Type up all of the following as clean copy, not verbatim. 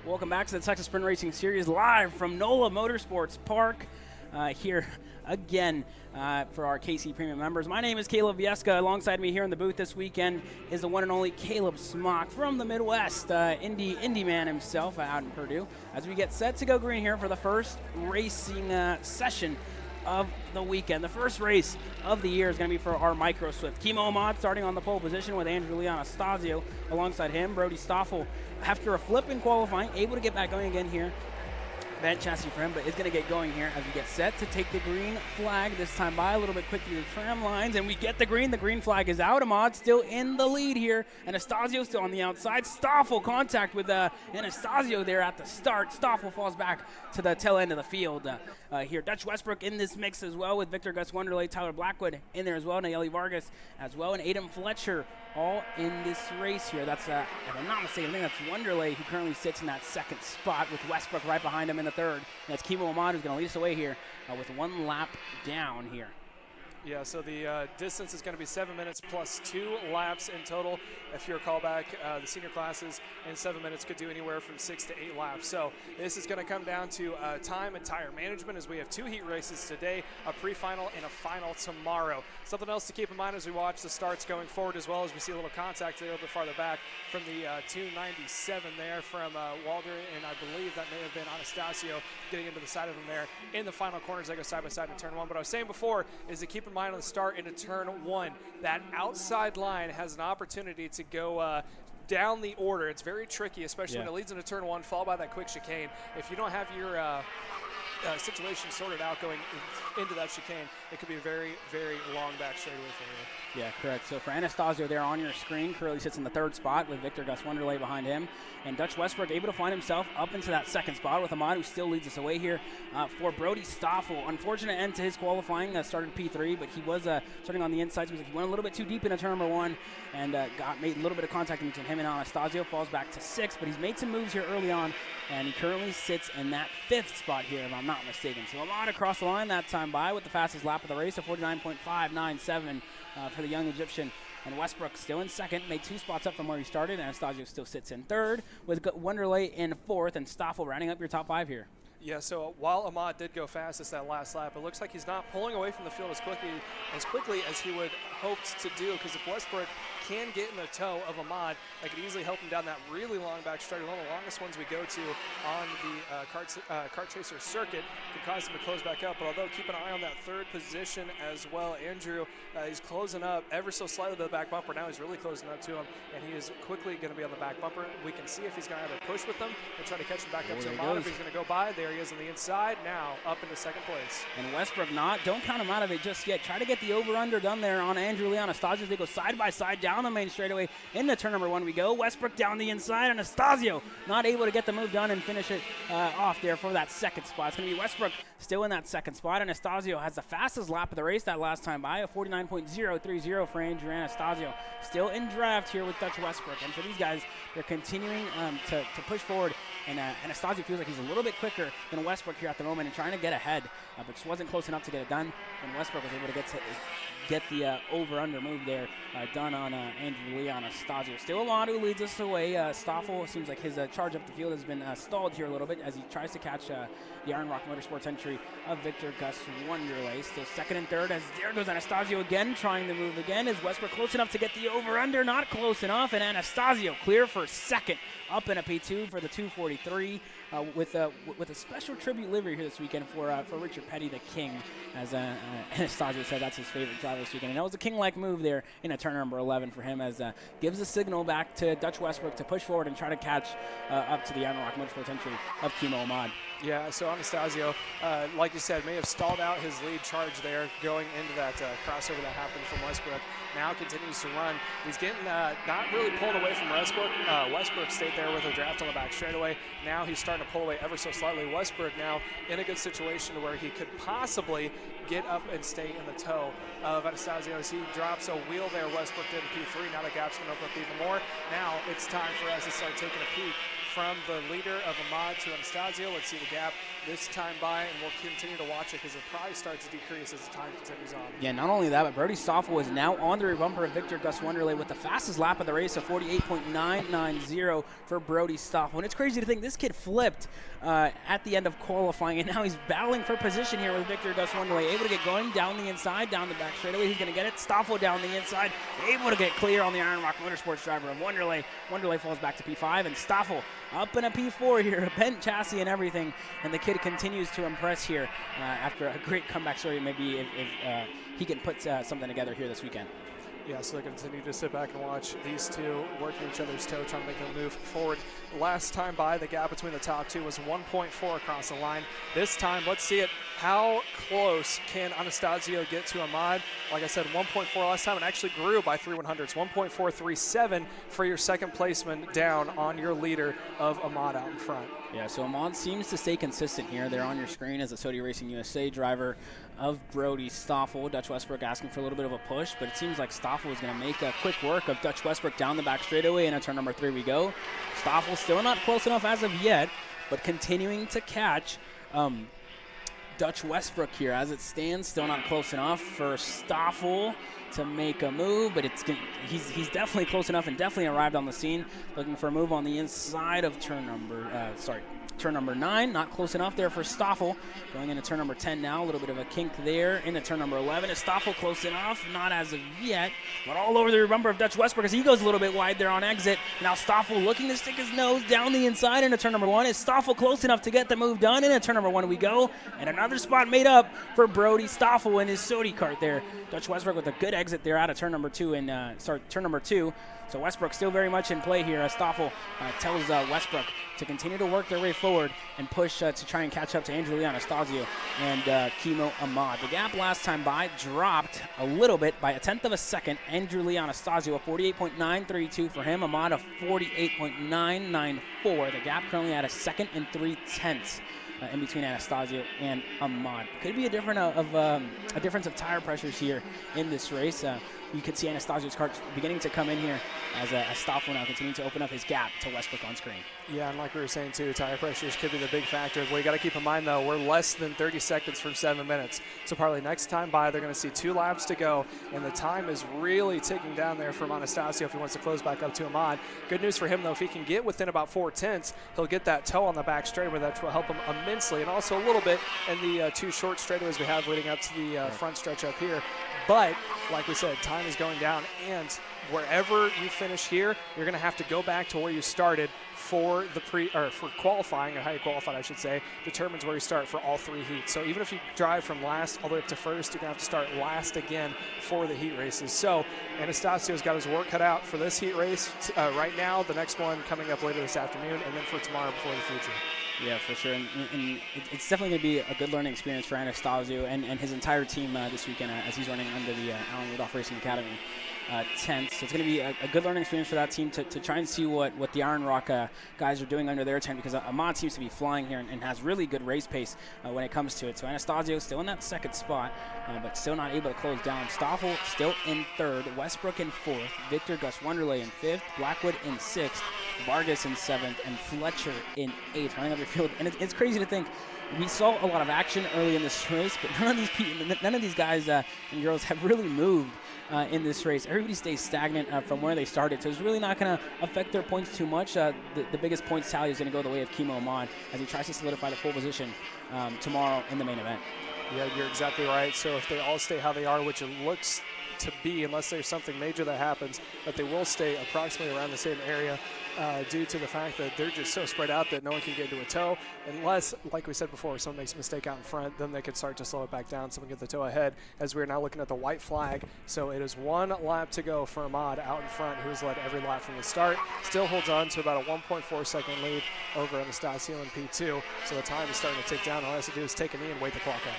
Welcome back to the Texas Sprint Racing Series live from NOLA Motorsports Park here again for our KC Premium members. My name is Caleb Vieska. Alongside me here in the booth this weekend is the one and only Caleb Smock from the Midwest, Indy man himself out in Purdue, as we get set to go green here for the first racing session of the weekend. The first race of the year is going to be for our Micro Swift. Kimo Ahmad starting on the pole position with Andrew Lee Anastasio alongside him. Brody Stoffel, after a flip in qualifying, able to get back going again here. Bad chassis for him, but is going to get going here as we get set to take the green flag this time by a little bit quick through the tram lines, and we get the green. The green flag is out. Ahmad still in the lead here. Anastasio still on the outside. Stoffel contact with Anastasio there at the start. Stoffel falls back to the tail end of the field here. Dutch Westbrook in this mix as well with Victor Gus Wonderley, Tyler Blackwood in there as well, Nayeli Vargas as well, and Adam Fletcher all in this race here. That's, if I'm not mistaken, I think that's Wonderley who currently sits in that second spot with Westbrook right behind him in the third. And that's Kimo Ahmad who's going to lead us away here with one lap down here. Yeah, so the distance is going to be 7 minutes plus 2 laps in total. If you recall back, the senior classes in 7 minutes could do anywhere from 6 to 8 laps. So this is going to come down to time and tire management, as we have 2 heat races today, a pre-final and a final tomorrow. Something else to keep in mind as we watch the starts going forward, as well as we see a little contact a little bit farther back from the 297 there from Walder, and I believe that may have been Anastasio getting into the side of him there in the final corners. They go side by side in turn 1. But I was saying before is to keep in mind on the start into turn 1, that outside line has an opportunity to go down the order. It's very tricky, especially when it leads into turn 1, followed by that quick chicane. If you don't have your situation sorted out going into that chicane, it could be a very, very long back straightaway for you. Yeah, correct. So for Anastasio there on your screen, currently sits in the third spot with Victor Gus Wonderley behind him. And Dutch Westbrook able to find himself up into that second spot with Ahmad, who still leads us away here. For Brody Stoffel, unfortunate end to his qualifying. Started P3, but he was starting on the inside. So he went a little bit too deep into turn number 1 and made a little bit of contact between him and Anastasio. Falls back to 6, but he's made some moves here early on, and he currently sits in that 5th spot here, if I'm not mistaken. So Ahmad across the line that time by with the fastest lap of the race, a 49.597 for the young Egyptian. And Westbrook still in second, made 2 spots up from where he started. Anastasio still sits in third with Wonderley in 4th, and Stoffel rounding up your top 5 here. Yeah, so while Ahmad did go fastest that last lap, it looks like he's not pulling away from the field as quickly as he would hoped to do, because if Westbrook can get in the toe of Ahmad, that could easily help him down that really long back straight. One of the longest ones we go to on the kart chaser circuit could cause him to close back up. But although keep an eye on that third position as well. Andrew, he's closing up ever so slightly to the back bumper. Now he's really closing up to him, and he is quickly going to be on the back bumper. We can see if he's going to either push with them and try to catch him back up to Ahmad. If he's going to go by, there he is on the inside, now up into second place. And Westbrook don't count him out of it just yet. Try to get the over-under done there on Andrew Lee Anastasio. They go side by side down the main straightaway. Into turn number 1 we go. Westbrook down the inside. Anastasio not able to get the move done and finish it off there for that second spot. It's going to be Westbrook still in that second spot. Anastasio has the fastest lap of the race that last time by, a 49.030 for Andrew Anastasio. Still in draft here with Dutch Westbrook. And for these guys, they're continuing to push forward. And Anastasio feels like he's a little bit quicker than Westbrook here at the moment and trying to get ahead, but just wasn't close enough to get it done. And Westbrook was able to get the over-under move there done on Andrew Lee Anastasio. Still Ahmad who leads us away. Stoffel seems like his charge up the field has been stalled here a little bit as he tries to catch the Iron Rock Motorsports entry of Victor Gus Wonderley. Still second and third as there goes Anastasio again, trying to move again. Is Westbrook close enough to get the over-under? Not close enough, and Anastasio clear for second up in a P2 for the 243 with a special tribute livery here this weekend for Richard Petty, the King, as Anastasio said that's his favorite driver this weekend. And that was a King-like move there in a turn number 11 for him, as gives a signal back to Dutch Westbrook to push forward and try to catch up to the Iron Rock Motorsports entry of Kimo Ahmad. Yeah, so Anastasio, like you said, may have stalled out his lead charge there going into that crossover that happened from Westbrook. Now continues to run. He's getting not really pulled away from Westbrook. Westbrook stayed there with a draft on the back straightaway. Now he's starting to pull away ever so slightly. Westbrook now in a good situation where he could possibly get up and stay in the toe of Anastasio as he drops a wheel there. Westbrook did in P3. Now the gap's going to open up even more. Now it's time for us to start taking a peek from the leader of Ahmad to Anastasio. Let's see the gap this time by, and we'll continue to watch it because it probably starts to decrease as the time continues on. Yeah, not only that, but Brody Stoffel is now on the rear bumper of Victor Gus Wonderley with the fastest lap of the race of 48.990 for Brody Stoffel. And it's crazy to think this kid flipped at the end of qualifying, and now he's battling for position here with Victor Gus Wonderley, able to get going down the inside, down the back straightaway. He's going to get it. Stoffel down the inside, able to get clear on the Iron Rock Motorsports driver of Wonderley. Wonderley falls back to P5, and Stoffel up in a P4 here, a bent chassis and everything, and the kid continues to impress here after a great comeback story. Maybe if he can put something together here this weekend. Yeah, so they continue to sit back and watch these two working each other's toe, trying to make them move forward. Last time by, the gap between the top two was 1.4 across the line. This time, let's see it. How close can Anastasio get to Ahmad? Like I said, 1.4 last time. It actually grew by 3/100ths. 1.437 for your second placement down on your leader of Ahmad out in front. Yeah, so Ahmad seems to stay consistent here. They're on your screen as the Sodi Racing USA driver of Brody Stoffel. Dutch Westbrook asking for a little bit of a push, but it seems like Stoffel is going to make a quick work of Dutch Westbrook down the back straightaway, and at turn number 3 we go. Stoffel still not close enough as of yet, but continuing to catch Dutch Westbrook here as it stands. Still not close enough for Stoffel to make a move, but he's definitely close enough and definitely arrived on the scene. Looking for a move on the inside of turn number 9. Not close enough there for Stoffel. Going into turn number 10 now. A little bit of a kink there. Into turn number 11. Is Stoffel close enough? Not as of yet, but all over the rear bumper of Dutch Westbrook as he goes a little bit wide there on exit. Now Stoffel looking to stick his nose down the inside into turn number 1. Is Stoffel close enough to get the move done? Into turn number 1 we go. And another spot made up for Brody Stoffel in his Sodi kart there. Dutch Westbrook with a good exit there out of turn number 2 and turn number 2. So Westbrook still very much in play here as Stoffel tells Westbrook to continue to work their way forward and push to try and catch up to Andrew Anastasio and Kimo Ahmad. The gap last time by dropped a little bit by 1/10 of a second. Andrew Anastasio, a 48.932 for him. Ahmad, a 48.994. The gap currently at 1 3/10 in between Anastasio and Ahmad. Could be a difference of tire pressures here in this race. You could see Anastasio's kart beginning to come in here as Stoffel now continuing to open up his gap to Westbrook on screen. Yeah, and like we were saying too, tire pressures could be the big factor. What you got to keep in mind though, we're less than 30 seconds from 7 minutes. So probably next time by, they're going to see 2 laps to go, and the time is really ticking down there from Anastasio if he wants to close back up to Ahmad. Good news for him though, if he can get within about 4/10, he'll get that toe on the back straightaway. That will help him immensely, and also a little bit in the 2 short straightaways we have leading up to the front stretch up here. But like we said, time is going down, and wherever you finish here, you're going to have to go back to where you started for the for qualifying, or how you qualified, I should say, determines where you start for all 3 heats. So even if you drive from last all the way up to first, you're going to have to start last again for the heat races. So Anastasio's got his work cut out for this heat race right now, the next one coming up later this afternoon, and then for tomorrow before the future. Yeah, for sure, and it's definitely going to be a good learning experience for Anastasio and his entire team this weekend as he's running under the Alan Rudolph Racing Academy tent. So it's going to be a good learning experience for that team to try and see what the Iron Rock guys are doing under their tent, because Ahmad seems to be flying here and has really good race pace when it comes to it. So Anastasio still in that 2nd spot, but still not able to close down. Stoffel still in 3rd, Westbrook in 4th, Victor Gus Wonderley in 5th, Blackwood in 6th, Vargas in 7th, and Fletcher in 8th, running up your field. And it's crazy to think we saw a lot of action early in this race, but none of these guys and girls have really moved in this race. Everybody stays stagnant from where they started, so it's really not going to affect their points too much. The biggest points tally is going to go the way of Kimo Ahmad as he tries to solidify the pole position tomorrow in the main event. Yeah, you're exactly right. So if they all stay how they are, which it looks to be, unless there's something major that happens, but they will stay approximately around the same area due to the fact that they're just so spread out that no one can get into a tow, unless, like we said before, someone makes a mistake out in front, then they could start to slow it back down, someone get the tow ahead, as we're now looking at the white flag. So it is 1 lap to go for Ahmad out in front, who has led every lap from the start. Still holds on to about a 1.4 second lead over Anastasio in P2, so the time is starting to tick down. All he has to do is take a knee and wait the clock out.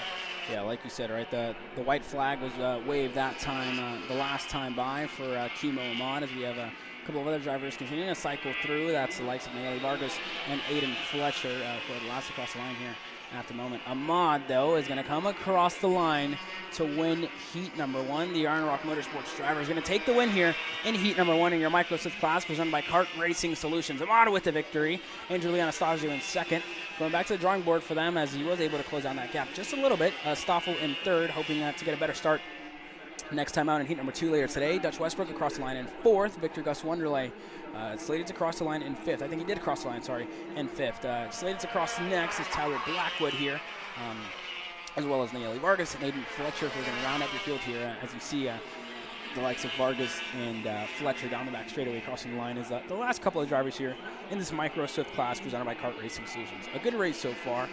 Yeah, like you said, right, the white flag was waved that time, the last time by for Kimo Ahmad, as we have couple of other drivers continuing to cycle through. That's the likes of Naola Vargas and Aiden Fletcher for the last across the line here at the moment. Ahmad, though, is going to come across the line to win heat number 1. The Iron Rock Motorsports driver is going to take the win here in heat number 1 in your Micro Swift class, presented by Kart Racing Solutions. Ahmad with the victory. Andrew Anastasio in second. Going back to the drawing board for them as he was able to close down that gap just a little bit. Stoffel in third, hoping to get a better start next time out in heat number 2 later today. Dutch Westbrook across the line in 4th. Victor Gus Wonderlay slated to cross the line in 5th. I think he did cross the line, sorry, in 5th. Slated to cross next is Tyler Blackwood here, as well as Naola Vargas and Aiden Fletcher, who are going to round up your field here. As you see, the likes of Vargas and Fletcher down the back straightaway crossing the line is the last couple of drivers here in this Micro Swift class presented by Kart Racing Solutions. A good race so far.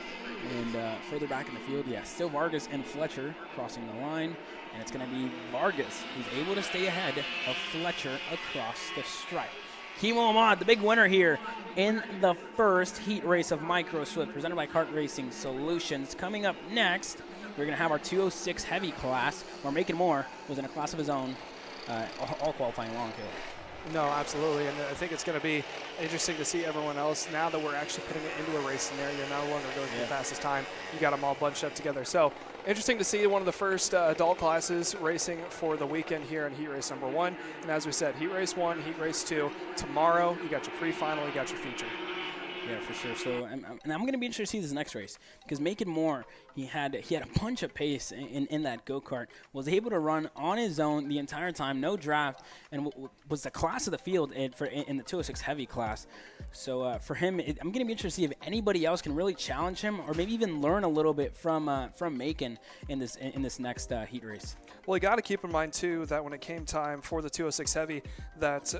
And further back in the field, still Vargas and Fletcher crossing the line. And it's going to be Vargas who's able to stay ahead of Fletcher across the stripe. Kimo Ahmad, the big winner here in the first heat race of Micro Swift, presented by Kart Racing Solutions. Coming up next, we're going to have our 206 heavy class, where Macon Moore was in a class of his own, all qualifying long tail. No, absolutely, and I think it's going to be interesting to see everyone else now that we're actually putting it into a race scenario. You're no longer going for the fastest time. You got them all bunched up together. So interesting to see one of the first adult classes racing for the weekend here in heat race number 1. And as we said, heat race 1, heat race 2. Tomorrow, you got your pre-final, you got your feature. Yeah, for sure. So, and I'm going to be interested to see this next race because Macon Moore, he had a punch of pace in that go-kart, was able to run on his own the entire time, no draft, and was the class of the field in the 206 heavy class. So for him, I'm going to be interested to see if anybody else can really challenge him or maybe even learn a little bit from Macon in this next heat race. Well, you got to keep in mind, too, that when it came time for the 206 Heavy, that,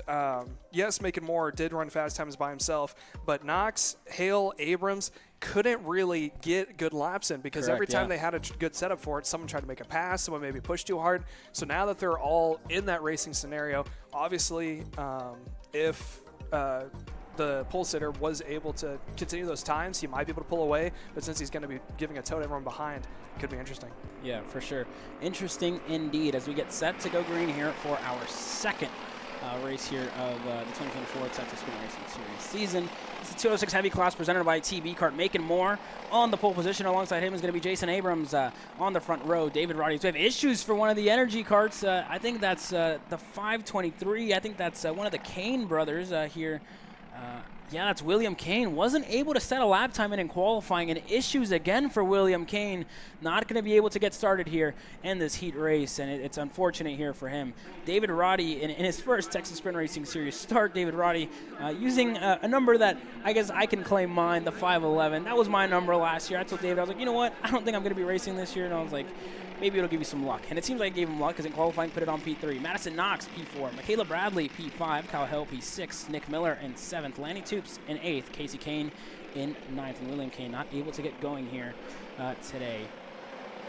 yes, Macon Moore did run fast times by himself, but Knox, Hale, Abrams couldn't really get good laps in because every time they had a good setup for it, someone tried to make a pass, someone maybe pushed too hard. So now that they're all in that racing scenario, obviously if the pole sitter was able to continue those times, he might be able to pull away, but since he's going to be giving a tow to everyone behind, it could be interesting. Yeah, for sure. Interesting indeed as we get set to go green here for our second race here of the 2024 Texas Sprint Racing Series season. It's the 206 heavy class presented by TB Kart. Macon Moore on the pole position. Alongside him is going to be Jason Abrams on the front row. David Roddy. So we have issues for one of the energy carts. I think that's the 523. I think that's one of the Kane brothers here. Yeah, that's William Kane. Wasn't able to set a lap time in qualifying, and issues again for William Kane. Not going to be able to get started here in this heat race, and it's unfortunate here for him. David Roddy, in his first Texas Sprint Racing Series start, David Roddy using a number that I guess I can claim mine, the 511. That was my number last year. I told David, I was like, you know what? I don't think I'm going to be racing this year, and I was like, maybe it'll give you some luck. And it seems like it gave him luck because in qualifying, put it on P3. Madison Knox, P4. Michaela Bradley, P5. Kyle Hill, P6. Nick Miller in 7th. Lanny Toops in 8th. Casey Kane in 9th. And William Kane not able to get going here today.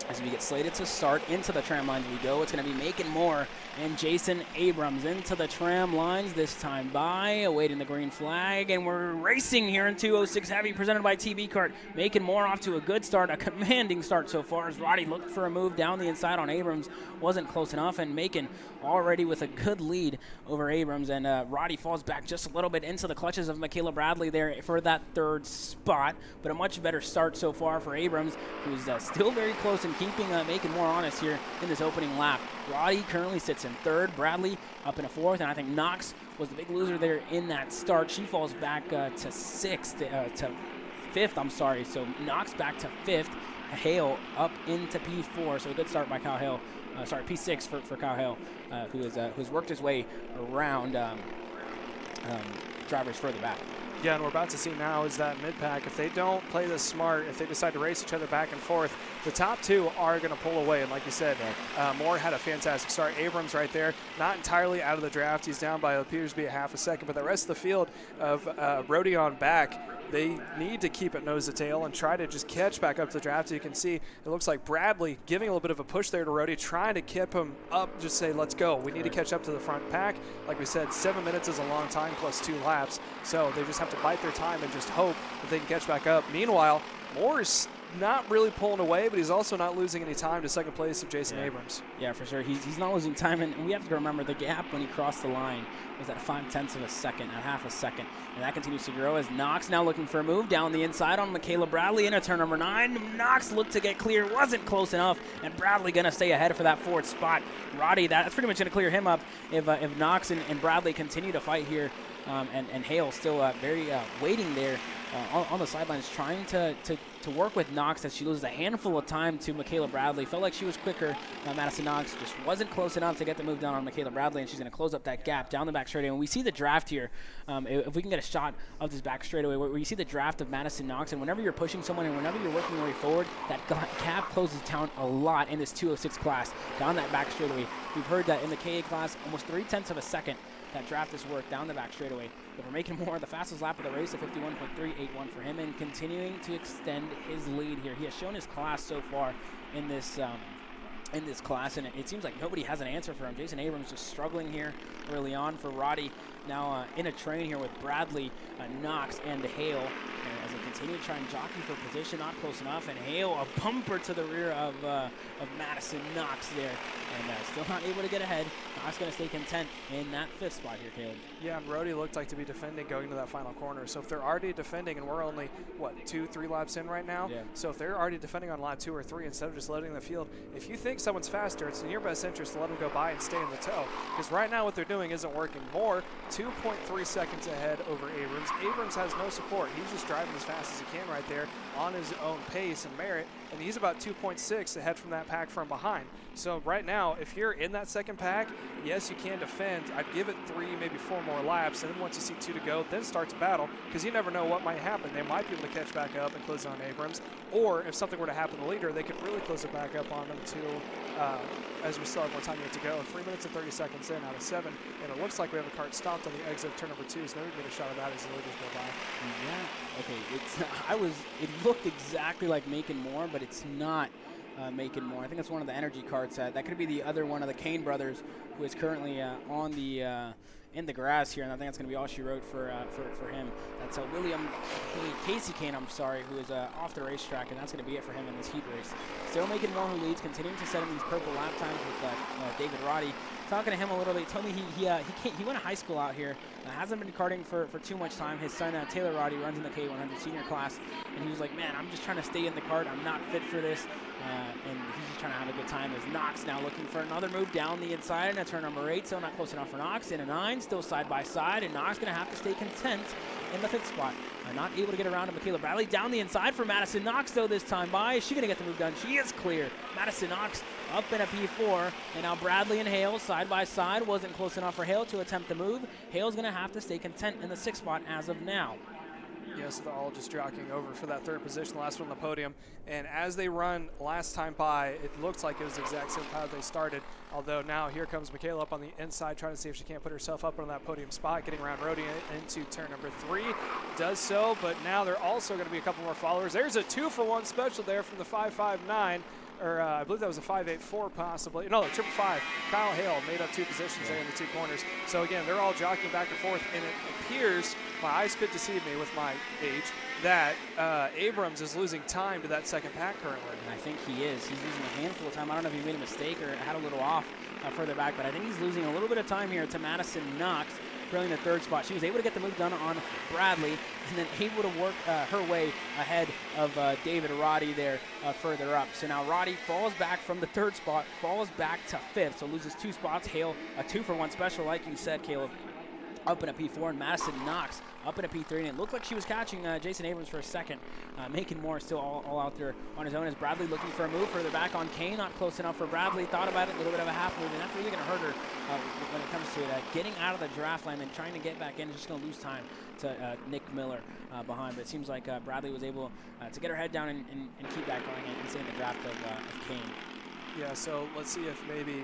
As we get slated to start into the tram lines we go, it's going to be Macon Moore and Jason Abrams into the tram lines this time by, awaiting the green flag, and we're racing here in 206 Heavy, presented by TB Kart. Macon Moore off to a good start, a commanding start so far, as Roddy looked for a move down the inside on Abrams, wasn't close enough, and Macon already with a good lead over Abrams, and Roddy falls back just a little bit into the clutches of Michaela Bradley there for that third spot, but a much better start so far for Abrams, who's still very close and keeping Macon Moore honest here in this opening lap. Roddy currently sits in 3rd, Bradley up in a 4th, and I think Knox was the big loser there in that start. She falls back to 5th, I'm sorry. So Knox back to 5th, Hale up into P4, so a good start by Kyle Hale. P6 for Kyle Hale, who's worked his way around drivers further back. Yeah, and we're about to see now is that mid-pack, if they don't play this smart, if they decide to race each other back and forth, the top two are going to pull away. And like you said, Moore had a fantastic start. Abrams right there, not entirely out of the draft. He's down by, appears to be a half a second. But the rest of the field of Rodion back, they need to keep it nose to tail and try to just catch back up to the draft. You can see it looks like Bradley giving a little bit of a push there to Rody, trying to keep him up, just say, let's go. We need to catch up to the front pack. Like we said, 7 minutes is a long time plus 2 laps. So they just have to bite their time and just hope that they can catch back up. Meanwhile, Moore's not really pulling away, but he's also not losing any time to second place of Jason Abrams. Yeah, for sure. He's not losing time, and we have to remember the gap when he crossed the line was at 0.5 of a second, at half a second, and that continues to grow as Knox now looking for a move down the inside on Michaela Bradley into turn number 9. Knox looked to get clear, wasn't close enough, and Bradley going to stay ahead for that 4th spot. Roddy, that's pretty much going to clear him up if Knox and Bradley continue to fight here, and Hale still very waiting there on the sidelines, trying to work with Knox as she loses a handful of time to Michaela Bradley. Felt like she was quicker. Madison Knox just wasn't close enough to get the move down on Michaela Bradley, and she's going to close up that gap down the back straightaway. And we see the draft here. If we can get a shot of this back straightaway, where you see the draft of Madison Knox, and whenever you're pushing someone and whenever you're working your way forward, that gap closes down a lot in this 206 class down that back straightaway. We've heard that in the KA class, almost 0.3 of a second that draft is worked down the back straightaway. But we're making more. The fastest lap of the race, a 51.381 for him, and continuing to extend his lead here. He has shown his class so far in this class, and it seems like nobody has an answer for him. Jason Abrams just struggling here early on for Roddy. Now in a train here with Bradley, Knox, and Hale as they continue to try and jockey for position. Not close enough, and Hale a bumper to the rear of Madison Knox there, and still not able to get ahead. Knox going to stay content in that 5th spot here, Caleb. Yeah, and Roddy looked like to be defending going to that final corner. So if they're already defending, and we're only, 2-3 laps in right now? Yeah. So if they're already defending on lap 2 or 3 instead of just letting the field, if you think someone's faster, it's in your best interest to let them go by and stay in the tow. Because right now what they're doing isn't working. Moore, 2.3 seconds ahead over Abrams. Abrams has no support. He's just driving as fast as he can right there on his own pace and merit, and he's about 2.6 ahead from that pack from behind. So right now, if you're in that second pack, yes, you can defend. I'd give it 3, maybe 4 more laps, and then once you see 2 to go, then starts a battle, because you never know what might happen. They might be able to catch back up and close on Abrams, or if something were to happen to the leader, they could really close it back up on them too, as we still have more time yet to go. 3 minutes and 30 seconds in out of 7, and it looks like we have a cart stopped on the exit of turn number 2, so maybe we get a shot of that as the leaders go by. Yeah, okay, it looked exactly like Macon Moore, but it's not Macon Moore. I think it's one of the energy carts. That could be the other one of the Kane brothers, who is currently on the in the grass here, and I think that's going to be all she wrote for him. That's Casey Kane, who is off the racetrack, and that's going to be it for him in this heat race. Still Macon Moore who leads, continuing to set him these purple lap times with David Roddy. Talking to him a little bit, he told me he went to high school out here, hasn't been karting for too much time. His son Taylor Roddy runs in the K100 senior class, and he was like, man, I'm just trying to stay in the kart. I'm not fit for this, and he's just trying to have a good time. As Knox now looking for another move down the inside, and that's turn number 8, still not close enough for Knox. In a 9, still side by side, and Knox going to have to stay content in the 5th spot. Not able to get around to Michaela Bradley. Down the inside for Madison Knox, though, this time by. Is she going to get the move done? She is clear. Madison Knox up in a P4, and now Bradley and Hale side by side. Wasn't close enough for Hale to attempt the move. Hale's going to have to stay content in the 6th spot as of now. Yes, they're all just jockeying over for that 3rd position, last one on the podium. And as they run last time by, it looks like it was the exact same time they started. Although now here comes Michaela up on the inside, trying to see if she can't put herself up on that podium spot, getting around Roddy into turn number 3. Does so, but now there are also going to be a couple more followers. There's a 2-for-1 special there from the 559. Or I believe that was a 584 possibly. No, 555. Kyle Hale made up 2 positions there in the 2 corners. So again, they're all jockeying back and forth, and it appears, my eyes could deceive me with my age, that Abrams is losing time to that 2nd pack currently. And I think he is. He's losing a handful of time. I don't know if he made a mistake or had a little off further back, but I think he's losing a little bit of time here to Madison Knox, currently in the 3rd spot. She was able to get the move done on Bradley, and then able to work her way ahead of David Roddy there further up. So now Roddy falls back from the 3rd spot, falls back to 5th, so loses 2 spots. Hale, a 2-for-1 special, like you said, Caleb, up in a P4, and Madison Knox up in a P3, and it looked like she was catching Jason Abrams for a second. Macon Moore still all out there on his own, as Bradley looking for a move further back on Kane. Not close enough for Bradley. Thought about it, a little bit of a half move, and that's really going to hurt her when it comes to getting out of the draft line and trying to get back in. Just going to lose time to Nick Miller behind. But it seems like Bradley was able to get her head down and keep that going and stay in the draft of Kane. Yeah, so let's see if maybe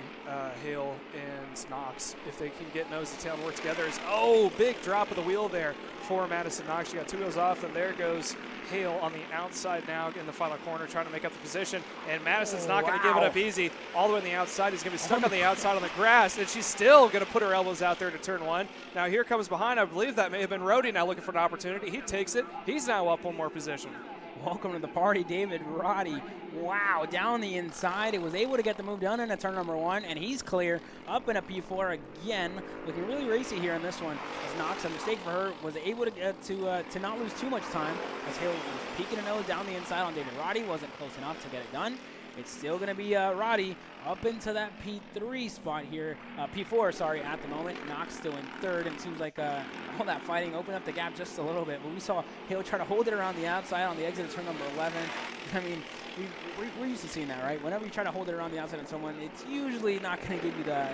Hale and Knox, if they can get nose to tail and work together. Big drop of the wheel there for Madison Knox. She got 2 wheels off, and there goes Hale on the outside now in the final corner, trying to make up the position. And Madison's not going to give it up easy. All the way on the outside. He's going to be stuck on the outside on the grass, and she's still going to put her elbows out there to turn 1. Now here comes behind. I believe that may have been Roddy now looking for an opportunity. He takes it. He's now up 1 more position. welcome to the party, David Roddy. Wow, down the inside. It was able to get the move done in a turn number 1, and he's clear. Up in a P4 again. Looking really racy here in this one. As Knox, a mistake for her, was able to get to not lose too much time. As Hale was peeking a nose down the inside on David Roddy. Wasn't close enough to get it done. It's still going to be Roddy up into that P3 spot here. P4, sorry, at the moment. Knox still in 3rd, and it seems like all that fighting opened up the gap just a little bit. But we saw Hale try to hold it around the outside on the exit of turn number 11. I mean, we're used to seeing that, right? Whenever you try to hold it around the outside of someone, it's usually not going to give you the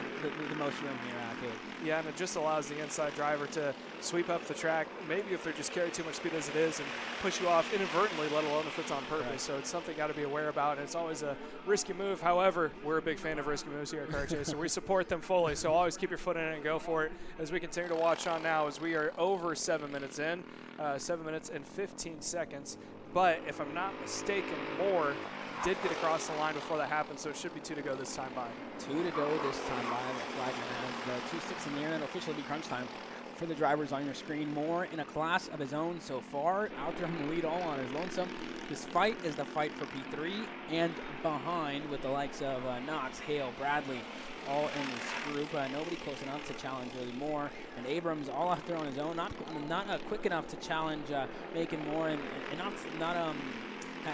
most room here, Caleb. Yeah, and it just allows the inside driver to sweep up the track, maybe if they're just carrying too much speed as it is, and push you off inadvertently, let alone if it's on purpose. Right. So it's something got to be aware about, and it's always a risky move. However, we're a big fan of risky moves here at Kart Chaser. We support them fully, so always keep your foot in it and go for it. As we continue to watch on now, as we are over 7 minutes in, 7 minutes and 15 seconds. But if I'm not mistaken, Moore did get across the line before that happened, so it should be 2 to go this time by. 2 to go this time by. The flag has 2-6 in the air, and it'll officially be crunch time for the drivers on your screen. Moore in a class of his own so far, out there in the lead all on his lonesome. This fight is the fight for P3 and behind with the likes of Knox, Hale, Bradley, all in this group. Nobody close enough to challenge really Moore, and Abrams all out there on his own, not quick enough to challenge Macon Moore, and not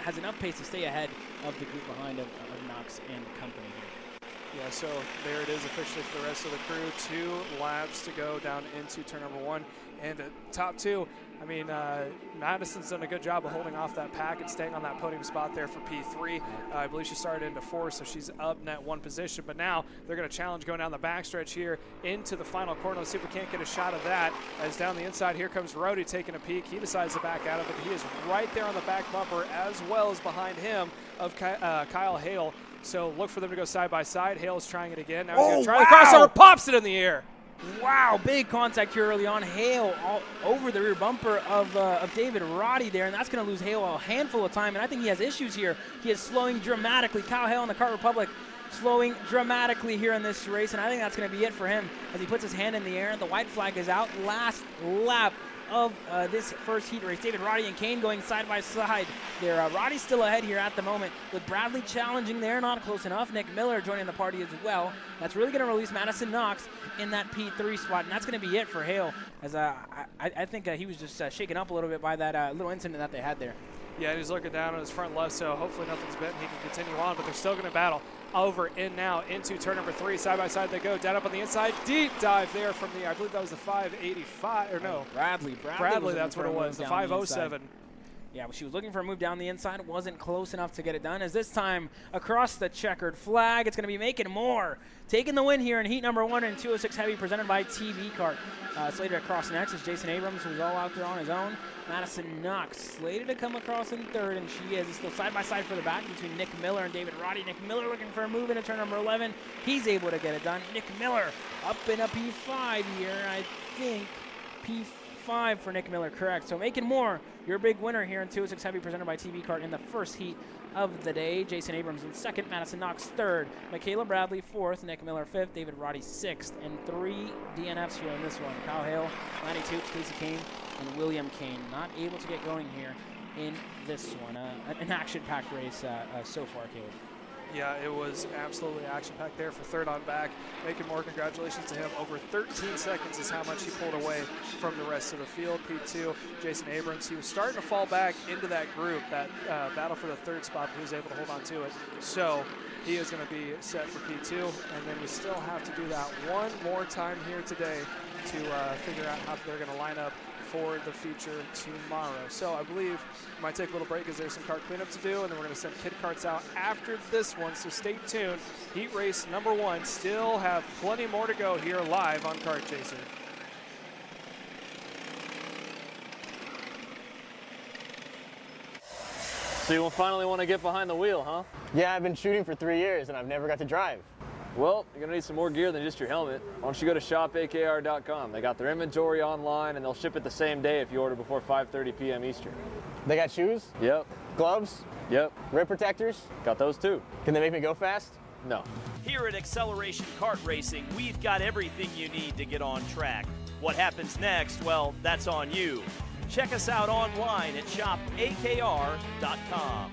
has enough pace to stay ahead of the group behind of Knox and company here. Yeah, so there it is officially for the rest of the crew. 2 laps to go down into turn number 1. And top 2, I mean, Madison's done a good job of holding off that pack and staying on that podium spot there for P3. I believe she started into 4, so she's up net 1 position. But now they're going to challenge going down the backstretch here into the final corner. Let's see if we can't get a shot of that. As down the inside, here comes Rody taking a peek. He decides to back out of it. He is right there on the back bumper, as well as behind him of Kyle Hale. So look for them to go side by side. Hale's trying it again. Now he's going to try the crossover, pops it in the air. Wow, big contact here early on. Hale all over the rear bumper of David Roddy there, and that's going to lose Hale a handful of time, and I think he has issues here. He is slowing dramatically. Kyle Hale in the Kart Republic slowing dramatically here in this race, and I think that's going to be it for him as he puts his hand in the air. The white flag is out. Last lap of this first heat race. David Roddy and Kane going side by side there. Roddy's still ahead here at the moment with Bradley challenging there, not close enough. Nick Miller joining the party as well. That's really going to release Madison Knox in that P3 spot, and that's going to be it for Hale, as I think he was just shaken up a little bit by that little incident that they had there. Yeah, and he's looking down on his front left, so hopefully nothing's bent. He can continue on, but they're still going to battle over in now into turn number 3. Side by side they go. Down up on the inside. Deep dive there from the, I believe that was the 585, or no. Bradley, that's what it was, the 507. Yeah, she was looking for a move down the inside. Wasn't close enough to get it done. As this time, across the checkered flag, it's going to be Macon Moore taking the win here in heat number 1 in 206 Heavy, presented by TV Kart. Slated across next is Jason Abrams, who's all out there on his own. Madison Knox slated to come across in 3rd, and she is. It's still side by side for the back between Nick Miller and David Roddy. Nick Miller looking for a move into turn number 11. He's able to get it done. Nick Miller up in a P5 here, I think. P5 for Nick Miller, correct. So Macon Moore, your big winner here in 206 Heavy, presented by TV Kart in the first heat of the day. Jason Abrams in 2nd, Madison Knox 3rd, Michaela Bradley 4th, Nick Miller 5th, David Roddy 6th, and 3 DNFs here in this one. Kyle Hale, Lanny Toops, Casey Kane, and William Kane not able to get going here in this one. An action-packed race so far, Caleb. Yeah, it was absolutely action-packed there for 3rd on back. Macon Moore, congratulations to him. Over 13 seconds is how much he pulled away from the rest of the field. P2, Jason Abrams, he was starting to fall back into that group, that battle for the 3rd spot, but he was able to hold on to it. So he is going to be set for P2, and then we still have to do that one more time here today to figure out how they're going to line up for the feature tomorrow. So I believe we might take a little break because there's some kart cleanup to do, and then we're going to send kid karts out after this one, so stay tuned. Heat race number 1, still have plenty more to go here live on Kart Chaser. So you finally want to get behind the wheel, huh? Yeah, I've been shooting for 3 years and I've never got to drive. Well, you're gonna need some more gear than just your helmet. Why don't you go to shopakr.com. They got their inventory online and they'll ship it the same day if you order before 5:30 p.m. Eastern. They got shoes? Yep. Gloves? Yep. Rip protectors? Got those too. Can they make me go fast? No. Here at Acceleration Kart Racing, we've got everything you need to get on track. What happens next, well, that's on you. Check us out online at shopakr.com.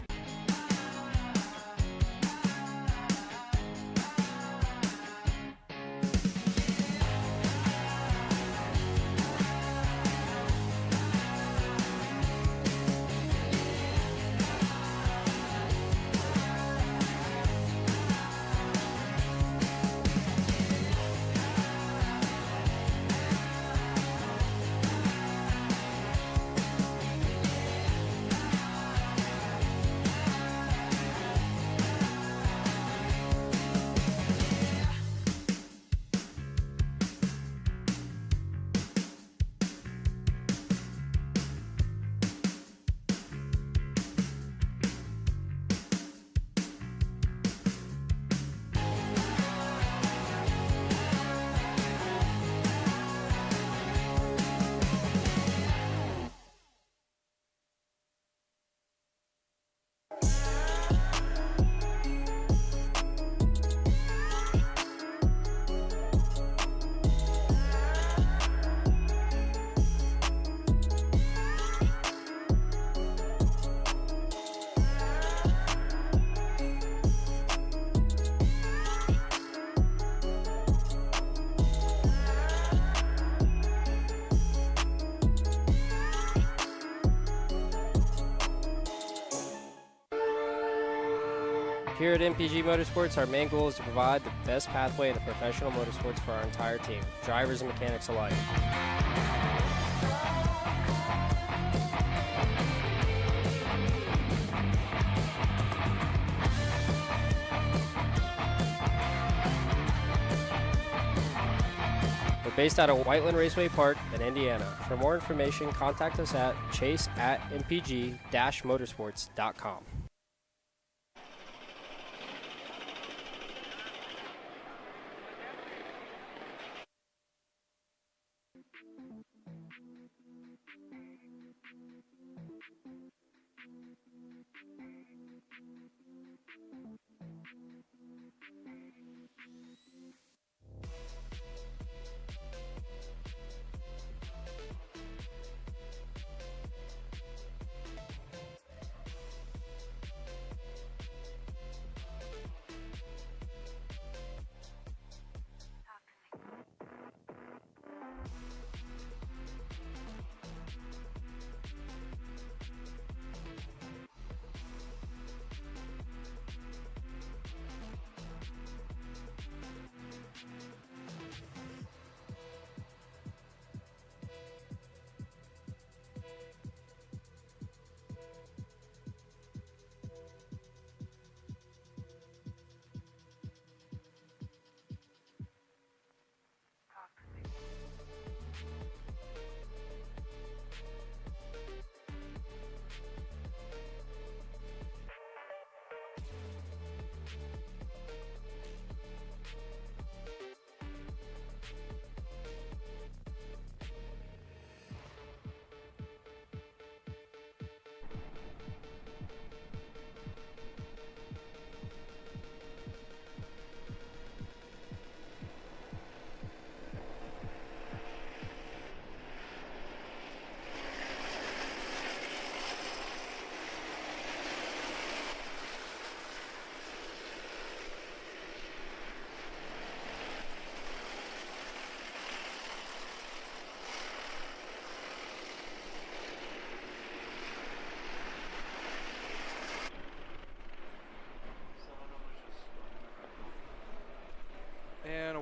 Here at MPG Motorsports, our main goal is to provide the best pathway into professional motorsports for our entire team, drivers and mechanics alike. We're based out of Whiteland Raceway Park in Indiana. For more information, contact us at chase@mpg-motorsports.com.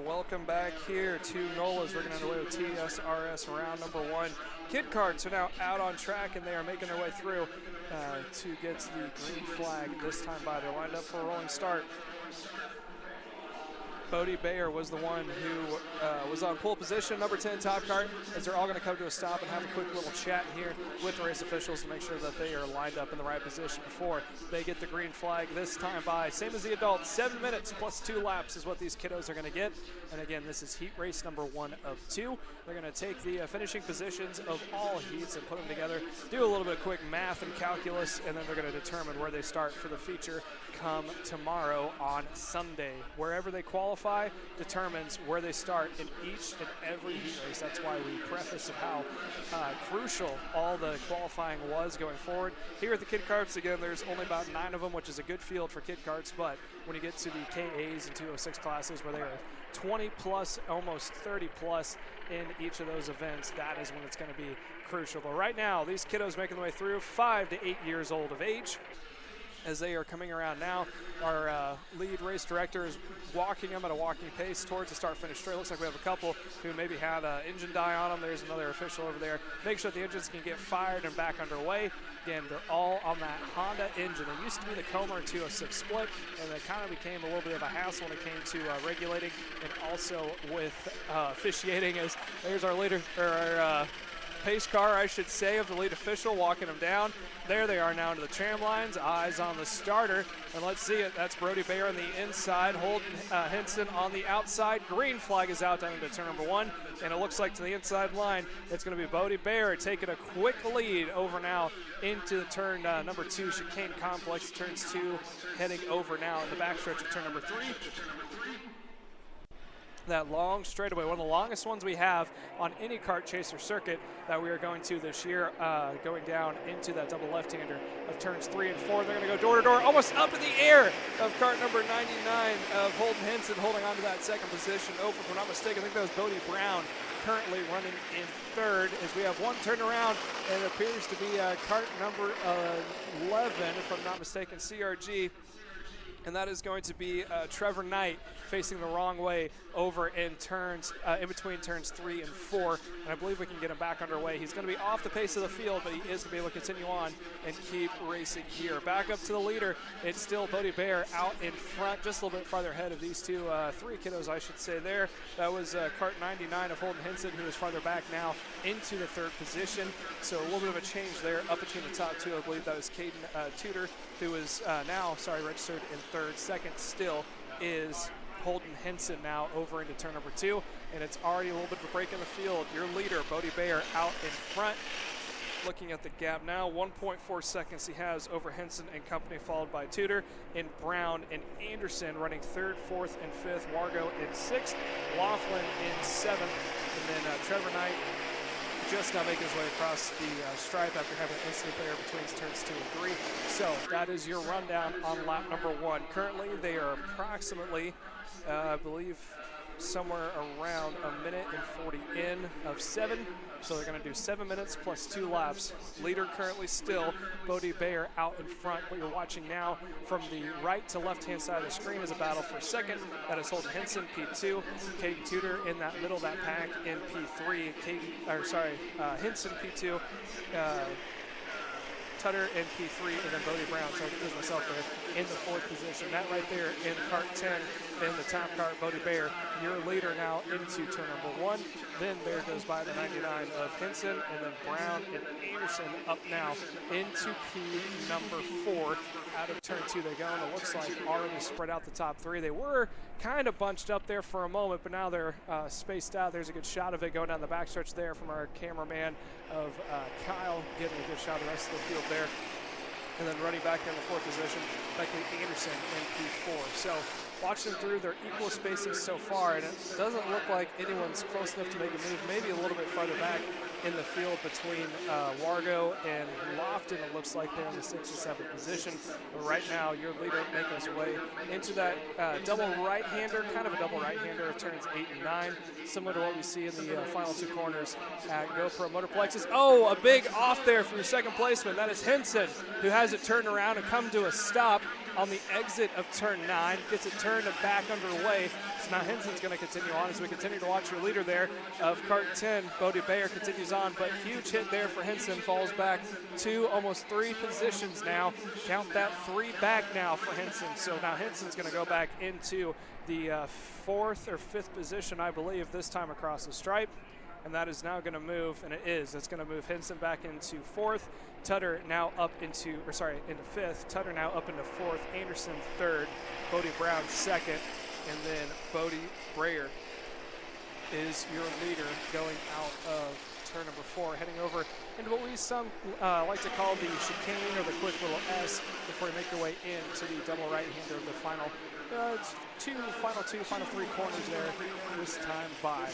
Welcome back here to NOLA's. We're going to underway with TSRS round number 1. Kid karts are now out on track and they are making their way through to get the green flag this time by. They're lined up for a rolling start. Bodie Bayer was the one who was on pole position, number 10 top kart, as they're all going to come to a stop and have a quick little chat here with the race officials to make sure that they are lined up in the right position before they get the green flag this time by. Same as the adults, 7 minutes plus 2 laps is what these kiddos are going to get. And again, this is heat race number 1 of 2. They're going to take the finishing positions of all heats and put them together, do a little bit of quick math and calculus, and then they're going to determine where they start for the feature come tomorrow on Sunday. Wherever they qualify qualify determines where they start in each and every heat race. That's why we prefaced how crucial all the qualifying was going forward. Here at the Kid Karts, again, there's only about 9 of them, which is a good field for Kid Karts, but when you get to the KAs and 206 classes where they are 20 plus, almost 30 plus in each of those events, that is when it's going to be crucial. But right now, these kiddos making their way through, 5 to 8 years old of age. As they are coming around now, our lead race director is walking them at a walking pace towards the start-finish straight. Looks like we have a couple who maybe had engine die on them. There's another official over there. Make sure the engines can get fired and back underway. Again, they're all on that Honda engine. It used to be the Comer 206 split, and it kind of became a little bit of a hassle when it came to regulating and also with officiating. As there's our leader, or our pace car, I should say, of the lead official walking them down. There they are now into the tram lines, eyes on the starter, and let's see it. That's Brody Bayer on the inside, Holden Henson on the outside. Green flag is out down into turn number 1, and it looks like to the inside line, it's going to be Brody Bayer taking a quick lead over now into the turn number 2 chicane complex. Turns 2 heading over now in the backstretch of turn number 3. That long straightaway, one of the longest ones we have on any kart chaser circuit that we are going to this year, going down into that double left-hander of turns 3 and 4. They're going to go door to door, almost up in the air of kart number 99 of Holden Henson, holding on to that second position. Oh, if I'm not mistaken, I think that was Bodie Brown currently running in third, as we have one turnaround, and it appears to be kart number 11, if I'm not mistaken, CRG. And that is going to be Trevor Knight facing the wrong way over in turns, in between turns 3 and 4. And I believe we can get him back underway. He's going to be off the pace of the field, but he is going to be able to continue on and keep racing here. Back up to the leader. It's still Bodie Bayer out in front, just a little bit farther ahead of these two, 3 kiddos, I should say there. That was kart 99 of Holden Henson, who is farther back now into the 3rd position. So a little bit of a change there up between the top 2. I believe that was Caden Tudor, who is now, registered in 3rd. Second still is Holden Henson now over into turn number 2, and it's already a little bit of a break in the field. Your leader, Bodie Bayer, out in front. Looking at the gap now, 1.4 seconds he has over Henson and company, followed by Tudor and Brown and Anderson running 3rd, 4th, and 5th. Wargo in 6th, Laughlin in 7th, and then Trevor Knight just now making his way across the stripe after having an incident there between turns 2 and 3. So that is your rundown on lap number 1. Currently, they are approximately, I believe, somewhere around a minute and 40 in of 7. So they're going to do 7 minutes plus 2 laps. Leader currently still Bodie Bayer out in front. What you're watching now from the right to left-hand side of the screen is a battle for second. That is Holden Henson, P2. Caden Tudor in that middle of that pack in P3. Henson, P2. Tutter in P3, and then Bodie Brown, so I can lose myself there, in the 4th position. That right there in kart 10, in the top kart, Bodie Bayer, your leader now into turn number 1. Then Bayer goes by the 99 of Henson, and then Brown and Anderson up now into P number 4. Out of turn 2 they go, and it looks like already spread out the top 3. They were kind of bunched up there for a moment, but now they're spaced out. There's a good shot of it going down the backstretch there from our cameraman of Kyle, getting a good shot of the rest of the field there. And then running back in the 4th position, Beckley Anderson in P4. So watching them through, they're equal spacing so far, and it doesn't look like anyone's close enough to make a move. Maybe a little bit farther back in the field between Wargo and Lofton. It looks like they're in the 6th and 7th position. But right now, your leader making his way into that double right-hander, kind of a double right-hander of turns 8 and 9, similar to what we see in the final 2 corners at GoPro Motorplexes. Oh, a big off there from your second placement. That is Henson, who has it turned around and come to a stop on the exit of turn 9, gets it turned and back underway. So now Henson's going to continue on as we continue to watch your leader there of kart 10. Bodie Bayer continues on, but huge hit there for Henson, falls back 2, almost 3 positions now. Count that 3 back now for Henson. So now Henson's going to go back into the 4th or 5th position, I believe, this time across the stripe. And that is now going to move, and it is. It's going to move Henson back into 4th. Tutter now up into 5th. Tutter now up into 4th. Anderson 3rd. Bodie Brown 2nd. And then Bodie Bayer is your leader going out of turn number 4, heading over into what we like to call the chicane or the quick little S before you make your way into the double right-hander of the final final 3 corners there this time by.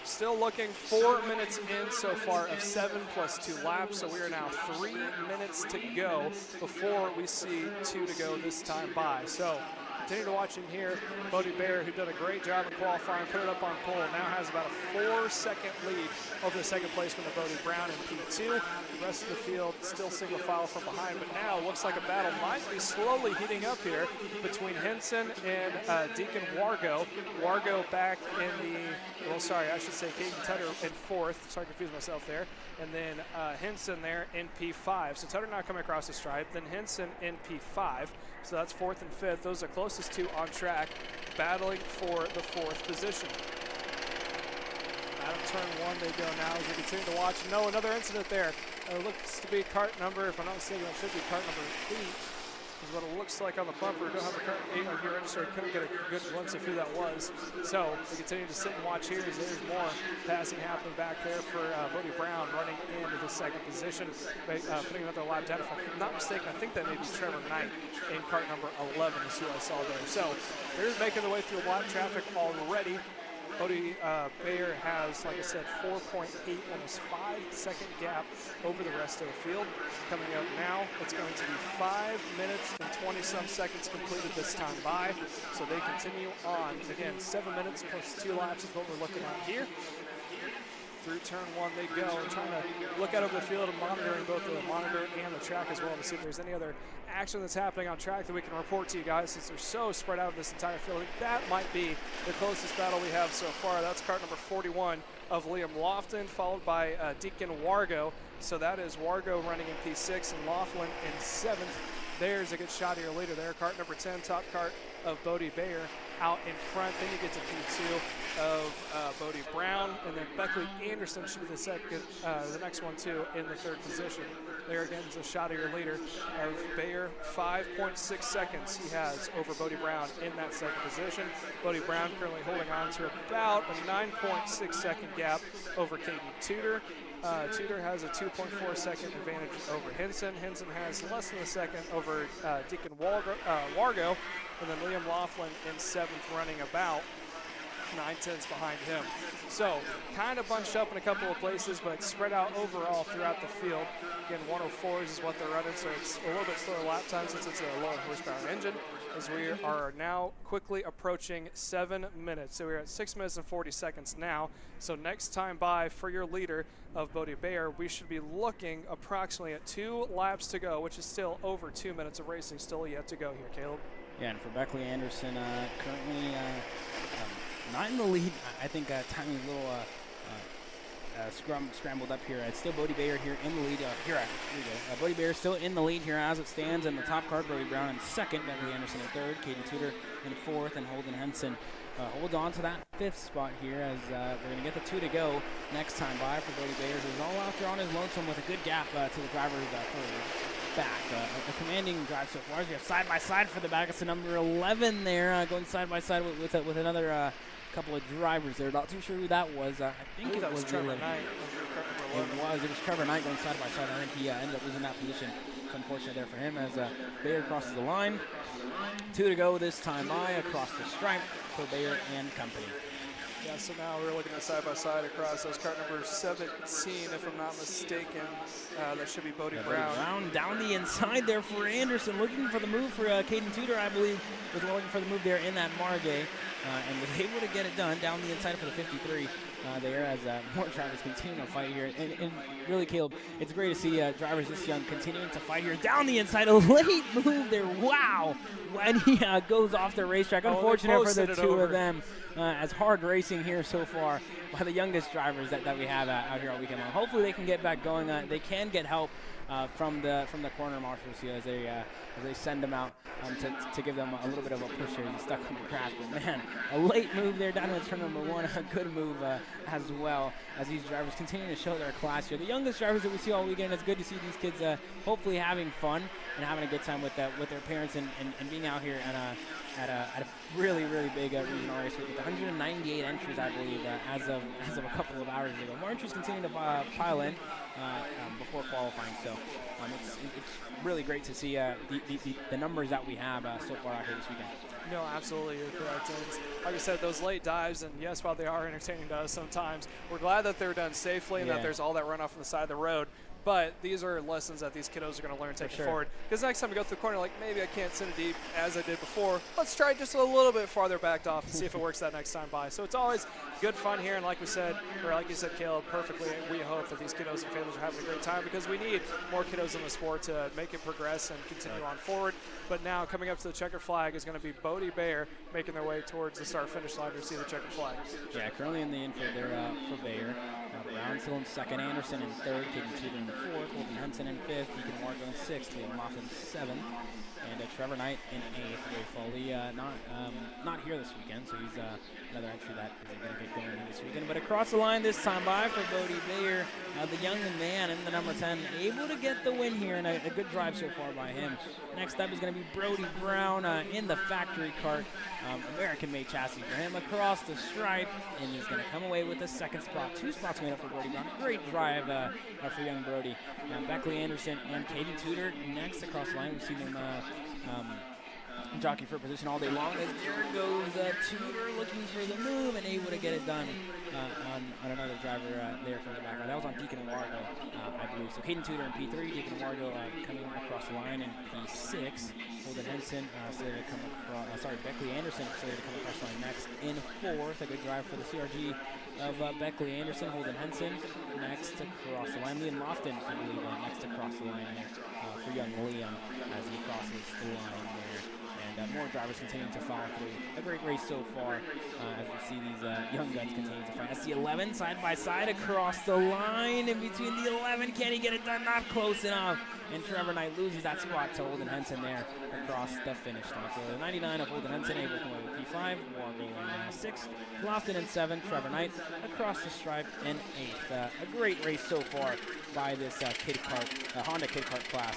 Still looking 4 minutes in so far of 7 plus 2 laps, so we are now 3 minutes to go before we see 2 to go this time by. So continue to watch in here. Bodie Bayer, who did a great job in qualifying, put it up on pole, now has about a 4-second lead over the second placement of Bodie Brown in P2. The rest of the field still single file from behind, but now looks like a battle might be slowly heating up here between Henson and Deacon Wargo. Wargo back in the, well, sorry, I should say Caden Tutter in 4th. Sorry to confuse myself there. And then Henson there in P5. So Tutter now coming across the stripe, then Henson in P5. So that's 4th and 5th. Those are the closest two on track, battling for the 4th position. Out of turn 1 they go now as we continue to watch. No, another incident there. Looks to be cart number, if I'm not mistaken, it should be cart number 8. Is what it looks like on the bumper. Don't have a cart 8 on here registered. Couldn't get a good glimpse of who that was. So we continue to sit and watch here as there's more passing happening back there for Bodie Brown running into the 2nd position, putting another lap down. If I'm not mistaken, I think that may be Trevor Knight in cart number 11 is who I saw there. So they're making their way through lap traffic already. Bodie Bayer has, like I said, 4.8, almost 5-second gap over the rest of the field. Coming out now, it's going to be 5 minutes and 20-some seconds completed this time by. So they continue on. Again, 7 minutes plus 2 laps is what we're looking at here. Through turn 1 they go, and trying to look out over the field and monitoring both the monitor and the track as well to see if there's any other action that's happening on track that we can report to you guys, since they're so spread out in this entire field. That might be the closest battle we have so far. That's cart number 41 of Liam Lofton, followed by Deacon Wargo. So that is Wargo running in P6 and Laughlin in 7th. There's a good shot of your leader there. Cart number 10, top cart of Bodie Bayer out in front. Then you get to P2 of Bodie Brown, and then Beckley Anderson should be the next one too in the 3rd position. There again is a shot of your leader of Bayer. 5.6 seconds he has over Bodie Brown in that 2nd position. Bodie Brown currently holding on to about a 9.6 second gap over Caden Tudor. Tudor has a 2.4 second advantage over Henson. Henson has less than a second over Deacon Wargo, and then Liam Laughlin in 7th running about 9/10 behind him. So kind of bunched up in a couple of places, but spread out overall throughout the field. Again, 104s is what they're running, so it's a little bit slower lap time since it's a lower horsepower engine, as we are now quickly approaching 7 minutes. So we're at 6 minutes and 40 seconds now. So next time by for your leader of Bodie Bayer, we should be looking approximately at 2 laps to go, which is still over 2 minutes of racing still yet to go here, Caleb. Yeah, and for Beckley Anderson, currently not in the lead. I think tiny little scrambled up here. It's still Bodie Bayer here in the lead. Here we go. Bodie Bayer still in the lead here as it stands, and the top card, Bodie Brown in 2nd, Beckley Anderson in 3rd, Caden Tudor in 4th, and Holden Henson hold on to that 5th spot here as we're going to get the 2 to go next time by for Bodie Bayer, who's all out there on his lonesome with a good gap to the driver's back. A commanding drive so far as we have side-by-side for the back. It's the number 11 there, going side-by-side with another couple of drivers there. Not too sure who that was. I think it was Trevor Knight. It was Trevor Knight going side-by-side. I think he ended up losing that position. It's unfortunate there for him as Bayer crosses the line. 2 to go this time by across the stripe for Bayer and company. Yeah, so now we're looking at side-by-side across. Those cart number 17, if I'm not mistaken. That should be Bodie Brown. Brown down the inside there for Anderson, looking for the move for Caden Tudor, I believe, was looking for the move there in that Margay, and was able to get it done down the inside for the 53 there as more drivers continue to fight here. And really, Caleb, it's great to see drivers this young continuing to fight here down the inside. A late move there, wow, when he goes off the racetrack. Unfortunate for the 2 of them. As hard racing here so far by the youngest drivers that we have out here all weekend long. Hopefully they can get back going. They can get help from the corner marshals here as they send them out to give them a little bit of a push here. He's stuck in the crash, but man, a late move there down to turn number 1. A good move as well as these drivers continue to show their class here. The youngest drivers that we see all weekend, it's good to see these kids hopefully having fun and having a good time with their parents and being out here at a really big regional race with 198 entries, I believe, as of a couple of hours ago. More entries continue to pile in before qualifying, so it's really great to see the numbers that we have so far out here this weekend. No, absolutely, you're correct. And like I said, those late dives, and yes, while they are entertaining to us sometimes, we're glad that they're done safely and that there's all that runoff on the side of the road. But these are lessons that these kiddos are going to learn taking forward. Because next time we go through the corner, like, maybe I can't send it deep as I did before. Let's try just a little bit farther backed off and see if it works that next time by. So it's always good fun here. And like we said, or like you said, Caleb, perfectly, we hope that these kiddos and families are having a great time because we need more kiddos in the sport to make it progress and continue on forward. But now coming up to the checkered flag is going to be Bodie Bayer making their way towards the start-finish line to see the checkered flag. Yeah, currently in the infield there for Bayer. Brown still in second, Anderson in third, Caden Tudor in fourth, Holden Henson in fifth, Deacon Wargo in sixth, Liam Moss in seventh, and Trevor Knight in eighth. Ray Foley not here this weekend, so he's another entry that isn't going to get going this weekend. But across the line this time by for Bodie Bayer, the young man in the number 10, able to get the win here, and a good drive so far by him. Next up is going to be Brody Brown in the factory cart. American-made chassis for him across the stripe, and he's going to come away with the second spot. 2 spots made up for Brody Brown. Great drive for young Brody. Beckley Anderson and Caden Tudor next across the line. We've seen them jockey for position all day long. As there goes Tudor looking for the move and able to get it done on another driver there from the back. That was on Deacon Wargo, I believe. So Caden Tudor in P3, Deacon Wargo coming across the line in P6. Holden Henson slated to come across, Beckley Anderson slated to come across the line next in fourth. A good drive for the CRG of Beckley Anderson. Holden Henson next across the line. Liam Lofton, I believe, next across the line for young Liam as he crosses the line there. And more drivers continuing to follow through. A great race so far as we see these young guns continue to fight. That's the 11 side by side across the line. In between the 11, can he get it done? Not close enough. And Trevor Knight loses that spot to Holden Henson there across the finish line. So the 99 of Holden Henson able to come away with P5. Wargo in 6th. Lofton in 7th. Trevor Knight across the stripe in 8th. A great race so far by this Honda Kid Kart class.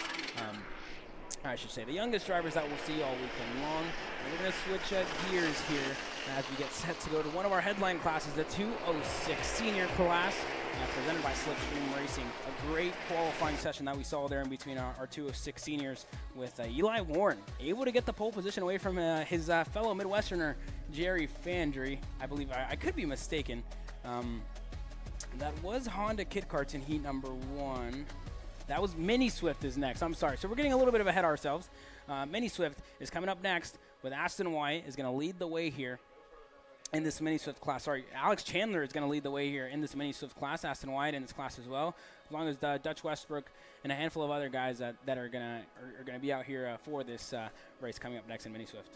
I should say, the youngest drivers that we'll see all weekend long. And we're going to switch gears here as we get set to go to one of our headline classes, the 206 senior class, presented by Slipstream Racing. A great qualifying session that we saw there in between our 206 seniors with Eli Warren, able to get the pole position away from his fellow Midwesterner, Jerry Fandry. I believe, I could be mistaken. That was Honda Kid Karts in heat number 1. That was Mini Swift is next. I'm sorry. So we're getting a little bit of ahead of ourselves. Mini Swift is coming up next with Aston White is going to lead the way here in this Mini Swift class. Sorry, Alex Chandler is going to lead the way here in this Mini Swift class. Aston White in this class as well, as long as Dutch Westbrook and a handful of other guys that are going to be out here for this race coming up next in Mini Swift.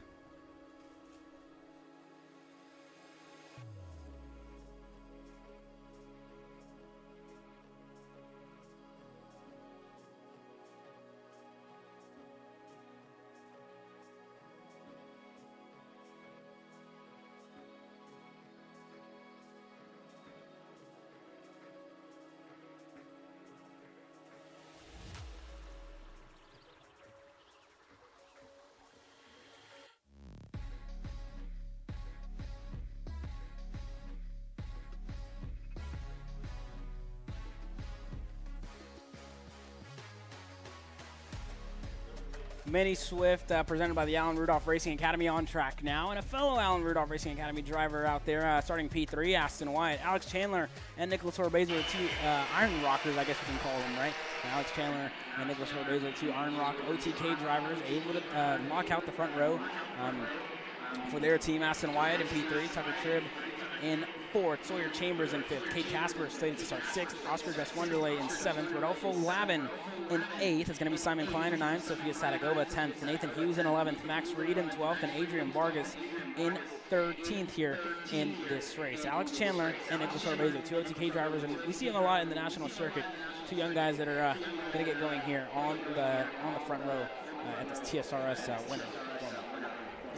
Mini Swift presented by the Allen Rudolph Racing Academy on track now. And a fellow Allen Rudolph Racing Academy driver out there starting P3, Aston White. Alex Chandler and Nicholas Orbezo are 2 Iron Rockers, I guess you can call them, right? Alex Chandler and Nicholas Orbezo, 2 Iron Rock OTK drivers, able to lock out the front row for their team. Aston White in P3, Tucker Tribb in 4th, Sawyer Chambers in 5th, Kate Casper slated to start 6th, Oscar Gus Wonderlay in 7th, Rodolfo Lavin in 8th. It's going to be Simon Klein in 9th, Sophia Sadagova 10th, Nathan Hughes in 11th, Max Reed in 12th, and Adrian Vargas in 13th here in this race. Alex Chandler and Nicholas Orbezo, 2 OTK drivers, and we see them a lot in the national circuit. 2 young guys that are going to get going here on the front row at this TSRS winner.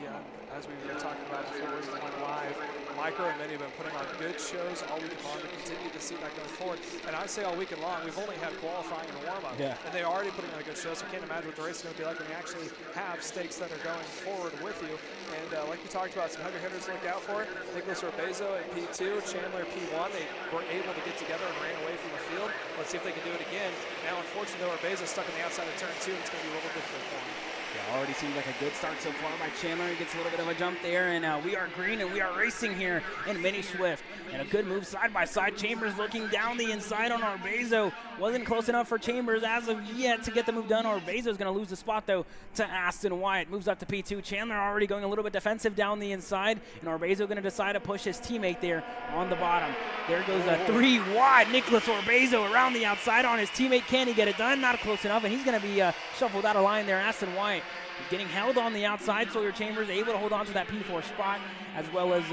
Yeah, as we were talking about before we went live, Micro and Mini have been putting on good shows all weekend long. We continue to see that going forward. And I say all weekend long, we've only had qualifying and warm-up. Yeah. And they're already putting on a good show, so I can't imagine what the race is going to be like when you actually have stakes that are going forward with you. And like you talked about, some heavy hitters to look out for. Nicholas Orbezo at P2, Chandler P1. They were able to get together and ran away from the field. Let's see if they can do it again. Now, unfortunately, Orbezo's stuck on the outside of turn 2, and it's going to be a little difficult for him. Yeah, already seems like a good start so far by Chandler. He gets a little bit of a jump there, and we are green and we are racing here in Mini Swift. And a good move side by side. Chambers looking down the inside on Orbezo. Wasn't close enough for Chambers as of yet to get the move done. Orbezo's going to lose the spot though to Aston Wyatt. Moves up to P2. Chandler already going a little bit defensive down the inside, and Orbezo going to decide to push his teammate there on the bottom. There goes a 3 wide. Nicholas Orbezo around the outside on his teammate. Can he get it done? Not close enough, and he's going to be shuffled out of line there. Aston Wyatt getting held on the outside. Sawyer Chambers able to hold on to that P4 spot, as well as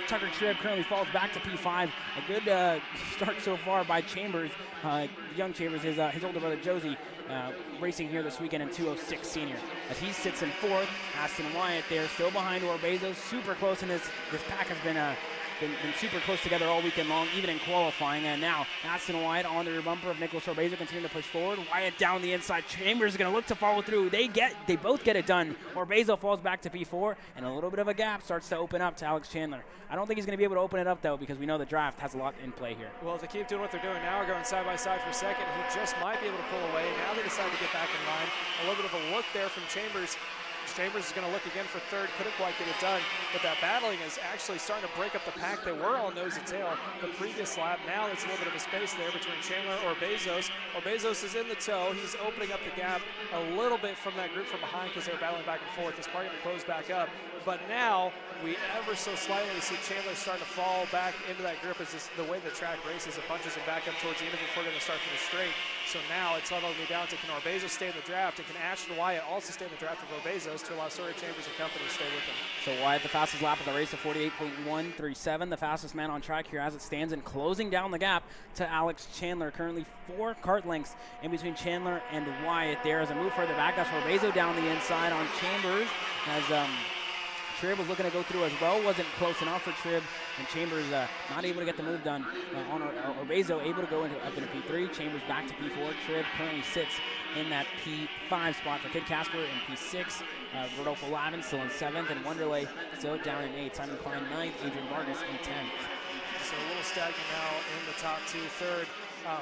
Tucker Tribb currently falls back to P5. A good start so far by Chambers. Young Chambers, his older brother Josie, racing here this weekend in 206 senior. As he sits in 4th, Aston Wyatt there still behind Orbezo. Super close, and this pack has been super close together all weekend long, even in qualifying. And now Aston Wyatt on the rear bumper of Nicholas Orbezo, continuing to push forward. Wyatt down the inside. Chambers is going to look to follow through. They both get it done. Orbezo falls back to P4, and a little bit of a gap starts to open up to Alex Chandler. I don't think he's going to be able to open it up though, because we know the draft has a lot in play here. Well, if they keep doing what they're doing now, going side by side for second, he just might be able to pull away. Now they decide to get back in line. A little bit of a look there from Chambers. Chambers is going to look again for 3rd, couldn't quite get it done, but that battling is actually starting to break up the pack. They were all nose to tail the previous lap. Now there's a little bit of a space there between Chandler and Orbezo. Orbezo is in the tow. He's opening up the gap a little bit from that group from behind because they're battling back and forth. It's probably going to close back up, but now we ever so slightly see Chandler starting to fall back into that grip. As the way the track races, it punches him back up towards the end before they're going to start from the straight. So now it's leveling me down to, can Orbezo stay in the draft, and can Ashton Wyatt also stay in the draft of Orbezo to allow Sawyer Chambers and company to stay with him. So Wyatt, the fastest lap of the race, of 48.137, the fastest man on track here as it stands, and closing down the gap to Alex Chandler. Currently 4 kart lengths in between Chandler and Wyatt. There as a move further back, that's Orbezo down the inside on Chambers, as Tribb was looking to go through as well. Wasn't close enough for Tribb, and Chambers not able to get the move done on Orbezo, able to go up into P3. Chambers back to P4. Tribb currently sits in that P5 spot for Kid Casper in P6. Rodolfo Lavin still in 7th, and Wonderlay still down in 8th. Simon Klein 9th, Adrian Vargas in 10th. So a little stagnant now in the top 2. 3rd,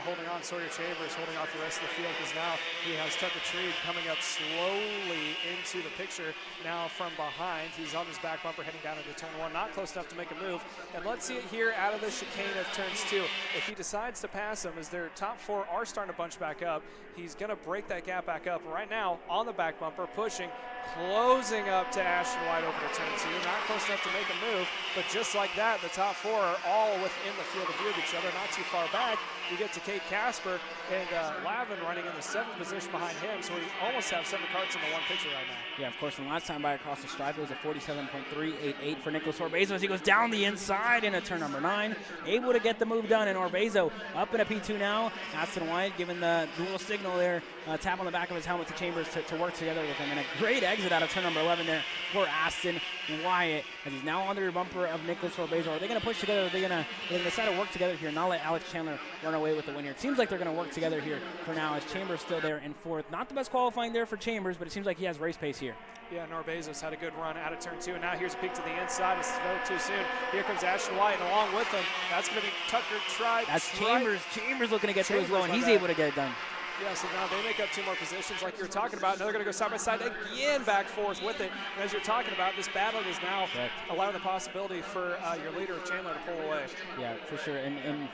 holding on Sawyer Chambers, holding off the rest of the field, because now he has Tucker Tribb coming up slowly into the picture now from behind. He's on his back bumper heading down into turn 1, not close enough to make a move. And let's see it here out of the chicane of turns 2. If he decides to pass him, as their top 4 are starting to bunch back up, he's going to break that gap back up. Right now, on the back bumper, pushing, closing up to Ashton Wyatt over to turn 2. Not close enough to make a move, but just like that, the top 4 are all within the field of view of each other, not too far back. You get to Kate Casper and Lavin running in the 7th position behind him, so we almost have 7 karts in the one picture right now. Yeah, of course, and last time by across the stripe, it was a 47.388 for Nicholas Orbezo as he goes down the inside into turn number 9, able to get the move done, and Orbezo up in a P2 now. Aston Wyatt giving the little signal there, tap on the back of his helmet to Chambers to work together with him, and a great exit out of turn number 11 there for Aston Wyatt, as he's now on the rear bumper of Nicholas Orbezo. Are they going to push together? Are they going to decide to work together here and not let Alex Chandler run away with the win here? It seems like they're going to work together here for now, as Chambers still there in 4th. Not the best qualifying there for Chambers, but it seems like he has race pace here. Yeah, Orbezo's had a good run out of turn 2, and now here's a peek to the inside. It's too soon. Here comes Ashton Wyatt, and along with him, that's going to be Tucker Tribb. That's Chambers. Chambers looking to get through as well, and he's able to get it done. Yeah, so now they make up 2 more positions like you were talking about. Now they're going to go side by side again, back forth with it. And as you're talking about, this battle is now allowing the possibility for your leader, Chandler, to pull away. Yeah, for sure. And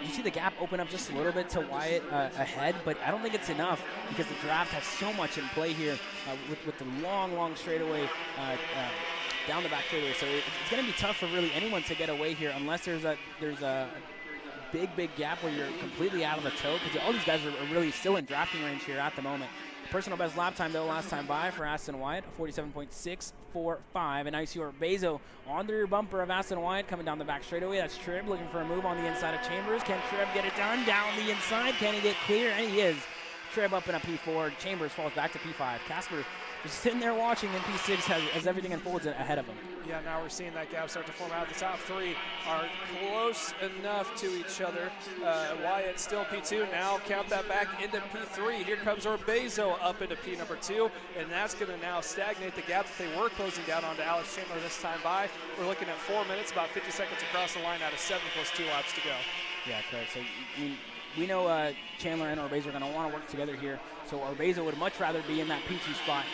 you see the gap open up just a little bit to Wyatt ahead, but I don't think it's enough because the draft has so much in play here with the long straightaway down the back straightaway. So it's going to be tough for really anyone to get away here unless there's a big gap where you're completely out of the tow, because all these guys are really still in drafting range here at the moment. Personal best lap time, though, last time by for Aston Wyatt, 47.645. And now you see Orbezo on the rear bumper of Aston Wyatt coming down the back straightaway. That's Tribb looking for a move on the inside of Chambers. Can Tribb get it done? Down the inside. Can he get clear? And he is. Tribb up in a P4. Chambers falls back to P5. Casper just sitting there watching in P6 as everything unfolds ahead of him. Yeah, now we're seeing that gap start to form out. The top three are close enough to each other. Wyatt still P2. Now count that back into P3. Here comes Orbezo up into P number 2, and that's going to now stagnate the gap that they were closing down onto Alex Chandler this time by. We're looking at 4 minutes, about 50 seconds across the line out of 7 plus 2 laps to go. Yeah, correct. So we know Chandler and Orbezo are going to want to work together here. So Orbezo would much rather be in that P2 spot,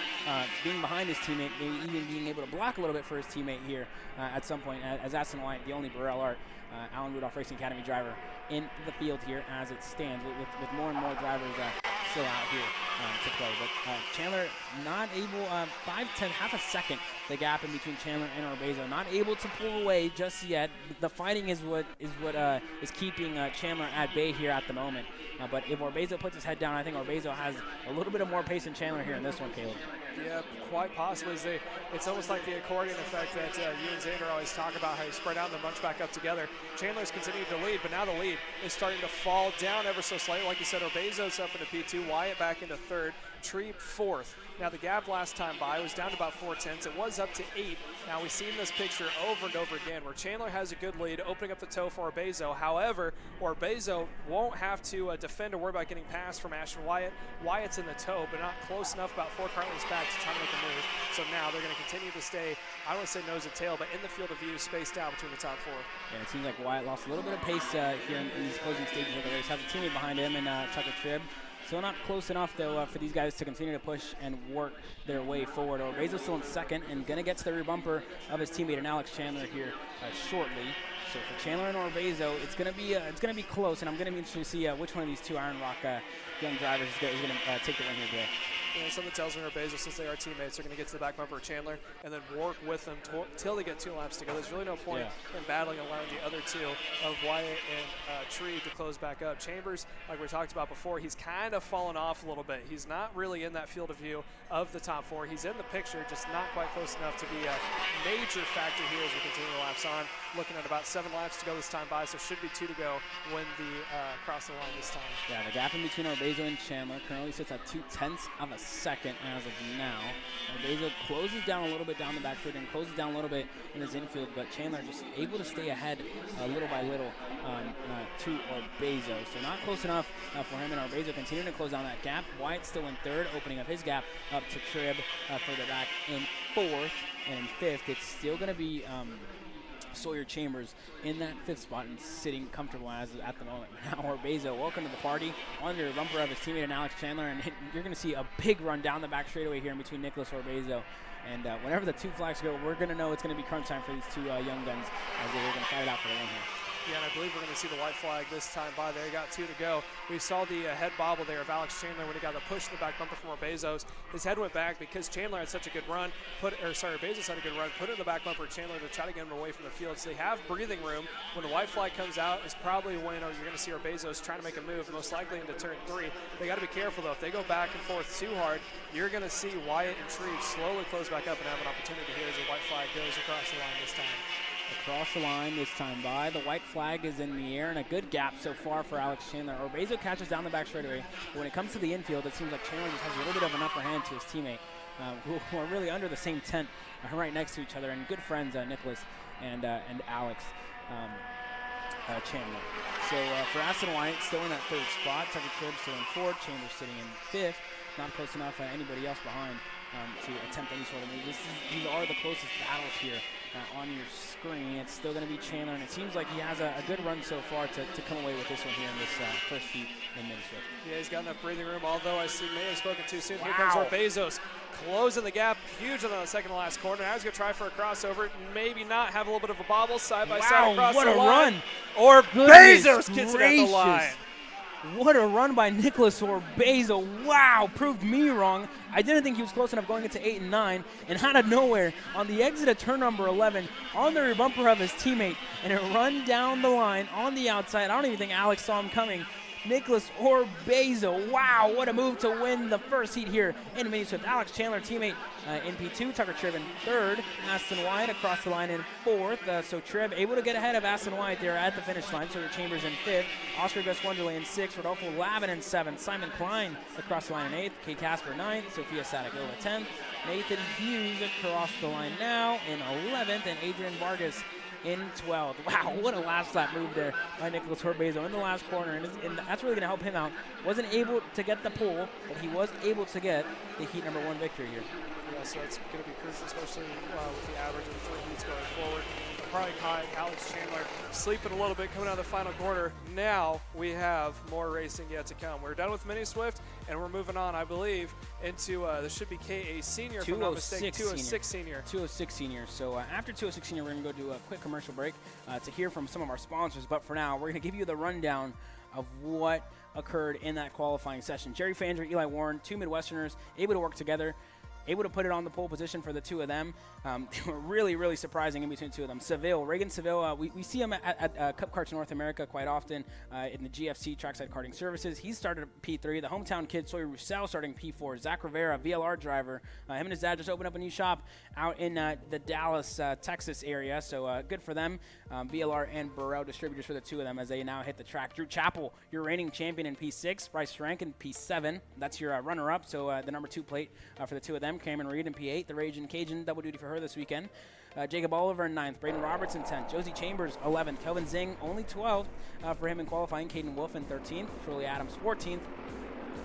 being behind his teammate, maybe even being able to block a little bit for his teammate here at some point, as Aston White, the only Burrell Art, Allen Rudolph Racing Academy driver in the field here as it stands, with more and more drivers still out here to play. But Chandler not able, 5/10, half a second, the gap in between Chandler and Orbezo. Not able to pull away just yet. The fighting is what is keeping Chandler at bay here at the moment. But if Orbezo puts his head down, I think Orbezo has a little bit of more pace than Chandler here in this one, Caleb. Yeah, quite possibly. It's almost like the accordion effect that you and Xander always talk about, how you spread out and then bunch back up together. Chandler's continued to lead, but now the lead is starting to fall down ever so slightly. Like you said, Orbezo's up into P2, Wyatt back into 3rd, Treeb 4th. Now the gap last time by was down to about 4/10. It was up to 8. Now we've seen this picture over and over again where Chandler has a good lead, opening up the toe for Orbezo. However, Orbezo won't have to defend or worry about getting past from Ashton Wyatt. Wyatt's in the toe, but not close enough, about 4 car lengths back to try to make a move. So now they're going to continue to stay, I don't want to say nose and tail, but in the field of view, spaced out between the top 4. Yeah, it seems like Wyatt lost a little bit of pace here in these closing stages of the race. Has a teammate behind him and Tucker Tribb. Still not close enough, though, for these guys to continue to push and work their way forward. Orbezo's still in 2nd and going to get to the rear bumper of his teammate and Alex Chandler here shortly. So for Chandler and Orbezo, it's going to be close, and I'm going to be interested to see which one of these two Iron Rock young drivers is going to take the win here today. You know, something tells me Orbezo, since they are teammates, are going to get to the back bumper of Chandler and then work with them till they get 2 laps together. There's really no point in battling allowing the other two of Wyatt and Treeb to close back up. Chambers, like we talked about before, he's kind of fallen off a little bit. He's not really in that field of view of the top 4. He's in the picture, just not quite close enough to be a major factor here as we continue the laps on. Looking at about 7 laps to go this time by, so should be 2 to go when the cross the line this time. Yeah, the gap in between Orbezo and Chandler currently sits at 2/10 of a second as of now. Orbezo closes down a little bit down the backstretch and closes down a little bit in his infield, but Chandler just able to stay ahead little by little to Orbezo. So not close enough for him, and Orbezo continuing to close down that gap. Wyatt still in 3rd, opening up his gap up to Tribb further back in 4th, and in 5th it's still going to be Sawyer Chambers in that 5th spot and sitting comfortable as at the moment. Now Orbezo, welcome to the party, under the bumper of his teammate and Alex Chandler, and you're going to see a big run down the back straightaway here in between Nicholas Orbezo. And whenever the 2 flags go, we're going to know it's going to be crunch time for these 2 young guns as they're going to fight it out for the win here. Yeah, and I believe we're going to see the white flag this time by. They got 2 to go. We saw the head bobble there of Alex Chandler when he got the push in the back bumper from Orbezo's. His head went back because Chandler had such a good run. Orbezo's had a good run. Put it in the back bumper of Chandler to try to get him away from the field. So they have breathing room. When the white flag comes out, is probably when you're going to see Orbezo's trying to make a move, most likely into turn 3. They got to be careful though. If they go back and forth too hard, you're going to see Wyatt and Treeb slowly close back up and have an opportunity here as the white flag goes across the line this time. Across the line this time by. The white flag is in the air, and a good gap so far for Alex Chandler. Orbezo catches down the back straightaway, but when it comes to the infield, it seems like Chandler just has a little bit of an upper hand to his teammate, who are really under the same tent, right next to each other, and good friends, Nicholas and Alex Chandler. So for Aston White, still in that 3rd spot. Tucker Tribb still in 4th. Chambers sitting in 5th. Not close enough anybody else behind to attempt any sort of move. These are the closest battles here on your screen. It's still going to be Chandler, and it seems like he has a good run so far to come away with this one here in this first heat in Minnesota. Yeah, he's got enough breathing room, although I may have spoken too soon. Wow. Here comes Orbezo's closing the gap, huge on the second to last corner. Now he's going to try for a crossover, maybe not, have a little bit of a bobble side by side across the line. What a run! Orbezo's gets it at the line. What a run by Nicholas Orbezo. Wow, proved me wrong. I didn't think he was close enough going into 8 and 9. And out of nowhere, on the exit of turn number 11, on the rear bumper of his teammate, and a run down the line on the outside. I don't even think Alex saw him coming. Nicholas Orbezo. Wow, what a move to win the first heat here in Mini Swift. Alex Chandler, teammate in P2. Tucker Tribb in third. Aston White across the line in fourth. So Tribb able to get ahead of Aston White there at the finish line. So Chambers in fifth. Oscar Gus Wonderley in sixth. Rodolfo Lavin in seventh. Simon Klein across the line in eighth. Kate Casper ninth. Sophia Sadegova 10th. Nathan Hughes across the line now in 11th. And Adrian Vargas in 12th. Wow, what a last lap move there by Nicholas Orbezo in the last corner, and that's really going to help him out. Wasn't able to get the pole, but he was able to get the heat number 1 victory here. Yeah, so it's going to be crucial, especially with the average of the 3 heats going forward. Probably caught Alex Chandler sleeping a little bit coming out of the final quarter. Now we have more racing yet to come. We're done with Mini Swift, and we're moving on, I believe, into this should be KA Senior, if I'm not mistaken, 206 Senior. 206 Senior. So after 206 Senior, we're going to go do a quick commercial break to hear from some of our sponsors. But for now, we're going to give you the rundown of what occurred in that qualifying session. Jerry Fandry, Eli Warren, 2 Midwesterners, able to work together, able to put it on the pole position for the 2 of them. They were really, really surprising in between 2 of them. Seville, Reagan Seville, we see him at Cup Karts North America quite often in the GFC Trackside Karting Services. He started at P3. The hometown kid, Sawyer Roussel, starting P4. Zach Rivera, VLR driver. Him and his dad just opened up a new shop out in the Dallas, Texas area, so good for them. VLR and Burrell distributors for the 2 of them as they now hit the track. Drew Chappell, your reigning champion in P6. Bryce Frank in P7. That's your runner-up, so the number 2 plate for the 2 of them. Cameron Reed in P8. The Raging Cajun, double duty for her this weekend. Jacob Oliver in 9th. Braden Roberts in 10th. Josie Chambers 11th. Kelvin Zing only 12th for him in qualifying. Caden Wolf in 13th. Shirley Adams 14th.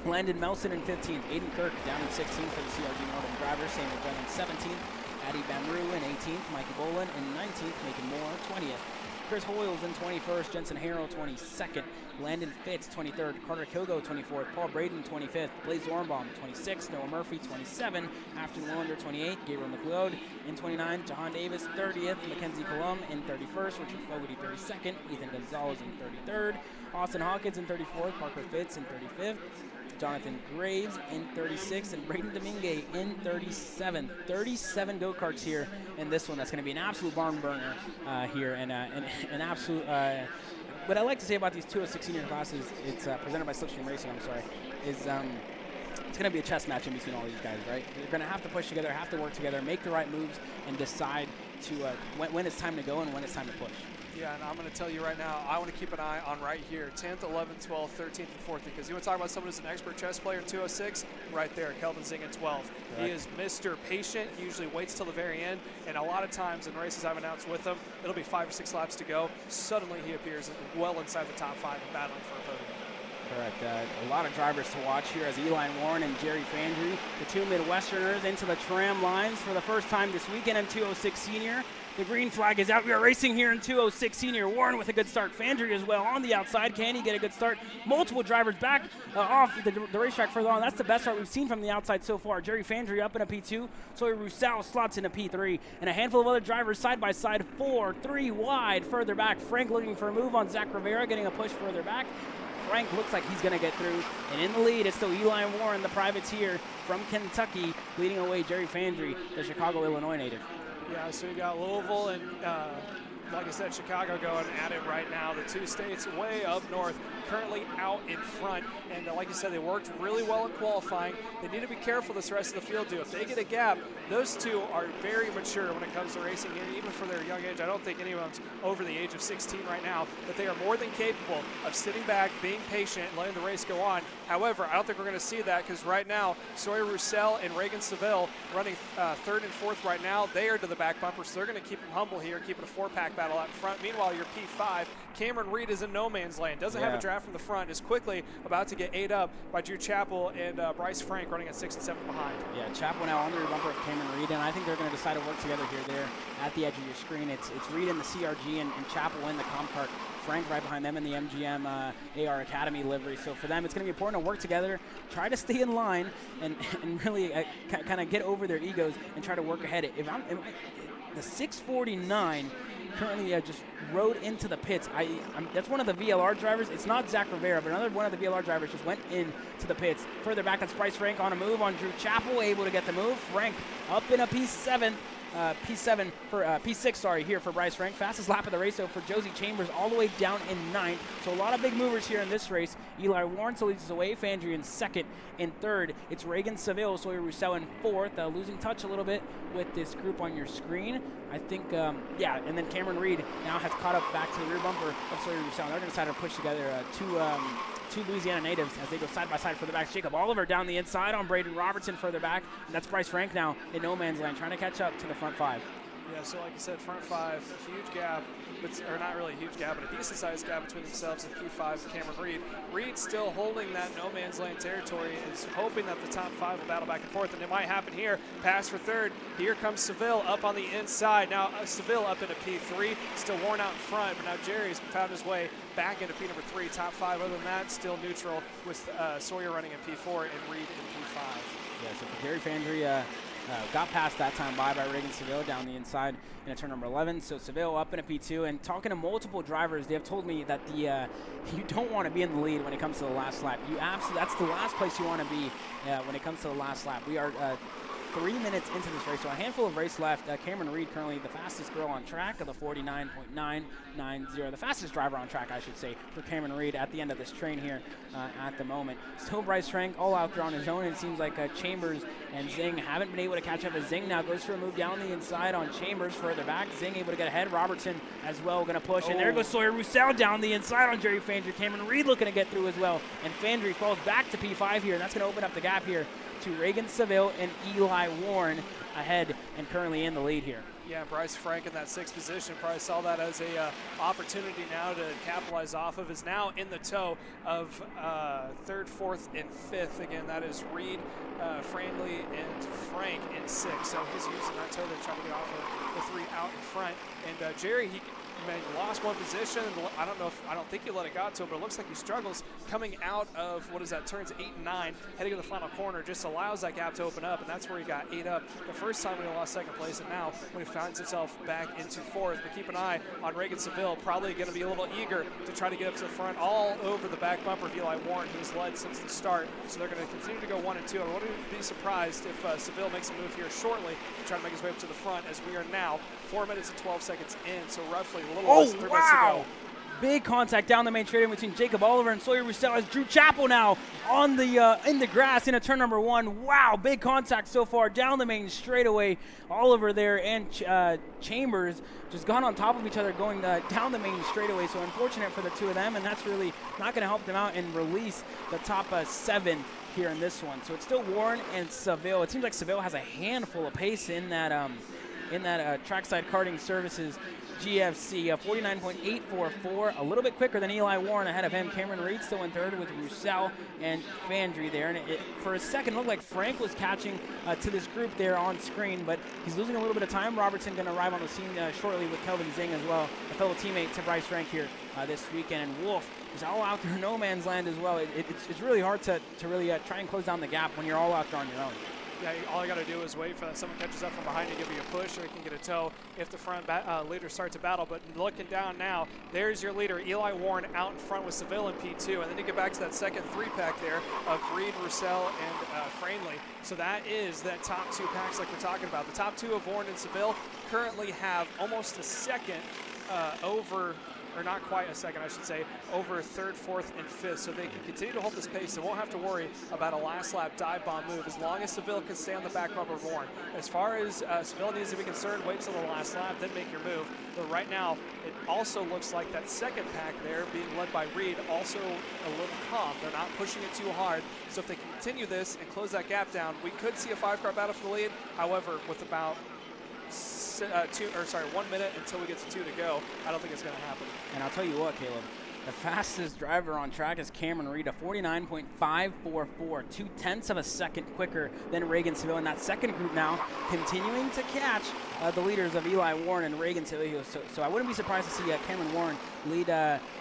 Landon Melson in 15th. Aiden Kirk down in 16th for the CRG Northern drivers. Samuel Dunn in 17th. Addie Bamrou in 18th. Mikey Bolin in 19th. Making Moore 20th. Chris Hoyles in 21st, Jensen Harrell 22nd, Landon Fitz 23rd, Carter Kogo 24th, Paul Braden 25th, Blaze Ornbaum 26th, Noah Murphy 27th, Afton Willander 28th, Gabriel McLeod in 29th, Jahan Davis 30th, Mackenzie Colum in 31st, Richard Fogarty 32nd, Ethan Gonzalez in 33rd, Austin Hawkins in 34th, Parker Fitz in 35th, Jonathan Graves in 36th, and Braden Domingue in 37th. 37 go-karts here in this one. That's going to be an absolute barn burner here, and an absolute. What I like to say about these 206 senior classes, it's presented by Slipstream Racing. I'm sorry, is it's going to be a chess match in between all these guys, right? They're going to have to push together, have to work together, make the right moves, and decide to when it's time to go and when it's time to push. Yeah, and I'm going to tell you right now, I want to keep an eye on right here, 10th, 11th, 12th, 13th, and 14th, because you want to talk about someone who's an expert chess player in 206, right there, Kelvin Zing in 12th. Correct. He is Mr. Patient. He usually waits till the very end, and a lot of times in races I've announced with him, it'll be 5 or 6 laps to go. Suddenly he appears well inside the top 5 and battling for a podium. Correct. A lot of drivers to watch here as Eli Warren and Jerry Fandry, the 2 Midwesterners, into the tram lines for the first time this weekend in 206 Senior. The green flag is out. We are racing here in 206 Senior. Warren with a good start. Fandry as well on the outside. Can he get a good start? Multiple drivers back off the racetrack further on. That's the best start we've seen from the outside so far. Jerry Fandry up in a P2. Sawyer Roussel slots in a P3. And a handful of other drivers side by side. 4, 3 wide further back. Frank looking for a move on Zach Rivera, getting a push further back. Frank looks like he's going to get through. And in the lead, it's still Eli Warren, the privateer from Kentucky, leading away Jerry Fandry, the Chicago, Illinois native. Yeah, so you got Louisville and, like I said, Chicago going at it right now. The 2 states way up north, currently out in front. And like you said, they worked really well in qualifying. They need to be careful this rest of the field do. If they get a gap, those 2 are very mature when it comes to racing, even for their young age. I don't think any of them's over the age of 16 right now, but they are more than capable of sitting back, being patient, and letting the race go on. However, I don't think we're going to see that because right now, Sawyer Roussel and Reagan Seville running 3rd and 4th right now. They are to the back bumper, so they're going to keep them humble here, keep it a 4-pack battle out in front. Meanwhile, your P5, Cameron Reed is in no man's land. Doesn't have a draft from the front. Is quickly about to get ate up by Drew Chappell and Bryce Frank running at 6 and 7 behind. Yeah, Chappell now under the bumper of Cameron Reed, and I think they're going to decide to work together here. There at the edge of your screen. It's Reed in the CRG and Chappell in the comp cart. Frank right behind them in the MGM AR Academy livery. So for them, it's going to be important to work together, try to stay in line, and really kind of get over their egos and try to work ahead. The 649 currently just rode into the pits. That's one of the VLR drivers. It's not Zach Rivera, but another one of the VLR drivers just went into the pits. Further back, that's Bryce Frank on a move on Drew Chappell, able to get the move. Frank up in a P7. P7 for P6, sorry, here for Bryce Frank. Fastest lap of the race, though, for Josie Chambers, all the way down in 9th. So a lot of big movers here in this race. Eli Warren still leads us away. Fandry in 2nd. In 3rd, it's Reagan Seville, Sawyer Roussel in 4th. Losing touch a little bit with this group on your screen. I think, yeah, and then Cameron Reed now has caught up back to the rear bumper of Sawyer Roussel. They're going to decide to push together two Louisiana natives as they go side by side for the back. Jacob Oliver down the inside on Braden Robertson further back. And that's Bryce Frank now in no man's land, trying to catch up to the front 5. Yeah, so like you said, front 5, huge gap, or not really a huge gap, but a decent-sized gap between themselves and P5 and Cameron Reed. Reed still holding that no man's land territory, is hoping that the top 5 will battle back and forth, and it might happen here. Pass for 3rd. Here comes Seville up on the inside. Now Seville up into P3, still worn out in front, but now Jerry's found his way back into P number 3. Top 5, other than that, still neutral with Sawyer running in P4 and Reed in P5. Yeah, so for Gary Fandry, got past that time by Reagan Seville down the inside in a turn number 11. So Seville up in a P2, and talking to multiple drivers, they have told me that you don't want to be in the lead when it comes to the last lap. That's the last place you want to be when it comes to the last lap. We are 3 minutes into this race, so a handful of race left. Cameron Reed currently the fastest girl on track of the 49.990. The fastest driver on track, I should say, for Cameron Reed at the end of this train here at the moment. Still Bryce Frank all out there on his own. It seems like Chambers and Zing haven't been able to catch up as Zing now goes for a move down the inside on Chambers further back. Zing able to get ahead. Robertson as well going to push. And there goes Sawyer Roussel down the inside on Jerry Fandry. Cameron Reed looking to get through as well. And Fandry falls back to P5 here, and that's going to open up the gap here to Reagan Seville and Eli Warren ahead and currently in the lead here. Yeah, Bryce Frank in that 6th position probably saw that as a opportunity now to capitalize off of. Is now in the tow of 3rd, 4th, and 5th. Again, that is Reed, Franley, and Frank in 6th. So he's using that tow to try to get off of the 3 out in front. And Jerry, he lost one position. I don't think he let it got to him, but it looks like he struggles coming out of, turns 8 and 9, heading to the final corner, just allows that gap to open up, and that's where he got 8 up the first time when he lost 2nd place, and now when he finds himself back into 4th. But keep an eye on Reagan Seville, probably going to be a little eager to try to get up to the front, all over the back bumper of Eli Warren, who's led since the start. So they're going to continue to go 1 and 2. I wouldn't be surprised if Seville makes a move here shortly to try to make his way up to the front, as we are now 4 minutes and 12 seconds in, so roughly a little less than 3 minutes to go. Big contact down the main straightaway between Jacob Oliver and Sawyer Roussel as Drew Chappell now on the in the grass in a turn number 1. Wow, big contact so far down the main straightaway. Oliver there and Chambers just gone on top of each other going down the main straightaway. So unfortunate for the two of them, and that's really not going to help them out and release the top 7 here in this one. So it's still Warren and Seville. It seems like Seville has a handful of pace in that Trackside Karting Services GFC, 49.844, a little bit quicker than Eli Warren ahead of him. Cameron Reed still in 3rd with Roussel and Fandry there. And for a second, it looked like Frank was catching to this group there on screen, but he's losing a little bit of time. Robertson going to arrive on the scene shortly with Kelvin Zing as well, a fellow teammate to Bryce Frank here this weekend. And Wolf is all out there in no man's land as well. It's really hard to really try and close down the gap when you're all out there on your own. Yeah, all you got to do is wait for that someone catches up from behind to give you a push, or you can get a tow if the front leader starts a battle. But looking down now, there's your leader, Eli Warren, out in front with Seville in P2. And then you get back to that second 3-pack there of Reed, Roussel, and Franley. So that is that top 2 packs like we're talking about. The top 2 of Warren and Seville currently have almost a second over, or not quite a second, I should say, over 3rd, 4th, and 5th. So they can continue to hold this pace. They won't have to worry about a last lap dive bomb move as long as Seville can stay on the back bumper of Warren. As far as Seville needs to be concerned, wait till the last lap, then make your move. But right now, it also looks like that second pack there, being led by Reed, also a little calm. They're not pushing it too hard. So if they continue this and close that gap down, we could see a 5-car battle for the lead. However, with about 1 minute until we get to 2 to go, I don't think it's going to happen. And I'll tell you what, Caleb, the fastest driver on track is Cameron Reed, a 49.544, 0.2 of a second quicker than Reagan Seville. And that second group now continuing to catch the leaders of Eli Warren and Reagan Seville. So I wouldn't be surprised to see Cameron Warren lead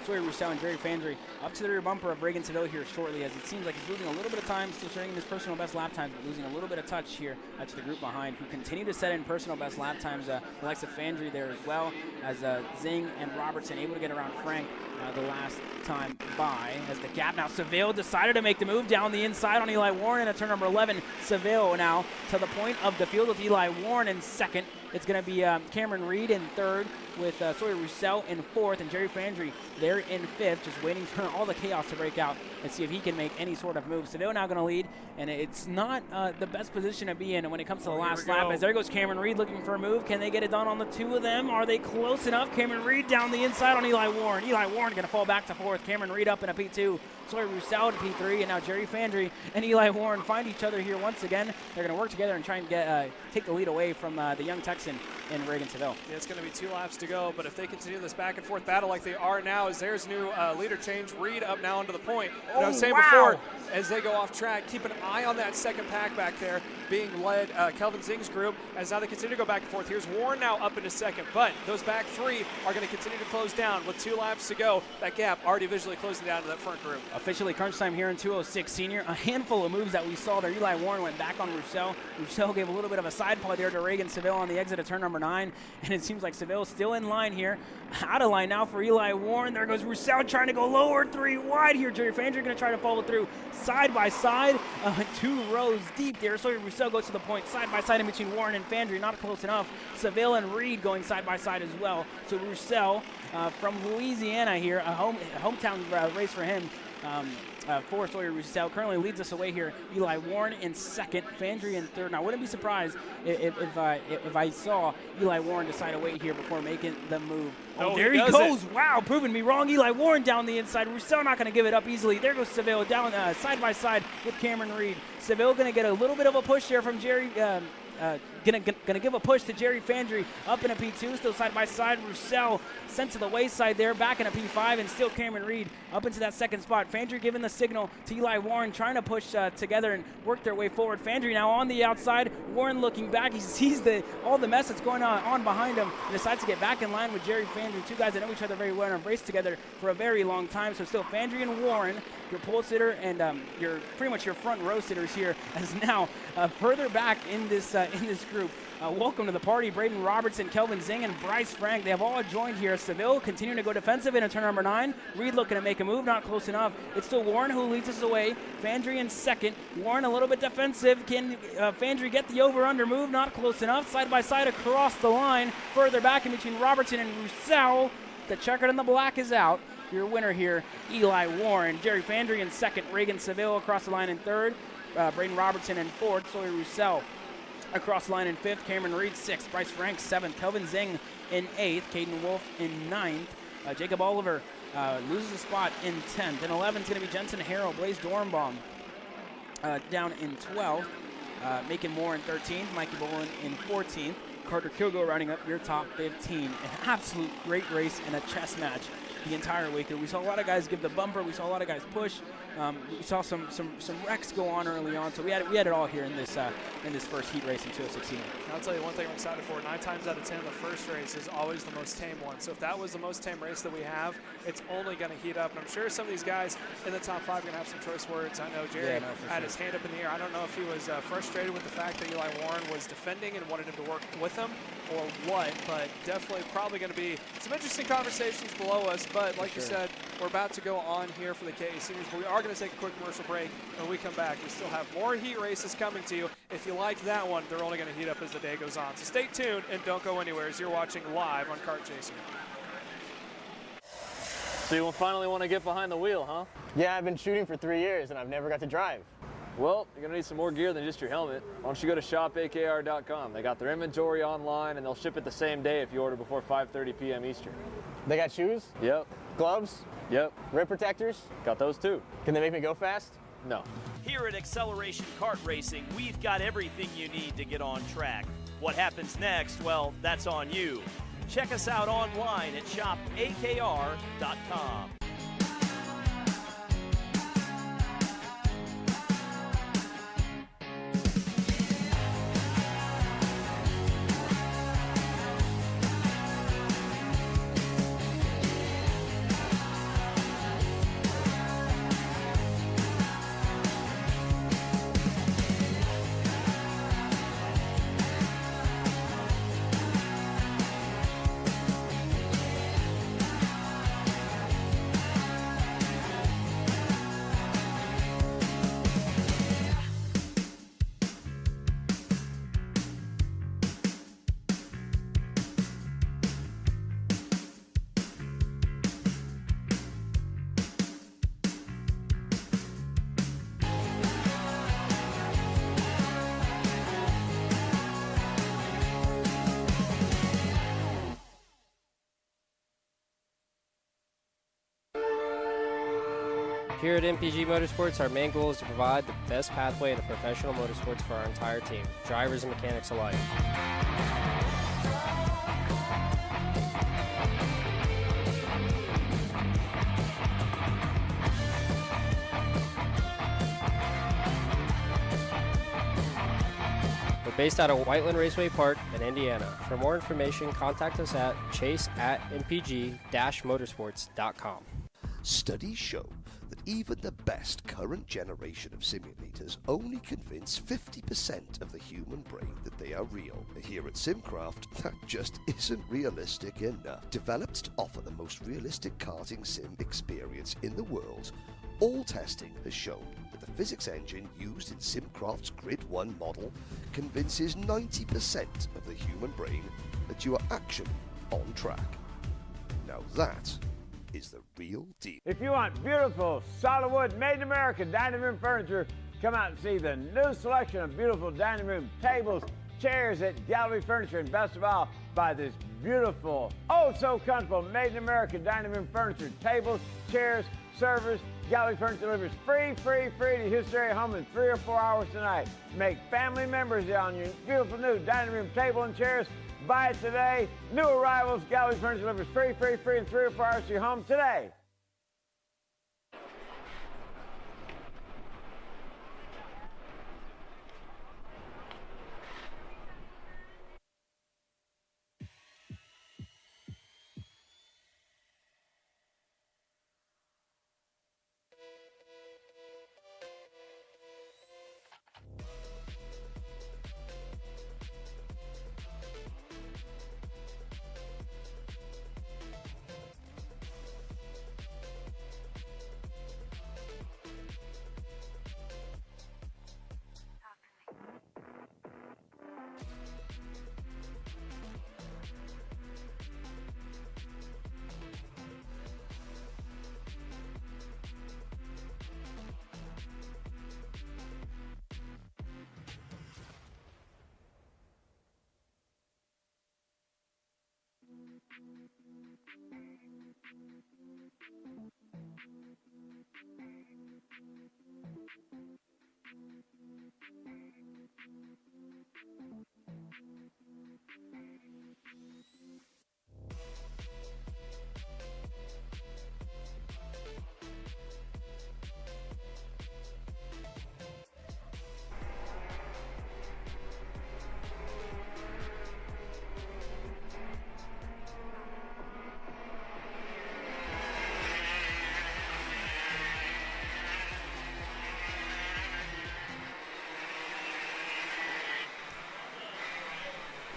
Sawyer Roussel and Jerry Fandry up to the rear bumper of Reagan Seville here shortly, as it seems like he's losing a little bit of time, still sharing his personal best lap times, but losing a little bit of touch here to the group behind, who continue to set in personal best lap times. The likes of Fandry there as well, as Zing and Robertson able to get around Frank the last time by. As the gap now, Seville decided to make the move down the inside on Eli Warren in a turn number 11. Seville now to the point of the field with Eli Warren in second. It's going to be Cameron Reed in third with Sawyer Roussel in fourth and Jerry Fandry there in fifth, just waiting for all the chaos to break out and see if he can make any sort of move. Seville now going to lead, and it's not the best position to be in when it comes to the last lap. As there goes Cameron Reed looking for a move. Can they get it done on the two of them? Are they close enough? Cameron Reed down the inside on Eli Warren. Eli Warren going to fall back to fourth. Cameron Reed up in a P2. Sawyer Roussel to P3, and now Jerry Fandry and Eli Warren find each other here once again. They're going to work together and try and get take the lead away from the young Texan in Reagan Seville. Yeah, it's going to be 2 laps to go, but if they continue this back and forth battle like they are now, as there's new leader change, Reed up now into the point. And I was saying before, as they go off track, keep an eye on that second pack back there being led, Kelvin Zing's group, as now they continue to go back and forth. Here's Warren now up into second, but those back 3 are going to continue to close down with 2 laps to go. That gap already visually closing down to that front group. Officially crunch time here in 2:06 senior. A handful of moves that we saw there. Eli Warren went back on Roussel. Roussel gave a little bit of a side paw there to Reagan Seville on the exit of turn number 9, and it seems like Seville's still in line here. Out of line now for Eli Warren. There goes Roussel trying to go lower, 3 wide here. Jerry Fandry going to try to follow through side by side, 2 rows deep there. So Roussel goes to the point, side by side in between Warren and Fandry, not close enough. Seville and Reed going side by side as well. So Roussel from Louisiana here, a hometown race for him. For Sawyer Roussel currently leads us away here. Eli Warren in second, Fandry in third. Now, I wouldn't be surprised if I saw Eli Warren decide to wait here before making the move. Oh, there he goes. Wow, proving me wrong. Eli Warren down the inside. Roussel not going to give it up easily. There goes Seville down side by side with Cameron Reed. Seville going to get a little bit of a push there from Jerry. Gonna give a push to Jerry Fandry up in a P2, still side by side. Roussel sent to the wayside there, back in a P5, and still Cameron Reed up into that second spot. Fandry giving the signal to Eli Warren, trying to push together and work their way forward. Fandry now on the outside. Warren looking back. He sees all the mess that's going on behind him and decides to get back in line with Jerry Fandry. 2 guys that know each other very well and have raced together for a very long time. So still Fandry and Warren, your pole sitter and your pretty much your front row sitters here, as now further back in this group. Welcome to the party, Braden Robertson, Kelvin Zing, and Bryce Frank. They have all joined here. Seville continuing to go defensive into turn number 9. Reed looking to make a move, not close enough. It's still Warren who leads us away. Fandry in second. Warren a little bit defensive. Can Fandry get the over-under move? Not close enough. Side by side across the line. Further back in between Robertson and Roussel. The checkered and the black is out. Your winner here, Eli Warren. Jerry Fandry in second. Reagan Seville across the line in third. Braden Robertson in fourth. Sawyer Roussel across the line in fifth. Cameron Reed sixth. Bryce Frank seventh. Kelvin Zing in eighth. Caden Wolf in ninth. Jacob Oliver loses a spot in 10th. In 11th is going to be Jensen Harrell. Blaze Dornbaum down in 12th. Macon Moore in 13th. Mikey Bolin in 14th. Carter Kilgo rounding up your top 15. An absolute great race and a chess match the entire week. We saw a lot of guys give the bumper. We saw a lot of guys push. We saw some wrecks go on early on. So we had it all here in this first heat race in 2016. I'll tell you one thing I'm excited for. 9 times out of 10, the first race is always the most tame one. So if that was the most tame race that we have, it's only going to heat up. And I'm sure some of these guys in the top 5 are going to have some choice words. I know Jerry had his hand up in the air. I don't know if he was frustrated with the fact that Eli Warren was defending and wanted him to work with him or what, but definitely probably going to be some interesting conversations below us. But like you said, we're about to go on here for the KA Seniors, but we are going to take a quick commercial break. When we come back, we still have more heat races coming to you. If you liked that one, they're only going to heat up as the day goes on. So stay tuned and don't go anywhere as you're watching live on Kart Chasing. So you finally want to get behind the wheel, huh? Yeah, I've been shooting for 3 years and I've never got to drive. Well, you're going to need some more gear than just your helmet. Why don't you go to shopakr.com. They got their inventory online, and they'll ship it the same day if you order before 5:30 p.m. Eastern. They got shoes? Yep. Gloves? Yep. Rip protectors? Got those too. Can they make me go fast? No. Here at Acceleration Kart Racing, we've got everything you need to get on track. What happens next, well, that's on you. Check us out online at shopakr.com. Here at MPG Motorsports, our main goal is to provide the best pathway into professional motorsports for our entire team, drivers and mechanics alike. We're based out of Whiteland Raceway Park in Indiana. For more information, contact us at chase@mpg-motorsports.com. Studies show that even the best current generation of simulators only convince 50% of the human brain that they are real. Here at Simcraft, that just isn't realistic enough. Developed to offer the most realistic karting sim experience in the world, all testing has shown that the physics engine used in Simcraft's Grid 1 model convinces 90% of the human brain that you are actually on track. Now that is the real deal. If you want beautiful, solid wood, made in America dining room furniture, come out and see the new selection of beautiful dining room tables, chairs at Gallery Furniture, and best of all, buy this beautiful, oh so comfortable, made in America dining room furniture, tables, chairs, servers. Gallery Furniture delivers free to Houston area home in 3 or 4 hours tonight. Make family members on your beautiful new dining room table and chairs. Buy it today. New arrivals, Gallery Furniture delivers free in 3 or 4 hours to your home today.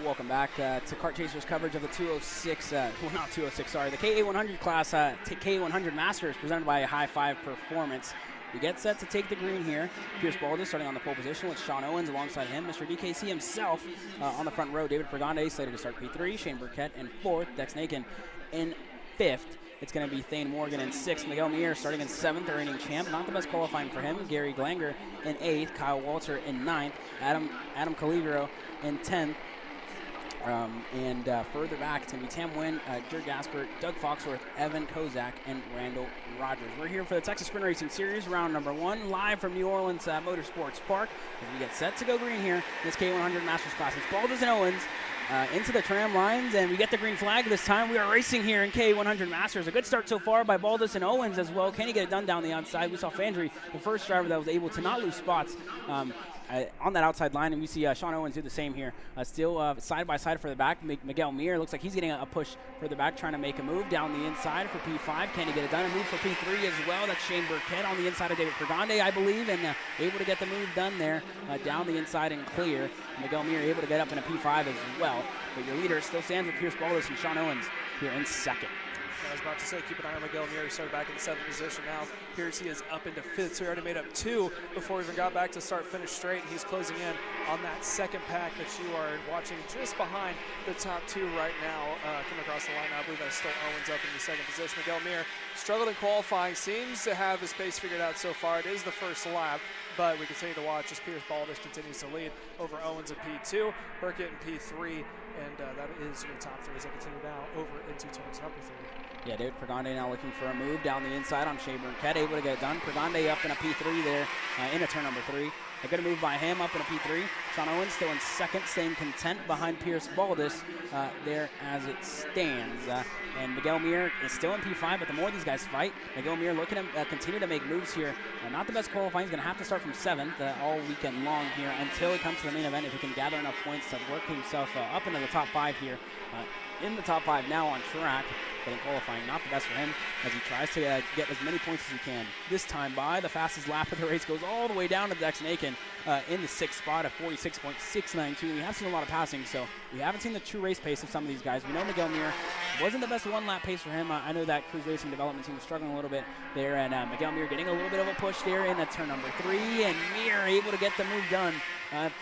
Welcome back to Kart Chasers coverage of the 206, well not 206, sorry, the KA100 class, KA100 Masters presented by High Five Performance. We get set to take the green here. Pierce Baldus starting on the pole position with Sean Owens alongside him. Mr. DKC himself on the front row. David Pregande slated to start P3. Shane Burkett in 4th. Dex Nakin in 5th. It's going to be Thane Morgan in 6th. Miguel Muir starting in 7th, the reigning champ. Not the best qualifying for him. Gary Glanger in 8th. Kyle Walter in 9th. Adam Caligaro in 10th. Further back, it's going to be Tam Nguyen, Jer Gasper, Doug Foxworth, Evan Kozak, and Randall Rogers. We're here for the Texas Sprint Racing Series, round number 1, live from New Orleans Motorsports Park. As we get set to go green here in this K100 Masters class. It's Baldus and Owens into the tram lines, and we get the green flag this time. We are racing here in K100 Masters. A good start so far by Baldus and Owens as well. Can he get it done down the outside? We saw Fandry, the first driver that was able to not lose spots on that outside line, and we see Sean Owens do the same here. Still side by side for the back. Miguel Muir looks like he's getting a push for the back, trying to make a move down the inside for P5. Can he get it done? A move for P3 as well. That's Shane Burkett on the inside of David Pregande, I believe, and able to get the move done there down the inside and clear. Miguel Muir able to get up in a P5 as well. But your leader still stands with Pierce Baldus and Sean Owens here in 2nd. I was about to say, keep an eye on Miguel Muir. He started back in the 7th position. Now, here he is up into 5th, so he already made up 2 before he even got back to start finish straight. And he's closing in on that second pack that you are watching just behind the top 2 right now. Coming across the line, I believe that's still Owens up in the 2nd position. Miguel Muir struggled in qualifying, seems to have his pace figured out so far. It is the first lap, but we continue to watch as Pierce Baldus continues to lead over Owens in P2, Burkett in P3, and that is your top 3 as they continue now over into turns number 3. Yeah, David Pregande now looking for a move down the inside on Shea Burkett, able to get it done. Pregande up in a P3 there in a turn number 3. A good move by him up in a P3. Sean Owens still in second, staying content behind Pierce Baldus there as it stands. And Miguel Mir is still in P5, but the more these guys fight, Miguel Mir looking to continue to make moves here. Not the best qualifying. He's going to have to start from 7th all weekend long here until he comes to the main event if he can gather enough points to work himself up into the top 5 here. In the top 5 now on track, but in qualifying, not the best for him as he tries to get as many points as he can. This time by, the fastest lap of the race goes all the way down to Dex Nakin in the 6th spot at 46.692. We have seen a lot of passing, so we haven't seen the true race pace of some of these guys. We know Miguel Mir wasn't the best one-lap pace for him. I know that Cruise Racing Development team was struggling a little bit there, and Miguel Mir getting a little bit of a push there in turn number 3, and Mir able to get the move done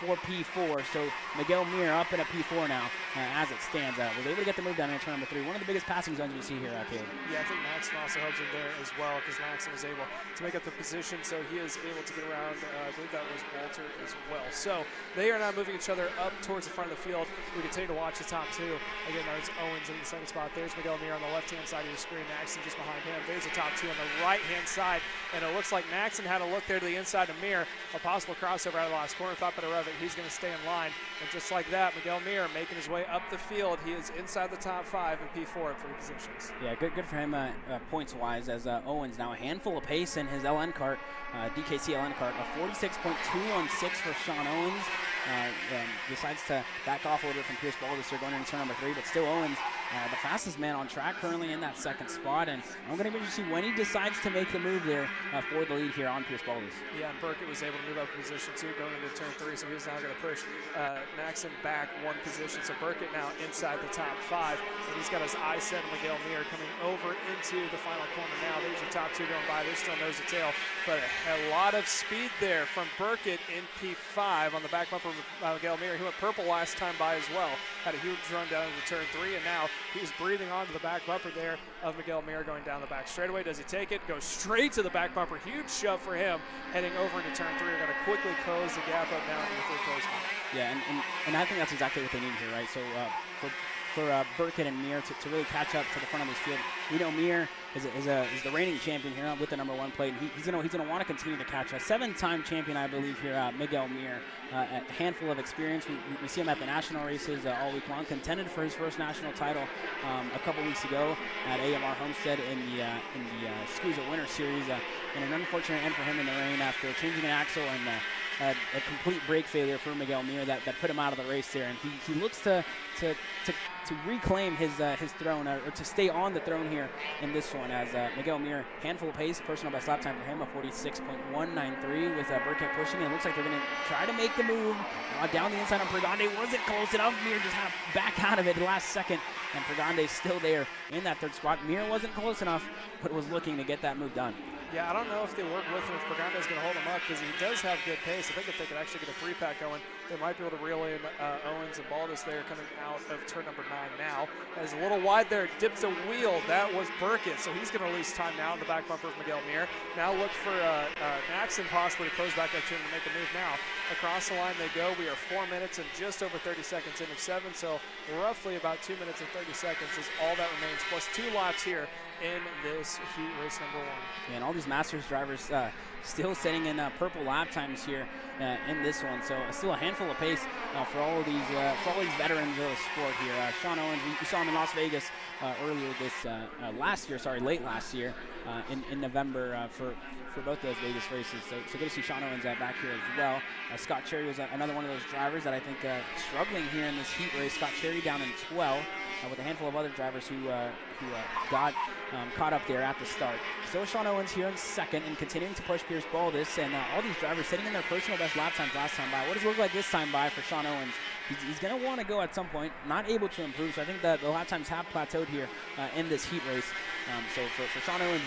for P4. So Miguel Mir up in a P4 now as it stands. Was able to get the move done in turn number 3. One of the biggest passing zones we see here, Caleb. Yeah, I think Maxon also helps him there as well, because Maxon was able to make up the position, so he is able to get around. I believe that was Walter as well. So they are now moving each other up towards the front of the field. We continue to watch the top 2. Again, there's Owens in the 2nd spot. There's Miguel Mir on the left-hand side of your screen. Maxon just behind him. There's the top 2 on the right-hand side, and it looks like Maxon had a look there to the inside of Mir. A possible crossover out of the last corner. Thought better of it. He's going to stay in line, and just like that, Miguel Mir making his way up the field. He is inside the top 5 in P4 at 3 positions. Yeah, good for him points-wise, as Owens now a handful of pace in his LN cart, DKC LN cart, a 46.216 for Sean Owens. Decides to back off a little bit from Pierce Baldus here going into turn number 3, but still Owens, the fastest man on track currently in that 2nd spot, and I'm going to be interested to see when he decides to make the move there for the lead here on Pierce Baldus. Yeah, and Burkett was able to move up a position too going into turn 3, so he's now going to push Maxon back 1 position. So Burkett now inside the top 5, and he's got his eye set on Miguel Mir coming over into the final corner now. There's your top 2 going by. They're still nose to tail, but a lot of speed there from Burkett in P5 on the back bumper of Miguel Mir. He went purple last time by as well. Had a huge run down into turn 3, and now he's breathing onto the back bumper there of Miguel Mir going down the back straightaway. Does he take it? Goes straight to the back bumper. Huge shove for him heading over into turn 3. We're going to quickly close the gap up now in the 3rd place. Yeah, and I think that's exactly what they need here, right? So for Burkett and Mir to really catch up to the front of this field. We know Mir is the reigning champion here with the number 1 plate, and he's gonna want to continue to catch a 7-time champion, I believe, here, Miguel Mir. A handful of experience. We see him at the national races all week long. Contended for his first national title a couple weeks ago at AMR Homestead in the SCUSA Winter Series. And an unfortunate end for him in the rain after changing an axle and a complete brake failure for Miguel Mir that put him out of the race there. And he looks to reclaim his throne, or to stay on the throne here in this one, as Miguel Mir, handful of pace, personal best lap time for him, a 46.193 with Burkett pushing. It looks like they're going to try to make the move down the inside on Pregande. Wasn't close enough. Mir just had to back out of it the last second, and Pregande's still there in that 3rd spot. Mir wasn't close enough, but was looking to get that move done. Yeah, I don't know if they work with him, if Pregande's going to hold him up, because he does have good pace. I think if they could actually get a 3-pack going, they might be able to reel in Owens and Baldus there coming out of turn number 9 now. As a little wide there, dips a wheel. That was Burkett, so he's going to lose time now in the back bumper of Miguel Mir. Now look for Maxon possibly to close back up to him to make the move now. Across the line they go. We are 4 minutes and just over 30 seconds into 7, so roughly about 2 minutes and 30 seconds is all that remains, plus 2 laps here in this heat race number 1. Yeah, and all these Masters drivers still sitting in purple lap times here in this one. So still a handful of pace for all of these veterans of the sport here. Sean Owens, we saw him in Las Vegas earlier late last year in November for both those Vegas races. So good to see Sean Owens back here as well. Scott Cherry was another one of those drivers that I think struggling here in this heat race. Scott Cherry down in 12 with a handful of other drivers who got caught up there at the start. So Sean Owens here in 2nd and continuing to push Pierce Baldus, and all these drivers sitting in their personal best lap times last time by. What does it look like this time by for Sean Owens? He's going to want to go at some point, not able to improve, so I think that the lap times have plateaued here in this heat race. So for Sean Owens,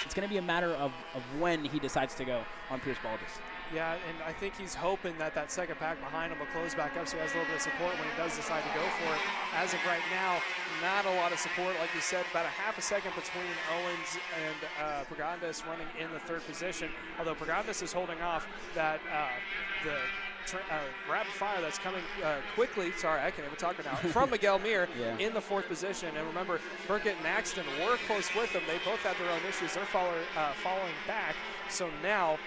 it's going to be a matter of when he decides to go on Pierce Baldus. Yeah, and I think he's hoping that 2nd pack behind him will close back up so he has a little bit of support when he does decide to go for it. As of right now, not a lot of support. Like you said, about a half a second between Owens and Pregandis running in the 3rd position. Although Pregandis is holding off that the rapid fire that's coming quickly. Sorry, I can't even talk right now. From Miguel Mir in the 4th position. And remember, Burkett and Axton were close with them. They both had their own issues. They're following back. So now,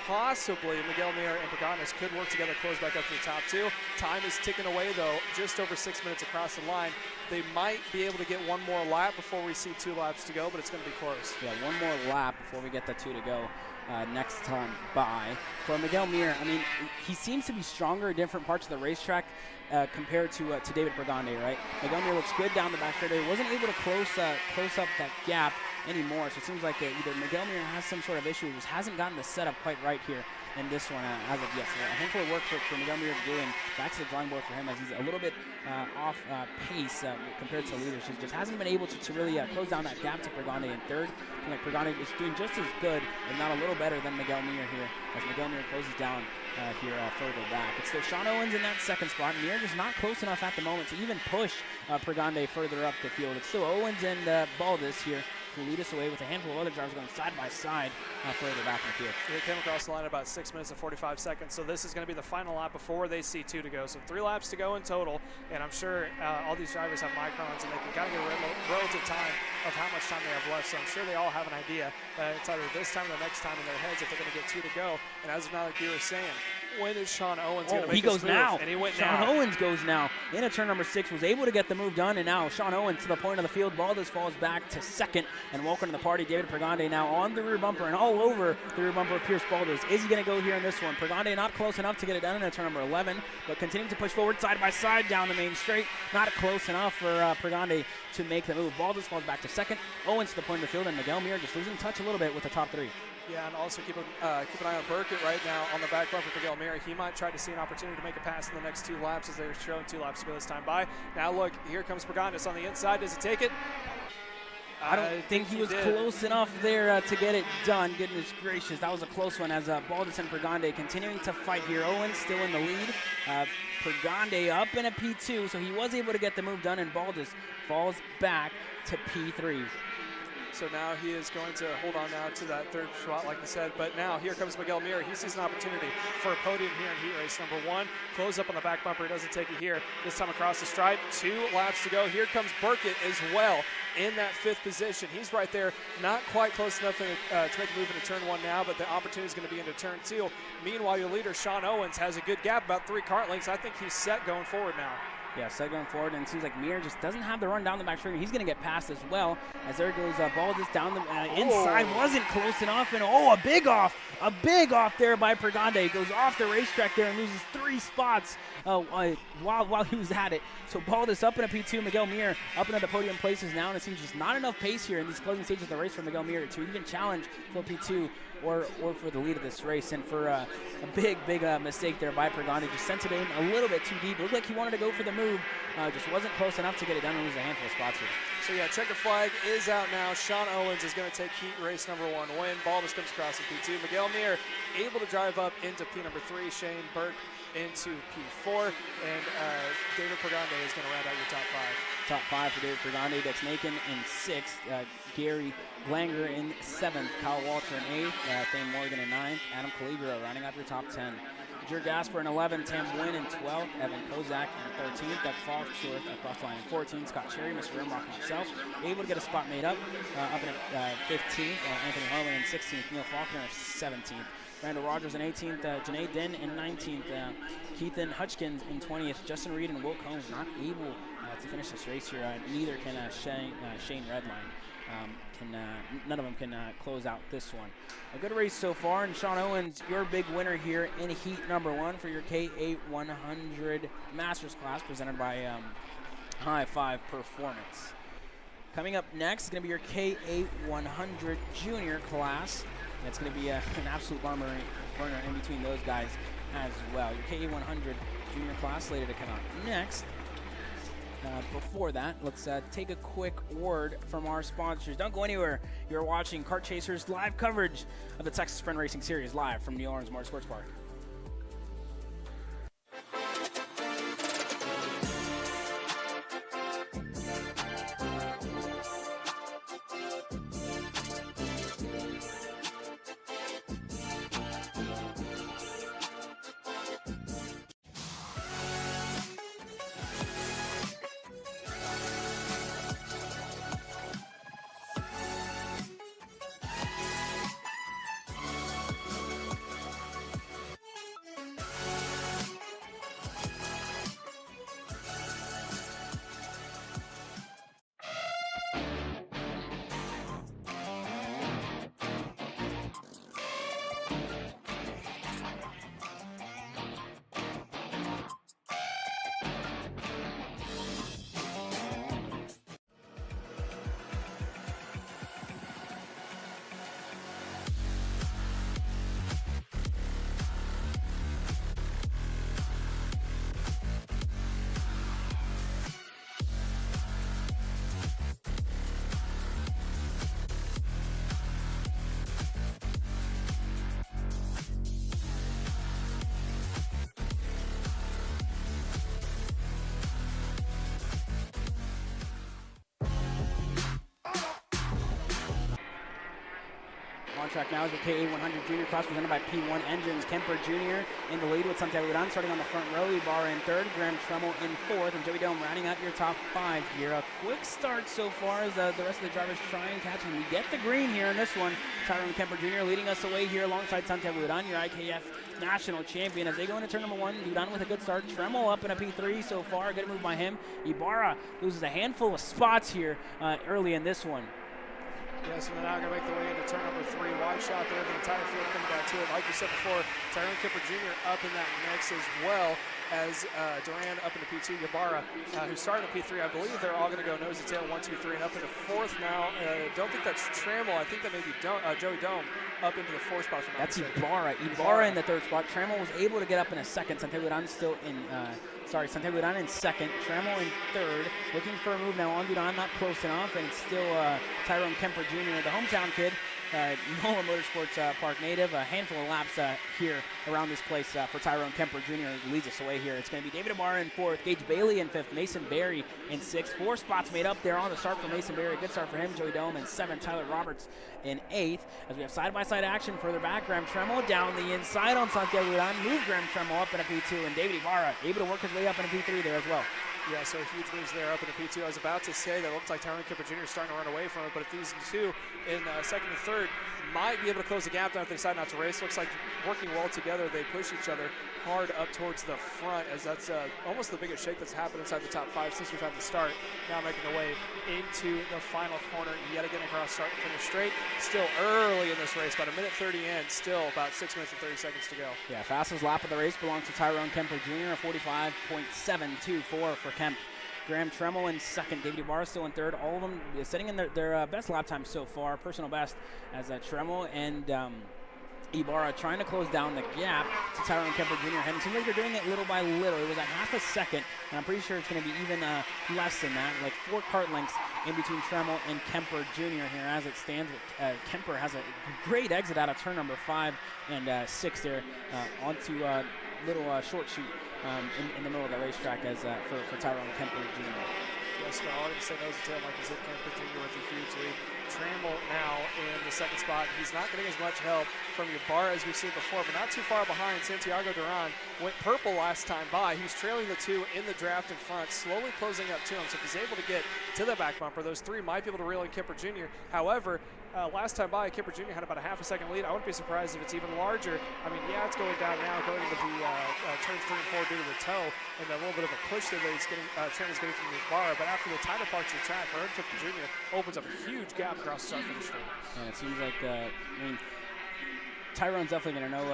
possibly Miguel Mir and Paganis could work together, close back up to the top 2. Time is ticking away, though, just over 6 minutes across the line. They might be able to get one more lap before we see 2 laps to go, but it's going to be close. Yeah, one more lap before we get the 2 to go. Next time by. For Miguel Mir, I mean, he seems to be stronger in different parts of the racetrack compared to David Pregande, right? Miguel Mir looks good down the back straightaway. Wasn't able to close up that gap anymore, so it seems like either Miguel Mir has some sort of issue, just hasn't gotten the setup quite right here in this one as of yet. So a handful of work for Miguel Mir to do, and back to the drawing board for him as he's a little bit off pace compared to leaders. He just hasn't been able to really close down that gap to Pregande in 3rd. I think Pregande is doing just as good, if not a little better, than Miguel Mir here, as Miguel Mir closes down here further back. It's still Sean Owens in that 2nd spot. Mir just not close enough at the moment to even push Pregande further up the field. It's still Owens and Baldus here who lead us away, with a handful of other drivers going side by side further back in the field. They came across the line at about 6 minutes and 45 seconds, so this is going to be the final lap before they see 2 to go. So 3 laps to go in total, and I'm sure all these drivers have microns, and they can kind of get a relative time of how much time they have left, so I'm sure they all have an idea. It's either this time or the next time in their heads if they're going to get 2 to go. And as of now, like you were saying, when is Sean Owens going to make his move? Now. And he went Sean now. Owens goes now into turn number 6, was able to get the move done, and now Sean Owens to the point of the field. Baldus falls back to 2nd, and welcome to the party. David Pregande now on the rear bumper and all over the rear bumper of Pierce Baldus. Is he going to go here in this one? Pregande not close enough to get it done in turn number 11, but continuing to push forward side by side down the main straight. Not close enough for Pregande to make the move. Baldus falls back to 2nd. Owens to the point of the field, and Miguel Mir just losing touch a little bit with the top 3. Yeah, and also keep an eye on Burkett right now on the back bumper for Miguel Mir. He might try to see an opportunity to make a pass in the next 2 laps, as they're showing 2 laps to go this time by. Now look, here comes Paganis on the inside. Does he take it? I don't think he was close enough there to get it done. Goodness gracious, that was a close one, as Baldus and Pregande continuing to fight here. Owens still in the lead. Pregande up in a P2, so he was able to get the move done, and Baldus falls back to P3. So now he is going to hold on now to that 3rd spot, like I said. But now here comes Miguel Mir. He sees an opportunity for a podium here in heat race number 1. Close up on the back bumper. He doesn't take it here. This time across the stripe. 2 laps to go. Here comes Burkett as well in that 5th position. He's right there, not quite close enough to make a move into turn 1 now, but the opportunity is going to be into turn 2. Meanwhile, your leader, Sean Owens, has a good gap, about 3 kart lengths. I think he's set going forward now. Yeah, set going forward, and it seems like Mir just doesn't have the run down the back straight. He's going to get past as well, as there goes Baldus down the inside. Wasn't close enough, and a big off there by Pregande. Goes off the racetrack there and loses 3 spots while he was at it. So Baldus up in a P2, Miguel Mir up into the podium places now, and it seems just not enough pace here in these closing stages of the race for Miguel Mir to even challenge for P2 or for the lead of this race. And for a big mistake there by Pregande, just sent it in a little bit too deep. It looked like he wanted to go for the move, just wasn't close enough to get it done, and lose a handful of spots here. So yeah, checker flag is out now. Sean Owens is going to take heat race number 1 win. Baldus comes across in P2. Miguel Mir able to drive up into P number 3. Shane Burke into P4, and David Pregande is going to round out your top 5. Top 5 for David Pregande. Dex Nakin in 6th. Gary Glanger in 7th. Kyle Walter in 8th. Thane Morgan in 9th. Adam Caligro rounding up your top 10. Jer Gasper in 11th. Tam Wynn in 12th. Evan Kozak in 13th. Doug Foxworth across the line in 14th. Scott Cherry, Mr. Rimrock himself, able to get a spot made up. Up in 15th. Anthony Harley in 16th. Neil Faulkner in 17th. Randall Rogers in 18th, Janae Den in 19th, Keithan Hutchkins in 20th, Justin Reed and Will Combs not able to finish this race here. Neither can Shane Redline. None of them can close out this one. A good race so far, and Sean Owens, your big winner here in heat number 1 for your K8 100 Masters class, presented by High Five Performance. Coming up next is going to be your K8 100 Junior class. It's going to be an absolute burner in between those guys as well. Your K8 100 Junior class slated to come out next. Before that, let's take a quick word from our sponsors. Don't go anywhere. You're watching Kart Chasers live coverage of the Texas Sprint Racing Series live from New Orleans Motorsports Park. racetrack now is the KA100 Junior class presented by P1 Engines. Kemper Jr. in the lead with Santiago Duran starting on the front row. Ibarra in third, Graham Tremmel in fourth, and Joey Dome rounding out your top 5 here. A quick start so far as the rest of the drivers try and catch him. We get the green here in this one. Tyrone Kemper Jr. leading us away here alongside Santiago Duran, your IKF national champion, as they go into turn number 1. Duran with a good start. Tremmel up in a P3 so far. Good move by him. Ibarra loses a handful of spots here early in this one. Yeah, so they're now going to make their way into turn number 3. Wide shot there, the entire field coming back to it. Like we said before, Tyrone Kemper Jr. up in that mix as well as Duran up into P2. Ibarra, who started in P3, I believe they're all going to go nose to tail, 1, 2, 3, and up into 4th now. Don't think that's Trammell. I think that may be Joey Dome up into the 4th spot. That's Ibarra. Ibarra in the 3rd spot. Trammell was able to get up in a 2nd. Santiago Duran still in. Santiago Duran in 2nd, Trammell in 3rd, looking for a move now on Duran, not close enough, and it's still Tyrone Kemper Jr., the hometown kid, NOLA Motorsports Park native. A handful of laps here around this place for Tyrone Kemper Jr. leads us away here. It's going to be David Ibarra in 4th, Gage Bailey in 5th, Mason Berry in 6th. 4 spots made up there on the start for Mason Berry. Good start for him. Joey Dome in 7th, Tyler Roberts in 8th. As we have side-by-side action further back, Graham Tremmel down the inside on Santiago Duran. Move Graham Tremmel up in a P2, and David Ibarra able to work his way up in a P3 there as well. Yeah, so huge moves there up in the P2. I was about to say that it looks like Tyrone Kemper Jr. is starting to run away from it, but if these two in 2nd and 3rd might be able to close the gap down if they decide not to race. Looks like working well together. They push each other hard up towards the front, as that's almost the biggest shake that's happened inside the top 5 since we've had the start. Now making their way into the final corner yet again across start and finish straight. Still early in this race, about 1:30 in, still about 6 minutes and 30 seconds to go. Yeah, fastest lap of the race belongs to Tyrone Kemper Jr., a 45.724 for Kemp. Graham Tremmel in 2nd, David Ibarra still in 3rd. All of them sitting in their best lap time so far, personal best, as Tremmel and Ibarra trying to close down the gap to Tyrone Kemper Jr. And it seems like they're doing it little by little. It was a half a second, and I'm pretty sure it's going to be even less than that, like 4 kart lengths in between Tremmel and Kemper Jr. here as it stands. Kemper has a great exit out of turn number 5 and 6 there onto little short shoot in the middle of the racetrack as for Tyrone Kemper Jr. Yes, no, I didn't say nose to tail like I said, Kemper Jr. with a huge lead. Trammell now in the 2nd spot. He's not getting as much help from Ibarra as we've seen before, but not too far behind. Santiago Duran went purple last time by. He's trailing the 2 in the draft in front, slowly closing up to him. So if he's able to get to the back bumper, those 3 might be able to reel in Kemper Jr. However, last time by, Kemper Jr. had about a half a second lead. I wouldn't be surprised if it's even larger. I mean, yeah, it's going down now, going into the turns 3 and 4 due to the toe, and a little bit of a push that he's getting, Trammell's getting from Ibarra. But after the tighter parts of the track, Kemper Jr. opens up a huge gap across the start finish line. And it seems like, Tyrone's definitely going to know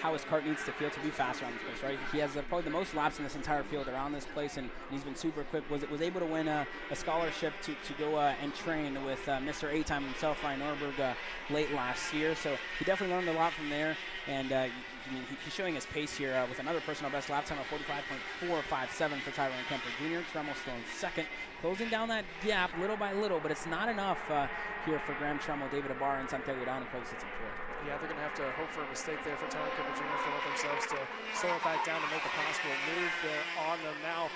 how his kart needs to feel to be faster on this place, right? He has probably the most laps in this entire field around this place, and he's been super quick. Was able to win a scholarship to go and train with Mr. 8-time himself, Ryan Norberg, late last year. So he definitely learned a lot from there, and he's showing his pace here with another personal best lap time of 45.457 for Tyrone Kemper Jr. Tremmel still in 2nd, closing down that gap little by little, but it's not enough here for Graham Tremmel, David Ibarra, and Santiago Duran, who probably sits in 4th. Yeah, they're going to have to hope for a mistake there for Tyrone Kemper Jr. to let themselves to slow it back down to make a possible move there on them. Now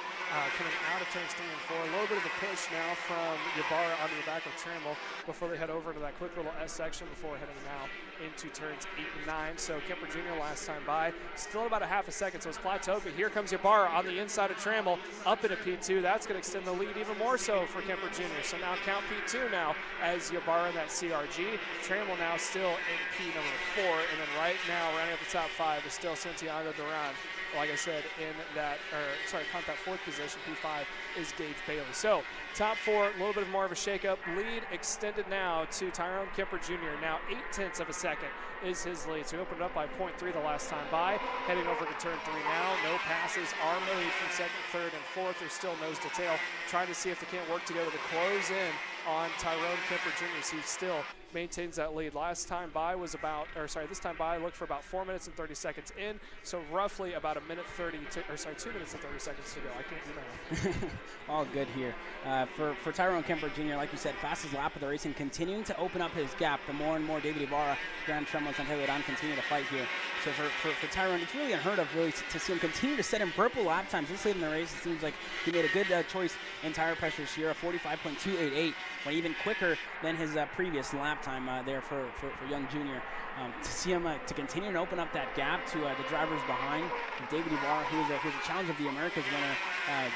coming out of turns 3 and 4, a little bit of a push now from Ibarra onto the back of Trammell before they head over to that quick little S section before heading now into turns 8 and 9. So Kemper Jr. last time by, still about a half a second, so it's plateaued, but here comes Ibarra on the inside of Trammell up into P2. That's going to extend the lead even more so for Kemper Jr. So now count P2 now as Ibarra in that CRG. Trammell now still in P number 4, and then right now rounding up the top 5 is still Santiago Duran. Like I said, in that, count that 4th position, P5 is Gage Bailey. So top 4, a little bit more of a shakeup. Lead extended now to Tyrone Kemper Jr. Now 0.8 of a second is his lead. So he opened it up by 0.3 the last time by. Heading over to turn 3 now. No passes are made from 2nd, 3rd, and 4th. They're still nose to tail, trying to see if they can't work together to close in on Tyrone Kemper Jr. So he still maintains that lead. Last time by was this time by looked for about 4 minutes and 30 seconds in. So roughly about 2 minutes and 30 seconds to go. I can't do math. All good here. For Tyrone Kemper Jr., like you said, fastest lap of the racing, continuing to open up his gap. The more and more David Ibarra, Graham Tremmel, and Santiago Duran continue to fight here. So for Tyrone, it's really unheard of, really, to see him continue to set in purple lap times this late in the race. It seems like he made a good choice in tire pressures here, a 45.288, but even quicker than his previous lap time there for young Junior. To see him to continue to open up that gap to the drivers behind. David Ibarra, who's a Challenge of the Americas winner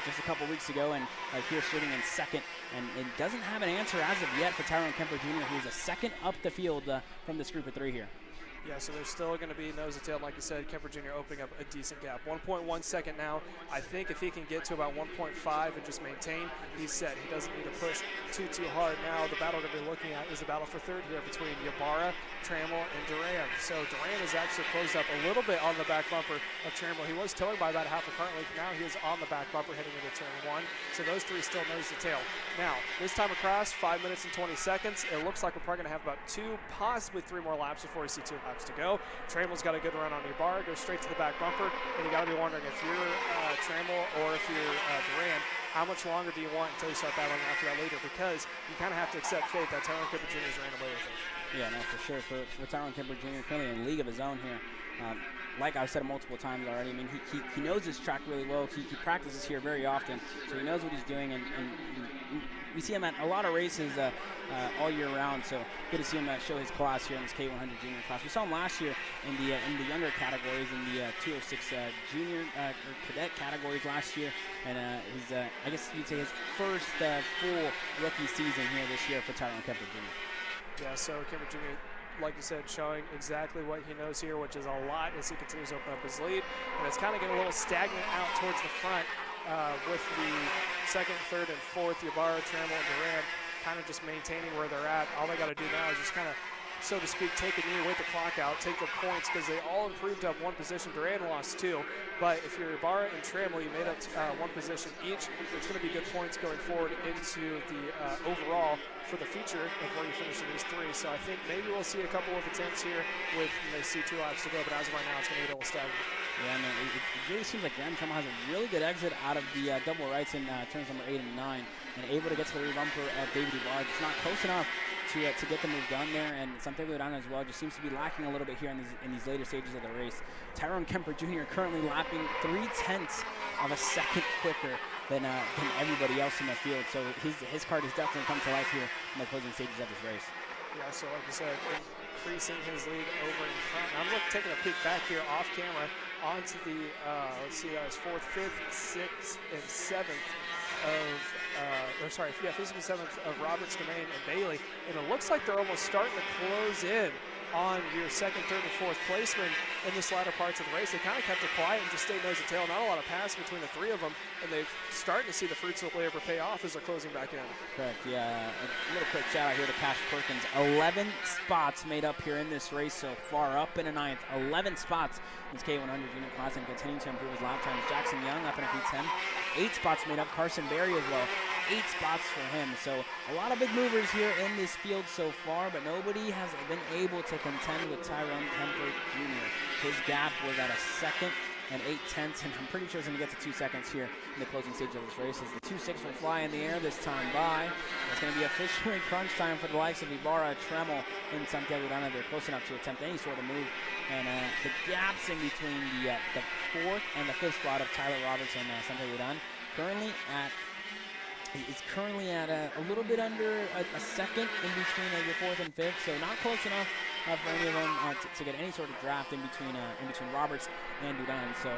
just a couple weeks ago, and here sitting in second, and doesn't have an answer as of yet for Tyrone Kemper Jr., who's a second up the field from this group of 3 here. Yeah, so there's still going to be nose to tail, like you said. Kemper Jr. opening up a decent gap. 1.1 second now. I think if he can get to about 1.5 and just maintain, he's set. He doesn't need to push too hard now. The battle we're going to be looking at is the battle for third here between Ybarra, Trammell, and Duran. So Duran has actually closed up a little bit on the back bumper of Trammell. He was towing by about half a car length. Now he is on the back bumper heading into turn 1. So those 3 still nose to tail. Now, this time across, 5 minutes and 20 seconds. It looks like we're probably going to have about 2, possibly 3 more laps before we see 2 laps to go. Trammell's got a good run on Ybarra, goes straight to the back bumper, and you got to be wondering if you're Trammell or if you're Duran, how much longer do you want until you start battling after that leader? Because you kind of have to accept fate that Tyrone Kemper Jr. ran away with it. Yeah, no, for sure. For Tyrone Kemper Jr., currently in a league of his own here. Like I've said multiple times already, I mean, he knows his track really well. He practices here very often, so he knows what he's doing, and we see him at a lot of races all year round, so good to see him show his class here in this K100 junior class. We saw him last year in the younger categories, in the 206 junior or cadet categories last year, and he's I guess you'd say his first full rookie season here this year for Tyrone Kemper Jr. Yeah, so Kemper Jr., like you said, showing exactly what he knows here, which is a lot as he continues to open up his lead, and it's kind of getting a little stagnant out towards the front. With the second, third, and fourth, Ybarra, Trammell, and Duran kind of just maintaining where they're at. All they got to do now is just kind of, so to speak, take a knee, wait the clock out, take the points, because they all improved up 1 position. Duran lost 2, but if you're Ybarra and Trammell, you made up 1 position each. It's going to be good points going forward into the overall for the future of where you finish in these 3. So I think maybe we'll see a couple of attempts here with, they see 2 laps to go, but as of right now, it's going to be a little stagnant. Yeah, no, it really seems like Graham Trammell has a really good exit out of the double rights in turns number 8 and 9, and able to get to the rear bumper of David Ibarra. Just not close enough to get the move done there, and Santiago Duran as well just seems to be lacking a little bit here in these later stages of the race. Tyrone Kemper Jr. currently lapping 0.3 of a second quicker than everybody else in the field, so his card has definitely come to life here in the closing stages of this race. Yeah, so like you said, increasing his lead over in front. I'm taking a peek back here off camera onto the, let's see, that was 4th, 5th, 6th, and 7th of, or sorry, yeah, 5th and 7th of Roberts, Domain, and Bailey. And it looks like they're almost starting to close in on your 2nd, 3rd, and 4th placeman in the latter parts of the race. They kind of kept it quiet and just stayed nose to tail. Not a lot of pass between the 3 of them, and they're starting to see the fruits of the labor pay off as they're closing back in. Correct, yeah. A little quick shout out here to Cash Perkins. 11 spots made up here in this race so far, up in a 9th. 11 spots in this K100 junior class, and continuing to improve his lap times. Jackson Young up in a P10. 8 spots made up. Carson Berry as well. 8 spots for him. So a lot of big movers here in this field so far, but nobody has been able to contend with Tyrone Kemper Jr. His gap was at a 2nd and 8/10, and I'm pretty sure he's going to get to 2 seconds here in the closing stage of this race as the 2.6 will fly in the air this time by. It's going to be officially crunch time for the likes of Ibarra, Trammell, and Santiago Duran. They're close enough to attempt any sort of move. And the gaps in between the 4th and the 5th spot of Tyler Roberts and Santiago Duran is currently at a little bit under a 2nd in between your 4th and 5th, so not close enough for any of them to get any sort of draft in between Roberts and Duran. So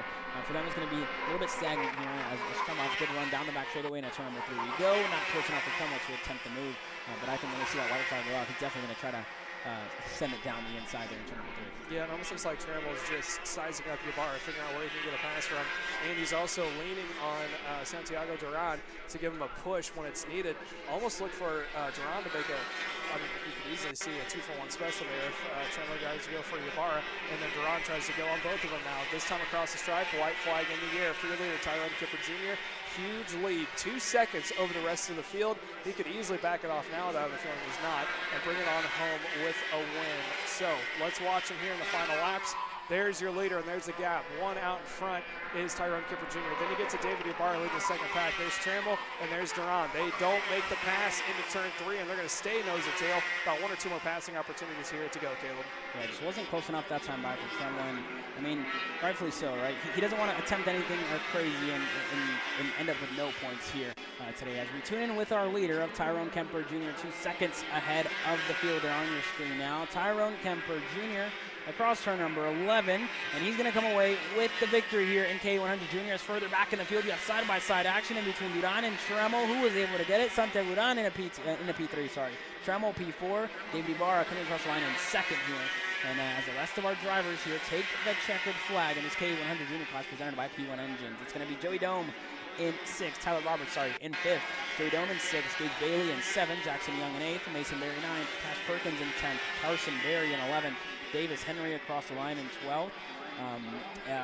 for them, it's going to be a little bit stagnant here as Trammell has a good run down the back straightaway, and at turn number 3 we go. Not close enough for Trammell to attempt the move, but I think when we see that white flag go out, he's definitely going to try to send it down the inside there in turn number 3. Yeah, it almost looks like Trammell is just sizing up Ybarra, figuring out where he can get a pass from. And he's also leaning on Santiago Duran to give him a push when it's needed. Almost look for Duran to make I mean, you could easily see a 2-for-1 special there if Trammell tries to go for Ybarra, and then Duran tries to go on both of them now. This time across the stripe, white flag in the air for your leader, Tyrone Kemper Jr. Huge lead, 2 seconds over the rest of the field. He could easily back it off now, though I have a feeling he's not, and bring it on home with a win. So let's watch him here in the final laps. there's your leader, and there's the gap. One out in front is Tyrone Kipper Jr. Then you get to David Ibarra leading the second pack. There's Trammell, and there's Duran. They don't make the pass into turn 3, and they're going to stay nose to tail. About 1 or 2 more passing opportunities here to go, Caleb. Yeah, just wasn't close enough that time by for Trammell, and I mean, rightfully so, right? He doesn't want to attempt anything crazy and end up with no points here today. As we tune in with our leader of Tyrone Kemper Jr., 2 seconds ahead of the field there on your screen now. Tyrone Kemper Jr. across turn number 11, and he's going to come away with the victory here in K100 Junior. As further back in the field, you have side-by-side action in between Duran and Trammell, who was able to get it. Sante Duran in a P3, sorry. Trammell P4, David Ibarra coming across the line in second here. And as the rest of our drivers here take the checkered flag in this K100 Junior class presented by P1 Engines, it's going to be Joey Dome in 6th, Tyler Roberts, in 5th, Joey Dome in 6th, Gage Bailey in 7th, Jackson Young in 8th, Mason Berry 9th, Cash Perkins in 10th, Carson Berry in 11th, Davis Henry across the line in 12th.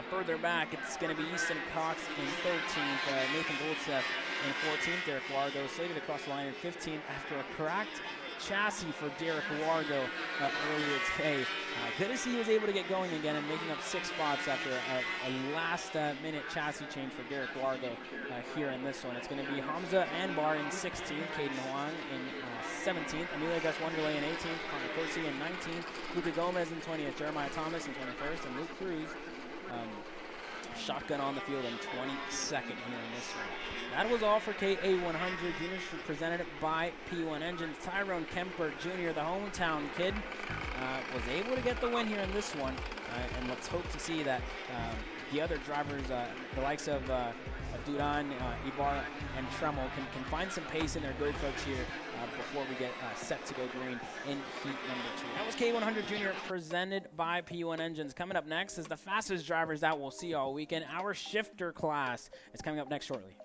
Further back, it's going to be Easton Cox in 13th, Nathan Goldseth in 14th, Derek Wargo slated across the line in 15th after a cracked chassis for Derek Wargo earlier today. Good to see he was able to get going again and making up 6 spots after a last-minute chassis change for Derek Wargo here in this one. It's going to be Hamza Anbar in 16th, Caden Huang in 17th, Amelia Gus Wonderlay in 18th, Connor Corsi in 19th, Luca Gomez in 20th, Jeremiah Thomas in 21st, and Luke Cruz shotgun on the field in 22nd here in this one. That was all for KA100 Juniors presented by P1 Engines. Tyrone Kemper Jr., the hometown kid, was able to get the win here in this one. And let's hope to see that the other drivers, the likes of Duran, Ibarra, and Trammell can find some pace in their go-karts here before we get set to go green in heat number 2. That was K100 Junior presented by P1 Engines. Coming up next is the fastest drivers that we'll see all weekend. Our shifter class is coming up next shortly.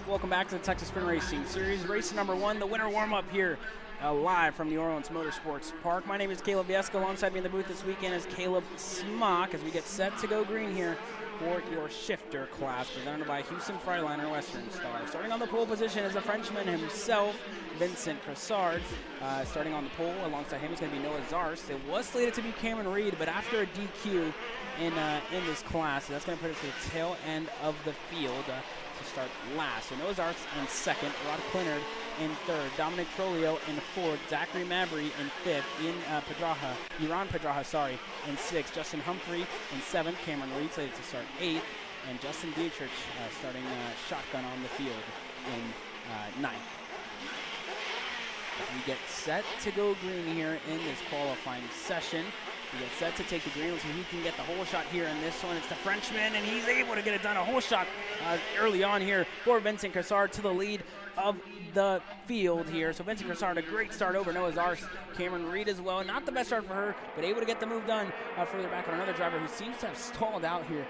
Welcome back to the Texas Sprint Racing Series. Race number 1, the winter warm-up here live from New Orleans Motorsports Park. My name is Caleb Vieska. Alongside me in the booth this weekend is Caleb Smock as we get set to go green here for your shifter class presented by Houston Freightliner Western Star. Starting on the pole position is the Frenchman himself, Vincent Cressard. Starting on the pole alongside him is going to be Noah Zarst. It was slated to be Cameron Reed, but after a DQ in this class, that's going to put us to the tail end of the field to start last. So Noah Zarst in second, Rod Clinard in third, Dominic Trolio in fourth, Zachary Mabry in fifth, Iran Pedraja, in sixth, Justin Humphrey in seventh, Cameron Reed slated to start eighth, and Justin Dietrich starting shotgun on the field in ninth. We get set to go green here in this qualifying session. We get set to take the green. Let's see who can get the hole shot here in this one. It's the Frenchman, and he's able to get it done. A hole shot early on here for Vincent Cassard to the lead of the field here. So Vincent Cassard, a great start over Noah's Ark. Cameron Reed as well. Not the best start for her, but able to get the move done further back on another driver who seems to have stalled out here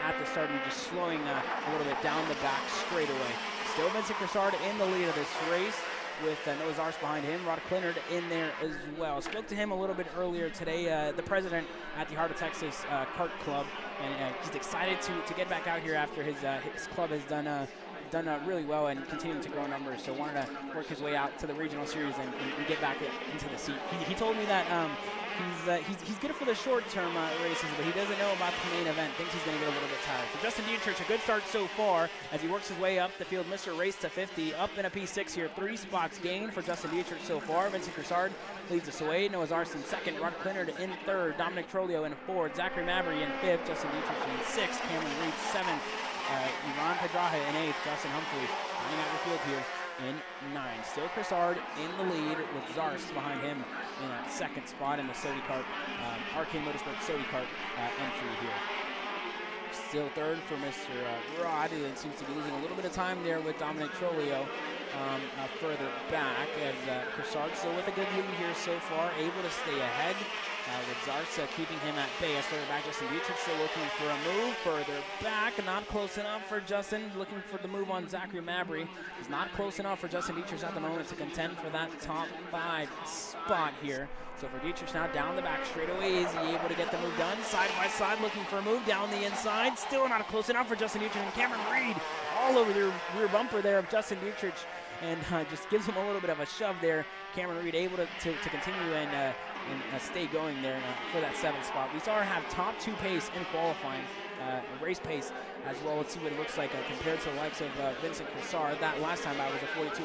at the start and just slowing a little bit down the back straightaway. Still Vincent Cassard in the lead of this race, with Noah's Ark behind him, Rod Clinard in there as well. Spoke to him a little bit earlier today, the president at the Heart of Texas Kart Club, and he's excited to get back out here after his club has done really well and continuing to grow numbers. So wanted to work his way out to the regional series and get back into the seat. He told me that he's good for the short-term races, but he doesn't know about the main event. Thinks he's going to get a little bit tired. For Justin Dietrich, a good start so far as he works his way up the field. Mr. Race to 50, up in a P6 here. 3 spots gained for Justin Dietrich so far. Vincent Cassard leads us away. Noah's Ark in second. Rod Clinard in third. Dominic Trolio in fourth. Zachary Mabry in fifth. Justin Dietrich in sixth. Cameron Reed seventh. Ivan Pedraja in eighth. Justin Humphrey running out the field here in 9. Still Cassard in the lead with Zars behind him in that second spot in the Sodi Kart, Arcade Motorsports Sodi Kart entry here. Still third for Mr. Rod, who seems to be losing a little bit of time there with Dominic Trolio further back, as Cassard still with a good lead here so far, able to stay ahead. With Zarsa keeping him at bay. As further back, Justin Dietrich still looking for a move. Further back, not close enough for Justin. Looking for the move on Zachary Mabry. He's not close enough for Justin Dietrich at the moment to contend for that top 5 spot here. So for Dietrich now down the back straightaway, is he able to get the move done? Side by side, looking for a move down the inside. Still not close enough for Justin Dietrich. And Cameron Reed all over the rear bumper there of Justin Dietrich, and just gives him a little bit of a shove there. Cameron Reed able to continue and stay going there for that 7th spot. We saw her have top 2 pace in qualifying, race pace as well. Let's see what it looks like compared to the likes of Vincent Cassard. That last time out was a 42.189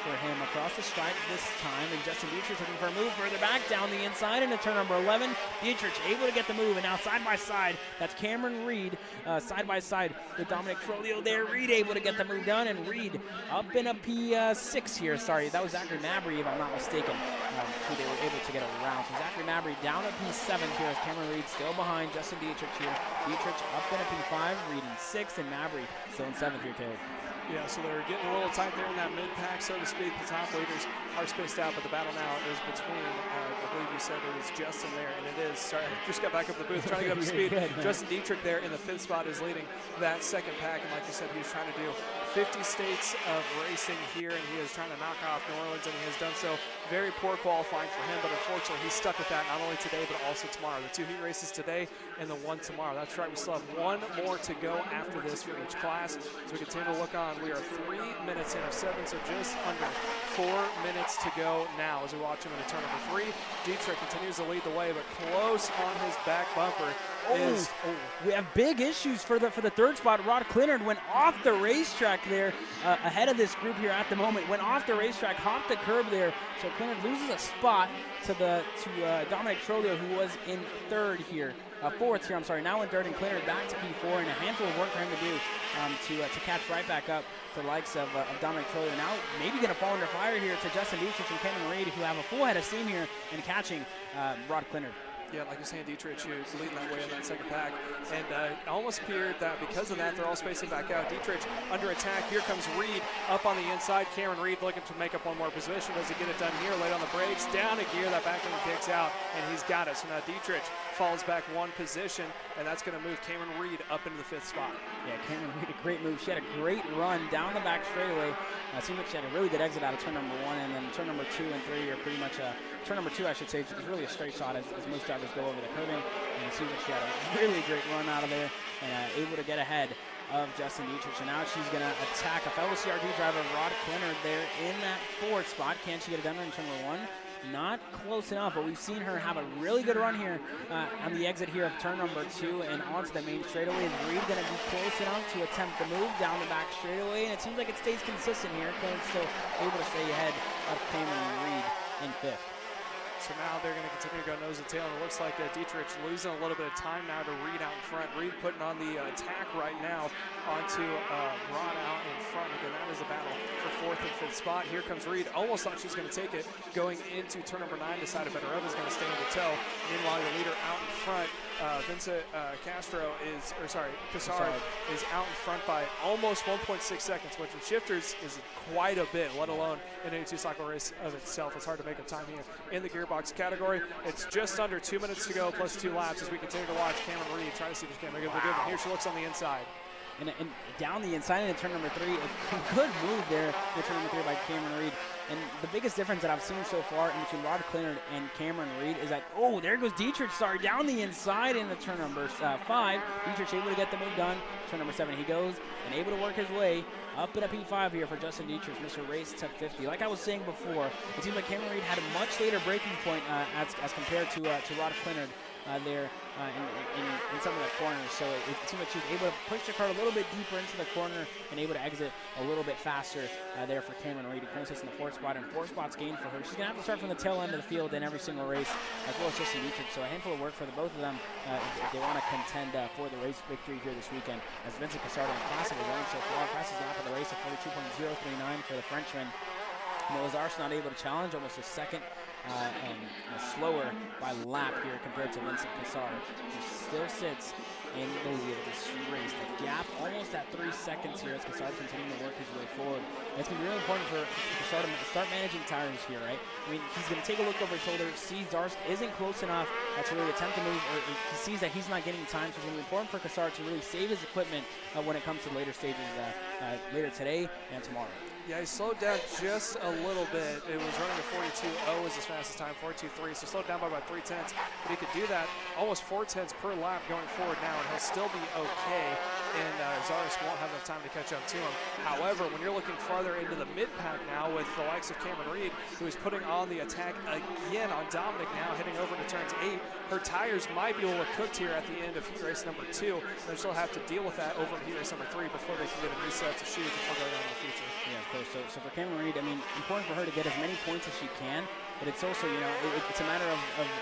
for him across the stripe this time. And Justin Dietrich looking for a move further back down the inside into turn number 11. Dietrich able to get the move, and now side by side, that's Cameron Reed side by side with Dominic Trolio there. Reed able to get the move done, and Reed up in a P6 here. Sorry, that was Zachary Mabry, if I'm not mistaken, who they were able to get around. So Zachary Mabry down at P7 here as Cameron Reed still behind Justin Dietrich here. Dietrich up in a P5, Reed in 6th, and Mabry still in 7th here, Taylor. Yeah, so they're getting a little tight there in that mid-pack, so to speak. The top leaders are spaced out, but the battle now is between, I believe you said it was Justin there, and it is, sorry, I just got back up the booth, trying to get up to speed. Justin Dietrich there in the 5th spot is leading that 2nd pack, and like you said, he was trying to do 50 states of racing here, and he is trying to knock off New Orleans, and he has done so. Very poor qualifying for him, but unfortunately he's stuck with that not only today, but also tomorrow. The 2 heat races today and the 1 tomorrow. That's right, we still have 1 more to go after this for each class. So we continue to look on. We are 3 minutes in of 7, so just under 4 minutes to go now as we watch him in the turn number 3. Dietrich continues to lead the way, but close on his back bumper. We have big issues for the 3rd spot. Rod Clinard went off the racetrack there ahead of this group here at the moment. Went off the racetrack, hopped the curb there. So Clinard loses a spot to Dominic Trolio, who was in 3rd here. 4th here, I'm sorry. Now in 3rd, and Clinard back to P4, and a handful of work for him to do to catch right back up to the likes of Dominic Trolio. Now maybe going to fall under fire here to Justin Dietrich and Cameron Reed, who have a full head of steam here and catching Rod Clinard. Yeah, like you're saying, Dietrich is leading that way in that 2nd pack. And it almost appeared that because of that, they're all spacing back out. Dietrich under attack. Here comes Reed up on the inside. Cameron Reed looking to make up 1 more position. Does he get it done here? Late on the brakes. Down a gear. That back end kicks out, and he's got it. So now Dietrich falls back 1 position, and that's going to move Cameron Reed up into the 5th spot. Yeah, Cameron Reed, a great move. She had a great run down the back straightaway. Seems like she had a really good exit out of turn number 1, and then turn number 2 and 3 are pretty much turn number 2, I should say, is really a straight shot as most drivers go over the curbing. And it seems like she had a really great run out of there and able to get ahead of Justin Dietrich. And now she's going to attack a fellow CRD driver, Rod Clinard, there in that 4th spot. Can she get it done in turn number 1? Not close enough, but we've seen her have a really good run here on the exit here of turn number 2 and onto the main straightaway. Is Reed going to be close enough to attempt the move down the back straightaway? And it seems like it stays consistent here. Clinard still able to stay ahead of Cameron Reed in 5th. So now they're going to continue to go nose to tail, and it looks like Dietrich losing a little bit of time now to Reed out in front. Reed putting on the attack right now onto Rod out in front. Again, that is a battle for 4th and 5th spot. Here comes Reed. Almost thought she was going to take it going into turn number 9. Decided Bedareva's going to stay in the tow. Meanwhile, your leader out in front, Vincent Cassard is out in front by almost 1.6 seconds, which in shifters is quite a bit, let alone in any two-cycle race of itself. It's hard to make up time here in the gearbox category. It's just under 2 minutes to go plus 2 laps as we continue to watch Cameron Reed try to see if she can make it good. And here she looks on the inside. And down the inside into turn number 3, a good move there in turn number 3 by Cameron Reed. And the biggest difference that I've seen so far in between Rod Clinard and Cameron Reed is that, oh, there goes Dietrich, down the inside into turn number 5. Dietrich able to get the move done. Turn number 7 he goes and able to work his way up in a P5 here for Justin Dietrich, Mr. Race to 50. Like I was saying before, it seems like Cameron Reed had a much later breaking point as compared to Rod Clinard there in some of the corners. So it seemed like she was able to push the car a little bit deeper into the corner and able to exit a little bit faster there for Cameron Reed. He currently sits in the 4th spot, and 4 spots gained for her. She's going to have to start from the tail end of the field in every single race, as well as Justin Dietrich. So a handful of work for the both of them if they want to contend for the race victory here this weekend. As Vincent Cassard and Classic is running so far, fastest lap of the race at 42.039 for the Frenchman. Noah Zar's not able to challenge, almost a second slower by lap here compared to Vincent Cassard, who still sits in the lead of this race. The gap almost at 3 seconds here as Cassard continuing to work his way forward. And it's going to be really important for Cassard to start managing tires here, right? I mean, he's going to take a look over his shoulder, see Zarsk isn't close enough to really attempt to move, or he sees that he's not getting time, so it's going to be important for Cassard to really save his equipment when it comes to later stages later today and tomorrow. Yeah, he slowed down just a little bit. It was running to 42.0 as his fastest time, 42.3, so slowed down by about 3 tenths. But he could do that almost 4 tenths per lap going forward now, and he'll still be okay, and Zaris won't have enough time to catch up to him. However, when you're looking farther into the mid-pack now with the likes of Cameron Reed, who is putting on the attack again on Dominic now, heading over to turns 8, her tires might be a little cooked here at the end of heat race number 2. They'll still have to deal with that over in heat race number 3 before they can get a new set of shoes before going on in the future. Yeah, of course. So for Cameron Reed, I mean, important for her to get as many points as she can, but it's also, you know, it's a matter of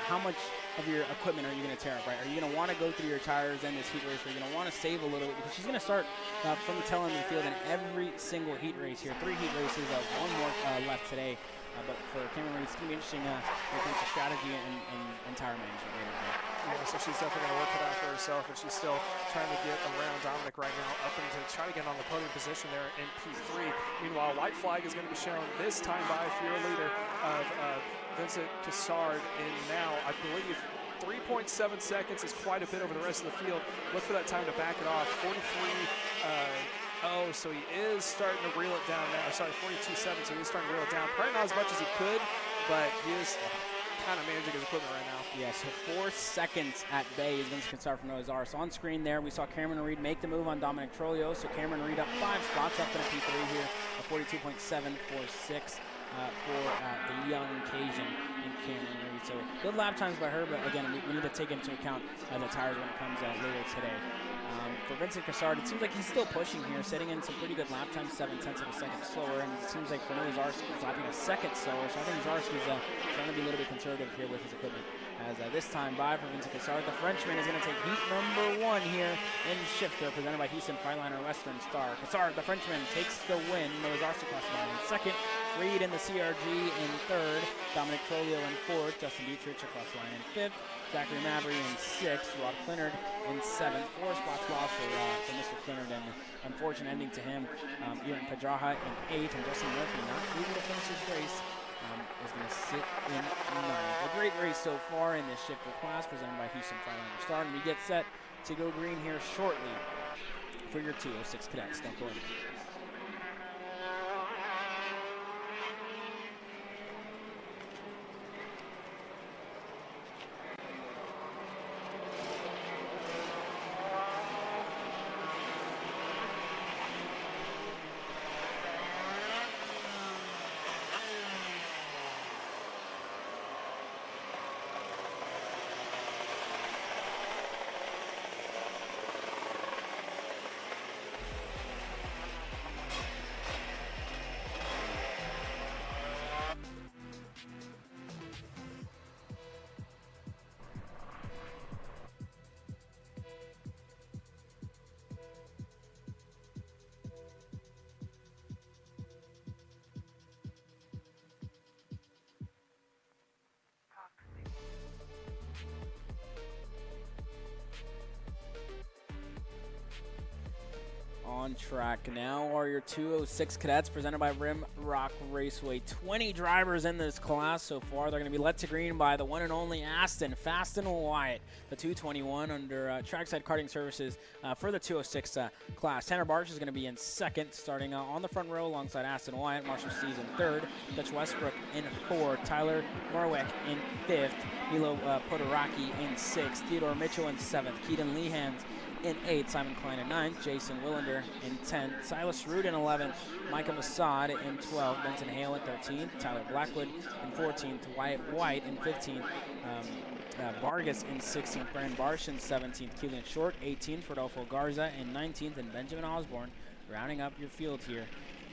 how much of your equipment are you going to tear up, right? Are you going to want to go through your tires in this heat race? Are you going to want to save a little bit? Because she's going to start from the tail end of the field in every single heat race here. 3 heat races, 1 more left today. But for Cameron Reed, it's going to be interesting when it comes to strategy and tire management later today. Yeah, so she's definitely going to work it out for herself, and she's still trying to get around Dominic right now, up and to try to get on the podium position there in P3. Meanwhile, white flag is going to be shown this time by Fiora leader of Vincent Cassard, and now I believe 3.7 seconds is quite a bit over the rest of the field. Look for that time to back it off. 43. So he is starting to reel it down now. Sorry, 42.7, so he's starting to reel it down. Probably not as much as he could, but he is kind of managing his equipment right now. Yeah, so 4 seconds at bay is Vincent Cassard from Noah Zar. So on screen there, we saw Cameron Reed make the move on Dominic Trolio. So Cameron Reed up 5 spots, up in a P3 here, a 42.746 for the young Cajun in Cameron Reed. So good lap times by her, but again, we need to take into account the tires when it comes later today. For Vincent Cassard, it seems like he's still pushing here, setting in some pretty good lap times, 7 tenths of a second slower, and it seems like for Noah Zarski is lapping a second slower, so I think Zarski's trying to be a little bit conservative here with his equipment. As this time by for Vincent Cassard, the Frenchman is going to take heat number 1 here in shifter, presented by Houston Freightliner Western Star. Cassard, the Frenchman, takes the win. Noah Zarski across the line in second. Reed in the CRG in third. Dominic Trolio in fourth. Justin Dietrich across the line in fifth. Zachary Mabry in 6th, Rod Clinard in 7th. 4 spots lost for Mr. Clinard, and unfortunate ending to him. Ian Pedraja in 8th, and Justin Murphy not able to finish his race. Is going to sit in 9th. A great race so far in this shifter class, presented by Houston Freightliner Star, and we get set to go green here shortly for your 206 cadets. Don't go anywhere. on track now are your 206 cadets presented by Rim Rock Raceway. 20 drivers in this class so far. They're going to be led to green by the one and only Aston Wyatt, the 221 under Trackside Karting Services for the 206 class. Tanner Barsh is going to be in second, starting on the front row alongside Aston Wyatt. Marshall Steves in third, Dutch Westbrook in fourth, Tyler Morwick in fifth, Milo Podoraki in sixth, Theodore Mitchell in seventh, Keaton Lehans in 8th, Simon Klein in 9th, Jason Willander in 10th, Silas Root in 11th, Micah Masad in 12th, Benson Hale in 13th, Tyler Blackwood in 14th, Wyatt White in 15th, Vargas in 16th, Brandon Barsh in 17th, Keelan Short 18th, Rodolfo Garza in 19th, and Benjamin Osborne rounding up your field here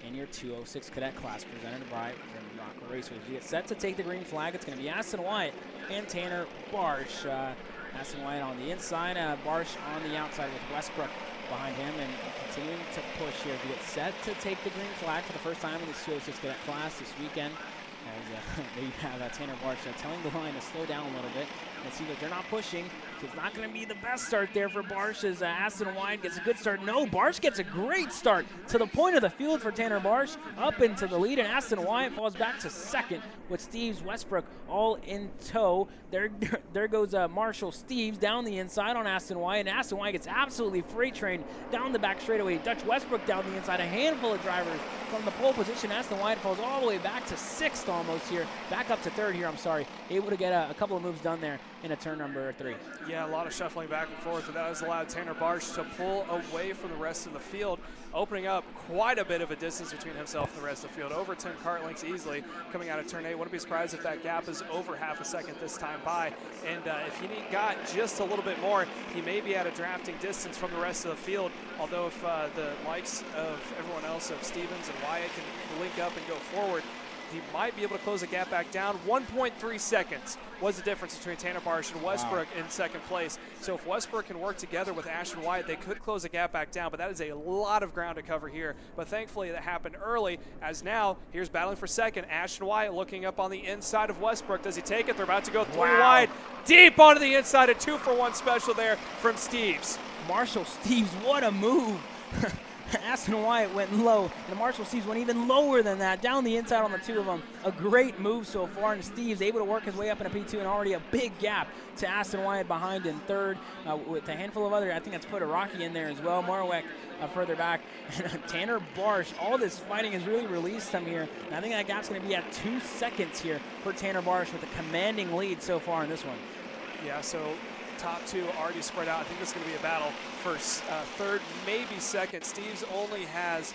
in your 206 cadet class presented by Rim Rock Raceway. We get set to take the green flag. It's going to be Aston Wyatt and Tanner Barsh. Aston Wyatt on the inside, Barsh on the outside with Westbrook behind him and continuing to push here to get set to take the green flag for the first time in this 206 cadet class this weekend. As there you have Tanner Barsh telling the line to slow down a little bit. Let's see that they're not pushing, so it's not going to be the best start there for Barsh as Aston Wyatt gets a good start. No, Barsh gets a great start to the point of the field for Tanner Barsh, up into the lead, and Aston Wyatt falls back to second with Steves Westbrook all in tow. There goes Marshall Steves down the inside on Aston Wyatt, and Aston Wyatt gets absolutely freight trained down the back straightaway. Dutch Westbrook down the inside, a handful of drivers from the pole position. Aston Wyatt falls all the way back to sixth almost here, back up to third here, I'm sorry. Able to get a couple of moves done there in a turn number 3. Yeah, a lot of shuffling back and forth, and that has allowed Tanner Barsh to pull away from the rest of the field, opening up quite a bit of a distance between himself and the rest of the field. Over 10 kart lengths easily coming out of turn 8. Wouldn't be surprised if that gap is over half a second this time by. And if he got just a little bit more, he may be at a drafting distance from the rest of the field. Although if the likes of everyone else, of Stevens and Wyatt, can link up and go forward, he might be able to close the gap back down. 1.3 seconds was the difference between Tanner Barsh and Westbrook in second place. So if Westbrook can work together with Ashton Wyatt, they could close the gap back down, but that is a lot of ground to cover here. But thankfully that happened early, as now here's battling for second. Ashton Wyatt looking up on the inside of Westbrook. Does he take it? They're about to go 3 wide. Deep onto the inside, a 2-for-1 special there from Steves. Marshall Steves, what a move. Aston Wyatt went low, and Marshall Steves went even lower than that, down the inside on the two of them. A great move so far, and Steves able to work his way up in a P2, and already a big gap to Aston Wyatt behind in third, with a handful of other, I think that's Podoraki in there as well, Morwick further back, and Tanner Barsh. All this fighting has really released him here, and I think that gap's going to be at 2 seconds here for Tanner Barsh with a commanding lead so far in this one. Yeah, so top two already spread out. I think this is going to be a battle for third, maybe second. Steves only has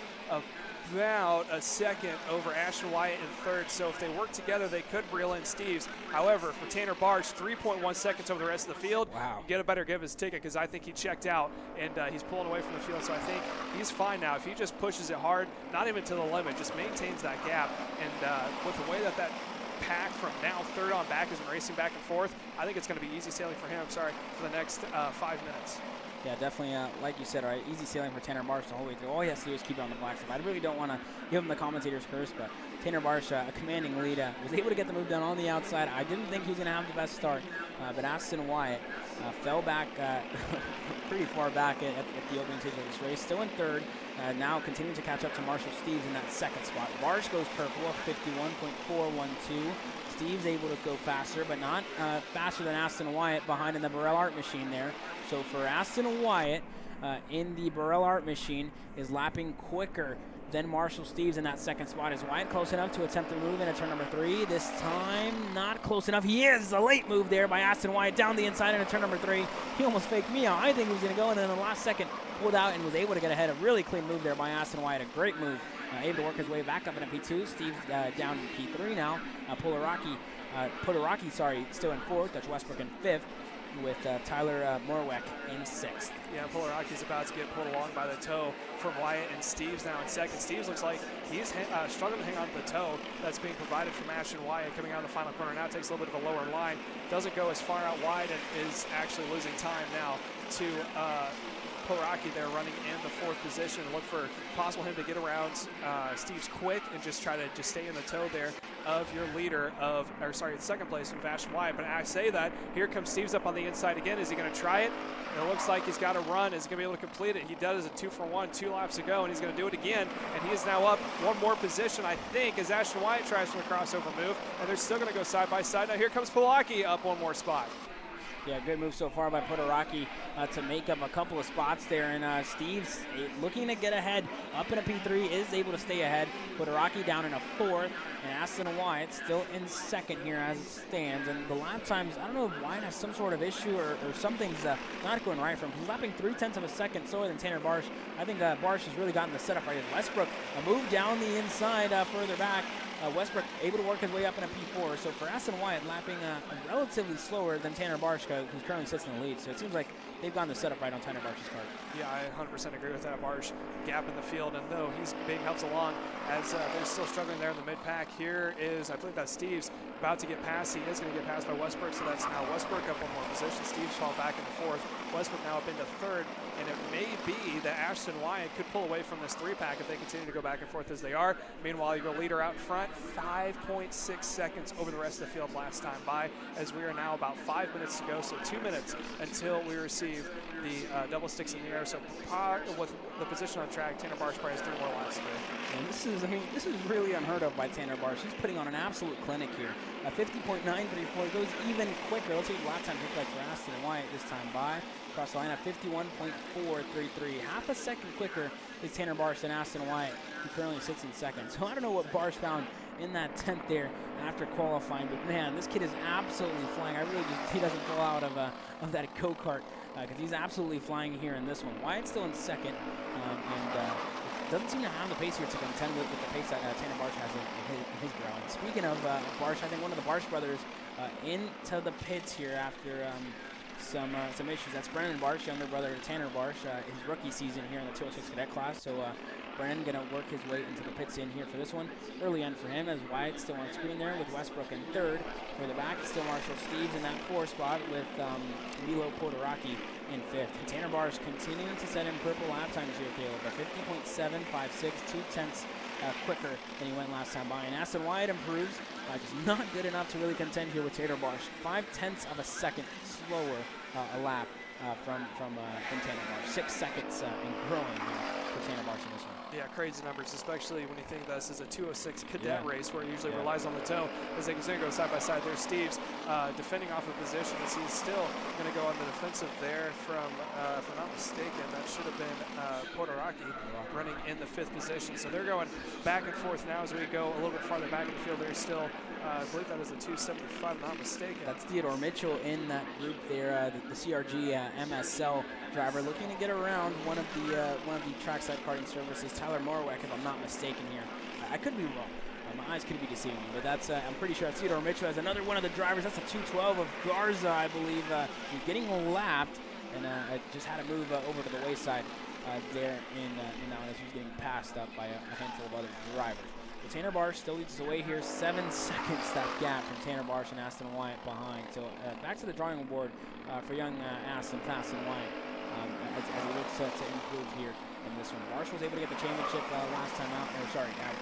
about a second over Ashton Wyatt in third, so if they work together, they could reel in Steves. However, for Tanner Barsh, 3.1 seconds over the rest of the field. Wow. You better give his ticket, because I think he checked out, and he's pulling away from the field, so I think he's fine now. If he just pushes it hard, not even to the limit, just maintains that gap, and with the way that pack from now third on back has been racing back and forth, I think it's going to be easy sailing for him, for the next 5 minutes. Yeah, definitely, like you said, all right, easy sailing for Tanner Barsh the whole way through. All he has to do is keep it on the black stuff. I really don't want to give him the commentator's curse, but Tanner Barsh, a commanding lead, was able to get the move done on the outside. I didn't think he was going to have the best start, but Aston Wyatt fell back pretty far back at the opening stage of this race. Still in third, now continuing to catch up to Marshall Steves in that second spot. Barsh goes purple at 51.412. Steves able to go faster, but not faster than Aston Wyatt behind in the Burrell Art Machine there. So for Aston Wyatt in the Burrell Art Machine is lapping quicker than Marshall Steves in that second spot. Is Wyatt close enough to attempt the move into turn number 3? This time not close enough. He is. A late move there by Aston Wyatt down the inside into turn number 3. He almost faked me out. I think he was going to go, and then in the last second pulled out and was able to get ahead. A really clean move there by Aston Wyatt. A great move. Able to work his way back up in a P2. Steves down in P3 now. Podoraki, still in 4th. Dutch Westbrook in 5th. With Tyler Morwick in 6th. Yeah, Podoraki is about to get pulled along by the toe from Wyatt, and Steves now in 2nd. Steves looks like he's struggling to hang on to the toe that's being provided from Ashton Wyatt coming out of the final corner. Now takes a little bit of a lower line. Doesn't go as far out wide and is actually losing time now to Poraki there running in the 4th position. Look for possible him to get around Steve's quick and just try to just stay in the toe there of your leader of, or sorry, 2nd place from Vashon Wyatt. But I say that, here comes Steve's up on the inside again. Is he going to try it? It looks like he's got to run. Is he going to be able to complete it? He does a 2-for-1, 2 laps ago, and he's going to do it again. And he is now up one more position, I think, as Ashton Wyatt tries for a crossover move. And they're still going to go side by side. Now here comes Polaki up one more spot. Yeah, good move so far by Podoraki to make up a couple of spots there. And Steve's looking to get ahead up in a P3, is able to stay ahead. Podoraki down in a 4th, and Aston Wyatt still in 2nd here as it stands. And the lap times, I don't know if Wyatt has some sort of issue or something's not going right for him. He's lapping 0.3 of a second slower than Tanner Barsh. I think Barsh has really gotten the setup right. Westbrook, a move down the inside further back. Westbrook able to work his way up in a P4. So for Aston Wyatt, lapping relatively slower than Tanner Barsh, who currently sits in the lead. So it seems like they've gotten the setup right on Tanner Barsh's cart. Yeah, I 100% agree with that. Barsh gap in the field, and though he's being helped along as they're still struggling there in the mid-pack. Here is, I believe that's Steve's about to get past. He is going to get passed by Westbrook, so that's now Westbrook up one more position. Steve's fall back in the 4th. Westbrook now up into 3rd, and it may be that Ashton Wyatt could pull away from this 3-pack if they continue to go back and forth as they are. Meanwhile, your leader out front, 5.6 seconds over the rest of the field last time by, as we are now about 5 minutes to go, so 2 minutes until we receive the double sticks in the air. So with the position on track, Tanner Barsh probably has 3 more laps to go. And this is really unheard of by Tanner Barsh. He's putting on an absolute clinic here. 50.934 goes even quicker. Let's see what lap time looks like for Aston Wyatt this time by. Across the line at 51.433. Half a second quicker is Tanner Barsh than Aston Wyatt, who currently sits in 2nd. So I don't know what Barsh found in that 10th there after qualifying, but man, this kid is absolutely flying. I really just, he doesn't fall out of that go-kart because he's absolutely flying here in this one. Wyatt's still in 2nd, and doesn't seem to have the pace here to contend with the pace that Tanner Barsh has in his ground. Speaking of Barsh, I think one of the Barsh brothers into the pits here after some issues. That's Brennan Barsh, younger brother of Tanner Barsh, his rookie season here in the 206 Cadet class. So Brennan going to work his way into the pits in here for this one. Early end for him as Wyatt still on screen there with Westbrook in 3rd. For the back, still Marshall Steves in that 4th spot with Milo Podoraki in 5th. Tanner Barsh continuing to set in purple lap times here, Caleb. 50.756, 2/10 quicker than he went last time by. And Aston Wyatt improves, just not good enough to really contend here with Tanner Barsh. 0.5 of a second slower a lap from Tanner Barsh. 6 seconds and growing for Tanner Barsh in this one. Yeah, crazy numbers, especially when you think this is a 206 cadet race where it usually relies on the toe. As they continue to go side by side, there's Steve's defending off a position as he's still going to go on the defensive there from, if I'm not mistaken, that should have been Podoraki running in the 5th position. So they're going back and forth now as we go a little bit farther back in the field. There's still, I believe that is a 275, if I'm not mistaken. That's Theodore Mitchell in that group there, the CRG MSL driver looking to get around one of the trackside karting services, Tyler Morwick, if I'm not mistaken here. I could be wrong. My eyes could be deceiving me, but that's I'm pretty sure that's Theodore Mitchell as another one of the drivers. That's a 212 of Garza, I believe. He's getting lapped and just had to move over to the wayside there in now as he's getting passed up by a handful of other drivers. But Tanner Barsh still leads the way here. 7 seconds that gap from Tanner Barsh and Aston Wyatt behind. So back to the drawing board for young Aston Wyatt as he looks to improve here in this one. Barsh was able to get the championship last time out.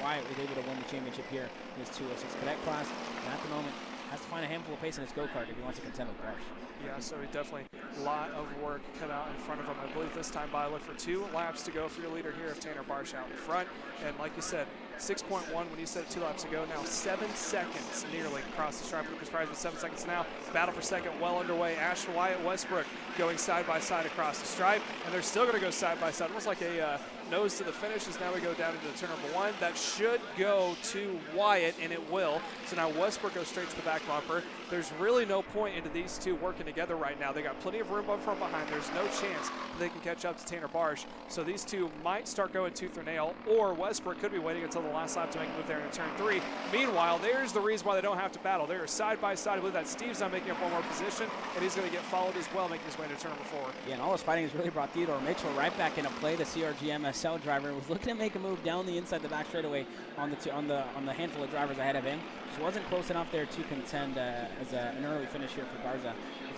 Wyatt was able to win the championship here in his 206 cadet class. And at the moment, has to find a handful of pace in his go-kart if he wants to contend with Barsh. Yeah, so he definitely a lot of work cut out in front of him. I believe this time by, look for 2 laps to go for your leader here of Tanner Barsh out in front. And like you said, 6.1 when you said it 2 laps ago. Now 7 seconds nearly across the stripe. Lucas Prize with 7 seconds now. Battle for 2nd well underway. Ashton Wyatt, Westbrook going side by side across the stripe. And they're still going to go side by side. Almost like a nose to the finish as now we go down into the turn number 1. That should go to Wyatt, and it will. So now Westbrook goes straight to the back bumper. There's really no point into these two working together right now. They got plenty of room up from behind. There's no chance that they can catch up to Tanner Barsh. So these two might start going tooth or nail, or Westbrook could be waiting until the last lap to make a move there in turn 3. Meanwhile, there's the reason why they don't have to battle. They're side by side. I believe that Steve's now making up one more position, and he's going to get followed as well, making his way to turn number 4. Yeah, and all this fighting has really brought Theodore Mitchell right back into play, the CRG MSL RSL driver, was looking to make a move down the inside the back straightaway on the handful of drivers ahead of him. Just wasn't close enough there to contend as an early finish here for Garza.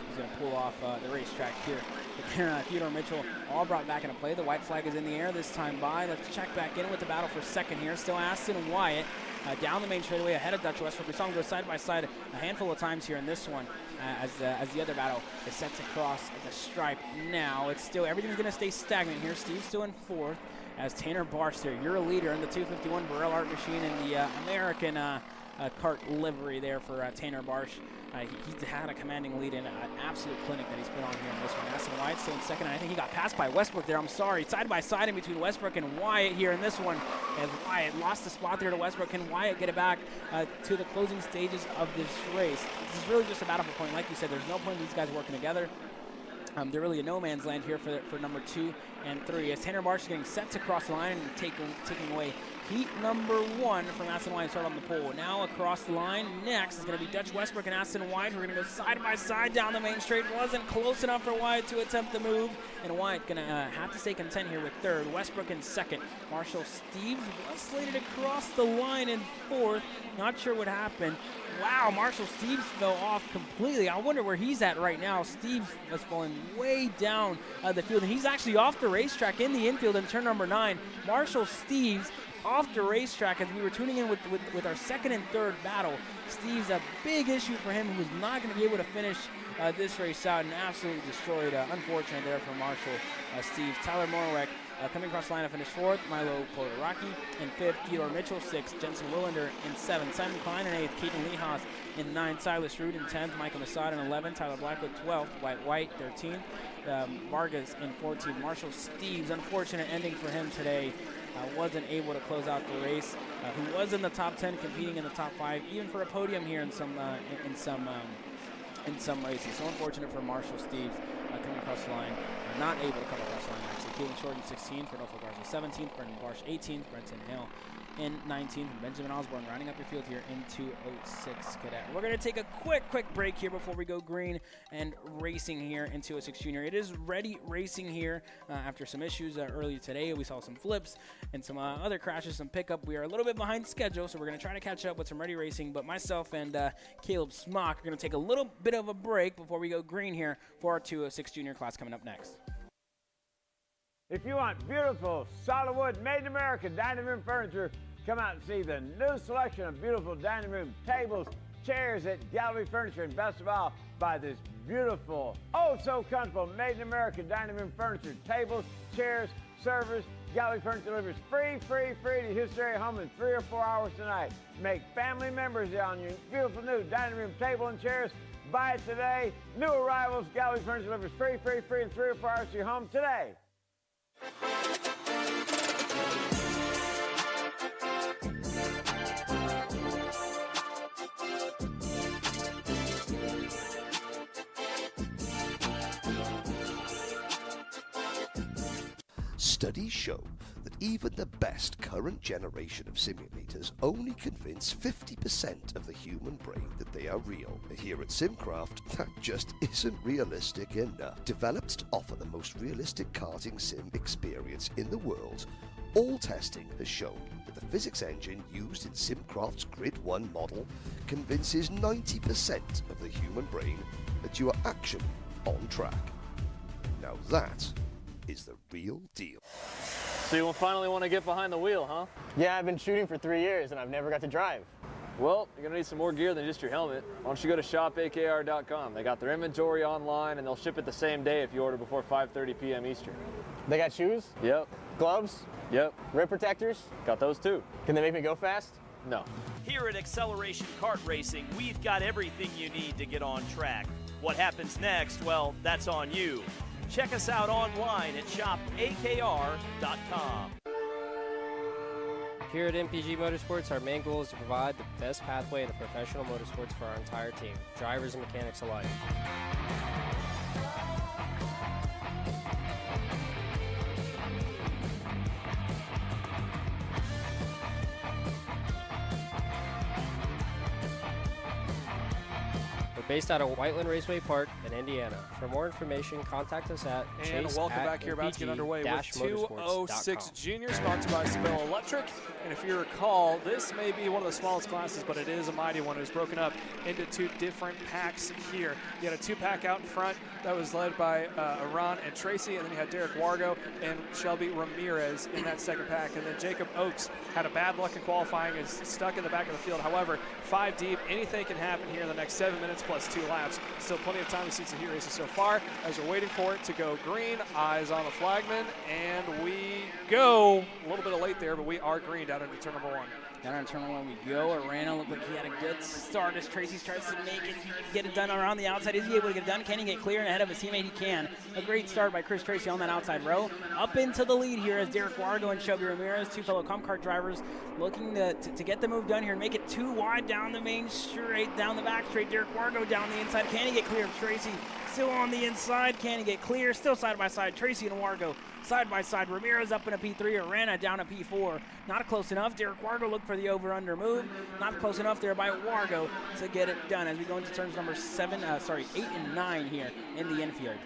He's going to pull off the racetrack here. But Theodore Mitchell all brought back into play. The white flag is in the air this time by. Let's check back in with the battle for second here. Still Aston Wyatt down the main straightaway ahead of Dutch Westbrook. We saw him go side by side a handful of times here in this one as the other battle is set to cross the stripe now. It's still, everything's going to stay stagnant here. Steve's still in fourth as Tanner Barsh there. You're a leader in the 251 Burrell Art Machine and the American Kart livery there for Tanner Barsh. He's had a commanding lead in an absolute clinic that he's put on here in this one. Aston Wyatt still in second. I think he got passed by Westbrook there. I'm sorry. Side by side in between Westbrook and Wyatt here in this one. As Wyatt lost the spot there to Westbrook. Can Wyatt get it back to the closing stages of this race? This is really just a battle for point. Like you said, there's no point in these guys working together. They're really a no man's land here for number 2 and 3. As Tanner Barsh is getting set to cross the line and taking away heat number 1 from Aston Wyatt start on the pole. Now across the line, next is going to be Dutch Westbrook and Aston Wyatt. We're going to go side by side down the main straight. Wasn't close enough for Wyatt to attempt the move. And Wyatt going to have to stay content here with third. Westbrook in second. Marshall Steves was slated to cross the line in fourth. Not sure what happened. Wow, Marshall Steves fell off completely. I wonder where he's at right now. Steves was falling way down the field. And he's actually off the racetrack in the infield in turn number 9. Marshall Steves off the racetrack as we were tuning in with our second and third battle. Steve's a big issue for him, who was not going to be able to finish this race out and absolutely destroyed. Unfortunate there for Marshall Steves. Tyler Morwick coming across the line to finish 4th. Milo Polaraki in 5th. Theodore Mitchell 6th. Jensen Willander in 7th. Simon Klein in 8th. Caden Lehas in 9th. Silas Rude in 10th. Michael Masad in 11th. Tyler Blackwood 12th. White 13th. Vargas in 14th. Marshall Steves, unfortunate ending for him today. Wasn't able to close out the race. Who was in the top 10, competing in the top 5, even for a podium here in some races. So unfortunate for Marshall Steves coming across the line. Not able to come across the line actually. Caden Shorten 16th, Rodolfo Garza 17th, Brendan Barsh 18th, Brenton Hale in 19th, and Benjamin Osborne rounding up your field here in 206 Cadet. We're going to take a quick break here before we go green and racing here in 206 Junior. It is ready racing here after some issues earlier today. We saw some flips and some other crashes, some pickup. We are a little bit behind schedule, so we're going to try to catch up with some ready racing, but myself and Caleb Smock are going to take a little bit of a break before we go green here for our 206 Junior class coming up next. If you want beautiful, solid wood, made in America dining room furniture, come out and see the new selection of beautiful dining room tables, chairs at Gallery Furniture, and best of all, buy this beautiful, oh so comfortable, made in America dining room furniture, tables, chairs, servers. Gallery Furniture delivers free to Houston area home in 3 or 4 hours tonight. Make family members on your beautiful new dining room table and chairs. Buy it today. New arrivals, Gallery Furniture delivers free in 3 or 4 hours to your home today. Studies show that even the best current generation of simulators only convince 50% of the human brain that they are real. Here at SimCraft, that just isn't realistic enough. Developed to offer the most realistic karting sim experience in the world, all testing has shown that the physics engine used in SimCraft's Grid 1 model convinces 90% of the human brain that you are actually on track. Now that is the real deal. So you finally want to get behind the wheel, huh? Yeah, I've been shooting for 3 years and I've never got to drive. Well, you're gonna need some more gear than just your helmet. Why don't you go to shopakr.com? They got their inventory online and they'll ship it the same day if you order before 5:30 p.m. Eastern. They got shoes, Yep. gloves, Yep. rib protectors. Got those too. Can they make me go fast? No. Here at Acceleration Kart Racing, we've got everything you need to get on track. What happens next? Well, that's on you. Check us out online at shopakr.com. Here at MPG Motorsports, our main goal is to provide the best pathway into professional motorsports for our entire team, drivers and mechanics alike. based out of Whiteland Raceway Park in Indiana. For more information, contact us at And welcome back here, about to get underway with 206 Junior, sponsored by Sabella Electric. And if you recall, this may be one of the smallest classes, but it is a mighty one. It was broken up into 2 different packs here. You had a 2-pack out in front that was led by Iran and Tracy, and then you had Derek Wargo and Shelby Ramirez in that second pack. And then Jacob Oakes had a bad luck in qualifying, is stuck in the back of the field. However, 5 deep, anything can happen here in the next 7 minutes plus 2 laps. Still plenty of time to see some heat races so far. As we're waiting for it to go green, eyes on the flagman, and we go. A little bit late there, but we are green down into turn number 1. Down on turn 1 we go. Arana looked like he had a good start as Tracy tries to make it, get it done around the outside. Is he able to get it done? Can he get clear and ahead of his teammate? He can. A great start by Chris Tracy on that outside row. Up into the lead here as Derek Wargo and Shelby Ramirez, 2 fellow Kart drivers, looking to get the move done here and make it 2 wide down the main straight, down the back straight. Derek Wargo down the inside. Can he get clear of Tracy? Still on the inside. Can he get clear? Still side by side. Tracy and Wargo side by side. Ramirez up in a P3. Arana down a P4. Not close enough. Derek Wargo looked for the over-under move. Not close enough there by Wargo to get it done as we go into turns number 8 and 9 here in the infield.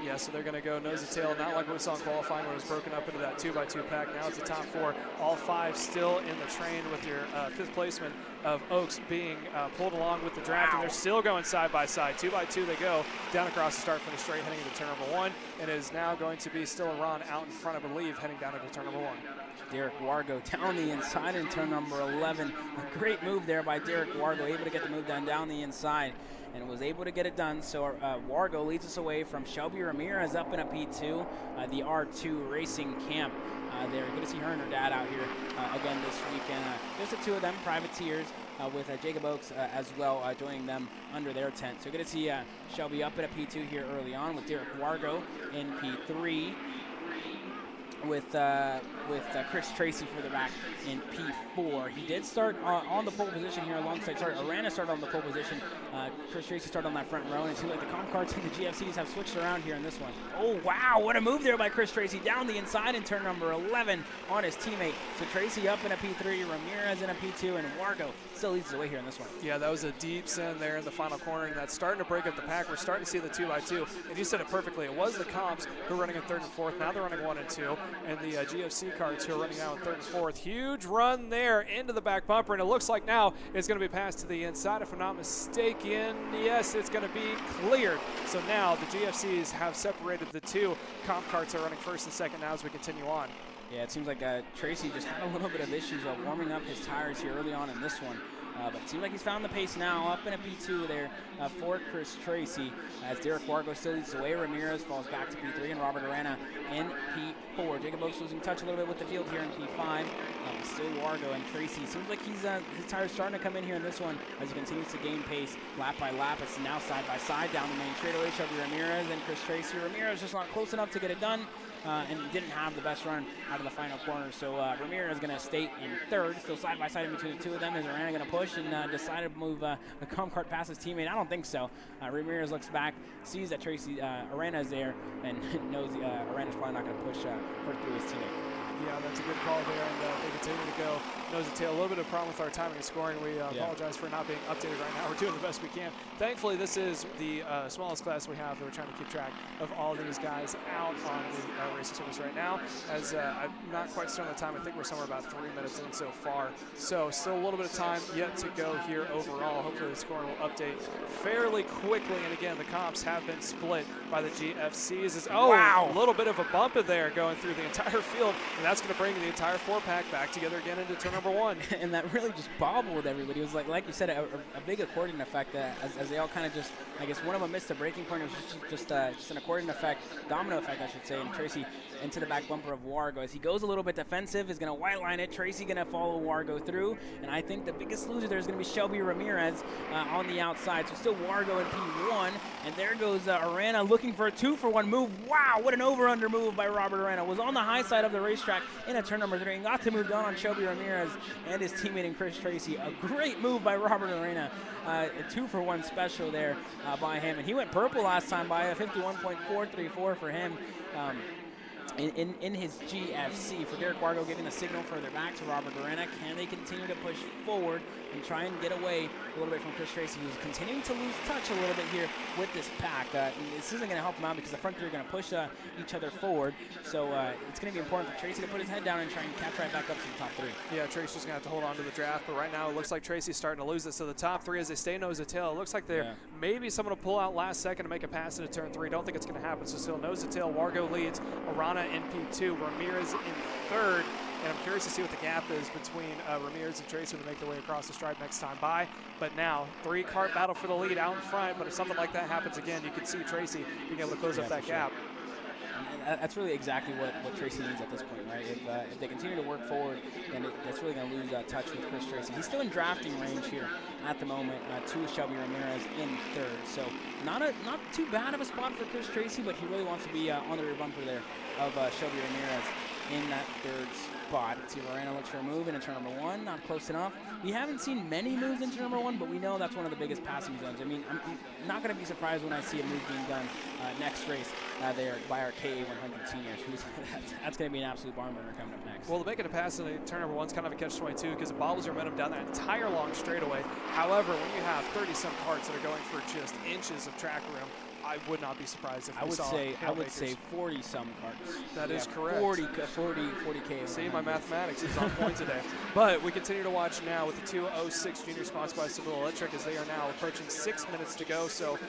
Yeah, so they're going to go nose to tail, not like we saw in qualifying when it was broken up into that 2x2 pack. Now it's the top 4, all 5 still in the train with your 5th placement of Oakes being pulled along with the draft, and they're still going side by side. 2x2 they go down across the start finish straight, heading into turn number 1, and it is now going to be still Iran out in front, I believe, heading down into turn number 1. Derek Wargo down the inside in turn number 11. A great move there by Derek Wargo, able to get the move done down the inside and was able to get it done. So Wargo leads us away from Shelby Ramirez up in a P2, the R2 Racing Camp. They're good to see her and her dad out here again this weekend. Just the 2 of them, privateers, with Jacob Oakes as well joining them under their tent. So good to see Shelby up at a P2 here early on with Derek Wargo in P3. With Chris Tracy for the back in P4. He did start on the pole position here alongside, Arana started on the pole position. Chris Tracy started on that front row, and it seems like the Karts and the GFCs have switched around here in this one. Oh, wow, what a move there by Chris Tracy down the inside in turn number 11 on his teammate. So Tracy up in a P3, Ramirez in a P2, and Wargo still leads the way here in this one. Yeah, that was a deep send there in the final corner, and that's starting to break up the pack. We're starting to see the 2x2, and you said it perfectly. It was the comps who were running in 3rd and 4th. Now they're running 1 and 2. And the GFC cards who are running out in 3rd and 4th. Huge run there into the back bumper, and it looks like now it's going to be passed to the inside, if I'm not mistaken. Yes, it's going to be cleared. So now the GFCs have separated the 2 comp carts are running 1st and 2nd now as we continue on. Yeah, it seems like Tracy just had a little bit of issues while warming up his tires here early on in this one. But it seems like he's found the pace now, up in a P2 there for Chris Tracy, as Derek Wargo still leads the way. Ramirez falls back to P3, and Robert Arana in P4. Jacob Oakes losing touch a little bit with the field here in P5. Still Wargo and Tracy. Seems like his tires starting to come in here in this one as he continues to gain pace lap by lap. It's now side by side down the main straightaway. Shelby Ramirez and Chris Tracy. Ramirez just not close enough to get it done. And didn't have the best run out of the final corner. So Ramirez is going to stay in 3rd, still side by side in between the 2 of them. Is Arana going to push and decide to move the comp cart past his teammate? I don't think so. Ramirez looks back, sees that Arana is there, and knows Arana's probably not going to push her through his teammate. Yeah, that's a good call there, and they continue to go nose to tail. A little bit of problem with our timing and scoring. We apologize for not being updated right now. We're doing the best we can. Thankfully, this is the smallest class we have that we're trying to keep track of all these guys out on the racing service right now. As I'm not quite certain on the time. I think we're somewhere about 3 minutes in so far. So still a little bit of time yet to go here overall. Hopefully the scoring will update fairly quickly. And again, the comps have been split by the GFCs. Wow! A little bit of a bump in there going through the entire field. And that's going to bring the entire 4-pack back together again into turn number 1. And that really just bobbled everybody. It was like you said, a big accordion effect as they all kind of just, I guess one of them missed a breaking point. It was just an accordion effect, domino effect, I should say. And Tracy into the back bumper of Wargo. As he goes a little bit defensive, is going to white line it. Tracy going to follow Wargo through. And I think the biggest loser there is going to be Shelby Ramirez on the outside. So still Wargo in P1. And there goes Arana looking for a 2-for-1 move. Wow, what an over-under move by Robert Arana. Was on the high side of the racetrack in a turn number 3 and got to move down on Shelby Ramirez and his teammate in Chris Tracy. A great move by Robert Arana. A 2-for-1 special there by him. And he went purple last time by a 51.434 for him. in his GFC. For Derek Wargo giving the signal further back to Robert Arana. Can they continue to push forward and try and get away a little bit from Chris Tracy, who's continuing to lose touch a little bit here with this pack? This isn't going to help him out because the front three are going to push each other forward. So it's going to be important for Tracy to put his head down and try and catch right back up to the top three. Yeah, Tracy's going to have to hold on to the draft, but right now it looks like Tracy's starting to lose it. So the top three, as they stay nose to tail, it looks like they're maybe someone will pull out last second to make a pass into turn 3. Don't think it's going to happen. So still nose to tail, Wargo leads, Arana in P2, Ramirez in third. And I'm curious to see what the gap is between Ramirez and Tracy to make their way across the stripe next time by. But now, 3-cart battle for the lead out in front. But if something like that happens again, you can see Tracy being able to close up that gap. And that's really exactly what Tracy needs at this point, right? If they continue to work forward, then that's really going to lose touch with Chris Tracy. He's still in drafting range here at the moment to Shelby Ramirez in third. So not too bad of a spot for Chris Tracy, but he really wants to be on the rear bumper there of Shelby Ramirez in that third spot. Let's see if Arana looks for a move into turn number 1. Not close enough. We haven't seen many moves into turn number 1, but we know that's one of the biggest passing zones. I mean, I'm not going to be surprised when I see a move being done next race there by our KA100 seniors. That's going to be an absolute barn burner coming up next. Well, to make it a pass in turn number 1 is kind of a catch-22 because it bobbles your momentum down that entire long straightaway. However, when you have 30-some carts that are going for just inches of track room, I would not be surprised if I would say 40-some carts. That is correct. 40K. See, my mathematics is on point today. But we continue to watch now with the 2:06 junior sponsored by Civil Electric as they are now approaching 6 minutes to go. So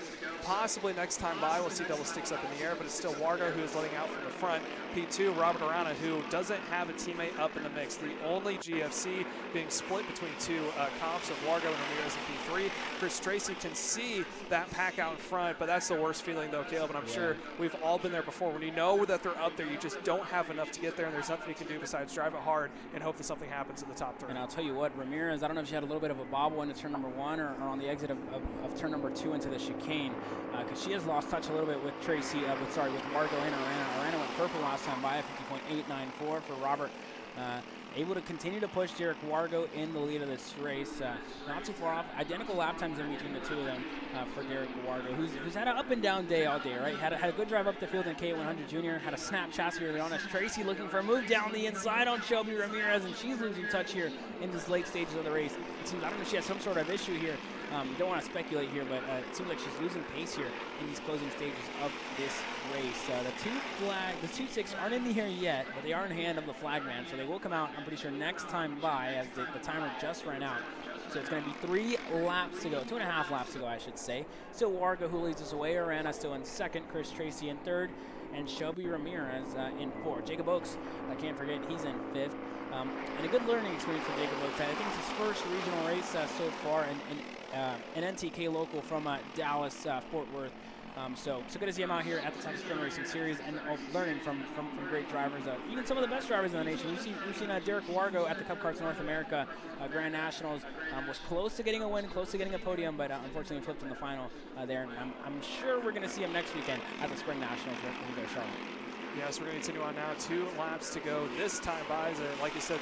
possibly next time by we'll see double sticks up in the air, but it's still Wargo who is letting out from the front. P2, Robert Arana, who doesn't have a teammate up in the mix. The only GFC being split between two comps of Wargo and Ramirez in P3. Chris Tracy can see that pack out in front, but that's the worst feeling though, Caleb, and I'm sure we've all been there before. When you know that they're up there, you just don't have enough to get there, and there's nothing you can do besides drive it hard and hope that something happens in the top 3. And I'll tell you what, Ramirez, I don't know if she had a little bit of a bobble into turn number 1 or on the exit of turn number 2 into the chicane, because she has lost touch a little bit with Tracy, with Wargo and Arana. Arana went purple last time by, 50.894 for Robert. Able to continue to push Derek Wargo in the lead of this race. Not too far off. Identical lap times in between the two of them for Derek Wargo, who's had an up and down day all day, right? Had a good drive up the field in K100 Junior. Had a snap chassis early on as Tracy looking for a move down the inside on Shelby Ramirez, and she's losing touch here in this late stages of the race. It seems, I don't know if she has some sort of issue here. Don't want to speculate here, but it seems like she's losing pace here in these closing stages of this race. The 2-6 aren't in the air yet, but they are in hand of the flag man, so they will come out, I'm pretty sure, next time by, as the timer just ran out. So it's going to be 3 laps to go, 2.5 laps to go, I should say. Still Wargo who leads us away. Arana still in second, Chris Tracy in third, and Shelby Ramirez in fourth. Jacob Oakes, I can't forget, he's in fifth. And a good learning experience for Jacob Oakes. I think it's his first regional race so far, an NTK local from Dallas, Fort Worth. So good to see him out here at the Texas Sprint Racing Series and learning from great drivers, even some of the best drivers in the nation. We've seen Derek Wargo at the Cup Karts North America Grand Nationals, was close to getting a win, close to getting a podium, but unfortunately flipped in the final there. And I'm sure we're going to see him next weekend at the Spring Nationals when we go to Charlotte. Yes, we're going to continue on now. 2 laps to go. This time by, like you said,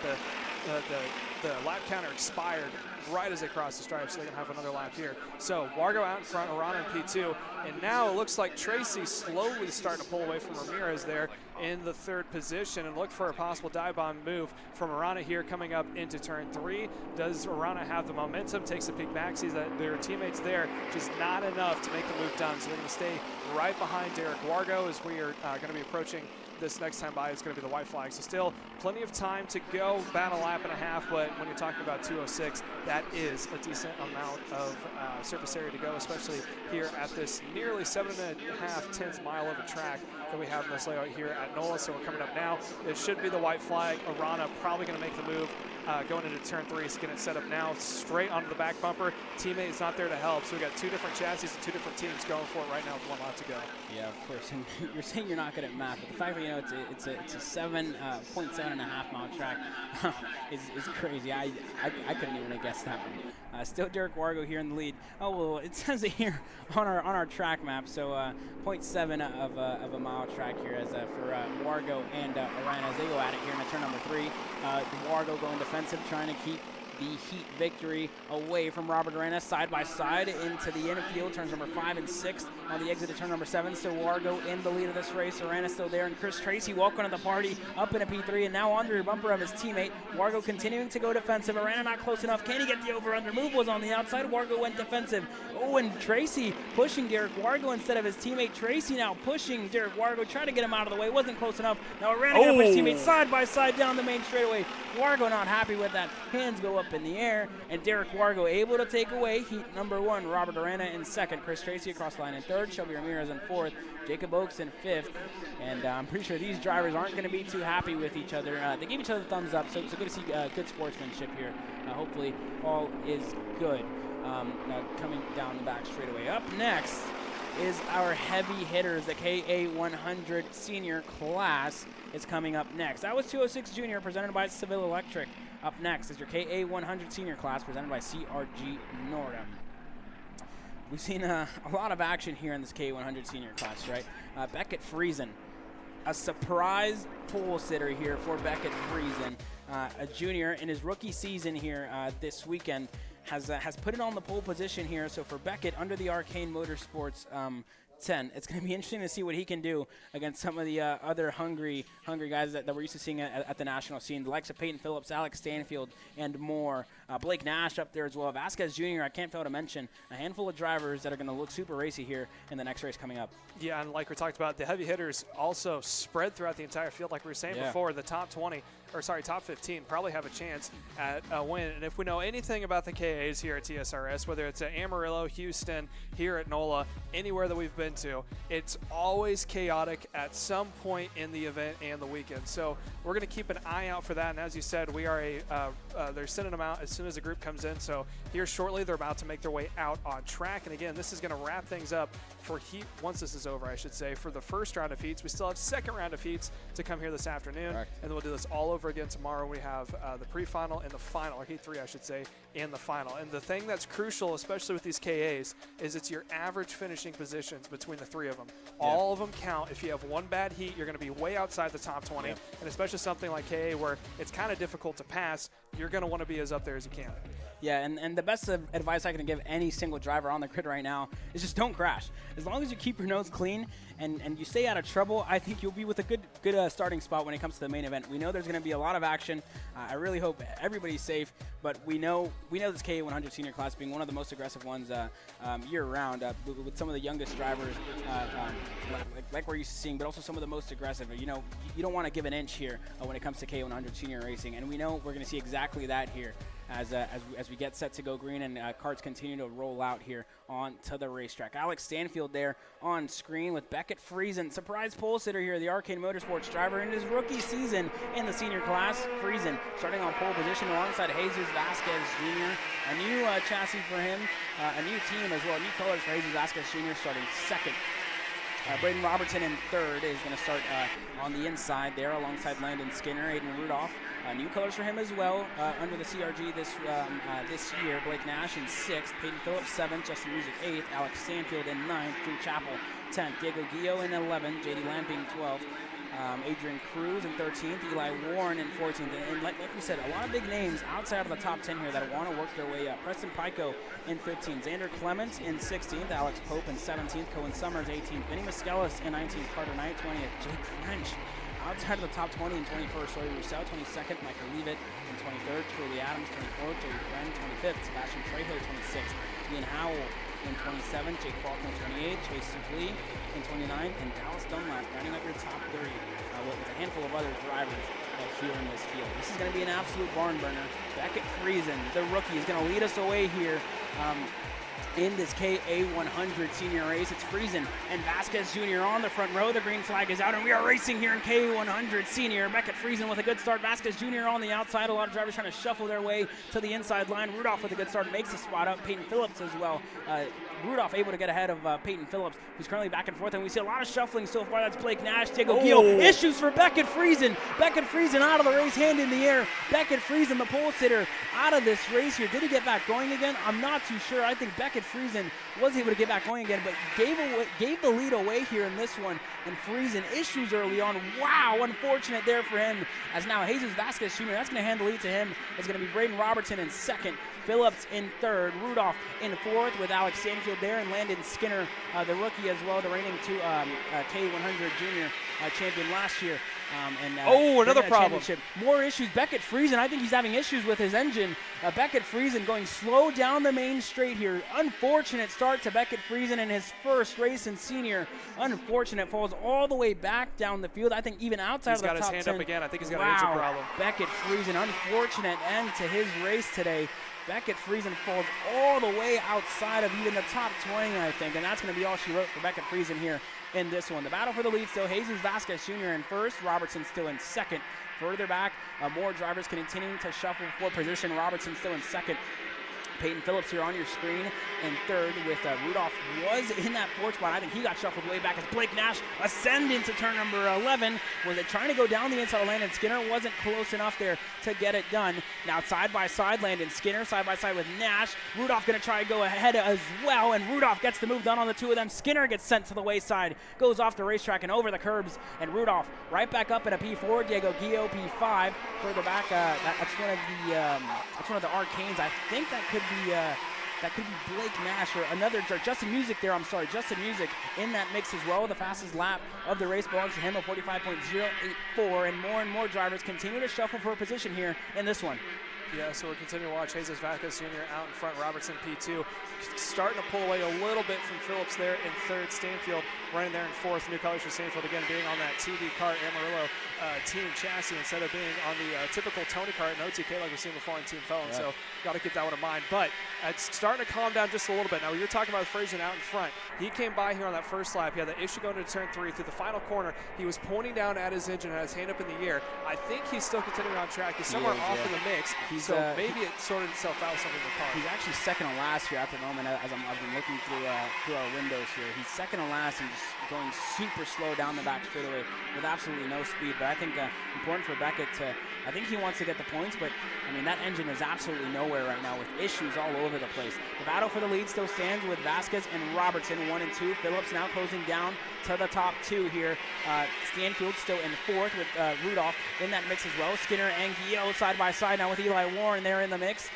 the lap counter expired right as they crossed the stripe, so they're going to have another lap here. So Wargo out in front, Arana in P2, and now it looks like Tracy slowly starting to pull away from Ramirez there in the 3rd position, and look for a possible dive bomb move from Arana here coming up into turn 3. Does Arana have the momentum? Takes a peek back, sees that their teammates there, just not enough to make the move done. So they're going to stay right behind Derek Wargo as we are going to be approaching this next time by. Is going to be the white flag. So still plenty of time to go, about a lap and a half, but when you're talking about 2:06, that is a decent amount of surface area to go, especially here at this nearly 7.5 mile of a track that we have in this layout here at NOLA. So we're coming up now. It should be the white flag. Arana probably going to make the move going into turn 3. He's getting it set up now, straight onto the back bumper. Teammate is not there to help, so we got 2 different chassis and 2 different teams going for it right now with 1 lap to go. Yeah, of course. And you're saying you're not good at math, but the fact that it's a 7.5 mile track is crazy. I couldn't even have guessed that one. Still Derek Wargo here in the lead. Oh well, it says it here on our track map. So 0.7 of a mile track here as for Wargo and Arana as they go at it here in turn number 3. Wargo going defensive, trying to keep the Heat victory away from Robert Arena, side by side into the infield. Turns number 5 and 6 on the exit to turn number 7. So Wargo in the lead of this race. Arena still there, and Chris Tracy welcome to the party up in a P3, and now under the bumper of his teammate. Wargo continuing to go defensive. Arena not close enough. Can he get the over-under? Move was on the outside. Wargo went defensive. Oh, and Tracy pushing Derek Wargo instead of his teammate. Tracy now pushing Derek Wargo, trying to get him out of the way. Wasn't close enough. Now Arena going to push teammates side by side down the main straightaway. Wargo not happy with that. Hands go up in the air, and Derek Wargo able to take away Heat number 1. Robert Arena in 2nd. Chris Tracy across the line in 3rd. Shelby Ramirez in 4th. Jacob Oakes in 5th. And I'm pretty sure these drivers aren't going to be too happy with each other. They gave each other thumbs up, so it's good to see good sportsmanship here. Hopefully all is good. Coming down the back straightaway. Up next is our heavy hitters. The KA100 senior class is coming up next. That was 206 Junior presented by Seville Electric. Up next is your KA100 senior class presented by CRG Nordam. We've seen a lot of action here in this KA100 senior class, right? Beckett Friesen, a surprise pole sitter here for Beckett Friesen, a junior in his rookie season here this weekend. Has put it on the pole position here. So for Beckett, under the Arcane Motorsports 10, it's going to be interesting to see what he can do against some of the other hungry guys that we're used to seeing at the national scene. The likes of Peyton Phillips, Alex Stanfield, and more. Blake Nash up there as well. Vasquez Jr., I can't fail to mention a handful of drivers that are going to look super racy here in the next race coming up. Yeah, and like we talked about, the heavy hitters also spread throughout the entire field. Like we were saying before, the top 15 probably have a chance at a win. And if we know anything about the KAs here at TSRS, whether it's at Amarillo, Houston, here at NOLA, anywhere that we've been to, it's always chaotic at some point in the event and the weekend. So we're going to keep an eye out for that. And as you said, we are they're sending them out as soon as the group comes in. So here shortly, they're about to make their way out on track. And again, this is going to wrap things up for Heat, once this is over, I should say, for the first round of heats. We still have second round of heats to come here this afternoon. Correct. And then we'll do this all over again tomorrow. We have the pre-final and the final, or Heat 3, I should say, and the final. And the thing that's crucial, especially with these KAs, is it's your average finishing positions between the 3 of them. Yeah. All of them count. If you have one bad heat, you're going to be way outside the top 20. Yeah. And especially something like KA where it's kind of difficult to pass, you're going to want to be as up there as you can. Yeah, and the best advice I can give any single driver on the grid right now is just don't crash. As long as you keep your nose clean and you stay out of trouble, I think you'll be with a good starting spot when it comes to the main event. We know there's going to be a lot of action. I really hope everybody's safe, but we know this KA100 senior class being one of the most aggressive ones year-round, with some of the youngest drivers like we're used to seeing, but also some of the most aggressive. You know, you don't want to give an inch here when it comes to KA100 senior racing, and we know we're going to see exactly that here as we get set to go green and karts continue to roll out here onto the racetrack. Alex Stanfield there on screen with Beckett Friesen, surprise pole sitter here, the Arcane Motorsports driver in his rookie season in the senior class. Friesen starting on pole position alongside Jesus Vasquez Jr. A new chassis for him, a new team as well, new colors for Jesus Vasquez Jr. starting second. Braden Robertson in third is going to start on the inside there alongside Landon Skinner, Aiden Rudolph. New colors for him as well under the CRG this year. Blake Nash in 6th, Peyton Phillips 7th, Justin Music 8th, Alex Stanfield in 9th, Drew Chappell 10th, Diego Guillo in 11th, JD Lamping 12th, Adrian Cruz in 13th, Eli Warren in 14th. And like we said, a lot of big names outside of the top 10 here that want to work their way up. Preston Pico in 15th, Xander Clements in 16th, Alex Pope in 17th, Cohen Summers 18th, Vinny Muskelis in 19th, Carter Knight 20th, Jake French outside of the top 20 in 21st, Sawyer Rousseau 22nd, Michael Leavitt in 23rd, Curly Adams 24th, Joey Friend 25th, Sebastian Trejo 26th, Ian Howell in 27th, Jake Faulkner 28th, Chase Lee in 29th, and Dallas Dunlap rounding up your top 30 with a handful of other drivers here in this field. This is going to be an absolute barn burner. Beckett Friesen, the rookie, is going to lead us away here in this KA100 senior race. It's Friesen and Vasquez Jr. on the front row. The green flag is out, and we are racing here in KA100 senior. Beckett Friesen with a good start. Vasquez Jr. on the outside. A lot of drivers trying to shuffle their way to the inside line. Rudolph with a good start makes the spot up. Peyton Phillips as well. Rudolph able to get ahead of Peyton Phillips, who's currently back and forth, and we see a lot of shuffling so far. That's Blake Nash, Diego Guillo. Issues for Beckett Friesen. Beckett Friesen out of the race, hand in the air. Beckett Friesen, the pole sitter, out of this race here. Did he get back going again? I'm not too sure. I think Beckett Beckett Friesen was able to get back going again, but gave the lead away here in this one. And Friesen issues early on. Wow, unfortunate there for him. As now Jesus Vasquez Jr., that's going to hand the lead to him. It's going to be Braden Robertson in second, Phillips in third, Rudolph in fourth with Alex Stanfield there, and Landon Skinner, the rookie as well, the reigning K100 junior champion last year. Another problem. More issues. Beckett Friesen, I think he's having issues with his engine. Beckett Friesen going slow down the main straight here. Unfortunate start to Beckett Friesen in his first race in senior. Unfortunate, falls all the way back down the field. I think even outside of the top 10. He's got his hand up again. I think he's got an engine problem. Beckett Friesen, unfortunate end to his race today. Beckett Friesen falls all the way outside of even the top 20, I think, and that's going to be all she wrote for Beckett Friesen here in this one. The battle for the lead still, Jesus Vasquez Jr. in first, Robertson still in second. Further back, more drivers continuing to shuffle for position. Robertson still in second. Peyton Phillips here on your screen in third with Rudolph was in that fourth spot. I think he got shuffled way back as Blake Nash ascend into turn number 11. Was it trying to go down the inside of Landon Skinner? Wasn't close enough there to get it done. Now side by side, Landon Skinner side by side with Nash. Rudolph going to try to go ahead as well, and Rudolph gets the move done on the two of them. Skinner gets sent to the wayside, goes off the racetrack and over the curbs, and Rudolph right back up in a P4. Diego Guillo P5. Further back, that's one of the arcanes. I think that could be Blake Nash or another Justin Music there. I'm sorry, Justin Music in that mix as well. The fastest lap of the race belongs to him, a 45.084, and more drivers continue to shuffle for a position here in this one. Yeah, so we're continuing to watch Jesus Vasquez Jr. out in front. Robertson P2 starting to pull away a little bit from Phillips there in third. Stanfield running there in fourth. New colors for Stanfield again, being on that TD Kart Amarillo team chassis instead of being on the typical Tony Kart and OTK like we've seen before in Team Felon. Yeah. So got to keep that one in mind. But it's starting to calm down just a little bit. Now, you're talking about Friesen out in front. He came by here on that first lap. He had the issue going into turn 3 through the final corner. He was pointing down at his engine, had his hand up in the air. I think he's still continuing on track. He's somewhere off in the mix. So maybe it sorted itself out something in the car. He's actually second to last here at the moment as I've been looking through our windows here. He's second to last and just going super slow down the back straightaway with absolutely no speed. But I think important for Beckett I think he wants to get the points, but I mean, that engine is absolutely nowhere right now with issues all over the place. The battle for the lead still stands with Vasquez and Robertson 1 and 2. Phillips now closing down to the top 2 here. Stanfield still in fourth with Rudolph in that mix as well. Skinner and Guillo side by side now with Eli Warren there in the mix.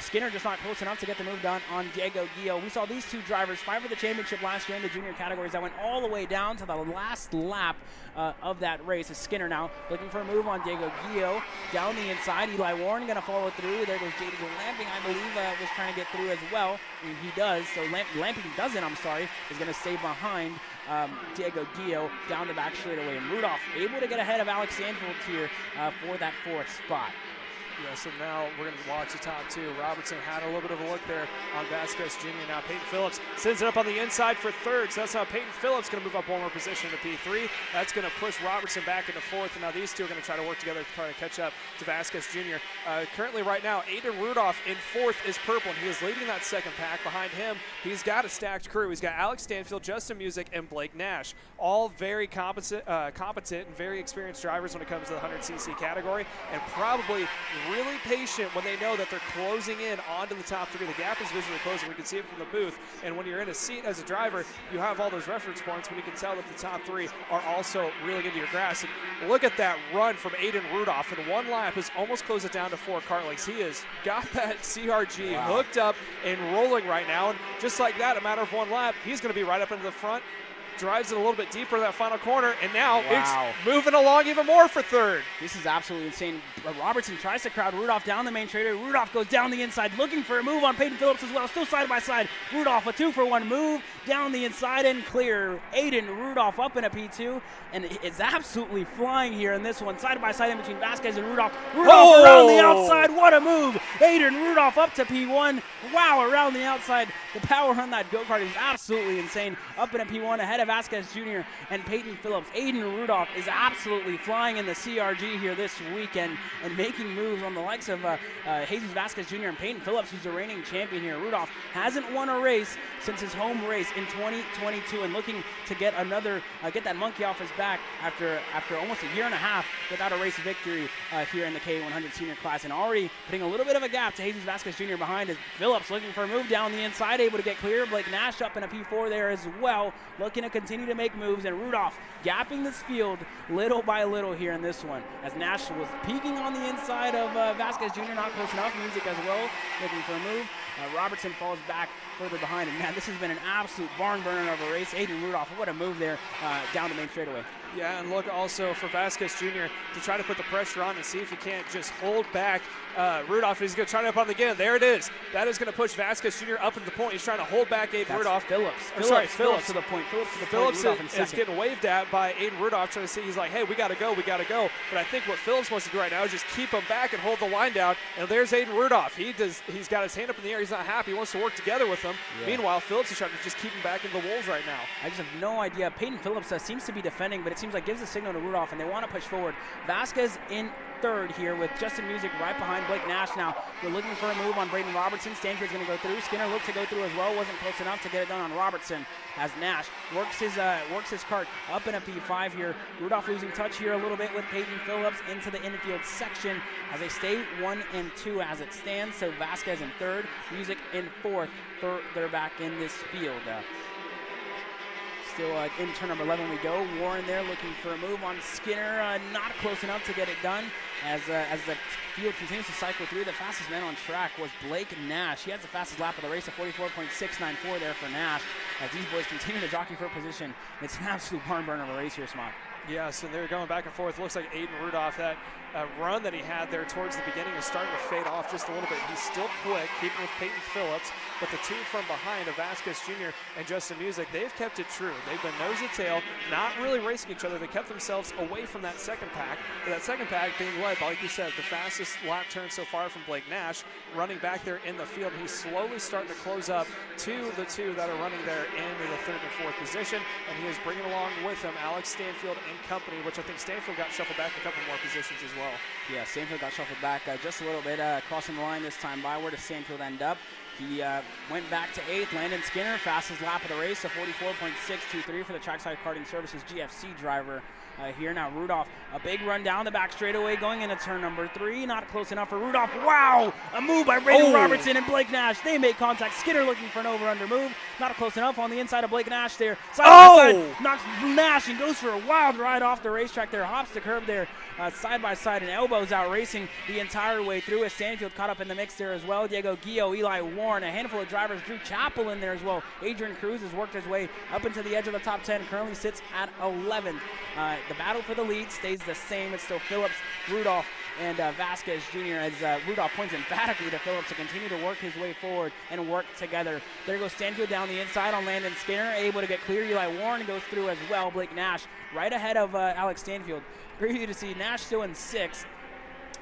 Skinner just not close enough to get the move done on Diego Guillo. We saw these two drivers fight for the championship last year in the junior categories that went all the way down to the last lap of that race. Is Skinner now looking for a move on Diego Guillo down the inside. Eli Warren going to follow through. There goes J.D. Lamping, I believe, was trying to get through as well. And he does. So Lamping doesn't, is going to stay behind Diego Guillo down the back straightaway. And Rudolph able to get ahead of Alex Stanfield here for that fourth spot. Yeah, so now we're going to watch the top 2. Robertson had a little bit of a look there on Vasquez Jr. Now Peyton Phillips sends it up on the inside for third. So that's how Peyton Phillips going to move up one more position to P3. That's going to push Robertson back into fourth. And now these two are going to try to work together to try to catch up to Vasquez Jr. Currently right now, Aiden Rudolph in fourth is purple. And he is leading that second pack. Behind him, he's got a stacked crew. He's got Alex Stanfield, Justin Music, and Blake Nash. All very competent and very experienced drivers when it comes to the 100cc category. And probably really patient when they know that they're closing in onto the top 3. The gap is visually closing. We can see it from the booth. And when you're in a seat as a driver, you have all those reference points when you can tell that the top 3 are also really into your grass. And look at that run from Aiden Rudolph. In one lap has almost closed it down to 4 kart lengths. He has got that CRG hooked up and rolling right now. And just like that, a matter of one lap, he's going to be right up into the front. Drives it a little bit deeper in that final corner, and now it's moving along even more for third. This is absolutely insane. Robertson tries to crowd Rudolph down the main straightaway. Rudolph goes down the inside, looking for a move on Peyton Phillips as well. Still side by side. Rudolph, a 2-for-1 move down the inside and clear. Aiden Rudolph up in a P2, and it's absolutely flying here in this one. Side by side in between Vasquez and Rudolph. Rudolph around the outside. What a move. Aiden Rudolph up to P1. Wow, around the outside. The power on that go-kart is absolutely insane. Up in a P1 ahead of Vasquez Jr. and Peyton Phillips. Aiden Rudolph is absolutely flying in the CRG here this weekend and making moves on the likes of Jesus Vasquez Jr. and Peyton Phillips, who's the reigning champion here. Rudolph hasn't won a race since his home race in 2022 and looking to get get that monkey off his back after almost a year and a half without a race victory here in the K100 senior class, and already putting a little bit of a gap to Jesus Vasquez Jr. behind as Phillips looking for a move down the inside, able to get clear. Blake Nash up in a P4 there as well, looking to continue to make moves, and Rudolph gapping this field little by little here in this one as Nash was peeking on the inside of Vasquez Jr., not close enough. Music as well, looking for a move. Robertson falls back further behind, and man, this has been an absolute barn burner of a race. Aiden Rudolph, what a move there down the main straightaway. Yeah, and look also for Vasquez Jr. to try to put the pressure on and see if he can't just hold back Rudolph. He's going to try to up on the again. There it is. That is going to push Vasquez Jr. up into the point. He's trying to hold back Aiden Rudolph. Phillips to the point. Phillips is getting waved at by Aiden Rudolph, trying to see. He's like, hey, we got to go. But I think what Phillips wants to do right now is just keep him back and hold the line down. And there's Aiden Rudolph. He's got his hand up in the air. He's not happy. He wants to work together with him. Yeah. Meanwhile, Phillips is trying to just keep him back in the wolves right now. I just have no idea. Peyton Phillips seems to be defending, but it seems like gives a signal to Rudolph, and they want to push forward. Vasquez in third here with Justin Music right behind Blake Nash now. We're looking for a move on Braden Robertson. Stanfield's going to go through. Skinner looked to go through as well. Wasn't close enough to get it done on Robertson as Nash works his cart up in a P5 here. Rudolph losing touch here a little bit with Peyton Phillips into the infield section as they stay 1 and 2 as it stands. So Vasquez in third, Music in fourth. They're back in this field. Still in turn number 11 we go. Warren there looking for a move on Skinner. Not close enough to get it done as the field continues to cycle through. The fastest man on track was Blake Nash. He has the fastest lap of the race, a 44.694 there for Nash. As these boys continue to jockey for position. It's an absolute barn burner of a race here, Smock. Yeah, so they're going back and forth. Looks like Aiden Rudolph, that run that he had there towards the beginning is starting to fade off just a little bit. He's still quick, keeping with Peyton Phillips, but the two from behind of Vasquez Jr. and Justin Music, they've kept it true. They've been nose to tail, not really racing each other. They kept themselves away from that second pack, but that second pack being led by, like you said, the fastest lap turn so far from Blake Nash, running back there in the field. He's slowly starting to close up to the two that are running there in the third and fourth position, and he is bringing along with him Alex Stanfield and company, which I think Stanfield got shuffled back a couple more positions as well. Yeah, Stanfield got shuffled back just a little bit, crossing the line this time by. Where does Stanfield end up? He went back to 8th. Landon Skinner, fastest lap of the race, a 44.623 for the Trackside Karting Services GFC driver here. Now Rudolph, a big run down the back straightaway going into turn number 3. Not close enough for Rudolph. Wow! A move by Braden Robertson and Blake Nash. They make contact. Skinner looking for an over-under move. Not close enough on the inside of Blake Nash there. Side by side, knocks Nash and goes for a wild ride off the racetrack there. Hops the curb there, side by side, and elbows out racing the entire way through as Stanfield caught up in the mix there as well. Diego Guillo, Eli Warren, a handful of drivers. Drew Chappell in there as well. Adrian Cruz has worked his way up into the edge of the top 10. Currently sits at 11th. The battle for the lead stays the same. It's still Phillips, Rudolph, and Vasquez Jr. as Rudolph points emphatically to Phillips to continue to work his way forward and work together. There goes Stanfield down the inside on Landon Skinner, able to get clear. Eli Warren goes through as well. Blake Nash right ahead of Alex Stanfield. Great to see Nash still in 6th.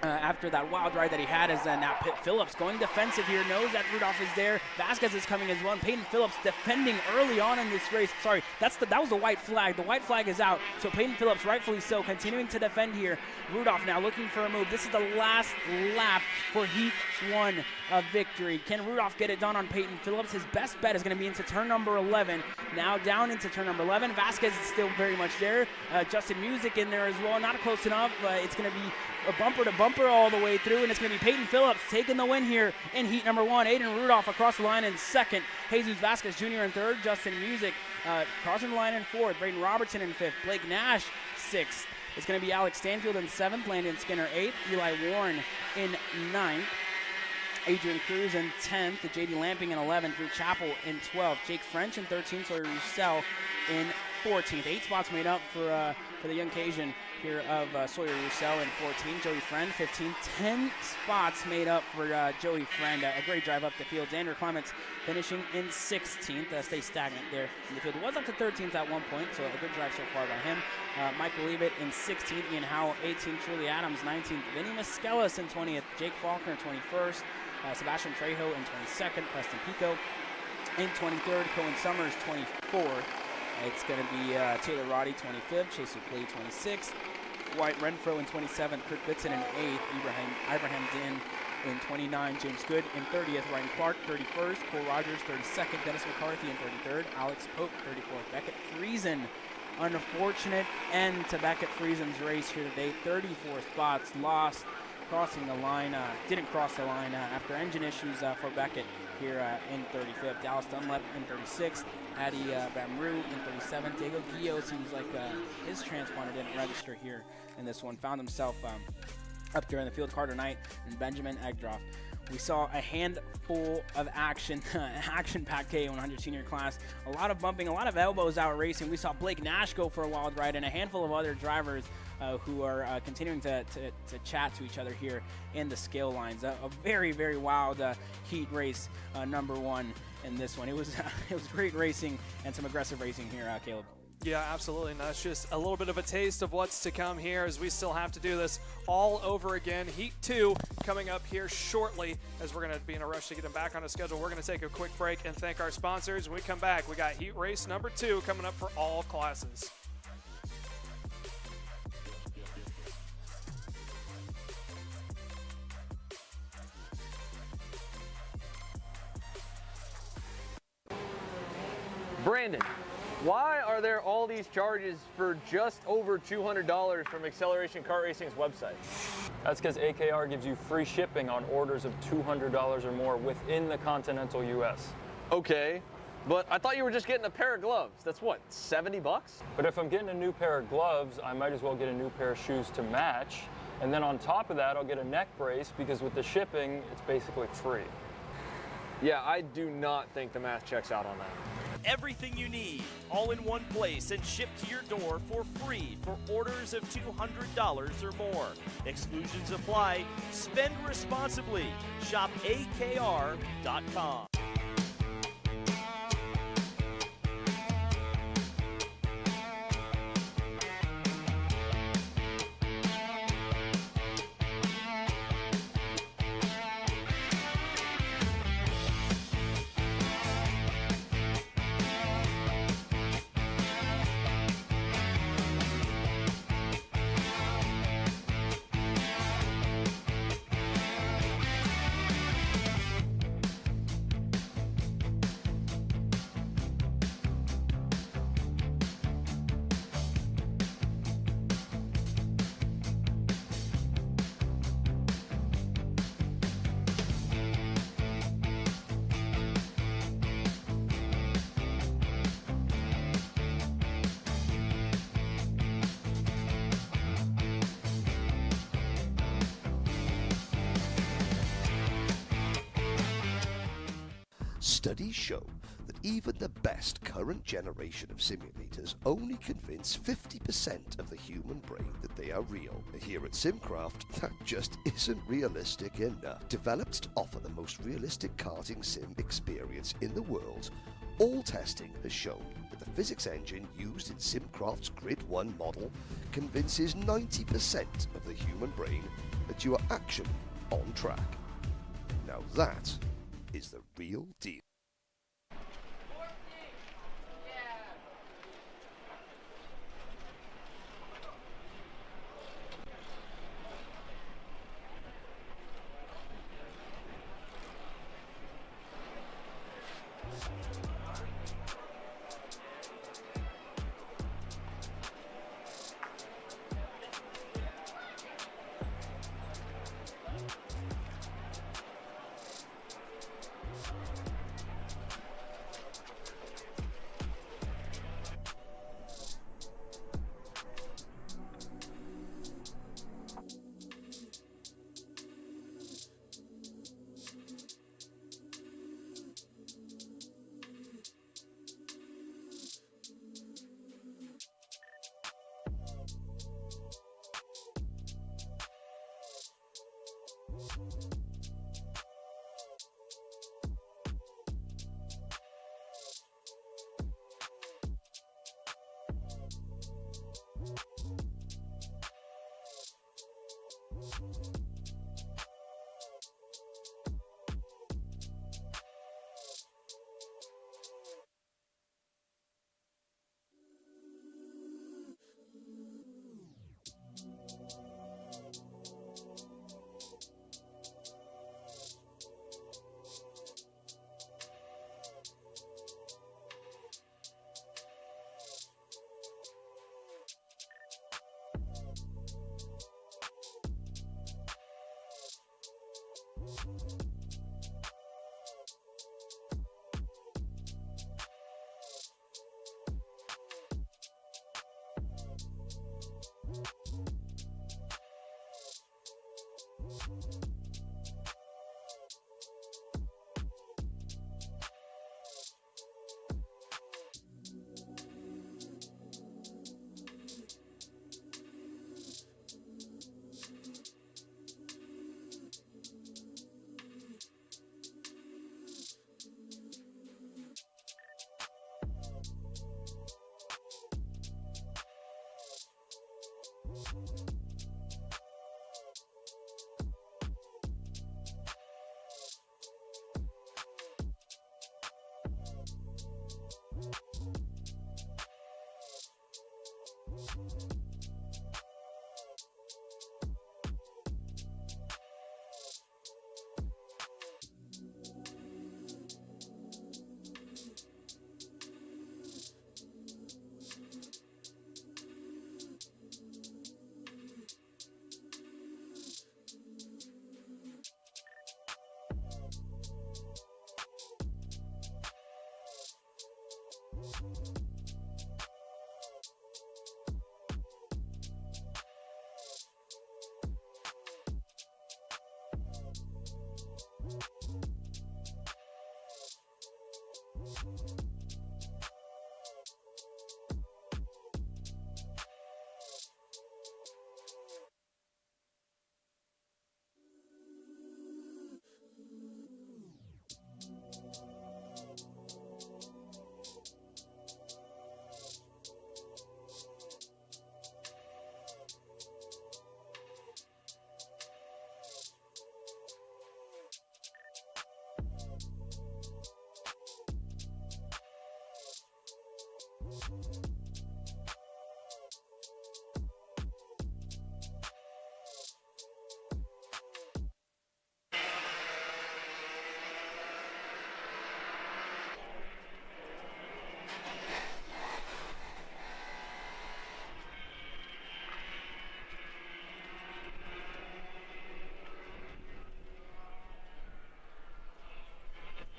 After that wild ride that he had as now Phillips going defensive here, knows that Rudolph is there. Vasquez is coming as well. Peyton Phillips defending early on in this race. Sorry, that was the white flag. The white flag is out, so Peyton Phillips rightfully so continuing to defend here. Rudolph now looking for a move. This is the last lap for Heat 1 of victory. Can Rudolph get it done on Peyton Phillips? His best bet is going to be into turn number 11. Now down into turn number 11. Vasquez is still very much there. Justin Music in there as well. Not close enough. It's going to be a bumper to bumper all the way through, and it's going to be Peyton Phillips taking the win here in heat number 1. Aiden Rudolph across the line in 2nd. Jesus Vasquez Jr. in 3rd. Justin Music crossing the line in 4th. Braden Robertson in 5th. Blake Nash 6th. It's going to be Alex Stanfield in 7th. Landon Skinner 8th. Eli Warren in 9th. Adrian Cruz in 10th. J.D. Lamping in 11th. Drew Chappell in 12th. Jake French in 13th. Sawyer Roussel in 14th. 8 spots made up for the young Cajun here of Sawyer Roussel in 14th. Joey Friend 15th. 10 spots made up for Joey Friend. A great drive up the field. Xander Clements finishing in 16th. Stays stagnant there in the field. Was up to 13th at one point, so a good drive so far by him. Michael Leavitt in 16th. Ian Howell 18th. Truly Adams 19th. Vinny Muskelis in 20th. Jake Faulkner 21st. Sebastian Trejo in 22nd. Preston Pico in 23rd. Cohen Summers 24th. It's going to be Taylor Roddy 25th. Chase Duplay 26th. Wyatt Renfro in 27th. Kurt Bitson in 8th. Ibrahim Din in 29th. James Good in 30th. Ryan Clark 31st. Cole Rogers 32nd. Dennis McCarthy in 33rd. Alex Pope 34th. Beckett Friesen. Unfortunate end to Beckett Friesen's race here today. 34 spots lost crossing the line, didn't cross the line after engine issues for Beckett here in 35th. Dallas Dunlap in 36th. Addy Bamrou in 37th. Diego Guillo seems like his transponder didn't register here in this one. Found himself up there in the field. Carter Knight and Benjamin Egdroff. We saw a handful of action, action-packed K100 senior class. A lot of bumping, a lot of elbows out racing. We saw Blake Nash go for a wild ride and a handful of other drivers who are continuing to chat to each other here in the scale lines. A very, very wild heat race, number one in this one. It was great racing and some aggressive racing here, Caleb. Yeah, absolutely. And that's just a little bit of a taste of what's to come here, as we still have to do this all over again. Heat 2 coming up here shortly, as we're going to be in a rush to get them back on a schedule. We're going to take a quick break and thank our sponsors. When we come back, we got heat race number 2 coming up for all classes. Brandon, why are there all these charges for just over $200 from Acceleration Kart Racing's website? That's because AKR gives you free shipping on orders of $200 or more within the continental US. Okay, but I thought you were just getting a pair of gloves. That's what, 70 bucks? But if I'm getting a new pair of gloves, I might as well get a new pair of shoes to match. And then on top of that, I'll get a neck brace because with the shipping, it's basically free. Yeah, I do not think the math checks out on that. Everything you need, all in one place and shipped to your door for free for orders of $200 or more. Exclusions apply. Spend responsibly. Shop AKR.com. Studies show that even the best current generation of simulators only convince 50% of the human brain that they are real. Here at Simcraft, that just isn't realistic enough. Developed to offer the most realistic karting sim experience in the world, all testing has shown that the physics engine used in Simcraft's Grid 1 model convinces 90% of the human brain that you are actually on track. Now that is the real deal.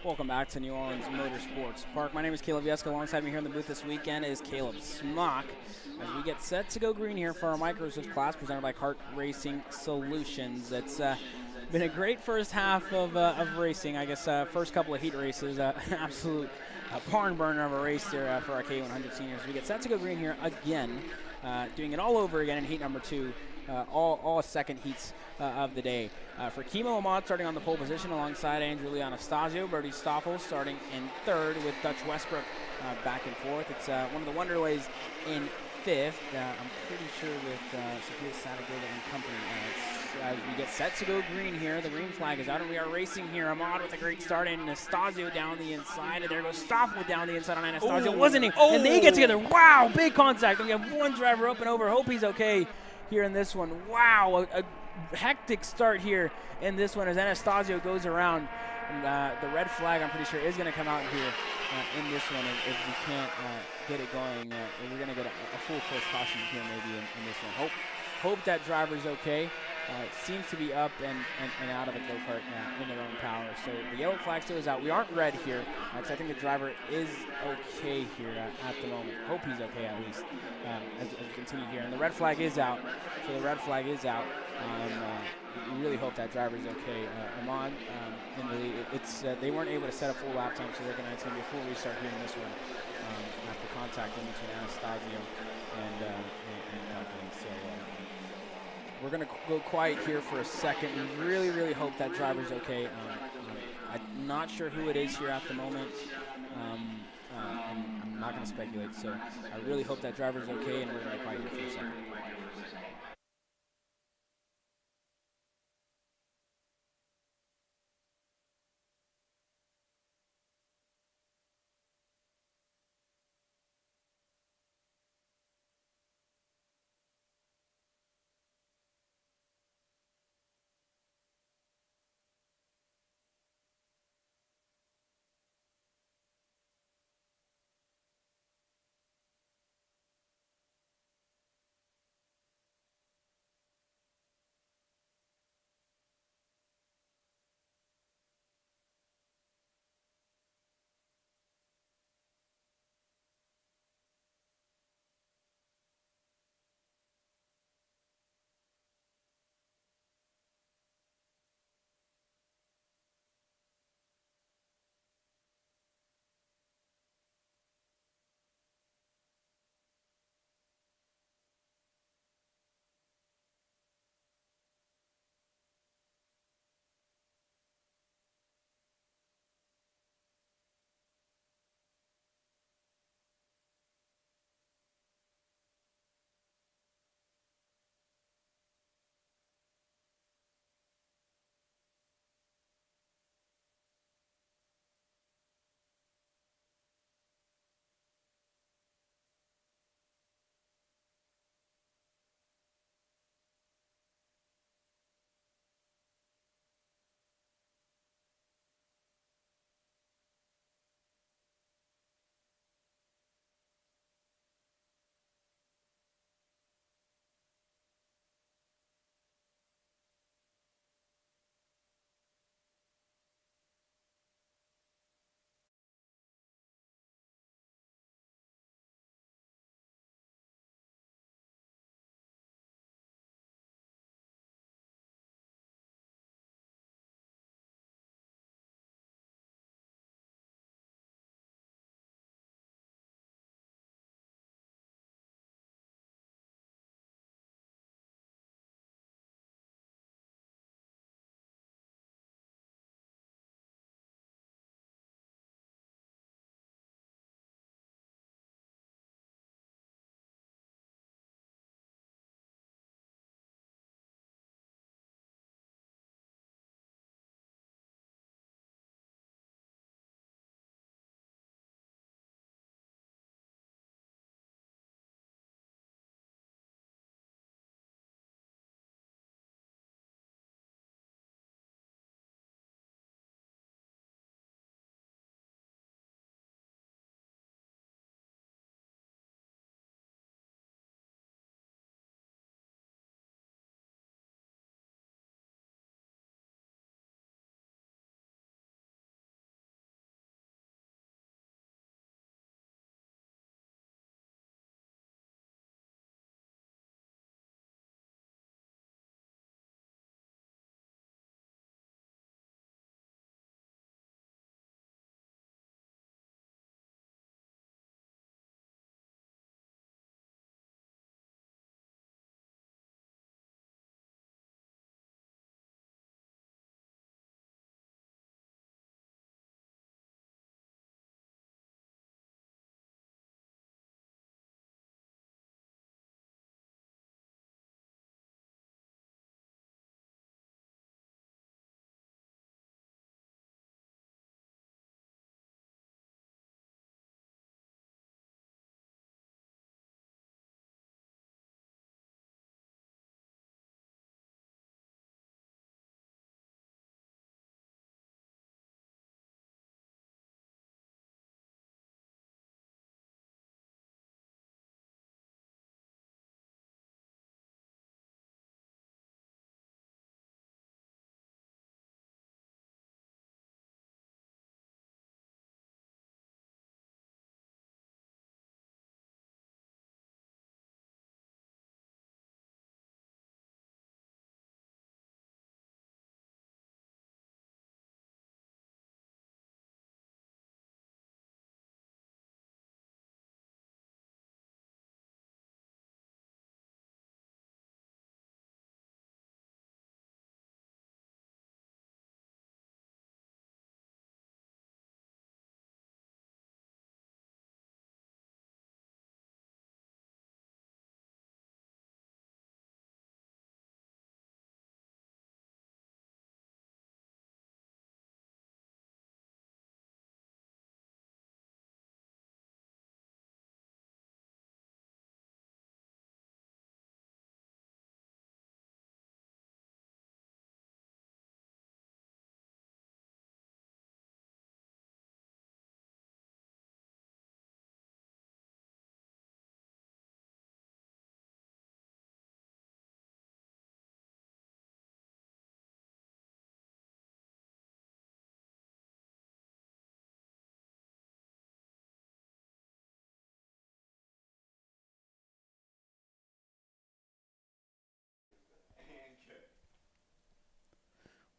Welcome back to New Orleans Motorsports Park. My name is Caleb Yeska. Alongside me here in the booth this weekend is Caleb Smock as we get set to go green here for our micros class presented by Kart Racing Solutions. It's been a great first half of racing. I guess first couple of heat races, absolute barn burner of a race here for our K100 seniors. We get set to go green here again, doing it all over again in heat number 2. All second heats of the day. For Kimo Ahmad starting on the pole position alongside Andrew Anastasio. Brody Stoffel starting in third with Dutch Westbrook back and forth. It's one of the Wonderways in fifth. I'm pretty sure with Sophia Sadagoda and company. As we get set to go green here, the green flag is out and we are racing here. Ahmad with a great start and Anastasio down the inside. And there goes Stoffel down the inside on Anastasio. Wasn't he? And they get together. Wow, big contact. And we have one driver up and over. Hope he's okay here in this one. Wow, a hectic start here in this one as Anastasio goes around. And the red flag, I'm pretty sure, is going to come out here in this one. If we can't get it going, we're going to get a full course caution here maybe in this one. Hope that driver's okay. Seems to be up and out of the go-kart in their own power. So the yellow flag still is out. We aren't red here, because I think the driver is okay here at the moment. Hope he's okay at least as we continue here. And the red flag is out. So the red flag is out. We really hope that driver's okay. Ahmad in the lead. They weren't able to set a full lap time, so it's going to be a full restart here in this one after contact in between Anastasio and company. So we're going to go quiet here for a second. We really, really hope that driver's okay. I'm not sure who it is here at the moment. I'm not going to speculate. So I really hope that driver's okay, and we're going to quiet here for a second.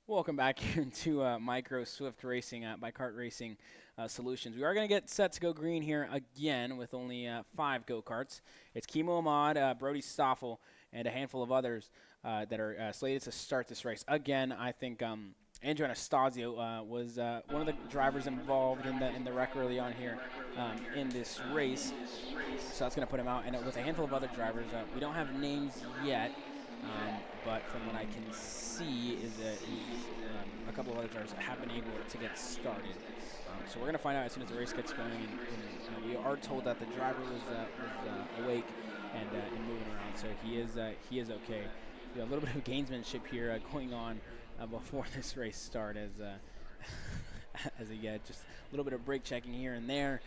Welcome back to Micro Swift Racing by Kart Racing Solutions. We are going to get set to go green here again with only 5 go-karts. It's Kimo Ahmad, Brody Stoffel, and a handful of others that are slated to start this race. Again, I think Andrew Anastasio was one of the drivers involved in the wreck early on here in this race. So that's going to put him out. And with a handful of other drivers, we don't have names yet. But from what I can see is that a couple of other drivers have been able to get started. So we're going to find out as soon as the race gets going. And we are told that the driver was awake and moving around, so he is okay. We have a little bit of gamesmanship here going on before this race start as just a little bit of brake checking here and there,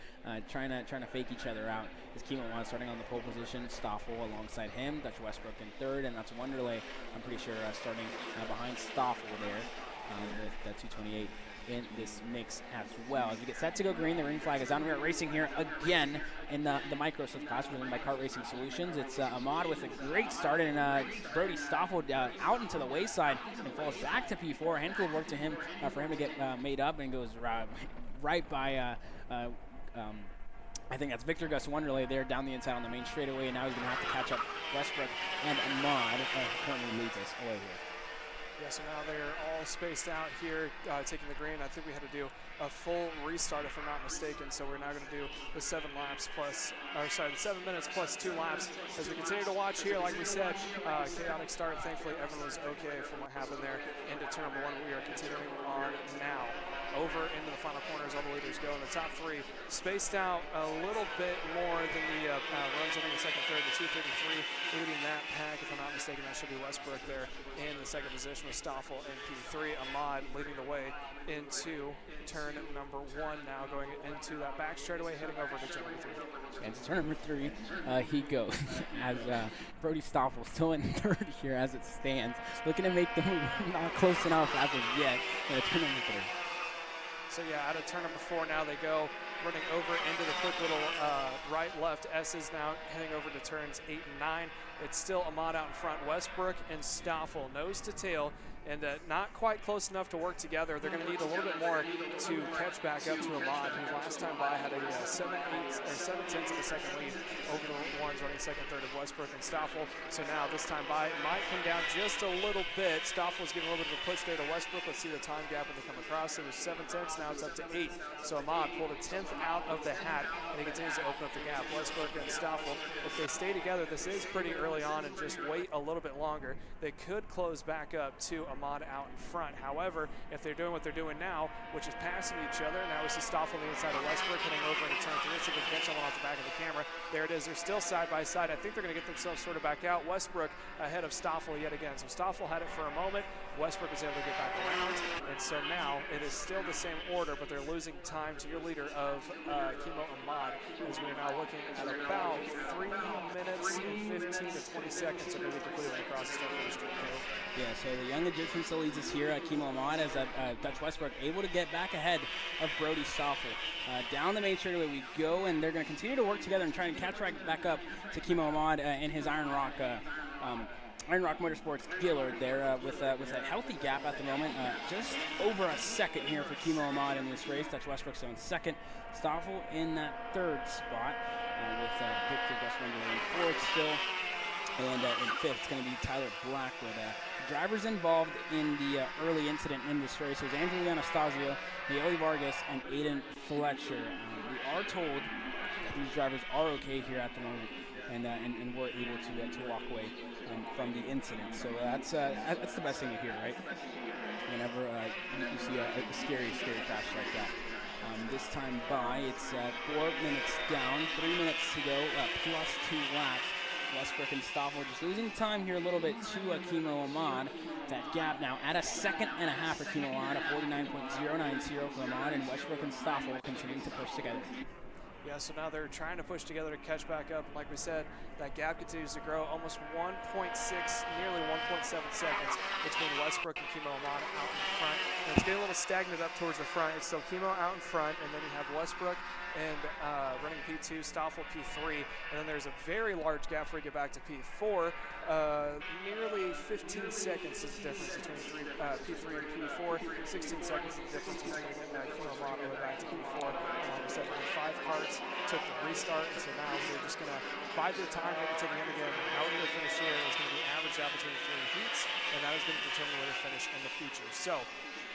trying to fake each other out. Is Kimo Ahmad starting on the pole position, Stoffel alongside him, Dutch Westbrook in third, and that's Wonderlay, I'm pretty sure, starting behind Stoffel there with 228 in this mix as well. As we get set to go green, the green flag is on. We are racing here again in the Micro Swift class driven by Kart Racing Solutions. It's Ahmad with a great start, and Brody Stoffel out into the wayside and falls back to P4. A handful of work to him for him to get made up, and goes right by I think that's Victor Gus Wonderlay there down the inside on the main straightaway, and now he's going to have to catch up Westbrook and Ahmad, currently leads us away here. Yeah, so now they're all spaced out here, taking the green. I think we had to do a full restart, if I'm not mistaken. So we're now going to do the 7 minutes plus 2 laps. As we continue to watch here, like we said, chaotic start. Thankfully, everyone was okay from what happened there into turn number 1. We are continuing on now. Over into the final corners, all the leaders go in the top 3, spaced out a little bit more than the runs over the second, third, the 233 leading that pack. If I'm not mistaken, that should be Westbrook there in the second position with Stoffel and P3. Ahmad leading the way into turn number 1 now, going into that back straightaway, heading over to turn number 3. And to turn number 3, he goes as Brody Stoffel still in third here as it stands, looking to make the move, not close enough as of yet. Turn number 3. So yeah, out of turn number 4 now they go, running over into the quick little right-left S's now, heading over to turns 8 and 9. It's still Ahmad out in front, Westbrook and Stoffel, nose to tail, and not quite close enough to work together. They're going to need a little bit more to catch back up to Ahmad, who last time by had a 7/10 of a second lead over the ones running second, third of Westbrook and Stoffel. So now this time by, it might come down just a little bit. Stoffel's giving a little bit of a push there to Westbrook. Let's see the time gap when they come across. It was 7/10, now it's up to 8. So Ahmad pulled a 10th out of the hat, and he continues to open up the gap. Westbrook and Stoffel, if they stay together, this is pretty early on, and just wait a little bit longer, they could close back up to Ahmad out in front. However, if they're doing what they're doing now, which is passing each other, now we see Stoffel on the inside of Westbrook heading over into turn 3. Let's see if we can catch someone off the back of the camera. There it is. They're still side by side. I think they're going to get themselves sort of back out. Westbrook ahead of Stoffel yet again. So Stoffel had it for a moment. Westbrook was able to get back around, and so now it is still the same order, but they're losing time to your leader of Kimo Ahmad, as we are now looking at about 3 minutes and 15 to 20 seconds are going to be completed across the start of the street. Yeah, so the young Egyptian still leads us here. Kimo Ahmad as Dutch Westbrook able to get back ahead of Brody Stoffel. Down the main straightaway we go, and they're going to continue to work together and try and catch right back up to Kimo Ahmad in his Iron Rock Motorsports Gillard there with a healthy gap at the moment. Just over a second here for Kimo Ahmad in this race. Dutch Westbrook still in second. Stoffel in that third spot with Victor Gus Wonderlay in fourth still. And in fifth, it's going to be Tyler Blackwood. Drivers involved in the early incident in this race was Andrew Anastasio, Naomi Vargas, and Aiden Fletcher. We are told that these drivers are okay here at the moment, and were able to walk away from the incident. So that's the best thing to hear, right? Whenever you see a scary crash like that. This time by, it's 4 minutes down, 3 minutes to go, plus 2 laps. Westbrook and Stoffel just losing time here a little bit to Kimo Ahmad. That gap now at a second and a half for Kimo Ahmad, a 49.090 for Ahmad, and Westbrook and Stoffel continuing to push together. Yeah, so now they're trying to push together to catch back up. And like we said, that gap continues to grow, almost 1.6, nearly 1.7 seconds between Westbrook and Kimo Ahmad out in front. And it's getting a little stagnant up towards the front. It's still Kimo out in front, and then you have Westbrook and running P2, Stoffel P3, and then there's a very large gap before you get back to P4. Nearly 15 seconds is the difference between P3 and P4. 16 seconds is the difference between Kimo Ahmad and back to P4. We said 5 carts took the restart, and so now we're just going to bide the time maybe to the end again. How we're going to finish here is going to be averaged out between 3 heats, and that is going to determine where they finish in the future. So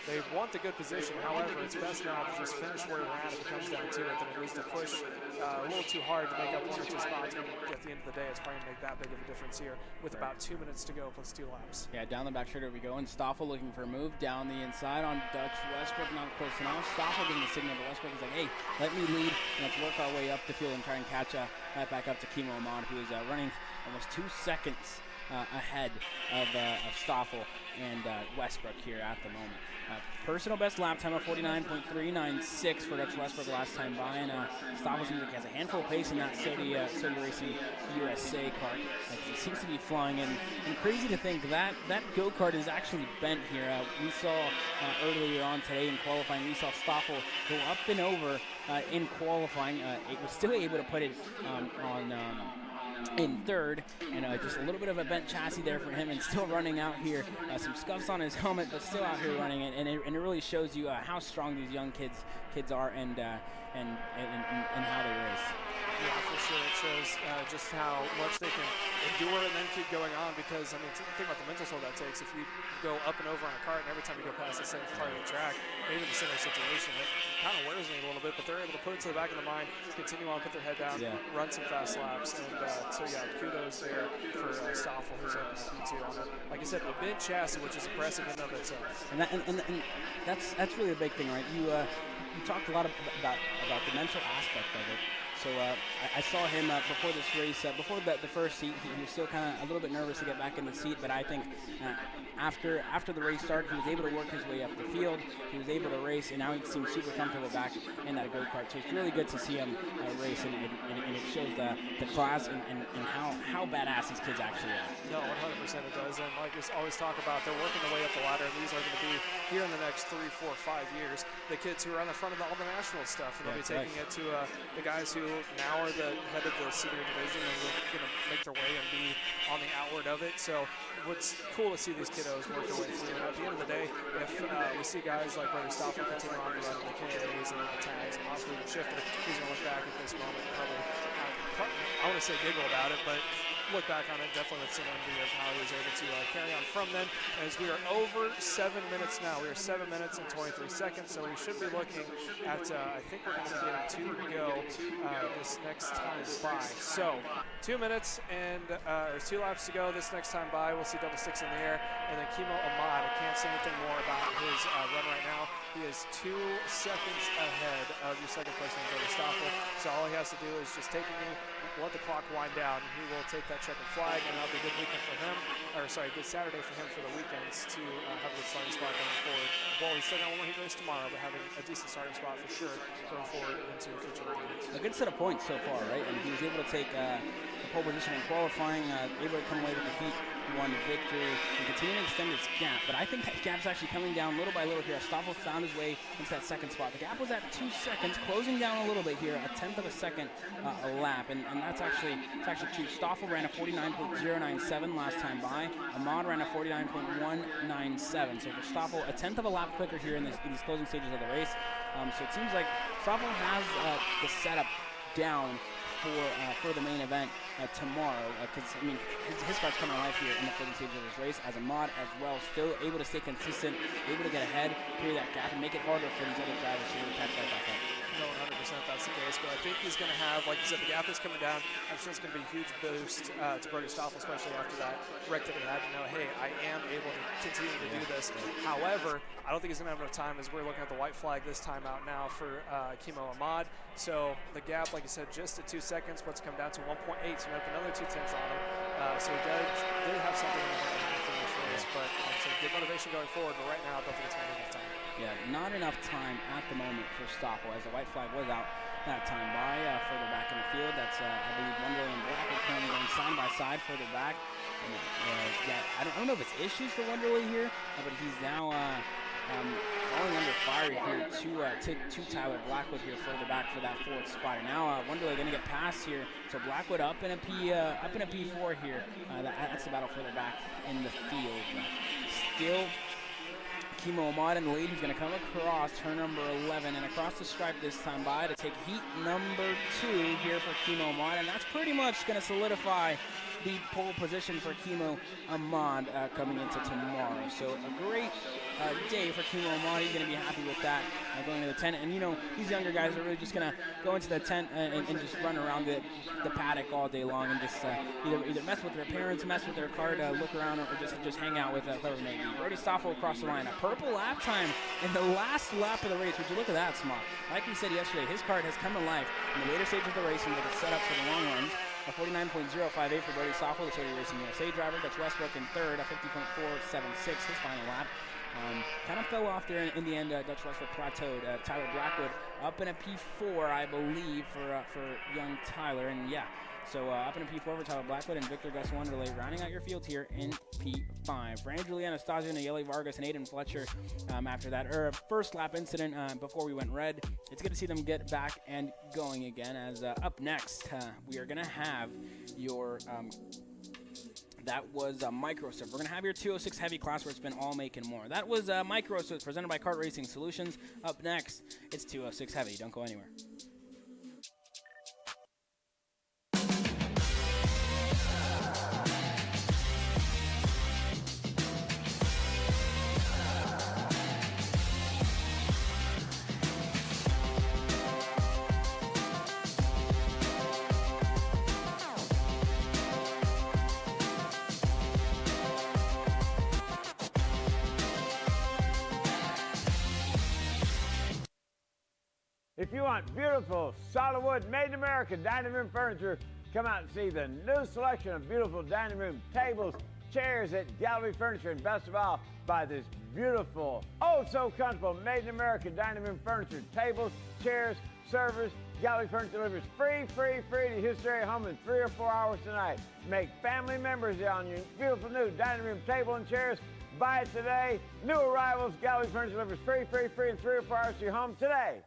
they want the good position. However, it's best now to just finish where we're at if it comes down to it than it is to push a little too hard to make up 1 or 2 spots. But at the end of the day, it's probably going to make that big of a difference here with about 2 minutes to go plus 2 laps. Yeah, down the back straight we go, and Stoffel looking for a move down the inside on Dutch. Westbrook not close enough. Stoffel getting the signal, but Westbrook is like, hey, let me lead, and let's work our way up the field and try and catch right back up to Kimo Ahmad, who is running almost 2 seconds ahead of Stoffel and Westbrook here at the moment. Personal best lap time of 49.396 for Dutch Westbrook last time by, and Stoffel seems like he has a handful of pace in that Sodi Racing USA kart. He seems to be flying in, and crazy to think that go-kart is actually bent here. We saw earlier on today in qualifying, we saw Stoffel go up and over in qualifying. It was still able to put it in third, and just a little bit of a bent chassis there for him, and still running out here. Some scuffs on his helmet, but still out here running it, and it really shows you how strong these young kids are, and how they race. Yeah, for sure. It shows just how much they can endure and then keep going on, because, I mean, think about the mental toll that takes. If you go up and over on a cart, and every time you go past the same part of the track, maybe the similar situation, it kind of wears me a little bit, but they're able to put it to the back of the mind, continue on, put their head down, run some fast laps, and so, yeah, kudos there for Stoffel, who's up in P2 on it. Like I said, a big chassis, which is impressive in and of itself. And that's really a big thing, right? You talked a lot about the mental aspect of it. So I saw him before this race, before the first heat, he was still kind of a little bit nervous to get back in the seat, but I think after the race started, he was able to work his way up the field. He was able to race, and now he seems super comfortable back in that go-kart. So it's really good to see him race, and it shows the class and how badass these kids actually are. No, 100% it does, and like we always talk about, they're working their way up the ladder, and these are going to be, here in the next 3, 4, 5 years, the kids who are on the front of all the national stuff, and they'll be taking it to the guys who now are the head of the senior division, and they're going to make their way and be on the outward of it. So what's cool to see these kiddos work their way through. And at the end of the day, if we see guys like Brother Stoffel continue on to run the KAs and the tags and possibly even Shifter, he's going to look back at this moment and probably, I want to say giggle about it, but look back on it definitely with some envy of how he was able to carry on from then, as we are over 7 minutes now. We are 7 minutes and 23 seconds, so we should be looking at, I think we're going to be getting 2 to go this next time by. So 2 minutes and there's 2 laps to go this next time by. We'll see double sticks in the air, and then Kimo Ahmad, I can't say anything more about his run right now. He is 2 seconds ahead of your second placement, Brother Stoffel. So all he has to do is just take a knee, let the clock wind down. He will take that checkered flag, and that'll be a good weekend for him, or sorry, good Saturday for him for the weekends to have a good starting spot going forward. Well, he's still got one more heat race tomorrow, but having a decent starting spot for sure going forward into future weekends. A good set of points so far, right? And he was able to take the pole position in qualifying, able to come away with the Heat 1 victory, and continue to extend its gap. But I think that gap's actually coming down little by little here. Stoffel found his way into that second spot. The gap was at 2 seconds, closing down a little bit here, a 1/10 of a second a lap, and that's actually true. Stoffel ran a 49.097 last time by. Ahmad ran a 49.197. So for Stoffel, a 1/10 of a lap quicker here in these closing stages of the race. So it seems like Stoffel has the setup down for the main event tomorrow, because I mean his car's coming to life here in the closing stages of this race, as Ahmad as well, still able to stay consistent, able to get ahead, clear that gap, and make it harder for these other drivers to really catch right back up. No, 100% that's the case, but I think he's going to have, like you said, the gap is coming down. I'm sure it's going to be a huge boost to Brother Stoffel, especially after that wreck that he had, to know, hey, I am able to continue to do this. However, I don't think he's going to have enough time, as we're looking at the white flag this time out now for Kimo Ahmad. So the gap, like you said, just at 2 seconds, what's come down to 1.8, so we have another 2 tenths on him. So he did have something in the mind for this race, but so good motivation going forward, but right now I don't think it's going to be enough time. Yeah, not enough time at the moment for Stoffel, as the white flag was out that time by. Further back in the field, that's I believe Wendell and Black are currently going side by side further back. Yeah, I don't know if it's issues for Wendell here, but he's now falling under fire here to Tyler Blackwood here further back for that fourth spot. And now Wonderley going to get past here. So Blackwood up in a P4 here. That's the battle further back in the field. Still Kimo Ahmad in the lead. He's going to come across turn number 11 and across the stripe this time by to take heat number 2 here for Kimo Ahmad. And that's pretty much going to solidify the pole position for Kimo Ahmad coming into tomorrow. So a great day for Kimo Ahmad. He's going to be happy with that going to the tent. And, you know, these younger guys are really just going to go into the tent and just run around the paddock all day long and just either mess with their parents, mess with their cart, look around, or just hang out with whoever it may be. Brody Stoffel across the line. A purple lap time in the last lap of the race. Would you look at that, Smock? Like we said yesterday, his cart has come to life in the later stage of the race and it's set up for the long run. A 49.058 for Brody Stoffel, the Saudi Racing USA driver. Dutch Westbrook in third, a 50.476 his final lap. Kind of fell off there in the end. Dutch Westbrook plateaued. Tyler Blackwood up in a P4, I believe, for young Tyler. And yeah, so up in a P4 for Tyler Blackwood and Victor Gus Wonderley rounding out your field here in P5. For Andrew Anastasio, Nayeli Vargas, and Aiden Fletcher after that first lap incident before we went red. It's good to see them get back and going again as up next we are going to have your that was Micro Surf. We're going to have your 206 heavy class where it's been all make and more. That was Micro Surf presented by Kart Racing Solutions. Up next, it's 206 heavy. Don't go anywhere. If you want beautiful, solid wood, made in America dining room furniture, come out and see the new selection of beautiful dining room tables, chairs at Gallery Furniture, and best of all, buy this beautiful, oh so comfortable, made in America dining room furniture, tables, chairs, servers. Gallery Furniture delivers free to your Hysteria home in 3 or 4 hours tonight. Make family members on your beautiful new dining room table and chairs. Buy it today. New arrivals, Gallery Furniture delivers free in 3 or 4 hours to your home today.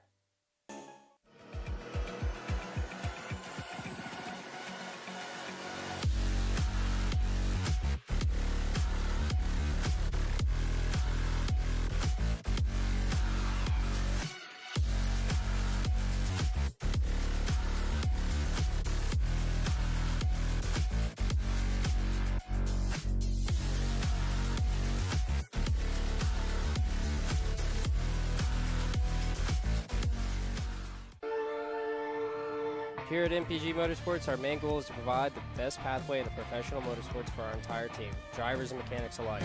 Here at MPG Motorsports, our main goal is to provide the best pathway into professional motorsports for our entire team, drivers and mechanics alike.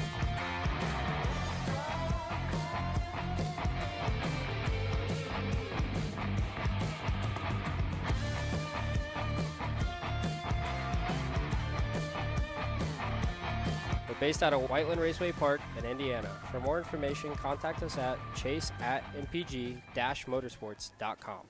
We're based out of Whiteland Raceway Park in Indiana. For more information, contact us at chase@mpg-motorsports.com.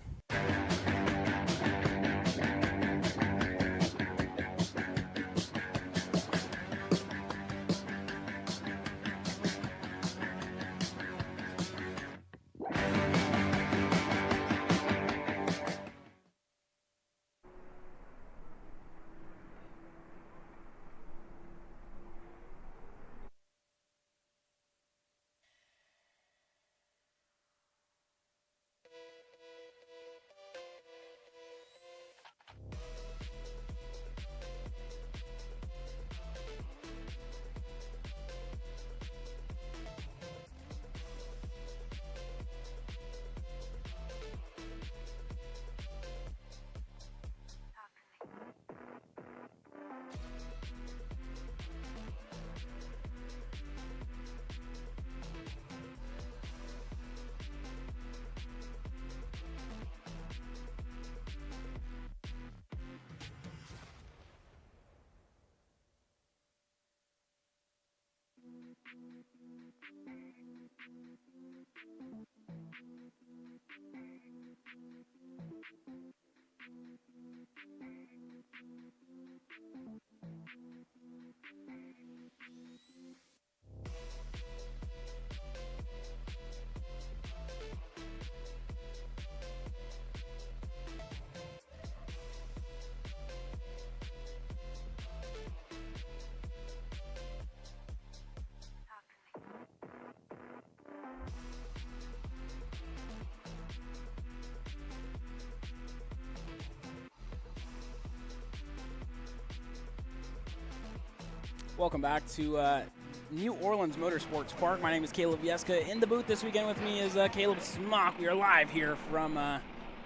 Welcome back to New Orleans Motorsports Park. My name is Caleb Vieska. In the booth this weekend with me is Caleb Smock. We are live here from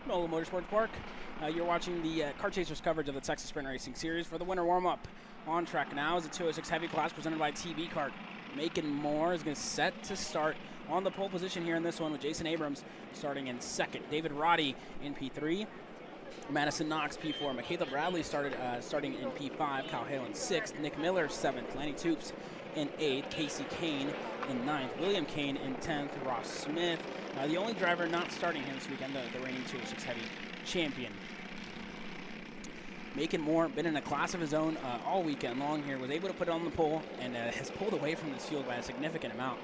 NOLA Motorsports Park. You're watching the Kart Chasers coverage of the Texas Sprint Racing Series for the winter warm-up. On track now is the 206 Heavy class presented by TB Kart. Macon Moore is going to set to start on the pole position here in this one with Jason Abrams starting in second. David Roddy in P3. Madison Knox, P4. Michaela Bradley starting in P5. Kyle Hale in 6th. Nick Miller, 7th. Lanny Toops in 8th. Casey Kane in 9th. William Kane in 10th. Ross Smith, the only driver not starting here this weekend, the reigning 206 Heavy champion. Macon Moore, been in a class of his own all weekend long here, was able to put it on the pole and has pulled away from this field by a significant amount.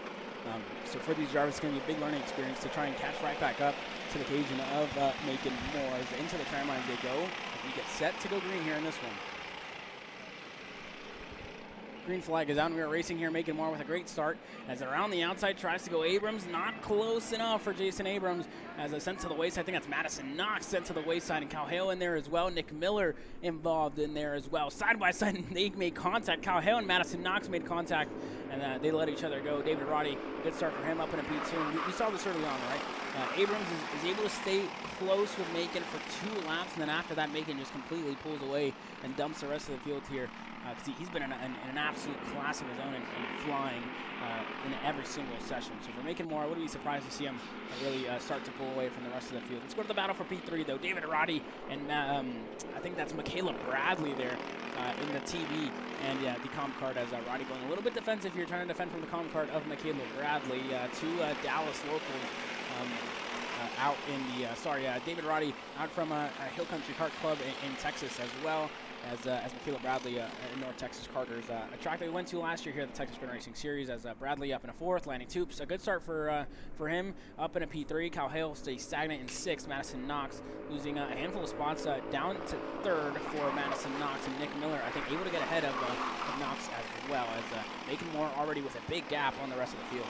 So for these drivers, it's going to be a big learning experience to try and catch right back up to the occasion of Macon Moore. As into the tram lines they go, we get set to go green here in this one. Green flag is out and we are racing here. Macon Moore with a great start as around the outside tries to go Abrams. Not close enough for Jason Abrams as a sent to the wayside. I think that's Madison Knox sent to the wayside and Kyle Hale in there as well. Nick Miller involved in there as well. Side by side they made contact. Kyle Hale and Madison Knox made contact and they let each other go. David Roddy, good start for him up in a P2. We saw this early on, right? Abrams is able to stay close with Macon for 2 laps, and then after that, Macon just completely pulls away and dumps the rest of the field here. Because he's been in an absolute class of his own and flying in every single session. So for Macon Moore, I wouldn't be surprised to see him really start to pull away from the rest of the field. Let's go to the battle for P3, though. David Roddy and I think that's Michaela Bradley there in the TV. And the comp card as Roddy going a little bit defensive here, trying to defend from the comp card of Michaela Bradley to Dallas local. Out in the, David Roddy out from Hill Country Kart Club in Texas, as well as Michaela Bradley in North Texas Karters. A track that we went to last year here at the Texas Sprint Racing Series as Bradley up in a 4th. Lanny Toops, a good start for him, up in a P3. Kyle Hale stays stagnant in 6th. Madison Knox losing a handful of spots down to 3rd for Madison Knox. And Nick Miller, I think, able to get ahead of Knox as well, as Macon Moore already with a big gap on the rest of the field.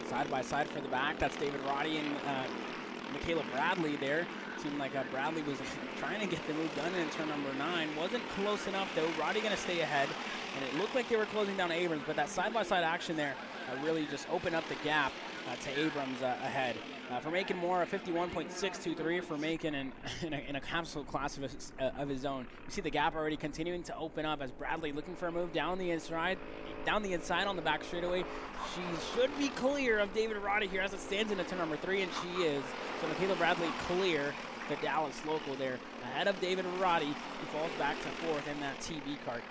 Side by side for the back, that's David Roddy and Michaela Bradley there. Seemed like Bradley was trying to get the move done in turn number 9. Wasn't close enough though. Roddy going to stay ahead, and it looked like they were closing down Abrams, but that side by side action there really just opened up the gap to Abrams ahead. For Macon Moore, a 51.623 for Macon in an absolute class of his own. You see the gap already continuing to open up as Bradley looking for a move down the inside on the back straightaway. She should be clear of David Roddy here as it stands into turn number 3, and she is. So Michaela Bradley clear, the Dallas local there, ahead of David Roddy, who falls back to 4th in that TB kart.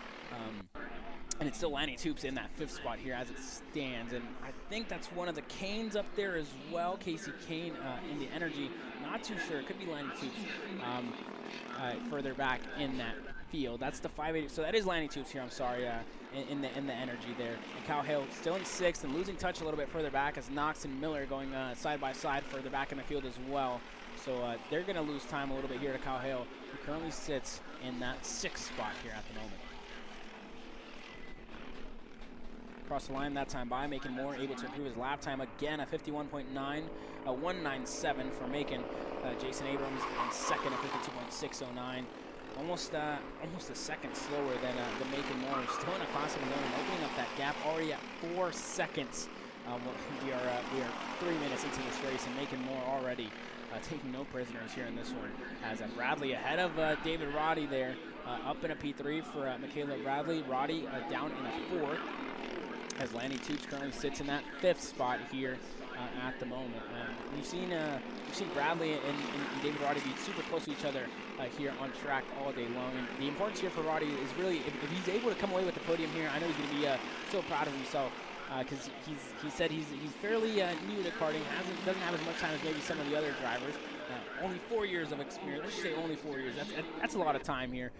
And it's still Lanny Toops in that 5th spot here as it stands. And I think that's one of the Canes up there as well. Casey Kane in the energy. Not too sure. It could be Lanny Toops further back in that field. That's the 580. So that is Lanny Toops here, I'm sorry, in the energy there. And Kyle Hale still in 6th and losing touch a little bit further back as Knox and Miller going side by side further back in the field as well. So they're going to lose time a little bit here to Kyle Hale, who currently sits in that 6th spot here at the moment. Across the line that time by Macon Moore, able to improve his lap time again, a 51.9, a 197 for Macon. Jason Abrams in second, a 52.609. Almost a second slower than Macon Moore. Still in a class of his own, opening up that gap already at 4 seconds. We are 3 minutes into this race, and Macon Moore already taking no prisoners here in this one. As Bradley ahead of David Roddy there, up in a P3 for Michaela Bradley. Roddy down in a 4th. As Lanny Toops currently sits in that 5th spot here at the moment. We've seen Bradley and David Roddy be super close to each other here on track all day long. And the importance here for Roddy is really if he's able to come away with the podium here, I know he's going to be so proud of himself because he said he's fairly new to karting, doesn't have as much time as maybe some of the other drivers. Only 4 years of experience. Let's just say only 4 years. That's a lot of time here.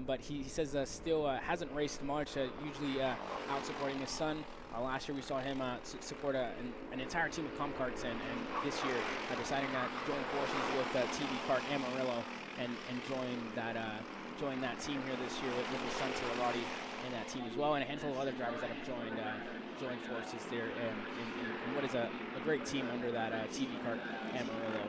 But he says still hasn't raced much. Usually out supporting his son. Last year we saw him support an entire team of comp karts, and this year deciding to join forces with TB Kart Amarillo and join that team here this year with his son Roddy in that team as well, and a handful of other drivers that have joined forces there in what is a great team under that TV Kart Amarillo.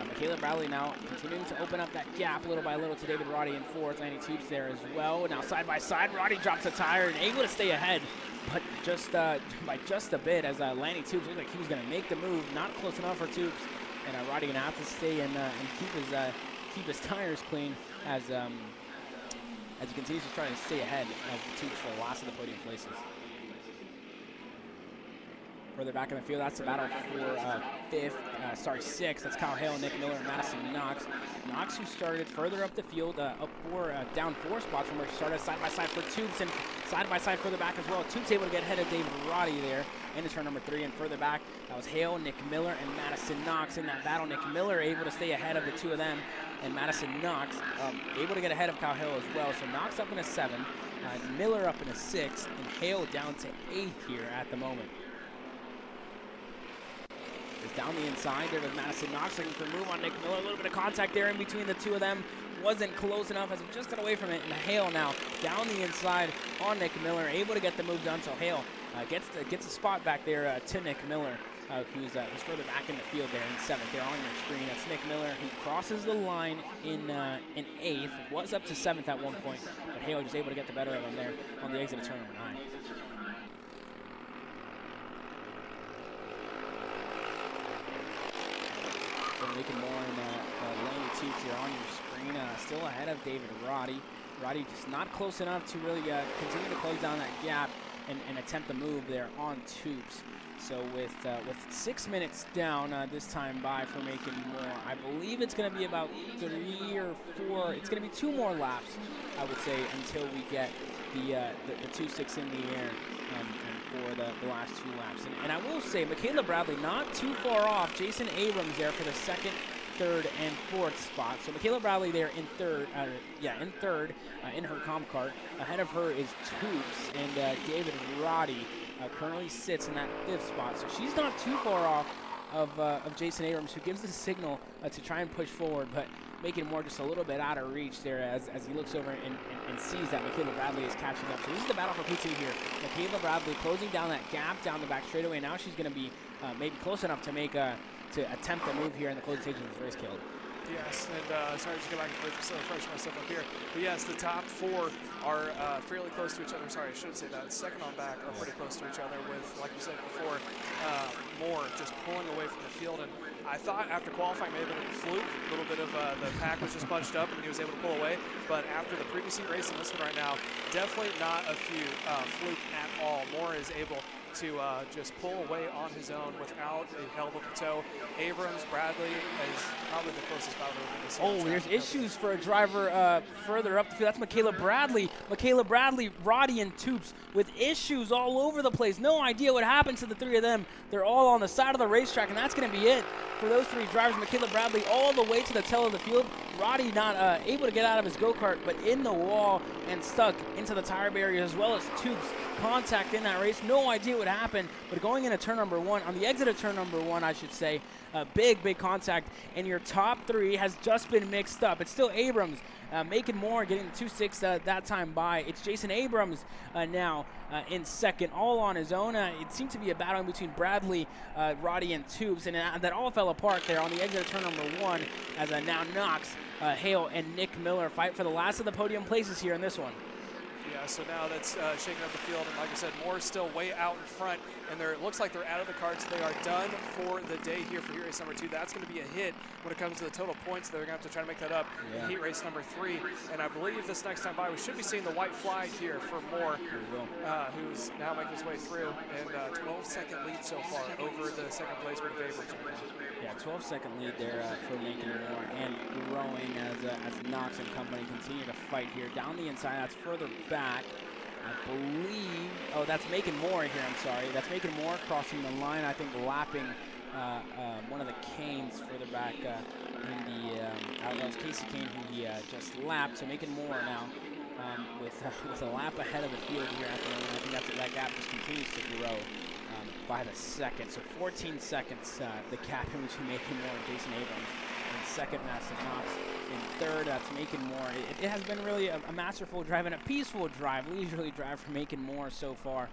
Michaela Bradley now continuing to open up that gap little by little to David Roddy in fourth. Lanny Tubes there as well. Now side by side, Roddy drops a tire and able to stay ahead, but just by just a bit, as Lanny Tubes looked like he was going to make the move. Not close enough for Tubes, and Roddy going to have to stay and keep his tires clean as he continues to try to stay ahead of Tubes for the last of the podium places. Further back in the field, that's the battle for sixth. That's Kyle Hale, Nick Miller, and Madison Knox. Knox, who started further up the field, down 4 spots from where she started, side by side for Tubes, and side by side further back as well. Tubes able to get ahead of David Roddy there into turn number 3, and further back, that was Hale, Nick Miller, and Madison Knox in that battle. Nick Miller able to stay ahead of the two of them, and Madison Knox able to get ahead of Kyle Hale as well. So Knox up in a 7th, Miller up in a 6th, and Hale down to 8th here at the moment. Down the inside there with Madison Knox looking for a move on Nick Miller. A little bit of contact there in between the two of them. Wasn't close enough as he just got away from it. And Hale now down the inside on Nick Miller, able to get the move done. So Hale gets a spot back there to Nick Miller, who's further back in the field there in 7th. There on your screen, that's Nick Miller, who crosses the line in 8th. Was up to 7th at one point, but Hale was able to get the better of him there on the exit of turn number 9. Making more in Lanny Tubes here on your screen. Still ahead of David Roddy. Roddy just not close enough to really continue to close down that gap and attempt the move there on Tubes. So with 6 minutes down this time by for Making More, I believe it's going to be about 3 or 4. It's going to be 2 more laps, I would say, until we get the 2.6 in the air for the last 2 laps. And I will say, Michaela Bradley not too far off Jason Abrams there for the 2nd, 3rd, and 4th spot. So Michaela Bradley there in third in her comp cart. Ahead of her is Tubes, and David Roddy currently sits in that 5th spot. So she's not too far off of Jason Abrams, who gives the signal to try and push forward, but Making More just a little bit out of reach there as he looks over and sees that Michaela Bradley is catching up. So this is the battle for P2 here. Michaela Bradley closing down that gap down the back straightaway. Now she's going to be maybe close enough to attempt a move here in the closing stage of this race, Caleb. Yes, and sorry, just go back and refresh myself up here. But yes, the top 4 are fairly close to each other. Sorry, I shouldn't say that. Second on back are pretty close to each other with, like you said before, Moore just pulling away from the field. And I thought after qualifying maybe a fluke, a little bit of the pack was just bunched up and he was able to pull away. But after the previous heat race and this one right now, definitely not a fluke at all. Moore is able to just pull away on his own without a hell of a toe. Abrams, Bradley is probably the closest battle we're going to see. There's issues for a driver further up the field. That's Michaela Bradley. Michaela Bradley, Roddy, and Tubes with issues all over the place. No idea what happened to the 3 of them. They're all on the side of the racetrack, and that's going to be it for those 3 drivers. Michaela Bradley all the way to the tail of the field. Roddy not able to get out of his go-kart, but in the wall and stuck into the tire barrier, as well as Tubes contact in that race. No idea what happened, but going into turn number 1, on the exit of turn number 1, I should say, big contact, and your top 3 has just been mixed up. It's still Abrams, Making More, getting the 2.6 that time by. It's Jason Abrams now in 2nd, all on his own. It seemed to be a battle in between Bradley, Roddy, and Tubes, and that all fell apart there on the exit of turn number 1 as now Knox, Hale, and Nick Miller fight for the last of the podium places here in this one. Yeah, so now that's shaking up the field, and like I said, Moore's still way out in front, and it looks like they're out of the carts. They are done for the day here for heat race number 2. That's going to be a hit when it comes to the total points. They're going to have to try to make that up in heat race number 3, and I believe this next time by, we should be seeing the white flag here for Moore, who's now making his way through, and 12-second lead so far over the 2nd placement of Abrams. Yeah, 12-second lead there for Making More, and growing as Knox and company continue to fight here. Down the inside, that's further back. I believe, that's Making More here, I'm sorry. That's Making More crossing the line, I think lapping one of the Canes further back in the, that was Casey Kane who he just lapped. So Making More now with a lap ahead of the field here at the moment. I think that gap just continues to grow by the second. So 14 seconds, the gap in between Making More and Jason Abrams. And 2nd, Madison Knox. in third. That's Macon Moore. It has been really a masterful drive and a peaceful drive, leisurely drive for Macon Moore so far,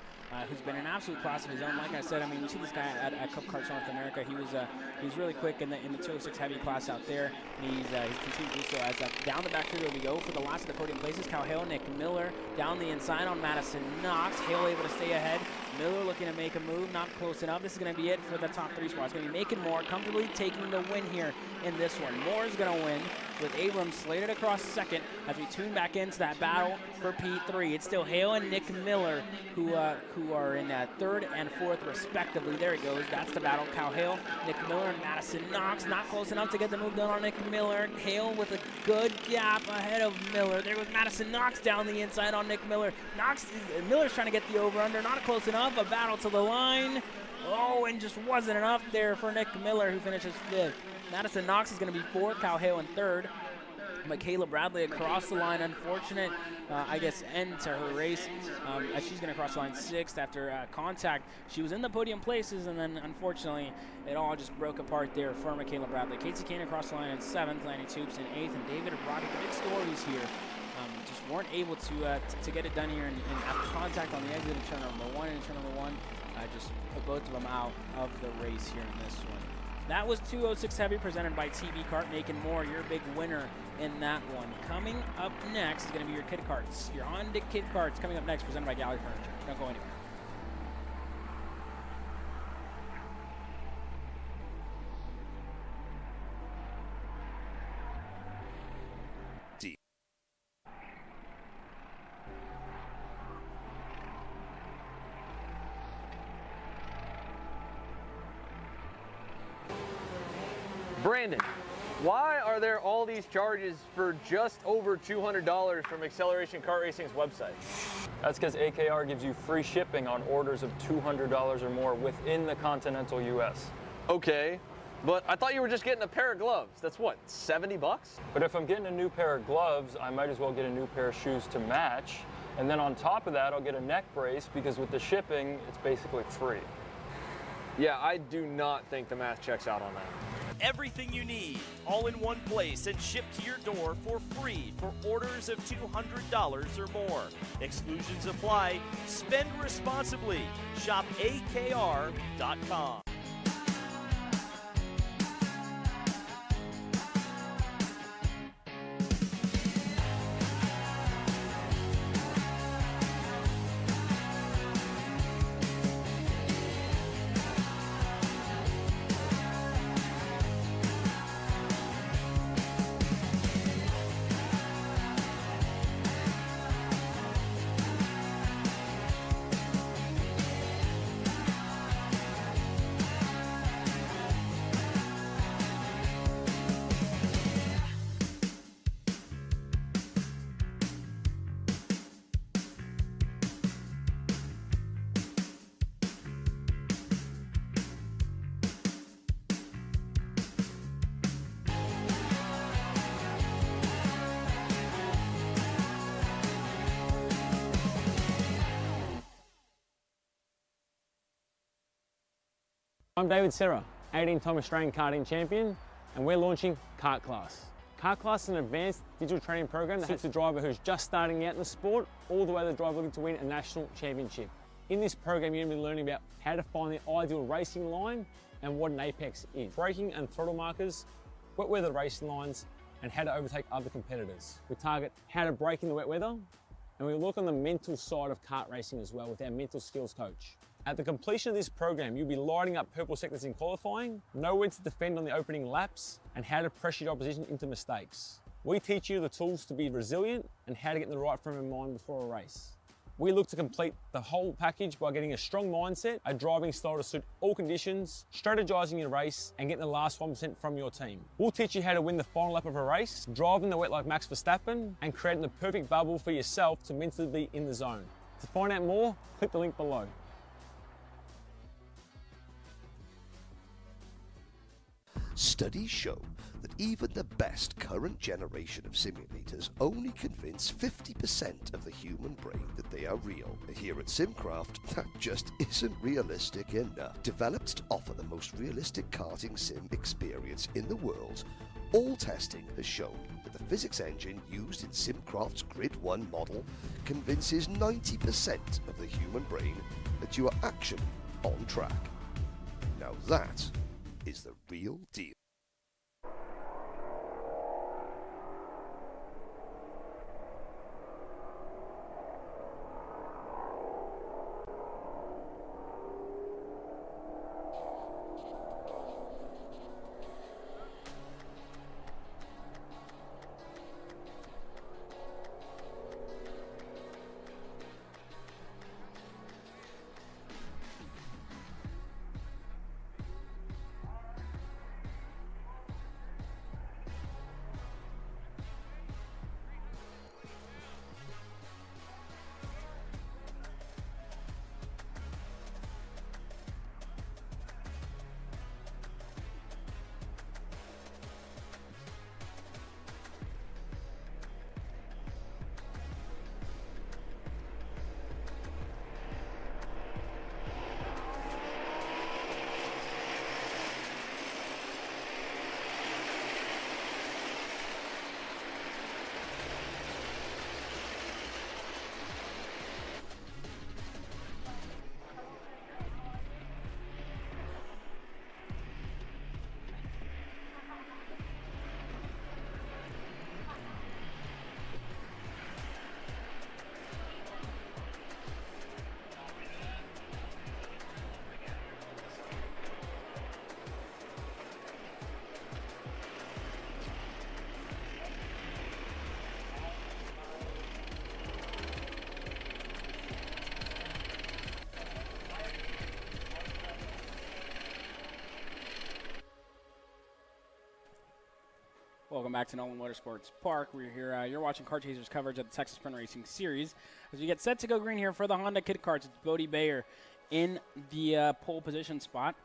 who's been an absolute class of his own. Like I said, I mean, you see this guy at Cup Karts North America. He was really quick in the 206 heavy class out there. And he's continued to do so as down the back three we go for the last of the podium places. Kyle Hale, Nick Miller down the inside on Madison Knox. Hale able to stay ahead. Miller looking to make a move, not close enough. This is going to be it for the top three spots. It's going to be Macon Moore comfortably taking the win here in this one. Moore is going to win with Abrams slated across second as we tune back into that battle for P3. It's still Hale and Nick Miller who are in third and fourth respectively. There he goes. That's the battle. Kyle Hale, Nick Miller, and Madison Knox. Not close enough to get the move done on Nick Miller. Hale with a good gap ahead of Miller. There goes Madison Knox down the inside on Nick Miller. Miller's trying to get the over-under. Not close enough. A battle to the line. Oh, and just wasn't enough there for Nick Miller, who finishes fifth. Madison Knox is going to be fourth. Kyle Hale in third. Michaela Bradley across the line. Unfortunate, end to her race as she's going to cross the line sixth after contact. She was in the podium places, and then unfortunately it all just broke apart there for Michaela Bradley. Casey Kane across the line in seventh, Lanny Toops in eighth, and David and Robbie, big stories here. Just weren't able to get it done here, and after contact on the exit of turn number one and turn number one, just put both of them out of the race here in this one. That was 206 Heavy presented by TV Kart. Macon Moore, your big winner in that one. Coming up next is going to be your Kid Karts. Your Honda Kid Karts coming up next, presented by Gallery Furniture. Don't go anywhere. Brandon, why are there all these charges for just over $200 from Acceleration Kart Racing's website? That's because AKR gives you free shipping on orders of $200 or more within the continental US. Okay, but I thought you were just getting a pair of gloves. That's what, 70 bucks? But if I'm getting a new pair of gloves, I might as well get a new pair of shoes to match. And then on top of that, I'll get a neck brace because with the shipping, it's basically free. Yeah, I do not think the math checks out on that. Everything you need, all in one place and shipped to your door for free for orders of $200 or more. Exclusions apply. Spend responsibly. Shop AKR.com. I'm David Serra, 18-time Australian karting champion, and we're launching Kart Class. Kart Class is an advanced digital training program that suits a driver who's just starting out in the sport, all the way to the driver looking to win a national championship. In this program, you're going to be learning about how to find the ideal racing line and what an apex is, braking and throttle markers, wet weather racing lines, and how to overtake other competitors. We target how to brake in the wet weather, and we look on the mental side of kart racing as well with our mental skills coach. At the completion of this program, you'll be lighting up purple sectors in qualifying, know when to defend on the opening laps, and how to pressure your opposition into mistakes. We teach you the tools to be resilient and how to get in the right frame of mind before a race. We look to complete the whole package by getting a strong mindset, a driving style to suit all conditions, strategizing your race, and getting the last 1% from your team. We'll teach you how to win the final lap of a race, drive in the wet like Max Verstappen, and creating the perfect bubble for yourself to mentally be in the zone. To find out more, click the link below. Studies show that even the best current generation of simulators only convince 50% of the human brain that they are real. Here at SimCraft, that just isn't realistic enough. Developed to offer the most realistic karting sim experience in the world, All testing has shown that the physics engine used in Simcraft's Grid 1 model convinces 90% of the human brain that you are actually on track. Now that is the real deal. Welcome back to NOLA Motorsports Park. We're here. You're watching Kart Chasers coverage of the Texas Sprint Racing Series. As we get set to go green here for the Honda Kid Karts, it's Bodie Bayer in the pole position spot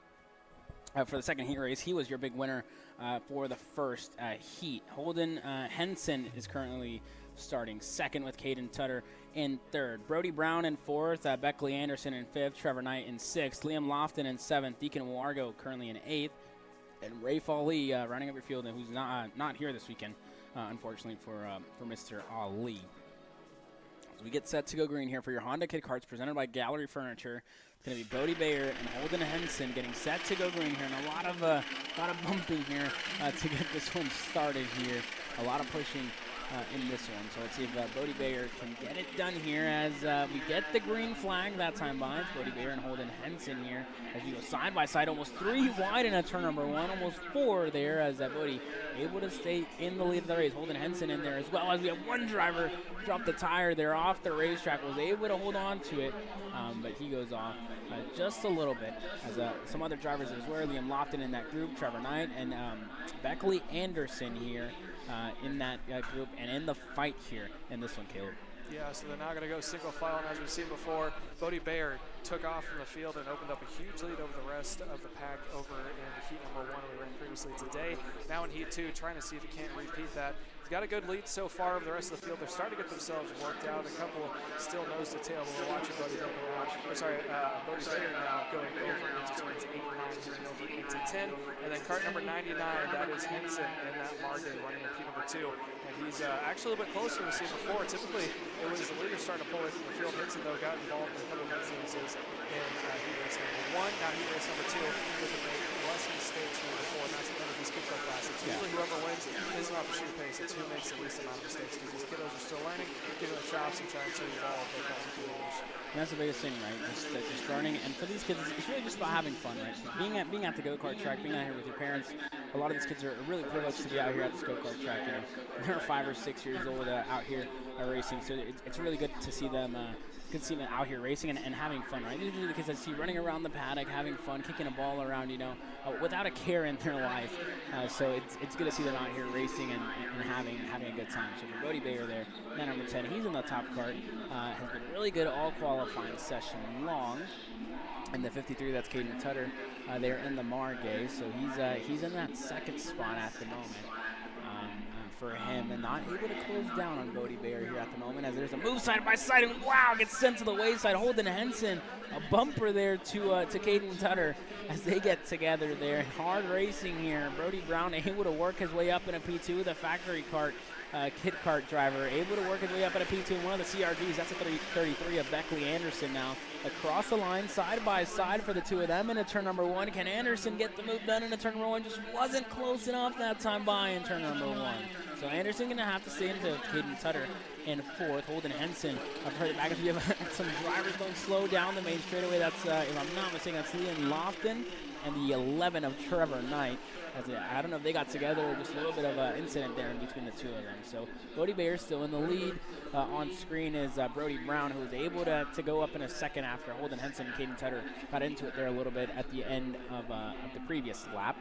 for the second heat race. He was your big winner for the first heat. Holden Henson is currently starting second with Caden Tutter in third. Brody Brown in fourth. Beckley Anderson in fifth. Trevor Knight in sixth. Liam Lofton in seventh. Deacon Wargo currently in eighth. And Ray Ali running up your field, and who's not here this weekend, unfortunately for Mr. Ali. As we get set to go green here for your Honda Kid Karts presented by Gallery Furniture, it's going to be Bodie Bayer and Holden Henson getting set to go green here, and a lot of bumping here to get this one started here. A lot of pushing in this one. So let's see if Bodie Bayer can get it done here as we get the green flag that time by. It's Bodie Bayer and Holden Henson here as we go side by side, almost 3 wide in turn number 1, almost 4 there as Bodie able to stay in the lead of the race. Holden Henson in there as well as we have one driver drop the tire there off the racetrack, was able to hold on to it, but he goes off just a little bit as some other drivers as well. Liam Lofton in that group, Trevor Knight, and Beckley Anderson here in that group and in the fight here in this one, Caleb. Yeah, so they're now going to go single file, and as we've seen before, Bodie Bayer took off from the field and opened up a huge lead over the rest of the pack over in heat number 1 we ran previously today. Now in heat 2, trying to see if he can't repeat that. He's got a good lead so far over the rest of the field. They're starting to get themselves worked out. A couple still nose to tail, but we're watching Bodie Bayer now going over into turns 8 and 9, turning over into 10. And then cart number 99, that is Henson in that Margay running in heat number 2. And he's actually a little bit closer than we've seen before. Typically, it was the leader starting to pull away from the field. Henson, though, got involved in a couple of instances in heat race number 1. Now heat race number 2, he can make less mistakes than before, and that's the end of these Kid Kart Classics. Usually whoever wins is an opportunity pace. It's who makes the least amount of mistakes, because these kiddos are still learning, giving the chops and trying to evolve their qualification. And that's the biggest thing, right? Just learning. And for these kids, it's really just about having fun, right? Being at the go-kart track, being out here with your parents. A lot of these kids are really privileged to be out here at this go-kart track. You know, they're 5 or 6 years old out here racing, so it's really good to see them. Out here racing and having fun, right? These are the kids I see running around the paddock, having fun, kicking a ball around, without a care in their life. So it's good to see them out here racing and having a good time. So for Bodie Bayer there, man number 10, he's in the top cart. Has been really good all qualifying session long. And the 53, that's Caden Tutter there in the Margay. So he's in that second spot at the moment. for him, and not able to close down on Brody Bayer here at the moment, as there's a move side by side, and wow, gets sent to the wayside. Holden Henson, a bumper there to Caden Tutter as they get together there. Hard racing here. Brody Brown able to work his way up in a P2, the factory kart. Kit Kart driver able to work his way up at a P2 in one of the CRGs. That's a 33 of Beckley Anderson now. Across the line, side by side for the two of them into turn number 1. Can Anderson get the move done into turn number 1? Just wasn't close enough that time by in turn number 1. So Anderson going to have to stay into Caden Tutter in 4th. Holden Henson, I've heard it back if you have some drivers don't slow down the main straightaway. That's, if I'm not mistaken, that's Leon Lofton and the 11 of Trevor Knight. I don't know if they got together or just a little bit of an incident there in between the two of them. So Brody Bayer still in the lead. On screen is Brody Brown, who was able to go up in a second after Holden Henson and Caden Tutter got into it there a little bit at the end of the previous lap.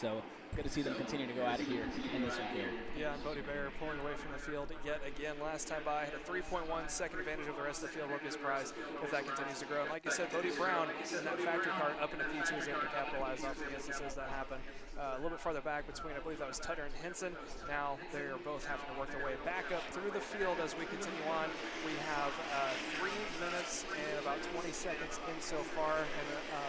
So good to see them continue to go at it here in this one here. Yeah, and Brody Bayer pulling away from the field yet again. Last time by, had a 3.1 second advantage over the rest of the field. Won't be surprised if that continues to grow. And like you said, Brody Brown in that factory kart up into P2 is able to capitalize off the instances that happen. A little bit farther back between, I believe that was Tutter and Henson. Now they are both having to work their way back up through the field as we continue on. We have 3 minutes and about 20 seconds in so far, and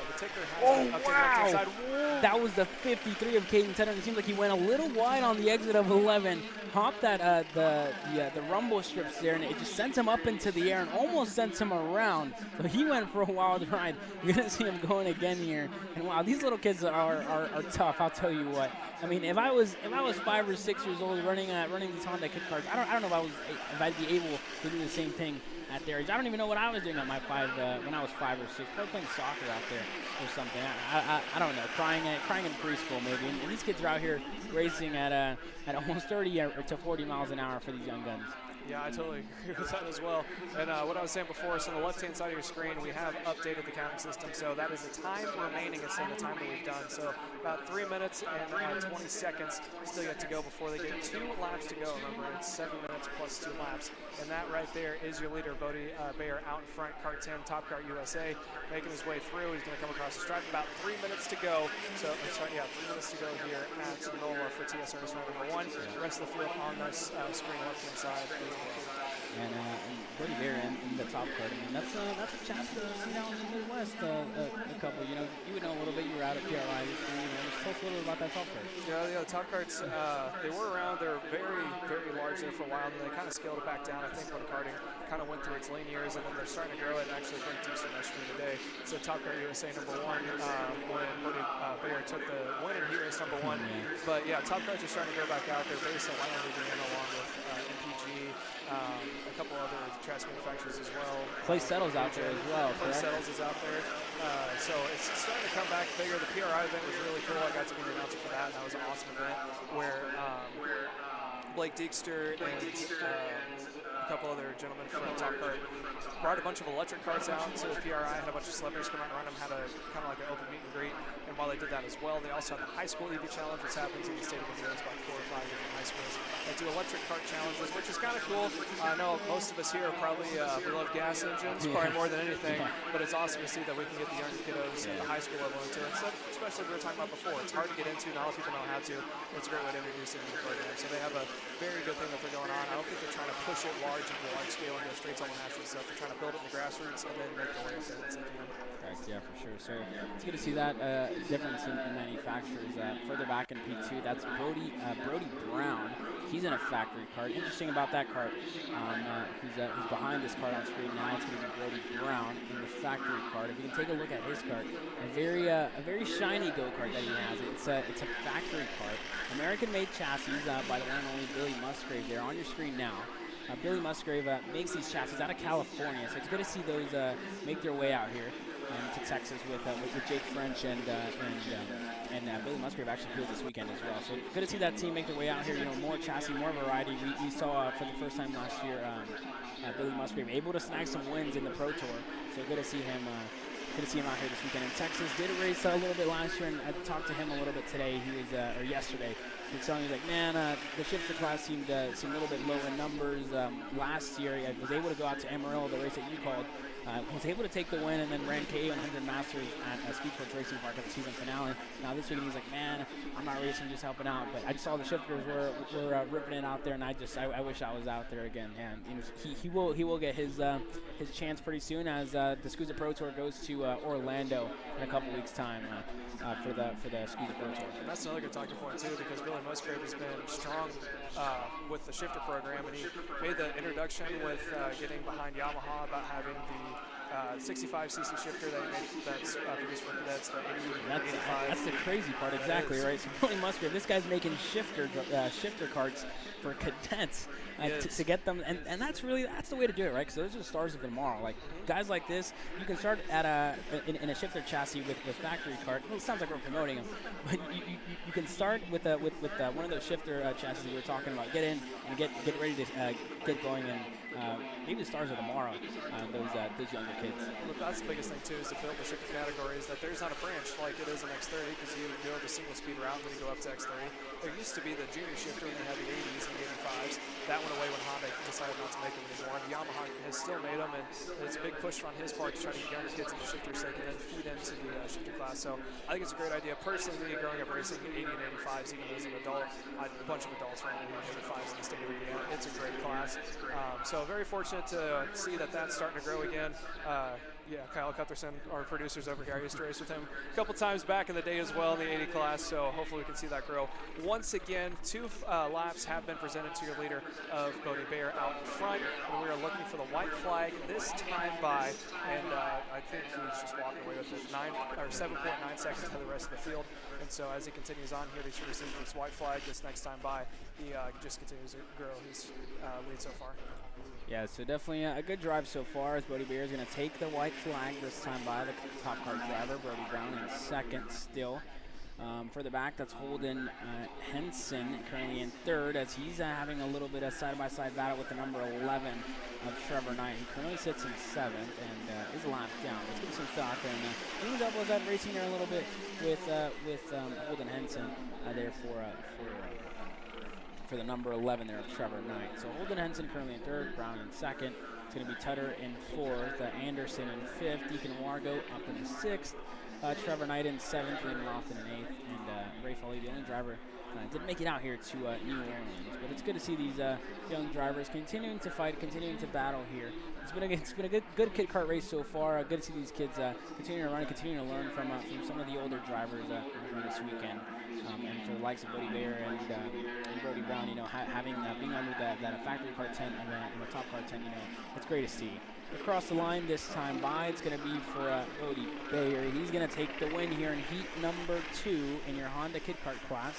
the ticker has been up to the left-hand side. Whoa. That was the 53 of Caden Tutter. It seems like he went a little wide on the exit of 11, hopped that the rumble strips there, and it just sent him up into the air and almost sent him around. So he went for a wild ride. You're gonna see him going again here. And wow, these little kids are tough. I'll tell you what. I mean, if I was 5 or 6 years old running these Honda Kit Karts, I don't know if I'd be able to do the same thing at their age. I don't even know what I was doing at my when I was 5 or 6. Probably playing soccer out there or something. I don't know. Crying in preschool maybe. And these kids are out here racing at almost 30 to 40 miles an hour for these young guns. Yeah, I totally agree with that as well. And what I was saying before, so on the left-hand side of your screen, we have updated the counting system. So that is the time remaining instead of the time that we've done. So about 3 minutes and 20 seconds still yet to go before they get 2 laps to go. Remember, it's 7 minutes plus 2 laps. And that right there is your leader, Brody Bayer, out in front, Kart 10, Top Kart USA, making his way through. He's going to come across the stripe. About 3 minutes to go. So, 3 minutes to go here at NOLA for TS Ernest number 1. The rest of the field on this screen left-hand side. And Brody Bayer in the top card. I mean, that's a chance to see down in the Midwest a couple. You know, you would know a little bit. You were out at PRI this year. Just tell us a little bit about that top card. Yeah, the top cards, they were around. They were very, very large there for a while, and they kind of scaled it back down. I think when karting kind of went through its lean years, and then they're starting to grow it. Actually, I think decent yesterday today. So Top Kart USA number 1 when Brody Bayer took the win, and he raced number 1. But yeah, top cards are starting to go back out. They're based in Atlanta, Louisiana, along with MPG. A couple other trash manufacturers as well. Clay Settles out there as well. Clay Settles is out there. So it's starting to come back bigger. The PRI event was really cool. I got to be the announcer for that, and that was an awesome event where Blake Deekster and a couple other gentlemen from Top Kart brought a bunch of electric carts out to the PRI, had a bunch of celebrities come out and run them, had a kind of like an open meet and greet. And while they did that as well, they also had the high school EV challenge, which happens in the state of Indiana. It's about 4 or 5 different high schools that do electric kart challenges, which is kind of cool. I know most of us here are probably we love gas engines, probably more than anything, but it's awesome to see that we can get the younger kiddos at the high school level into it. So, especially we were talking about before, it's hard to get into. Not a lot of people know how to. It's a great way to introduce them to the program. So they have a very good thing that they're going on. I don't think they're trying to push it large into large scale and go straight to all the national stuff. They're trying to build it in the grassroots and then make their way up there once they can. Correct, yeah, for sure. So it's good to see that difference in manufacturers. Further back in P2, that's Brody Brown. He's in a factory kart. Interesting about that kart, who's behind this kart on screen now. It's going to be Brody Brown in the factory kart. If you can take a look at his kart, a very shiny go-kart that he has. It's a factory kart, American-made chassis by the one and only Billy Musgrave there on your screen now. Billy Musgrave makes these chassis out of California, so it's good to see those make their way out here to Texas with Jake French and Billy Musgrave actually flew this weekend as well. So good to see that team make their way out here. You know, more chassis, more variety. We saw for the first time last year Billy Musgrave able to snag some wins in the Pro Tour. So good to see him. Good to see him out here this weekend in Texas. Did a race a little bit last year, and I talked to him a little bit today. He was, or yesterday. He was telling me, like, man, the shifter class seemed a little bit low in numbers. Last year, I was able to go out to Amarillo, the race that you called, was able to take the win and then ran K100 Masters at Speedsports Racing Park at the season finale. Now this weekend he's like, man, I'm not racing, just helping out. But I just saw the shifters were ripping it out there, and I wish I was out there again. And you know, he will get his chance pretty soon as the SCUSA Pro Tour goes to Orlando in a couple weeks' time for the SCUSA Pro Tour. And that's another good talking point too, because Billy Musgrave has been strong with the shifter program, and he made the introduction with getting behind Yamaha about having the 65cc shifter that he made that's produced for cadets, the 80 and 85. That's the crazy part, exactly, right? So Billy Musgrave, this guy's making shifter carts for cadets to get them, and that's the way to do it, right? Because those are the stars of tomorrow. Like guys like this, you can start at in a shifter chassis with factory cart. Well, it sounds like we're promoting them, but you can start with one of those shifter chassis we were talking about. Get in and get ready to get going, and maybe the stars of tomorrow. Those younger kids. Look, that's the biggest thing too, is to build the shifter categories. That there's not a branch like it is in X30, because you go the single speed route and then you go up to X30. There used to be the junior shifter when you had the 80s and the 85s. That went away when Honda decided not to make them anymore. And Yamaha has still made them, and it's a big push on his part to try to get younger kids into shifter so they can then feed into the shifter class. So I think it's a great idea. Personally, me growing up racing 80 and 85s, even as an adult, I had a bunch of adults ran 80 and 85s in the state of Indiana. It's a great class. So very fortunate to see that that's starting to grow again. Yeah, Kyle Cutherson, our producers over here, I used to race with him a couple times back in the day as well in the 80 class, so hopefully we can see that grow. Once again, 2 laps have been presented to your leader of Bodie Bayer out in front, and we are looking for the white flag this time by, and I think he's just walking away with it, 7.9 seconds ahead of the rest of the field. And so as he continues on here, he should receive this white flag this next time by. He just continues to grow his lead so far. Yeah, so definitely a good drive so far, as Bodie Bayer is going to take the white flag this time by the top card driver, Brody Brown, in second still. Further back, that's Holden Henson, currently in third, as he's having a little bit of side-by-side battle with the number 11 of Trevor Knight. He currently sits in seventh and is lapped down. Let's get some stock there. And he was up with that racing there a little bit with Holden Henson there for the number 11 there of Trevor Knight. So Holden Henson currently in third, Brown in second. It's going to be Tutter in fourth, Anderson in fifth, Deacon Wargo up in sixth, Trevor Knight in seventh, Liam Lofton in eighth, and Ray Foley, the only driver, didn't make it out here to New Orleans. But it's good to see these young drivers continuing to fight, continuing to battle here. It's been a good kid kart race so far. Good to see these kids continuing to run and continuing to learn from some of the older drivers this weekend. And for the likes of Bodie Bayer and Brody Brown, you know, being under that factory kart tent and the top kart tent, you know, it's great to see. Across the line this time by, it's going to be for Bodie Bayer. He's going to take the win here in heat number 2 in your Honda Kid Kart class,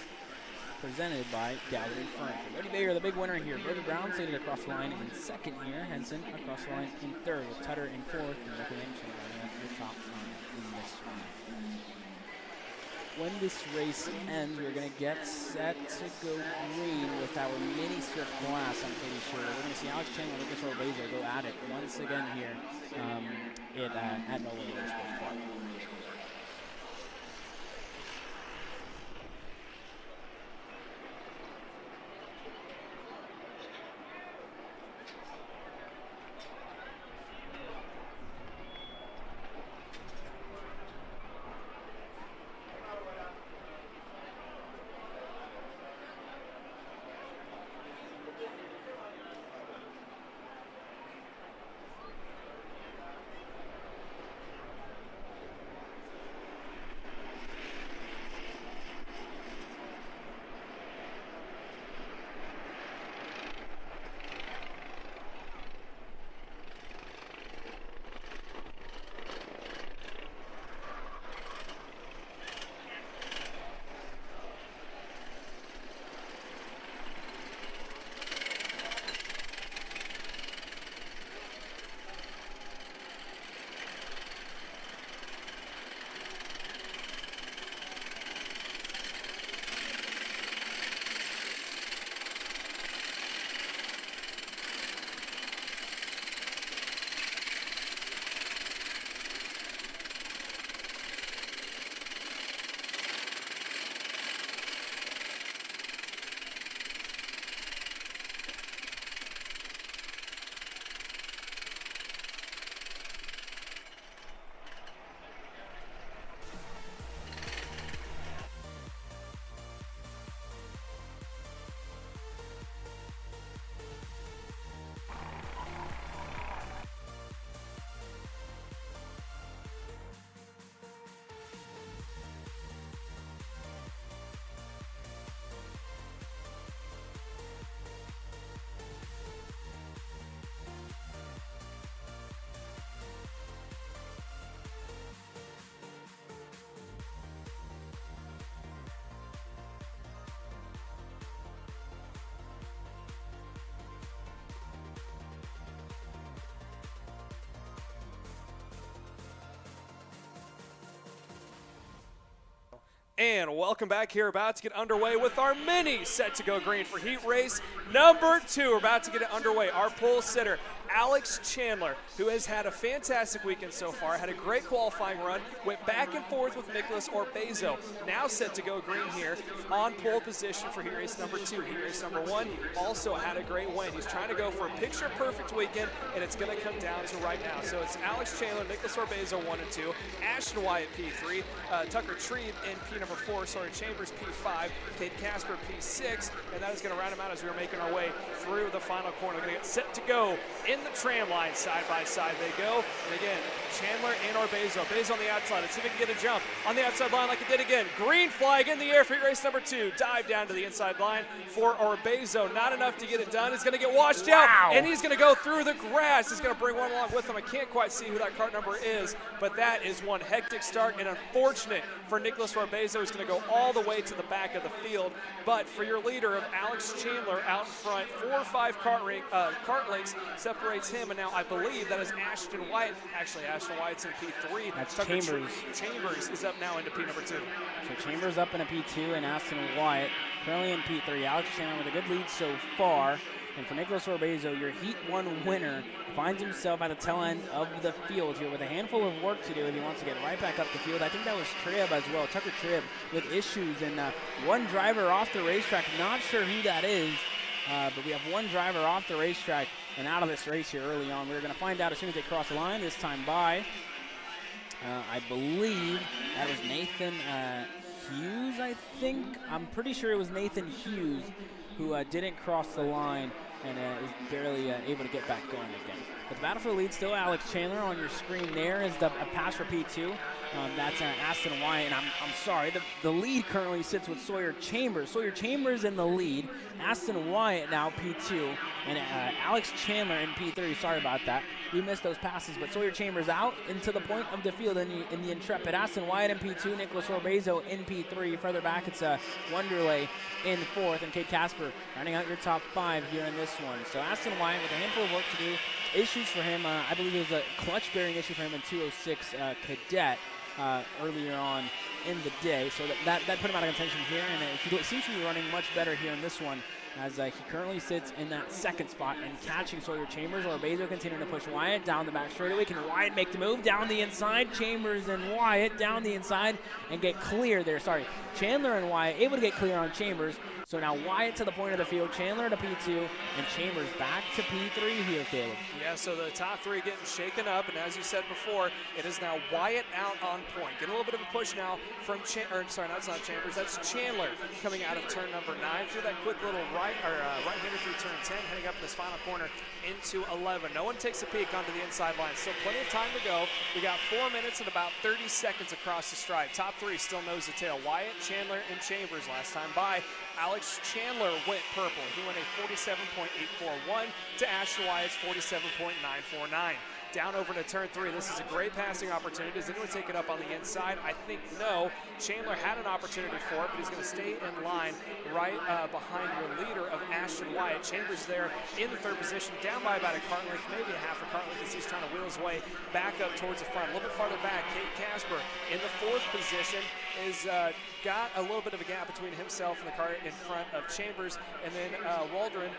presented by Gallery Furniture. Bodie Bayer, the big winner here. Brody Brown seated across the line in second here. Henson across the line in third, with Tutter in fourth, and Nick Anderson running at the top in this one. When this race ends, we're going to get set to go green with our mini strip class, I'm pretty sure. We're going to see Alex Chang and Lucas Orbezo go at it once again here at NOLA Motorsports Park. And welcome back here, about to get underway with our mini set to go green for heat race number 2. We're about to get it underway. Our pole sitter, Alex Chandler, who has had a fantastic weekend so far, had a great qualifying run, went back and forth with Nicholas Orbezo, now set to go green here on pole position for heat race number 2. Heat race number 1 also had a great win. He's trying to go for a picture-perfect weekend, and it's going to come down to right now. So it's Alex Chandler, Nicholas Orbezo 1 and 2, Ashton Wyatt P3, Tucker Trebe in P number 4, Sawyer Chambers P5, Cade Casper P6, and that is going to round them out as we are making our way through the final corner. We're going to get set to go in the tram line. Side by side they go. And again, Chandler and Orbezo. Orbezo on the outside. Let's see if we can get a jump on the outside line like it did again. Green flag in the air for race number 2. Dive down to the inside line for Orbezo. Not enough to get it done. He's going to get washed out, and he's going to go through the grass. He's going to bring one along with him. I can't quite see who that cart number is, but that is one hectic start and unfortunate for Nicholas Orbezo. He's going to go all the way to the back of the field. But for your leader of Alex Chandler out in front, 4 or 5 cart lengths separates him, and now I believe that is Ashton Wyatt. Actually, Ashton Wyatt's in P3. That's Tucker Chambers. Chambers is up now into P number 2. So Chambers up in a P2 and Ashton Wyatt currently in P3. Alex Chandler with a good lead so far. And for Nicholas Orbezo, your Heat 1 winner, finds himself at the tail end of the field here with a handful of work to do if he wants to get right back up the field. I think that was Trib as well, Tucker Trib with issues, and one driver off the racetrack. Not sure who that is, but we have one driver off the racetrack and out of this race here early on. We're going to find out as soon as they cross the line. This time by, I believe that was Nathan Hughes, I think. I'm pretty sure it was Nathan Hughes who didn't cross the line and is barely able to get back going again. But the battle for the lead, still Alex Chandler on your screen there is the pass for P2. That's Ashton Wyatt, and I'm sorry, the lead currently sits with Sawyer Chambers. Sawyer Chambers in the lead, Ashton Wyatt now P2, and Alex Chandler in P3. Sorry about that. We missed those passes, but Sawyer Chambers out into the point of the field in the Intrepid. Ashton Wyatt in P2, Nicholas Orbezo in P3. Further back, it's Wonderlay in 4th, and Cade Casper rounding out your top 5 here in this one. So Ashton Wyatt with a handful of work to do. Issues for him, I believe it was a clutch bearing issue for him in 206 Cadet earlier on in the day. So that put him out of contention here, and he seems to be running much better here in this one, as he currently sits in that 2nd spot and catching Sawyer Chambers. Orbezo continuing to push Wyatt down the back straightaway. Can Wyatt make the move down the inside? Chambers and Wyatt down the inside and get clear there. Sorry, Chandler and Wyatt able to get clear on Chambers. So now Wyatt to the point of the field, Chandler to P2, and Chambers back to P3 here, Caleb. Yeah, so the top 3 getting shaken up, and as you said before, it is now Wyatt out on point. Get a little bit of a push now from that's not Chambers, that's Chandler coming out of turn number 9 through that quick little right-hander through turn 10, heading up in this final corner into 11. No one takes a peek onto the inside line. Still plenty of time to go. We got 4 minutes and about 30 seconds across the stripe. Top 3 still nose to tail. Wyatt, Chandler, and Chambers last time by. Alex Chandler went purple. He went a 47.841 to Ashton Wyatt's 47.949. Down over to turn 3. This is a great passing opportunity. Does anyone take it up on the inside? I think no. Chandler had an opportunity for it, but he's going to stay in line right behind your leader of Ashton Wyatt. Chambers there in the 3rd position, down by about a cart length, maybe a half a cart length, as he's trying to wheel his way back up towards the front. A little bit farther back, Cade Casper in the 4th position is got a little bit of a gap between himself and the cart in front of Chambers, and then Waldron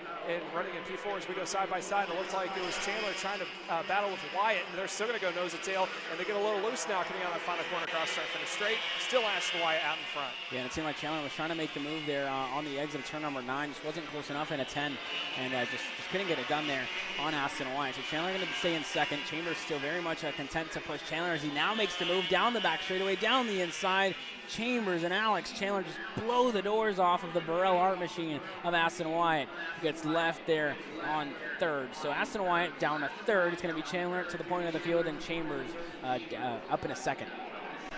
running in P4 as we go side by side. It looks like it was Chandler trying to battle with Wyatt, and they're still going to go nose to tail, and they get a little loose now coming out of that final corner cross, trying to finish straight. Still Ashton Wyatt out in front. Yeah, and it seemed like Chandler was trying to make the move there on the exit of turn number 9. Just wasn't close enough in a 10, and just couldn't get it done there on Ashton Wyatt. So Chandler going to stay in 2nd. Chambers still very much content to push Chandler as he now makes the move down the back straightaway, down the inside. Chambers and Alex Chandler just blow the doors off of the Burrell Art Machine of Ashton Wyatt, who gets left there on 3rd. So Ashton Wyatt down to 3rd. It's going to be Chandler to the point of the field, and Chambers up in a 2nd.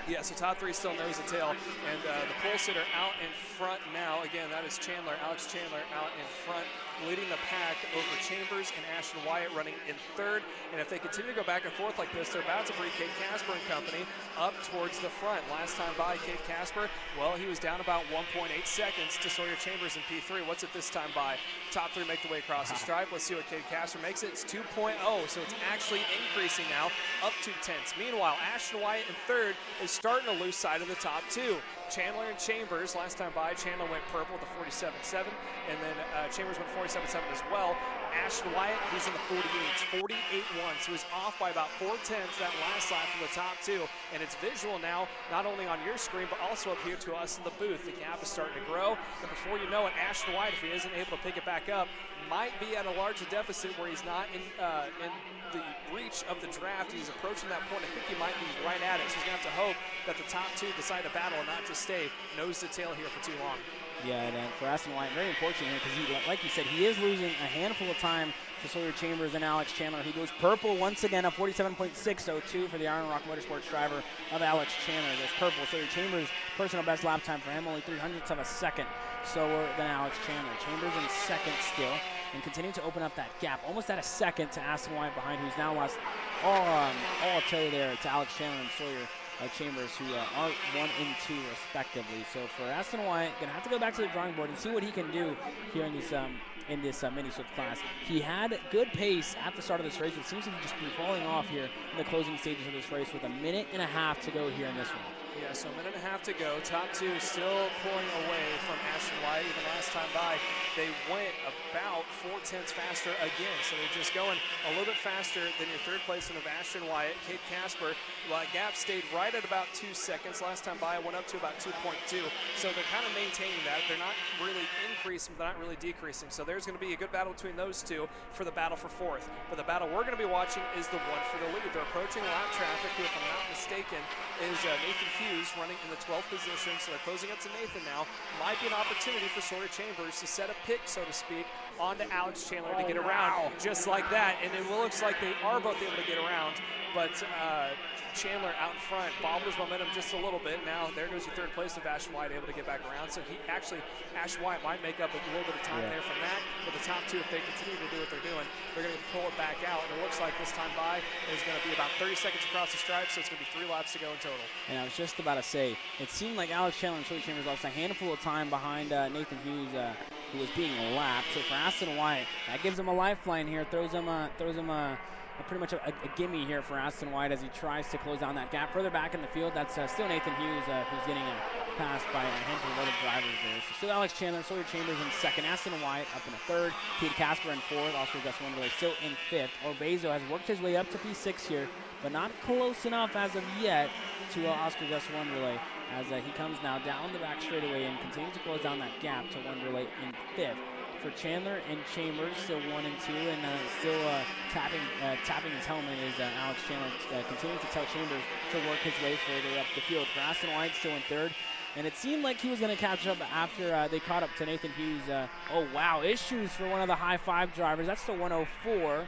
Yeah, so top 3 still nose to tail, and the pole sitter out in front now. Again, that is Chandler, Alex Chandler out in front, leading the pack over Chambers and Ashton Wyatt running in 3rd. And if they continue to go back and forth like this, they're about to bring Cade Casper and company up towards the front. Last time by, Cade Casper, well, he was down about 1.8 seconds to Sawyer Chambers in P3. What's it this time by? Top 3 make the way across the stripe. Let's see what Cade Casper makes it. It's 2.0, so it's actually increasing now up 2 tenths. Meanwhile, Ashton Wyatt in 3rd is starting to lose sight of the top 2. Chandler and Chambers, last time by, Chandler went purple with the 47.7, and then Chambers went 47.7 as well. Ashton Wyatt, he's in the 48s, 48.1, so he's off by about 4/10 that last lap from the top two, and it's visual now, not only on your screen, but also up here to us in the booth. The gap is starting to grow, and before you know it, Ashton Wyatt, if he isn't able to pick it back up, might be at a larger deficit where he's not in the reach of the draft. He's approaching that point. I think he might be right at it, so he's going to have to hope that the top two decide to battle and not just stay nose to tail here for too long. Yeah, and for Ashton Wyatt, very unfortunate here because, like you said, he is losing a handful of time to Sawyer Chambers and Alex Chandler. He goes purple once again, a 47.602 for the Iron Rock Motorsports driver of Alex Chandler. Goes purple. Sawyer Chambers, personal best lap time for him, only 0.03 of a second slower than Alex Chandler. Chambers in second still and continuing to open up that gap, almost at a second to Ashton Wyatt behind, who's now lost all tow there to Alex Chandler and Sawyer Chambers, who are 1 and 2 respectively. So for Ashton Wyatt, gonna have to go back to the drawing board and see what he can do here in this mini Swift class. He had good pace at the start of this race, but seems to just be falling off here in the closing stages of this race with a minute and a half to go here in this one. Yeah, so a minute and a half to go. Top two still pulling away from Ashton Wyatt. Even last time by, they went about 0.4 faster again. So they're just going a little bit faster than your third placement of Ashton Wyatt. Kate Casper, gap stayed right at about 2 seconds. Last time by, it went up to about 2.2. So they're kind of maintaining that. They're not really increasing, but not really decreasing. So there's going to be a good battle between those two for the battle for fourth. But the battle we're going to be watching is the one for the lead. They're approaching lap traffic, who, if I'm not mistaken, is Nathan Hughes running in the 12th position. So they're closing up to Nathan now. Might be an opportunity for Sawyer Chambers to set a pick, so to speak, onto Alex Chandler to get around just like that. And it looks like they are both able to get around, but Chandler out in front bobbled his momentum just a little bit. Now there goes your third place of Ashton Wyatt, able to get back around. So he actually, Ashton Wyatt might make up a little bit of time there from that. But the top two, if they continue to do what they're doing, they're going to pull it back out. And it looks like this time by is going to be about 30 seconds across the stripe, so it's going to be 3 laps to go in total. And I was just about to say, it seemed like Alex Chandler and Sawyer Chambers lost a handful of time behind Nathan Hughes, who was being lapped. So for Ashton Wyatt, that gives him a lifeline here, throws him pretty much a gimme here for Ashton Wyatt as he tries to close down that gap. Further back in the field, that's still Nathan Hughes, who's getting passed by a handful of other drivers there. So still Alex Chandler, Sawyer Chambers in second, Ashton Wyatt up in a third, Kate Casper in fourth, Oscar Gus Wonderley still in fifth. Orbezo has worked his way up to P6 here, but not close enough as of yet to Oscar Gus Wonderley, as he comes now down the back straightaway and continues to close down that gap to Wonderley in fifth. For Chandler and Chambers, still 1 and 2, and still tapping his helmet is Alex Chandler, continuing to tell Chambers to work his way further up the field. For Ashton Wyatt, still in third, and it seemed like he was going to catch up after they caught up to Nathan Hughes. Oh wow, issues for one of the high five drivers. That's the 104.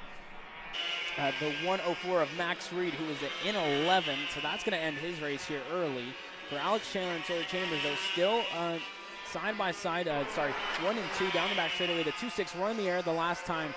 The 104 of Max Reed, who is in 11th, so that's going to end his race here early. For Alex Chandler and Sawyer Chambers, though, still side by side, 1 and 2 down the back straightaway. The 2.6 were in the air the last time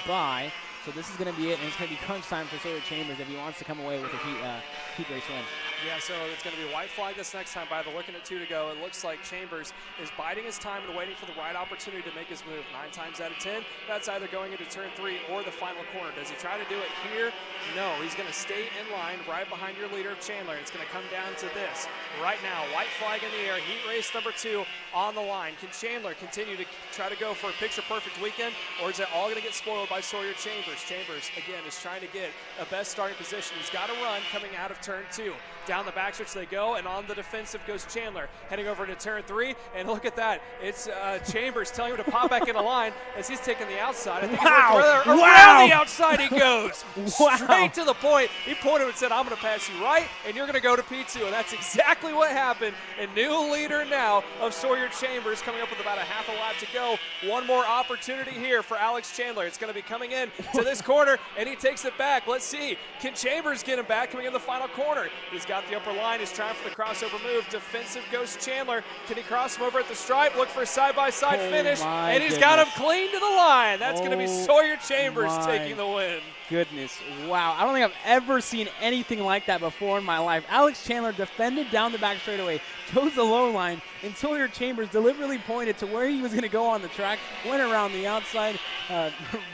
by. So this is going to be it, and it's going to be crunch time for Sawyer Chambers if he wants to come away with a heat race win. Yeah, so it's going to be a white flag this next time by. They're looking at 2 to go. It looks like Chambers is biding his time and waiting for the right opportunity to make his move. 9 times out of 10, that's either going into turn 3 or the final corner. Does he try to do it here? No, he's going to stay in line right behind your leader, Chandler. It's going to come down to this. Right now, white flag in the air, heat race number 2 on the line. Can Chandler continue to try to go for a picture-perfect weekend, or is it all going to get spoiled by Sawyer Chambers? Chambers, again, is trying to get a best starting position. He's got a run coming out of turn 2. Down the backstretch they go, and on the defensive goes Chandler. Heading over to turn 3, and look at that. It's Chambers telling him to pop back in the line as he's taking the outside. I think around the outside he goes. Straight to the point. He pointed and said, I'm going to pass you right, and you're going to go to P2. And that's exactly what happened. And new leader now of Sawyer Chambers, coming up with about a half a lap to go. One more opportunity here for Alex Chandler. It's going to be coming in to this corner, and he takes it back. Let's see. Can Chambers get him back coming in the final corner? He's got the upper line. He's trying for the crossover move. Defensive goes Chandler. Can he cross him over at the stripe? Look for a side-by-side finish, and he's got him clean to the line. That's going to be Sawyer Chambers taking the win. Goodness, wow. I don't think I've ever seen anything like that before in my life. Alex Chandler defended down the back straightaway, chose the low line, and Sawyer Chambers deliberately pointed to where he was going to go on the track, went around the outside,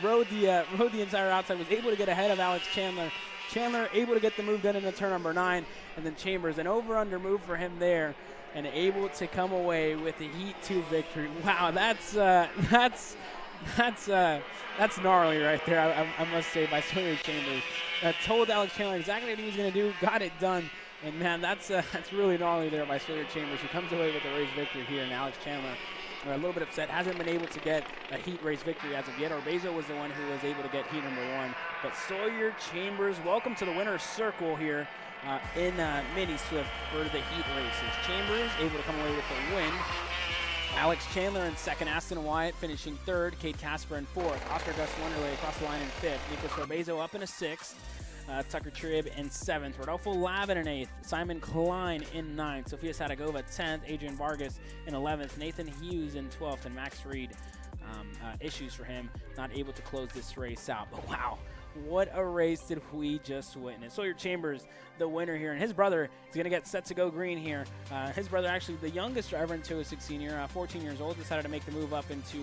rode the entire outside, was able to get ahead of Alex Chandler. Chandler able to get the move done in the turn number 9, and then Chambers, an over-under move for him there, and able to come away with the Heat 2 victory. Wow, that's gnarly right there, I must say, by Sawyer Chambers. Told Alex Chandler exactly what he was going to do, got it done, and man, that's really gnarly there by Sawyer Chambers, who comes away with a race victory here, and Alex Chandler a little bit upset, hasn't been able to get a Heat race victory as of yet. Orbezo was the one who was able to get Heat number 1, but Sawyer Chambers, welcome to the winner's circle here in Mini Swift for the Heat races. Chambers able to come away with the win. Alex Chandler in second, Aston Wyatt finishing third, Kate Casper in fourth, Oscar Gus Wonderley across the line in fifth, Nicholas Orbezo up in a sixth, Tucker Tribb in 7th, Rodolfo Lavin in 8th, Simon Klein in 9th, Sofia Sadagova 10th, Adrian Vargas in 11th, Nathan Hughes in 12th, and Max Reed, issues for him, not able to close this race out. But wow, what a race did we just witness. Sawyer Chambers, the winner here, and his brother is going to get set to go green here. His brother, actually the youngest driver in 206 Senior, 14 years old, decided to make the move up into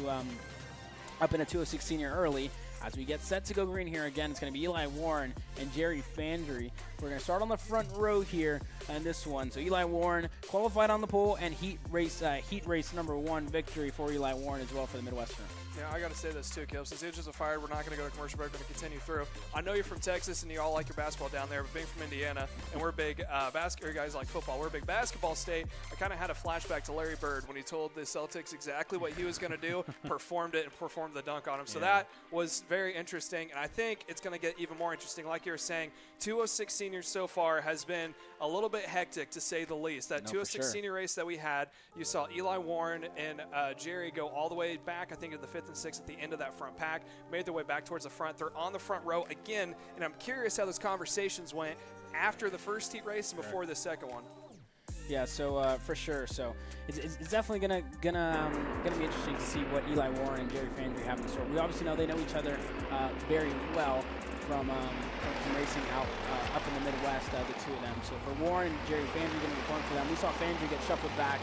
206 Senior early. As we get set to go green here again, it's going to be Eli Warren and Jerry Fandry. We're going to start on the front row here in this one. So Eli Warren qualified on the pole, and heat race number 1 victory for Eli Warren as well for the Midwestern. Yeah, I got to say this too, Kip. Since the engines are fired, we're not going to go to commercial break. We're going to continue through. I know you're from Texas and you all like your basketball down there, but being from Indiana and we're big guys like football, we're a big basketball state. I kind of had a flashback to Larry Bird when he told the Celtics exactly what he was going to do, performed it, and performed the dunk on him. So that was very interesting, and I think it's going to get even more interesting. Like you were saying, 206 Seniors so far has been a little bit hectic, to say the least. That 206 Senior race that we had, you saw Eli Warren and Jerry go all the way back, I think, to the 5th and 6th at the end of that front pack, made their way back towards the front. They're on the front row again, and I'm curious how those conversations went after the first heat race and before the second one. Yeah, so for sure. So it's definitely gonna be interesting to see what Eli Warren and Jerry Fandry have in store. We obviously know they know each other very well from racing out up in the Midwest, the two of them. So for Warren and Jerry Fandry, going to be fun for them. We saw Fandry get shuffled back